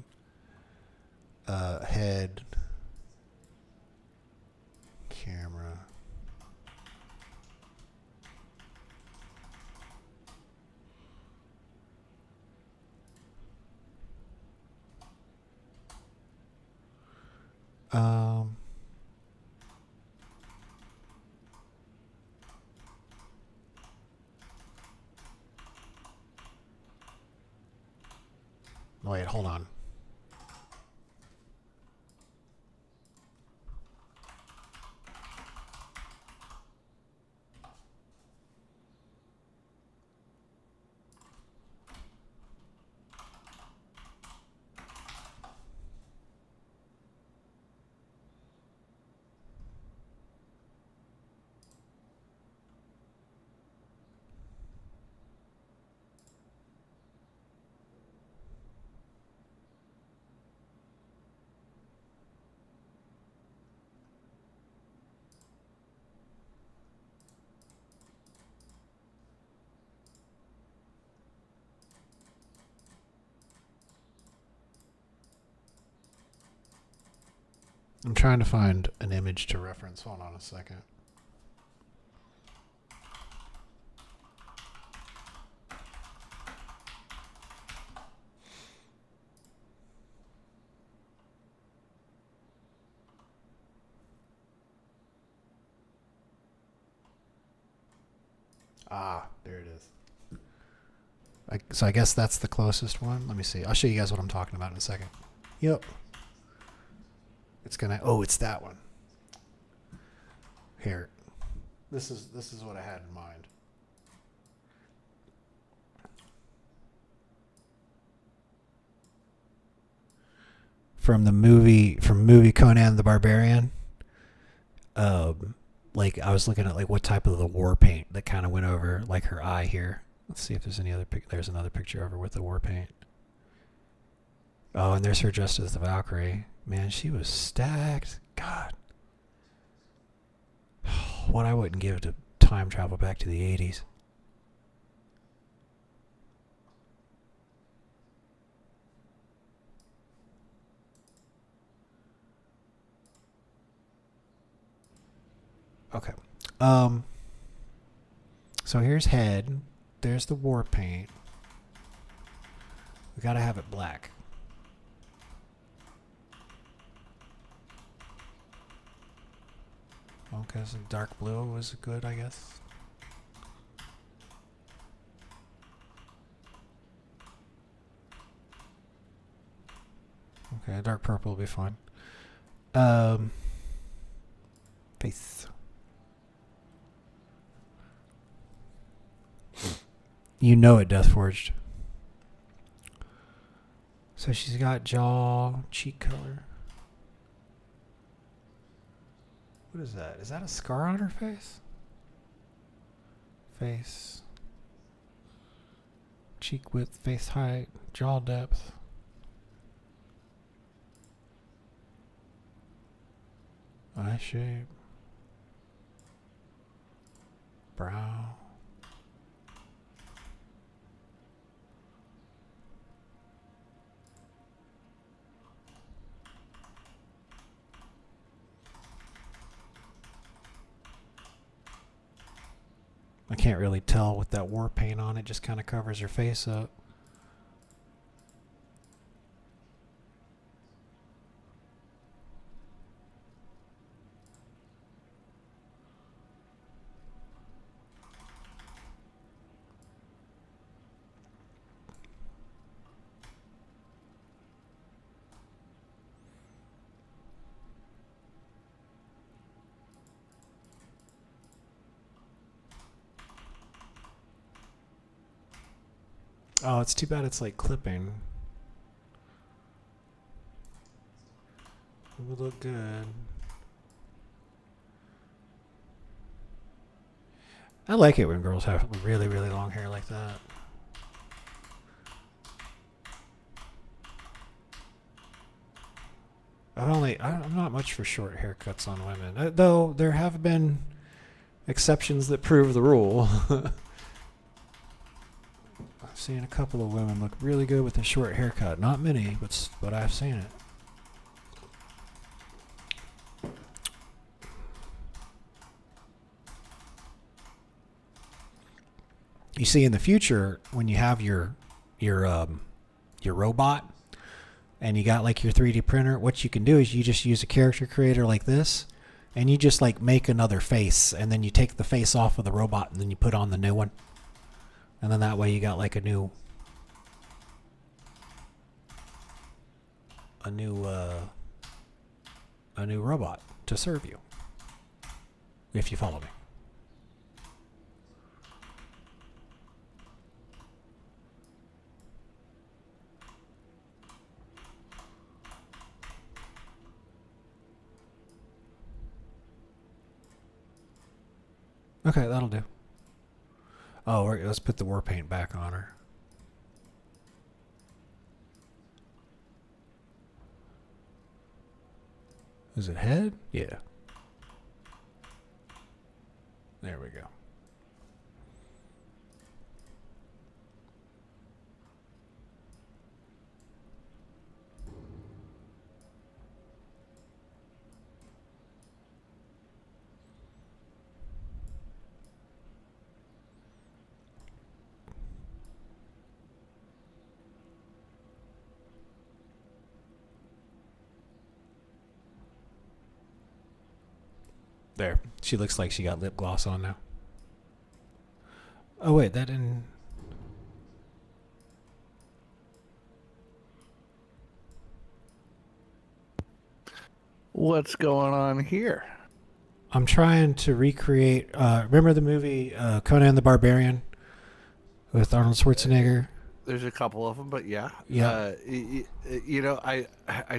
Head, camera. Wait, hold on. I'm trying to find an image to reference. Hold on a second. Ah, there it is. So I guess that's the closest one. Let me see. I'll show you guys what I'm talking about in a second. Yep. It's gonna. Oh, it's that one. Here. This is what I had in mind. From movie Conan the Barbarian. Like I was looking at like what type of the war paint that kind of went over like her eye here. Let's see if there's any other there's another picture of her with the war paint. Oh, and there's her dressed as the Valkyrie. Man, she was stacked. God. What I wouldn't give to time travel back to the 80s. Okay. So here's head. There's the war paint. We gotta have it black. Okay, so dark blue was good, I guess. Okay, dark purple will be fine. Face. You know it, Deathforged. So she's got jaw, cheek color. What is that? Is that a scar on her face? Face. Cheek width, face height, jaw depth. Eye shape. Brow. I can't really tell with that war paint on it, just kind of covers her face up. Oh, it's too bad it's like clipping. It would look good. I like it when girls have really, really long hair like that. I'm not much for short haircuts on women. Though there have been exceptions that prove the rule. I've seen a couple of women look really good with a short haircut. Not many, but I've seen it. You see, in the future, when you have your robot and you got like your 3D printer, what you can do is you just use a character creator like this, and you just like make another face, and then you take the face off of the robot, and then you put on the new one, and then that way you got like a new. a new robot to serve you. If you follow me. Okay, that'll do. Oh, let's put the war paint back on her. Is it head? Yeah. There we go. There. She looks like she got lip gloss on now. Oh, wait, that didn't... What's going on here? I'm trying to recreate... remember the movie Conan the Barbarian? With Arnold Schwarzenegger? There's a couple of them, but yeah. Yeah. You know, I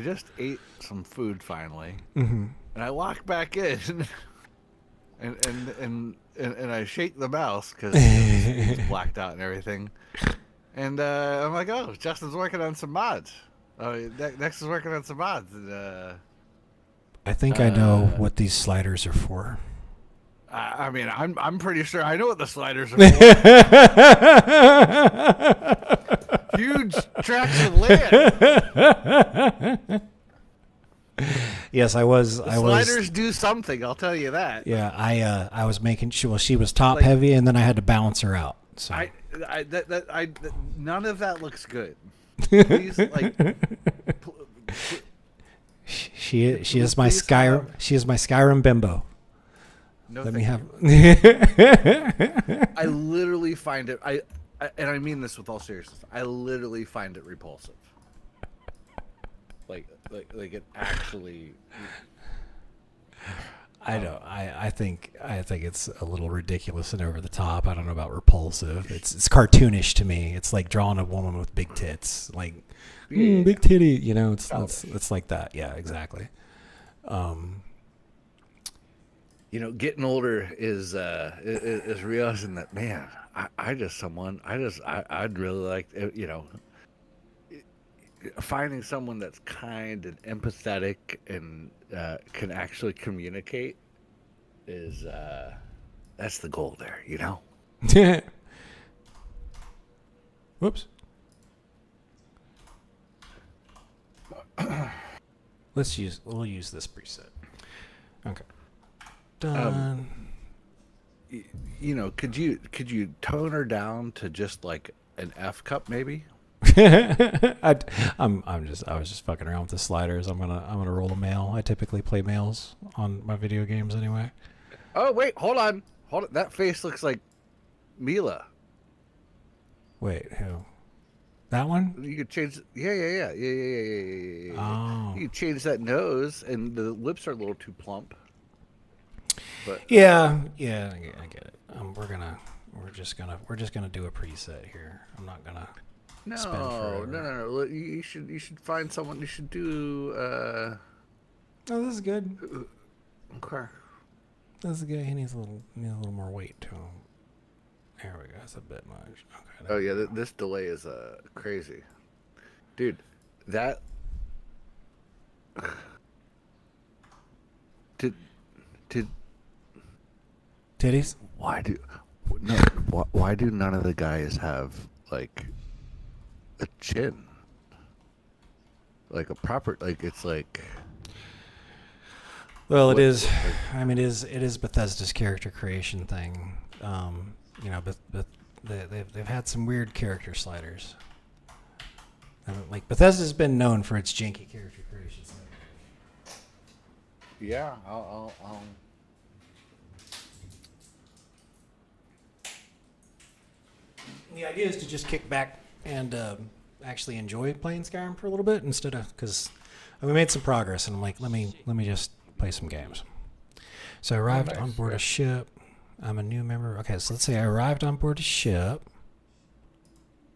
just ate some food finally, Mm-hmm. and I walk back in, and I shake the mouse because it's blacked out and everything, and I'm like, oh, Justin's working on some mods. Oh, Next is working on some mods, and I think I know what these sliders are for. I mean, I'm pretty sure I know what the sliders are for. Huge tracts of land. Yes, I was. Sliders do something. I'll tell you that. Yeah, I was making sure. Well, she was top heavy, and then I had to balance her out. So none of that looks good. Please, like, she is my Skyrim. She is my Skyrim bimbo. no, Let me have. I literally find it. And I mean this with all seriousness. I literally find it repulsive. Like it actually. I know. I think it's a little ridiculous and over the top. I don't know about repulsive. It's cartoonish to me. It's like drawing a woman with big tits, like big titty. You know, it's like that. Yeah, exactly. You know, getting older is realizing that, man, I'd really like, you know, finding someone that's kind and empathetic and can actually communicate is that's the goal there, you know. Whoops. We'll use this preset. Okay. Done. You know, could you tone her down to just like an F cup maybe? I was just fucking around with the sliders. I'm gonna roll a male. I typically play males on my video games anyway. Oh wait, hold on. That face looks like Mila. Wait, who? That one? You could change. Yeah. Oh. You could change that nose, and the lips are a little too plump. But Yeah, I get it. We're just gonna do a preset here. I'm not gonna. No. You should find someone. You should do. Oh, this is good. Okay. This is good. He needs a little more weight to him. There we go. That's a bit much. Okay. Oh yeah, this delay is crazy, dude. That did titties? why do none of the guys have like a chin, like a proper, like it's like. Well, it is. I mean, it is Bethesda's character creation thing. You know, but they've had some weird character sliders. Like Bethesda's been known for its janky character creation. Yeah, I'll The idea is to just kick back and actually enjoy playing Skyrim for a little bit instead of, because we made some progress, and I'm like, let me just play some games. So I arrived on board a ship. I'm a new member. Okay, so let's say I arrived on board a ship.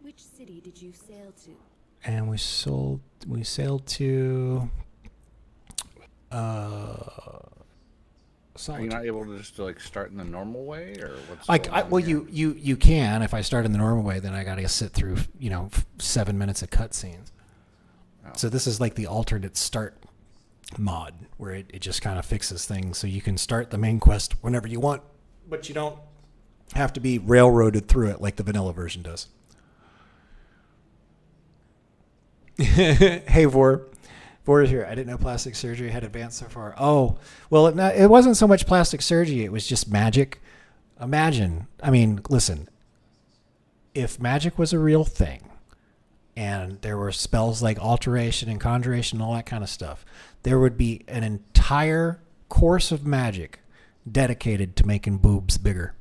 Which city did you sail to? And we sailed to Are you not able to just like start in the normal way, or what's like going on well here? you can. If I start in the normal way, then I gotta sit through 7 minutes of cutscenes. Oh. So this is like the alternate start mod where it just kind of fixes things so you can start the main quest whenever you want, but you don't have to be railroaded through it like the vanilla version does. Hey, Vor is here. I didn't know plastic surgery had advanced so far. Oh, well, it wasn't so much plastic surgery. It was just magic. Listen, if magic was a real thing and there were spells like alteration and conjuration and all that kind of stuff, there would be an entire course of magic dedicated to making boobs bigger.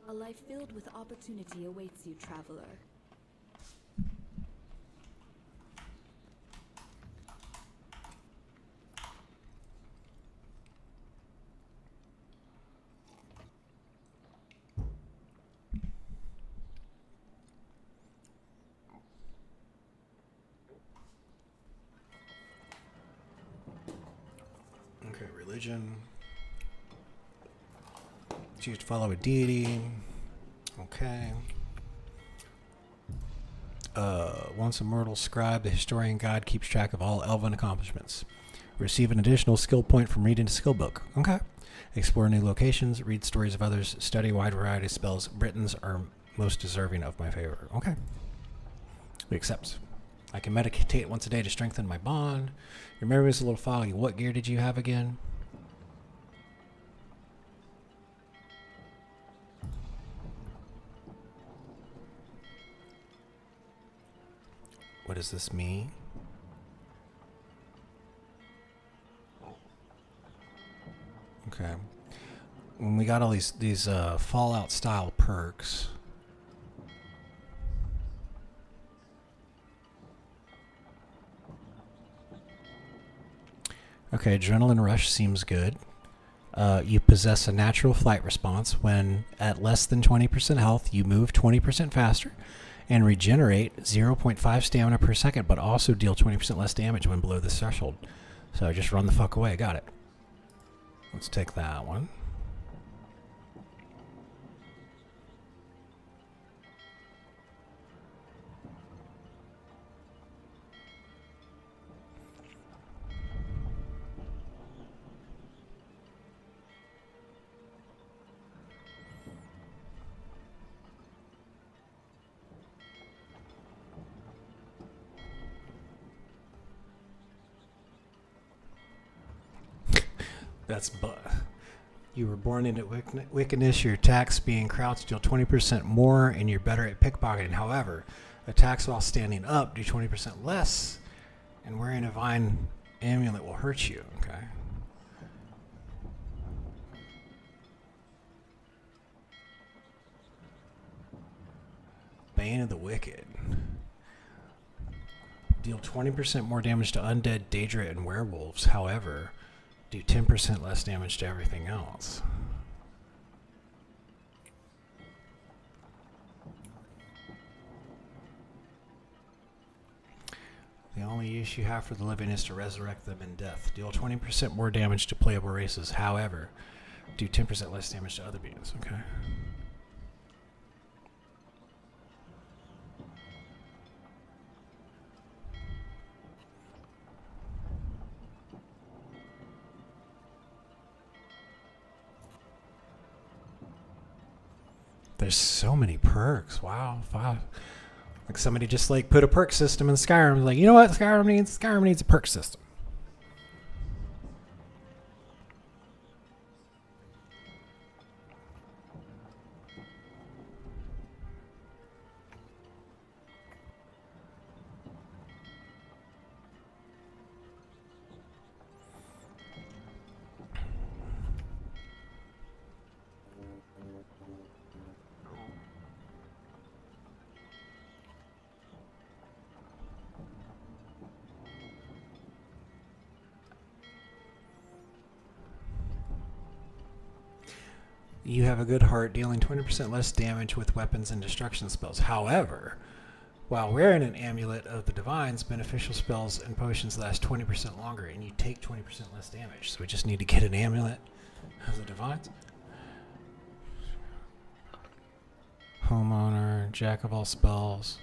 A life filled with opportunity awaits you, traveler. Okay, religion. Choose to follow a deity. Okay. Once a mortal scribe, the historian god keeps track of all elven accomplishments. Receive an additional skill point from reading a skill book. Okay. Explore new locations, read stories of others, study a wide variety of spells. Britons are most deserving of my favor. Okay. We accept. I can meditate once a day to strengthen my bond. Your memory is a little foggy. What gear did you have again? What does this mean? Okay. When we got all these Fallout style perks. Okay, adrenaline rush seems good. You possess a natural flight response. When at less than 20% health, you move 20% faster and regenerate 0.5 stamina per second, but also deal 20% less damage when below this threshold. So just run the fuck away. Got it. Let's take that one. You were born into wickedness. Your attacks being crouched deal 20% more, and you're better at pickpocketing. However, attacks while standing up do 20% less, and wearing a vine amulet will hurt you. Okay. Bane of the Wicked. Deal 20% more damage to undead, Daedra, and werewolves. However, do 10% less damage to everything else. The only use you have for the living is to resurrect them in death. Deal 20% more damage to playable races. However, do 10% less damage to other beings. Okay. There's so many perks. Wow. Like somebody just like put a perk system in Skyrim. Like, you know what Skyrim needs? Skyrim needs a perk system. You have a good heart, dealing 20% less damage with weapons and destruction spells. However, while wearing an amulet of the divines, beneficial spells and potions last 20% longer, and you take 20% less damage. So we just need to get an amulet of the divines. Homeowner, jack of all spells.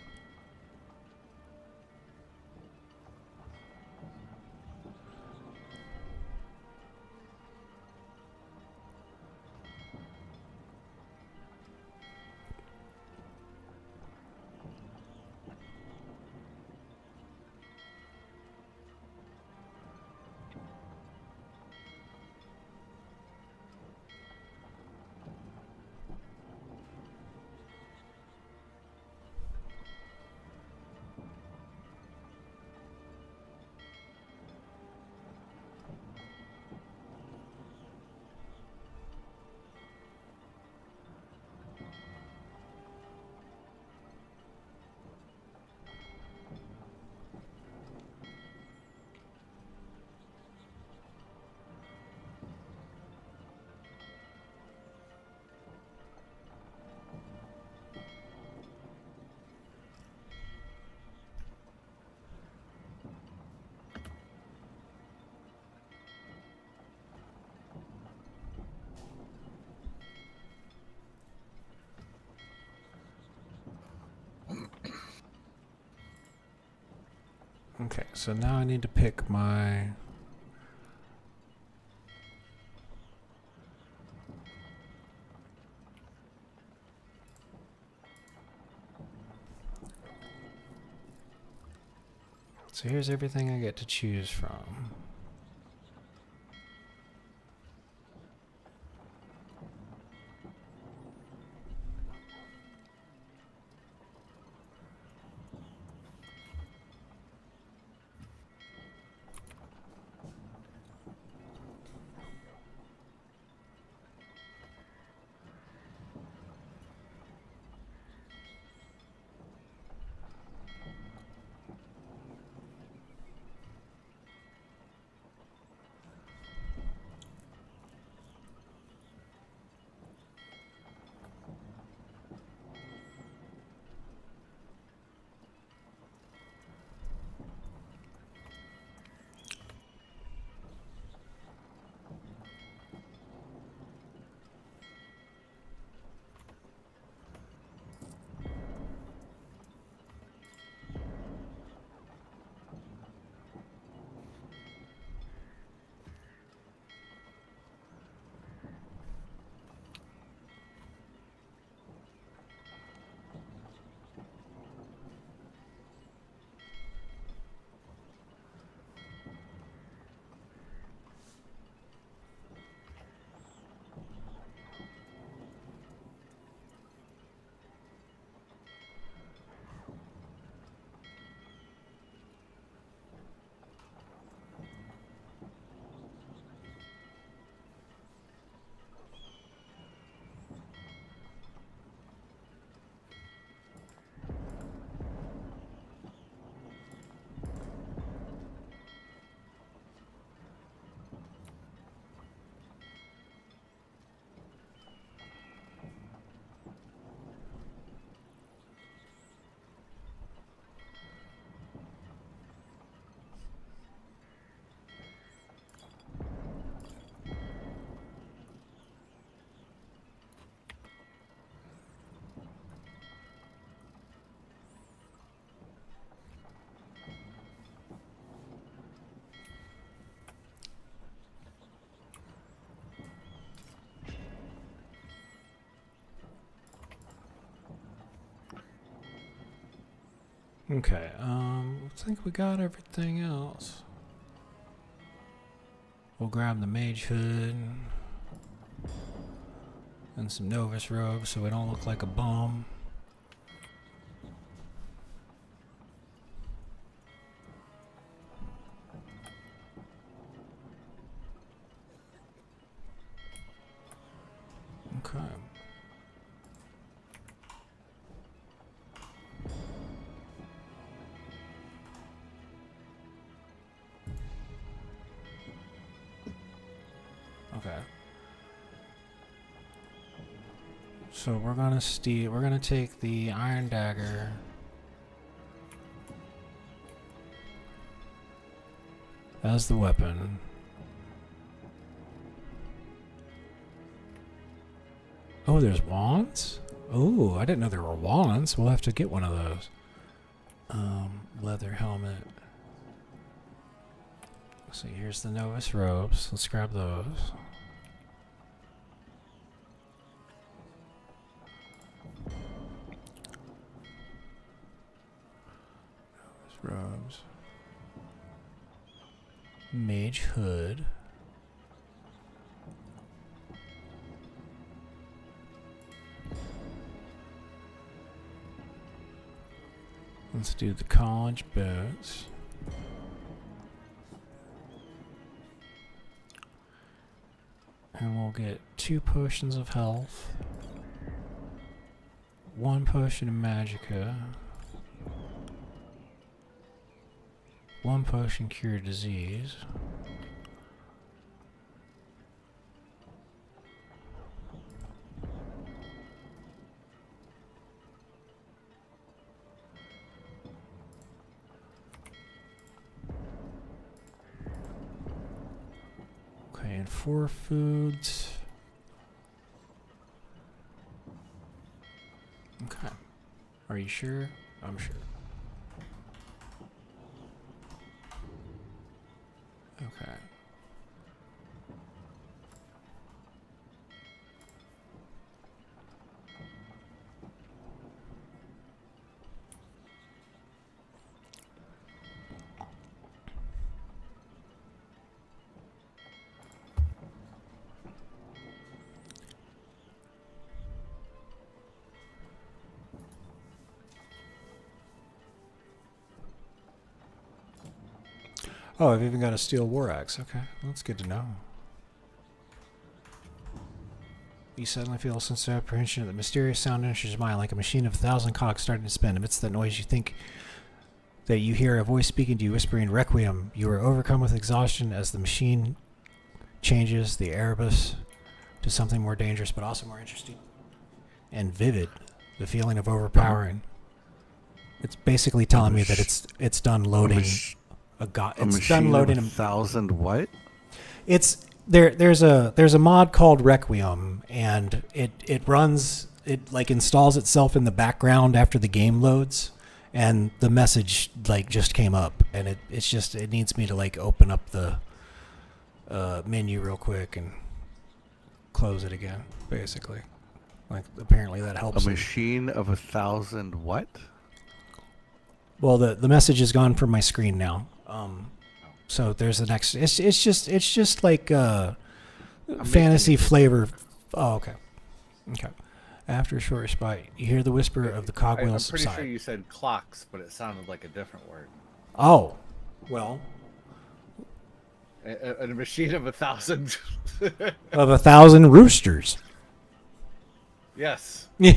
Okay, so now I need to pick my... So here's everything I get to choose from. Okay, I think we got everything else. We'll grab the mage hood and some novice robes so we don't look like a bum. Okay. Okay. So we're gonna steal. We're gonna take the iron dagger. As the weapon. Oh, there's wands? Oh, I didn't know there were wands. We'll have to get one of those. Leather helmet. So here's the novice robes. Let's grab those. Novice robes. Mage hood. Let's do the college boots. And we'll get 2 potions of health. 1 potion of magicka. 1 potion cure disease. Okay, and 4 foods. Okay. Are you sure? I'm sure. Okay. Oh, I've even got a steel war axe. Okay, well, that's good to know. You suddenly feel a sense of apprehension. The mysterious sound enters your mind like a machine of 1,000 cogs starting to spin. Amidst that noise, you think that you hear a voice speaking to you, whispering Requiem. You are overcome with exhaustion as the machine changes the Erebus to something more dangerous, but also more interesting and vivid. The feeling of overpowering. It's basically telling me that it's done loading. It's done loading 1,000 what? It's there's a mod called Requiem, and it runs, it like installs itself in the background after the game loads, and the message like just came up, and it needs me to like open up the menu real quick and close it again, basically. Like apparently that helps. A machine of 1,000 what? Well, the message is gone from my screen now. So there's the next. It's just like fantasy flavor. Oh, okay. After a short respite, you hear the whisper of the cogwheels I'm pretty subside. sure you said clocks, but it sounded like a different word. Oh, well, A machine of 1,000. of 1,000 roosters. Yes. Yeah.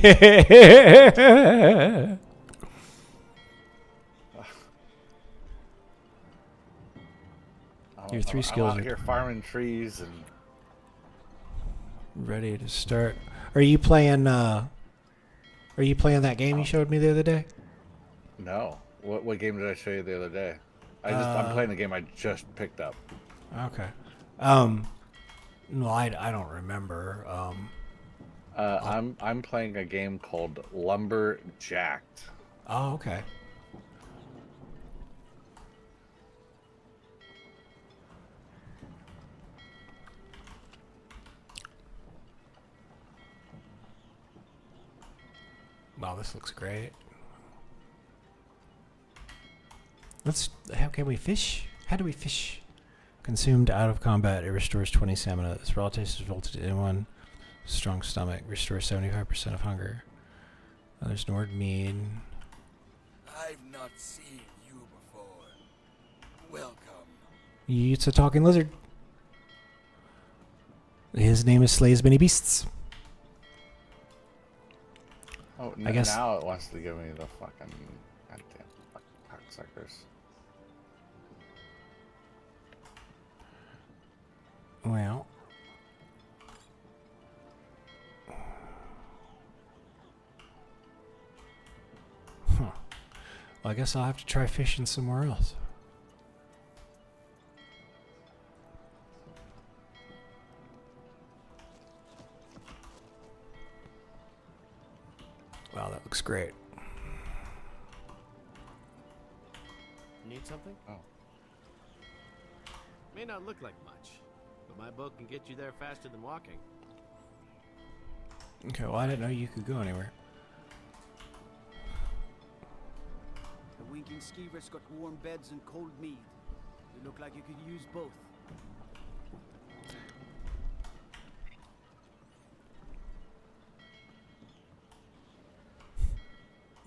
Your 3 skills I'm out are here farming trees and ready to start. Are you playing that game you showed me the other day? no. What game did I show you the other day? I'm playing the game I just picked up. Okay. No, I don't remember. I'm playing a game called Lumberjacked. Oh, okay. Wow, this looks great. How can we fish? How do we fish? Consumed out of combat, it restores 20 stamina. This raw taste is voltage in one strong stomach. Restores 75% of hunger. There's Nord Mead. I've not seen you before. Welcome. It's a talking lizard. His name is Slays Many Beasts. Oh, I guess now it wants to give me the fucking goddamn cocksuckers. Well, Well, I guess I'll have to try fishing somewhere else. Wow, that looks great. Need something? Oh. May not look like much, but my boat can get you there faster than walking. Okay, well, I didn't know you could go anywhere. The winking skeever's got warm beds and cold mead. You look like you could use both.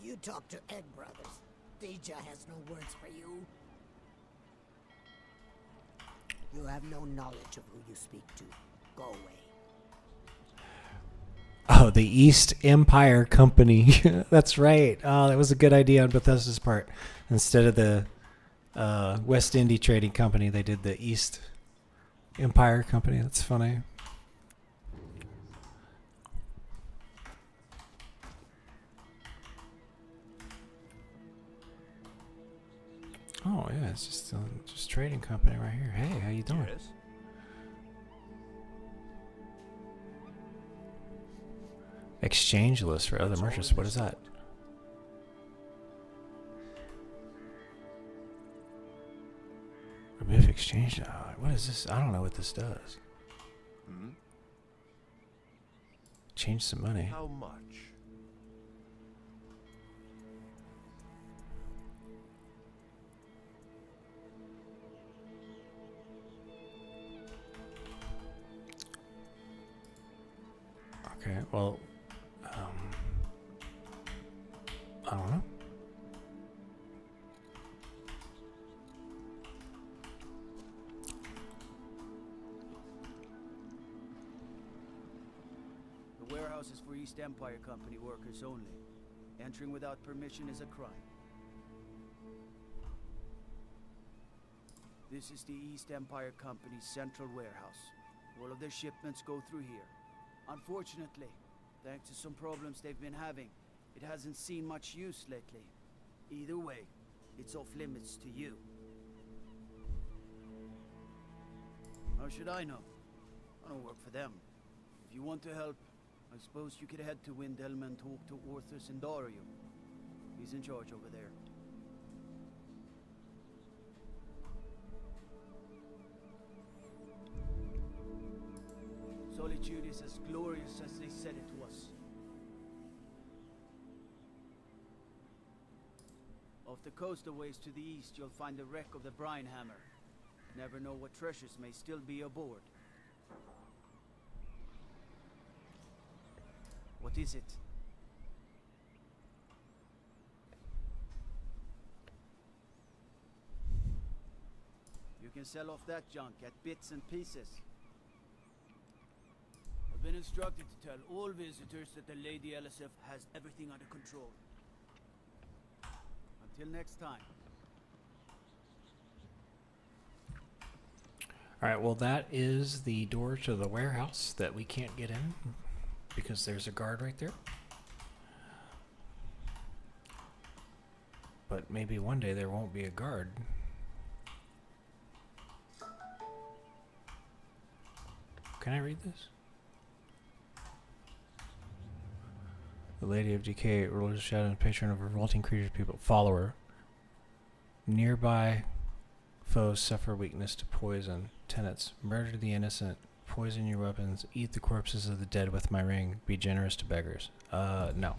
You talk to Egg Brothers. Deja has no words for you. You have no knowledge of who you speak to. Go away. Oh, the East Empire Company. That's right. Oh, that was a good idea on Bethesda's part. Instead of the West Indy Trading Company, they did the East Empire Company. That's funny. Oh yeah, it's just trading company right here. Hey, how you doing? Yes? Exchange list for other That's all merchants. in What this is that? note. Remove exchange. What is this? I don't know what this does. Hmm? Change some money. How much? Okay, well, I don't know. The warehouse is for East Empire Company workers only. Entering without permission is a crime. This is the East Empire Company's central warehouse. All of their shipments go through here. Unfortunately, thanks to some problems they've been having, it hasn't seen much use lately. Either way, it's off limits to you. How should I know? I don't work for them. If you want to help, I suppose you could head to Windhelm and talk to Orthus and Dario. He's in charge over there. Solitude is as glorious as they said it was. Off the coast a ways to the east, you'll find the wreck of the Brine Hammer. Never know what treasures may still be aboard. What is it? You can sell off that junk at bits and pieces. I've been instructed to tell all visitors that the Lady Elisef has everything under control. Until next time. All right, well, that is the door to the warehouse that we can't get in because there's a guard right there. But maybe one day there won't be a guard. Can I read this? The Lady of Decay, ruler of shadow and patron of revolting creatures, people, follower. Nearby foes suffer weakness to poison. Tenets, murder the innocent, poison your weapons, eat the corpses of the dead with my ring, be generous to beggars. No.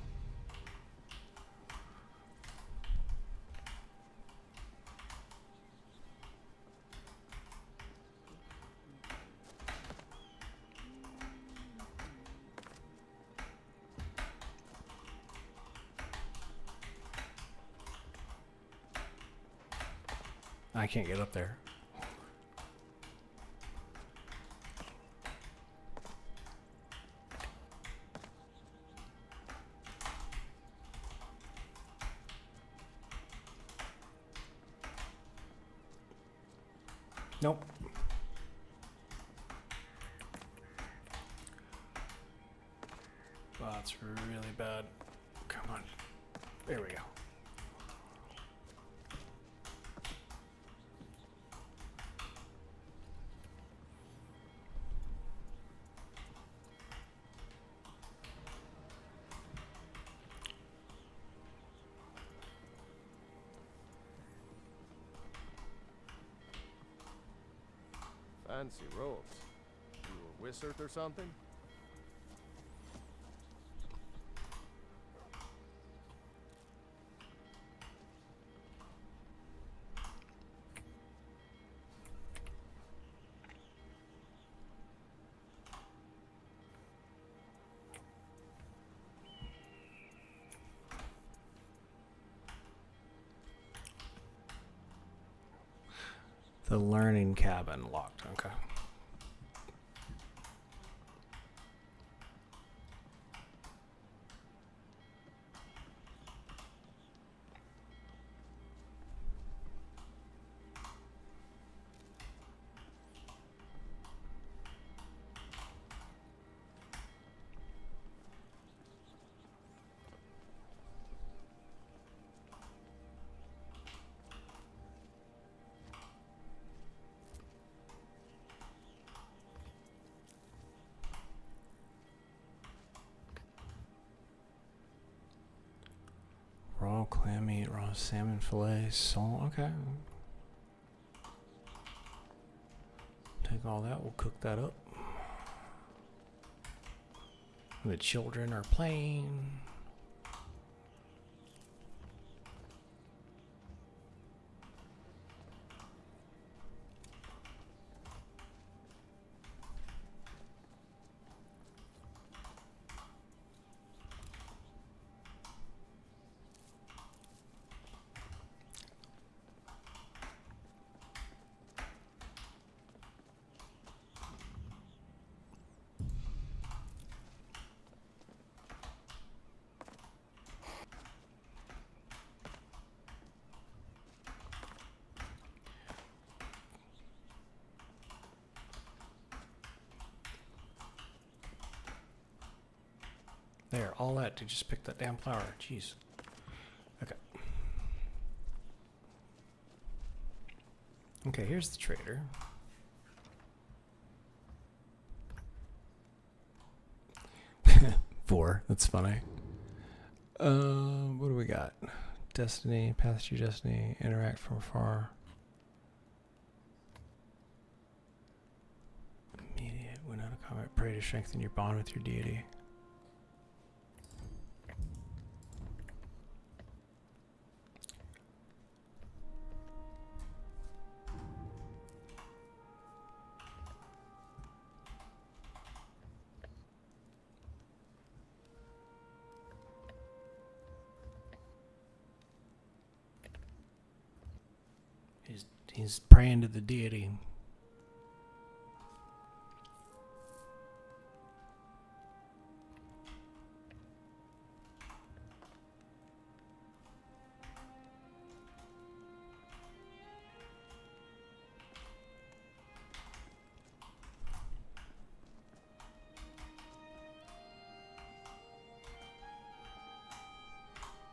I can't get up there. Nope. Wow, that's really bad. Come on. There we go. Fancy robes. You a wizard or something? The learning cabin locked. Okay. Raw clam meat, raw salmon fillet, salt. Okay. Take all that. We'll cook that up. The children are playing. There, all that to just pick that damn flower. Jeez. Okay. Okay, here's the trader. Four. That's funny. What do we got? Destiny, path to your destiny, interact from afar. Immediate, when out of combat, pray to strengthen your bond with your deity. He's praying to the deity.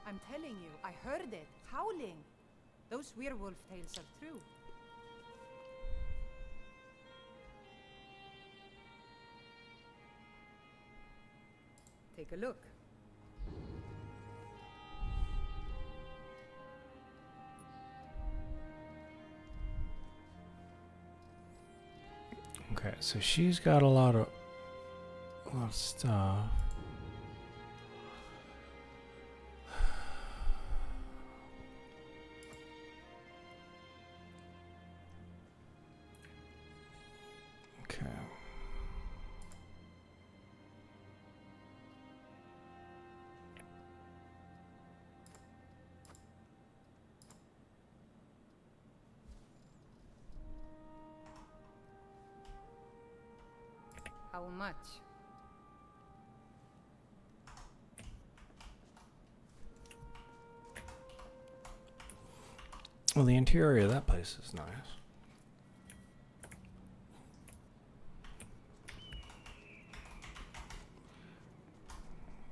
I'm telling you, I heard it, howling. Those werewolf tales are true. Take a look. Okay, so she's got a lot of stuff. Okay. How much? Well, the interior of that place is nice.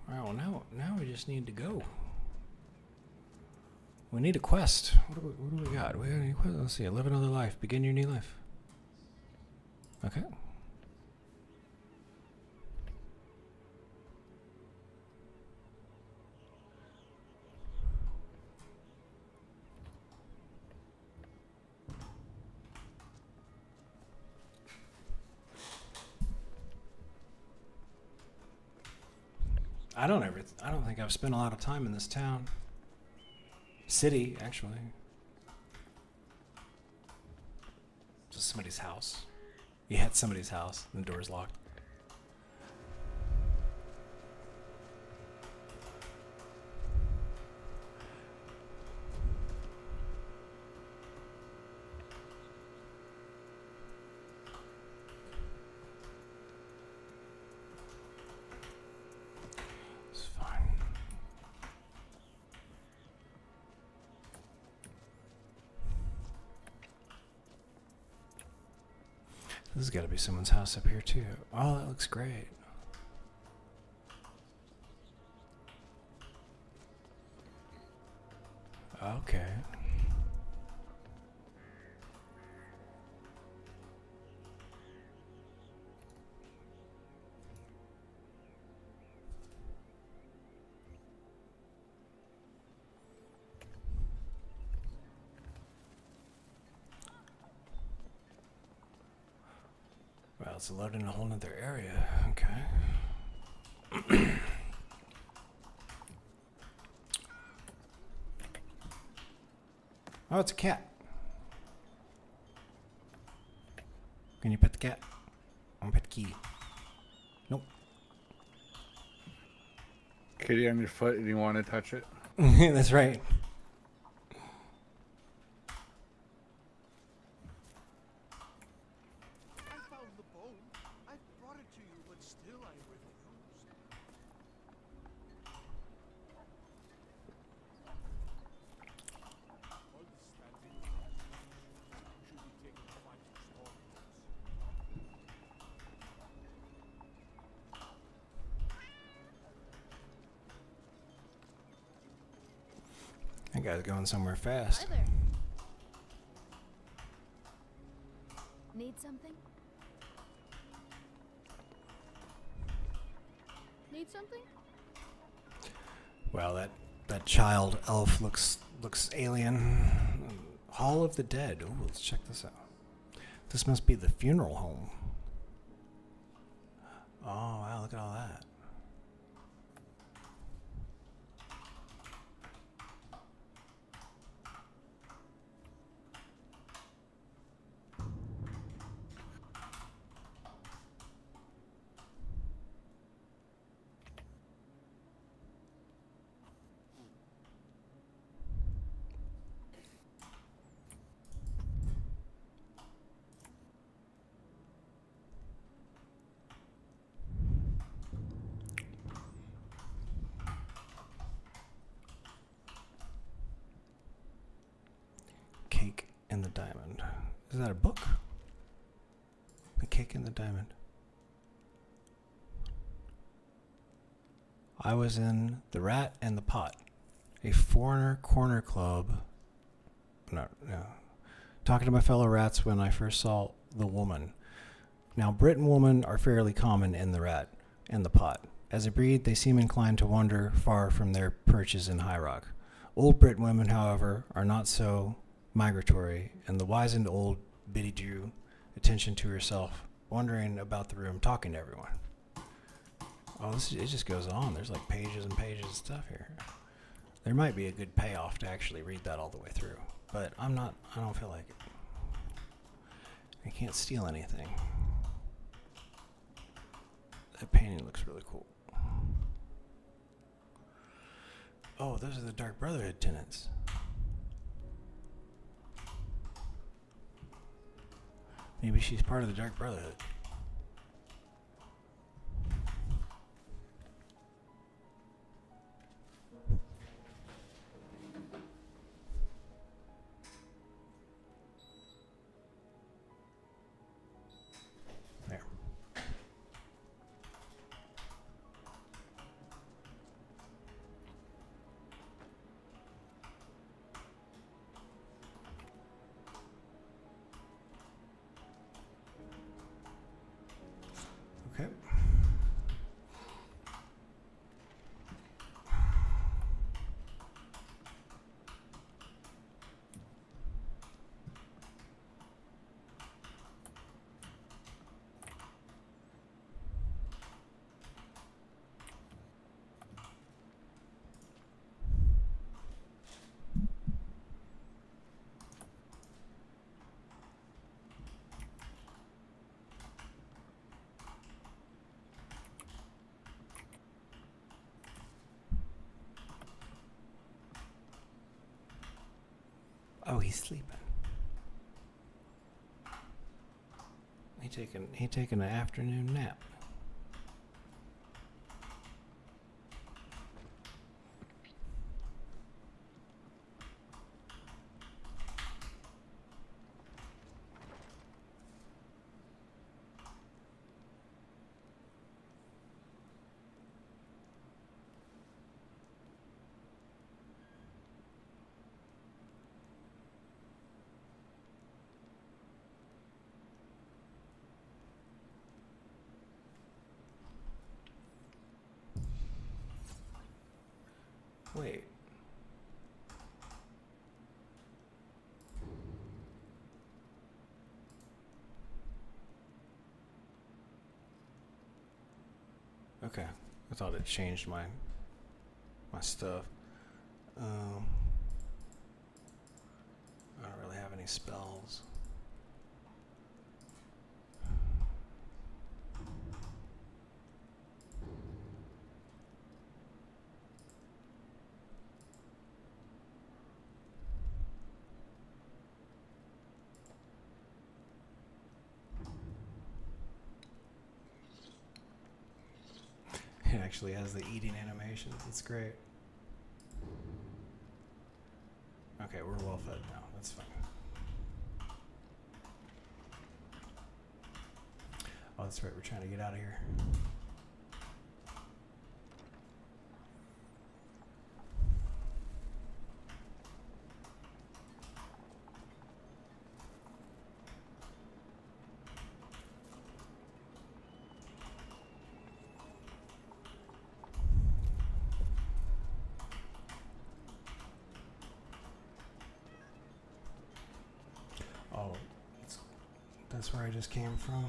Wow, now we just need to go. We need a quest. What do we got? We got any quest? Let's see. Live another life. Begin your new life. Okay. I don't think I've spent a lot of time in this town. City, actually. Just somebody's house. Yeah, it's somebody's house. And the door's locked. It's fine. This has got to be someone's house up here too. Oh, that looks great. Okay. Well, it's loaded in a whole nother area. Okay. Oh, it's a cat. Can you pet the cat? I want to pet the key. Nope. Kitty on your foot and you want to touch it? That's right. I found the bone. I brought it to you, but still I refused. Understanding should be taken to find your stories. That guy's going somewhere fast. Hi there. Need something? Need something? Well, that child elf looks alien. Hall of the Dead. Oh, let's check this out. This must be the funeral home. Oh, wow, look at all that. Cake in the Diamond. Is that a book? The Cake in the Diamond. I was in The Rat and the Pot, a foreigner corner club. No. Talking to my fellow rats when I first saw the woman. Now, Brit and woman are fairly common in The Rat and the Pot. As a breed, they seem inclined to wander far from their perches in High Rock. Old Brit women, however, are not so migratory, and the wizened old biddy drew attention to herself, wandering about the room, talking to everyone. Oh, it just goes on. There's like pages and pages of stuff here. There might be a good payoff to actually read that all the way through, but I don't feel like it. I can't steal anything. That painting looks really cool. Oh, those are the Dark Brotherhood tenants. Maybe she's part of the Dark Brotherhood. There. Oh, he's sleeping. He taking an afternoon nap. Wait. Okay. I thought it changed my stuff. I don't really have any spells. It actually has the eating animations. It's great. Okay, we're well fed now. That's fine. Oh, that's right. We're trying to get out of here. Oh, that's where I just came from.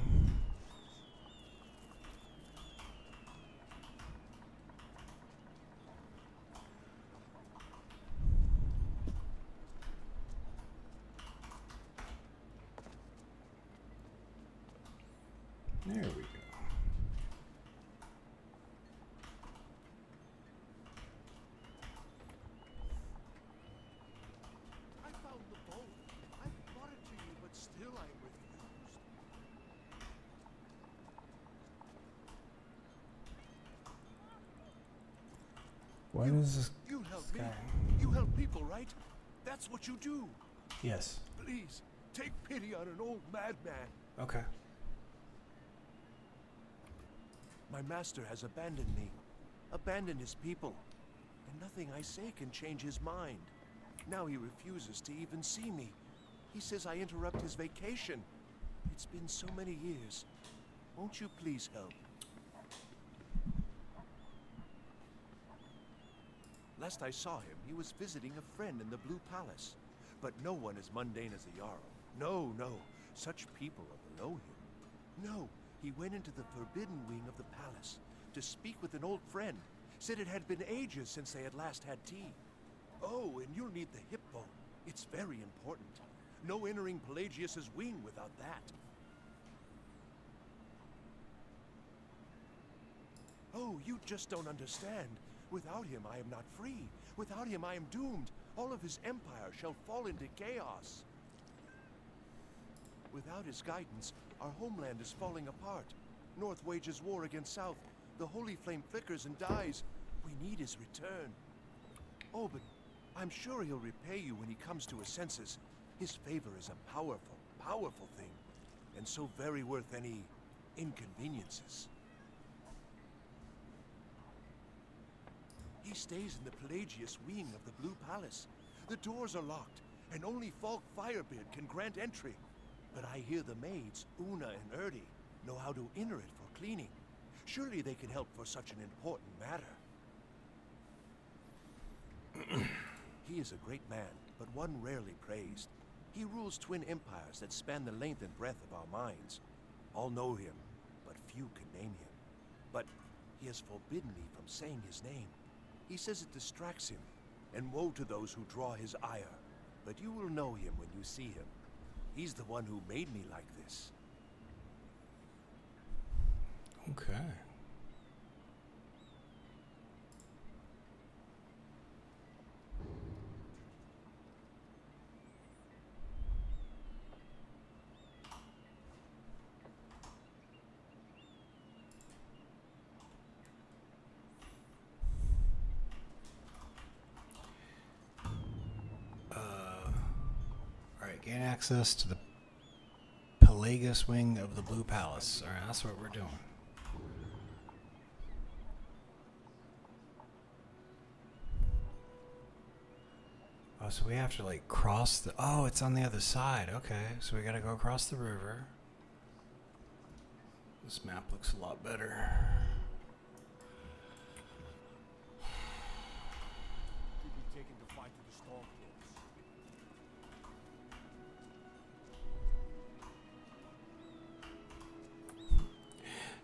There we go. I found the boat. I brought it to you, but still I refused. Why does this You help me. guy? You help people, right? That's what you do. Yes. Please, take pity on an old madman. Okay. My master has abandoned me, abandoned his people, and nothing I say can change his mind. Now he refuses to even see me. He says I interrupt his vacation. It's been so many years. Won't you please help? Last I saw him, he was visiting a friend in the Blue Palace. But no one as mundane as the Jarl. No, no. Such people are below him. No, he went into the forbidden wing of the palace to speak with an old friend. Said it had been ages since they had last had tea. Oh, and you'll need the hippo. It's very important. No entering Pelagius's wing without that. Oh, you just don't understand. Without him, I am not free. Without him, I am doomed. All of his empire shall fall into chaos. Without his guidance, our homeland is falling apart. North wages war against South. The holy flame flickers and dies. We need his return. Oh, but I'm sure he'll repay you when he comes to his senses. His favor is a powerful, powerful thing, and so very worth any inconveniences. He stays in the Pelagius wing of the Blue Palace. The doors are locked, and only Falk Firebeard can grant entry. But I hear the maids, Una and Erdi, know how to enter it for cleaning. Surely they can help for such an important matter. He is a great man, but one rarely praised. He rules twin empires that span the length and breadth of our minds. All know him, but few can name him. But he has forbidden me from saying his name. He says it distracts him, and woe to those who draw his ire. But you will know him when you see him. He's the one who made me like this. Okay. access to the Pelagus wing of the Blue Palace. Alright, that's what we're doing. Oh, so we have to like cross the... Oh, it's on the other side. Okay, so we gotta go across the river. This map looks a lot better.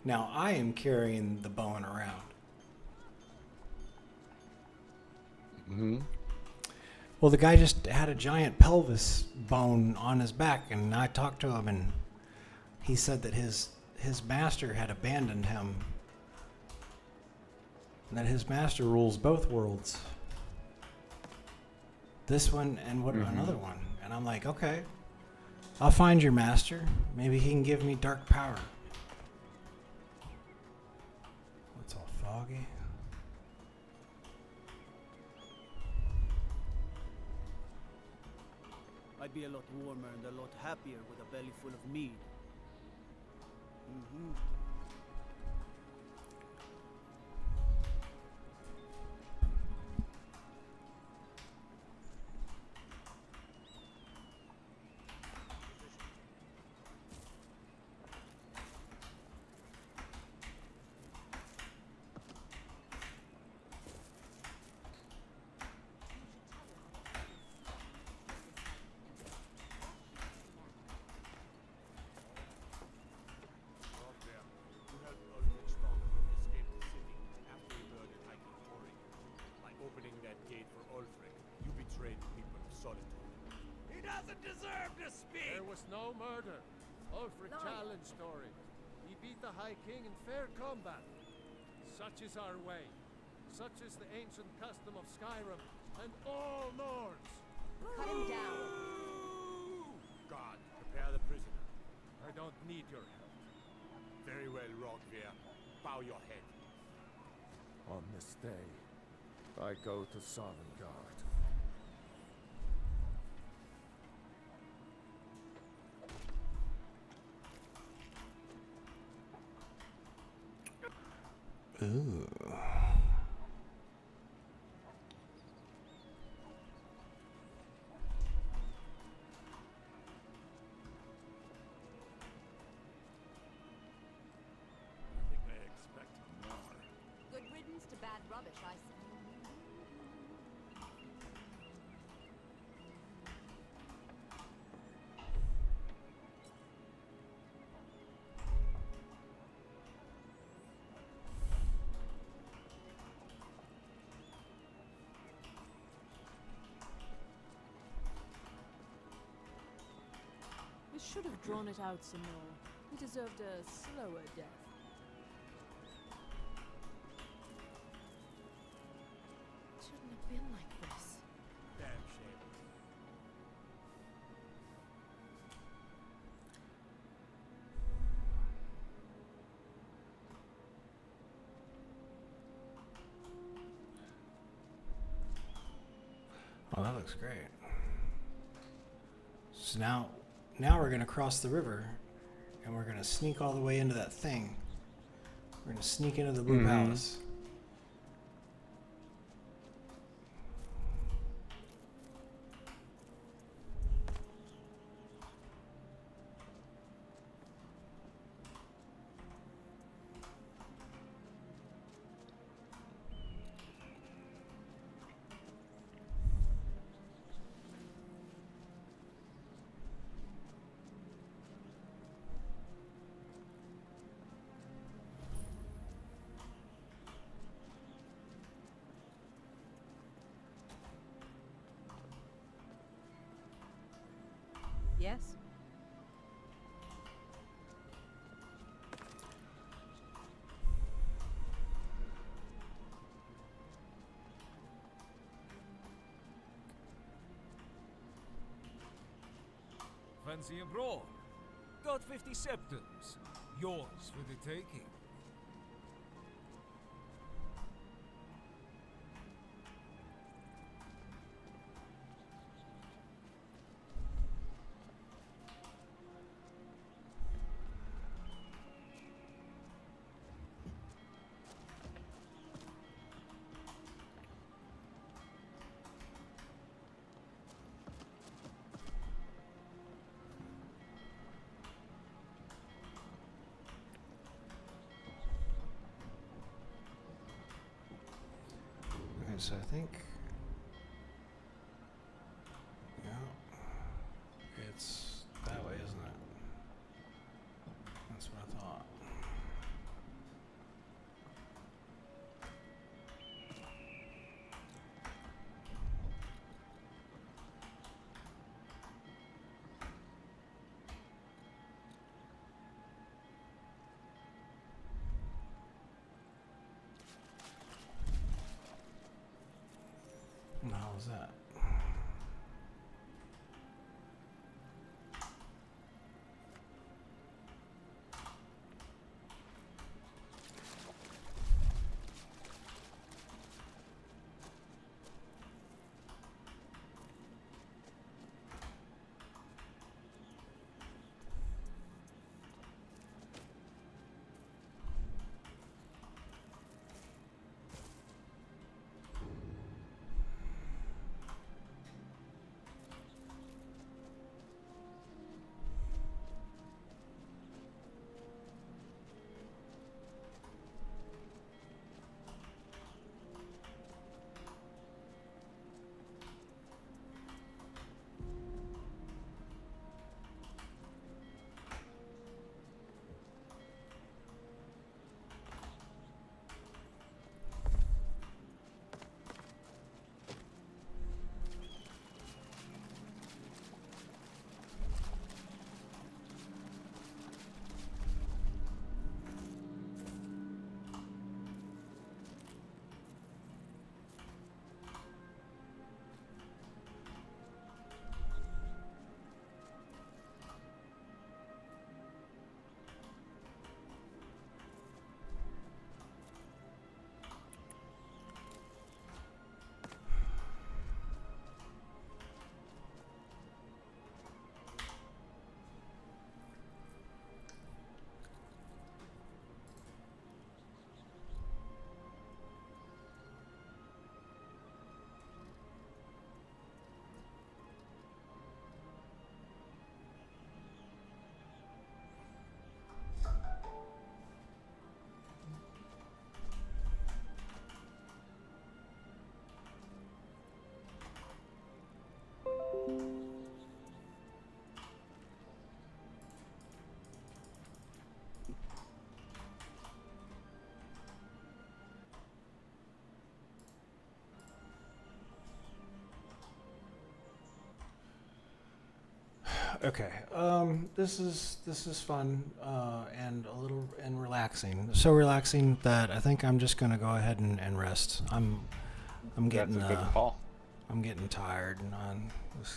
Now, I am carrying the bone around. Mm-hmm. Well, the guy just had a giant pelvis bone on his back, and I talked to him, and he said that his master had abandoned him, and that his master rules both worlds. This one and another one. And I'm like, okay, I'll find your master. Maybe he can give me dark power. It's all foggy. I'd be a lot warmer and a lot happier with a belly full of mead. Mm-hmm. There was no murder. Ulfric challenged Thorin. He beat the High King in fair combat. Such is our way. Such is the ancient custom of Skyrim and all Nords. Cut him down. God, prepare the prisoner. I don't need your help. Very well, Rogvir. Bow your head. On this day, I go to Sovngarde. Ooh. Good riddance to bad rubbish, I say. We should have drawn it out some more. He deserved a slower death. It shouldn't have been like this. Damn shame. Oh, that looks great. So now we're gonna cross the river, and we're gonna sneak all the way into that thing. We're gonna sneak into the Blue Palace. Yes? Fancy a brawl? Got 50 septums. Yours for the taking. so I think. Yeah. It's that way, isn't it? That's what I thought. How was that? Okay. This is fun and a little and relaxing. So relaxing that I think I'm just gonna go ahead and rest. I'm getting That's a good call. I'm getting tired, and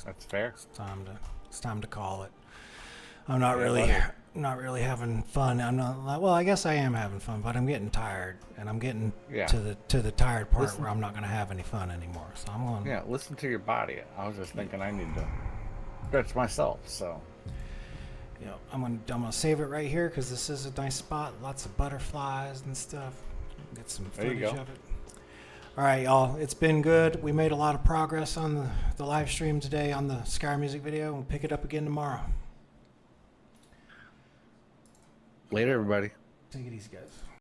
That's fair. It's time to call it. I'm not really having fun. I'm not. Well, I guess I am having fun, but I'm getting tired, and I'm getting to the tired part where I'm not gonna have any fun anymore. So I'm going. Yeah, listen to your body. I was just thinking I need to stretch myself. So. You know, I'm gonna save it right here because this is a nice spot. Lots of butterflies and stuff. Get some footage of it. All right, y'all. It's been good. We made a lot of progress on the live stream today on the Skyrim music video. We'll pick it up again tomorrow. Later, everybody. Take it easy, guys.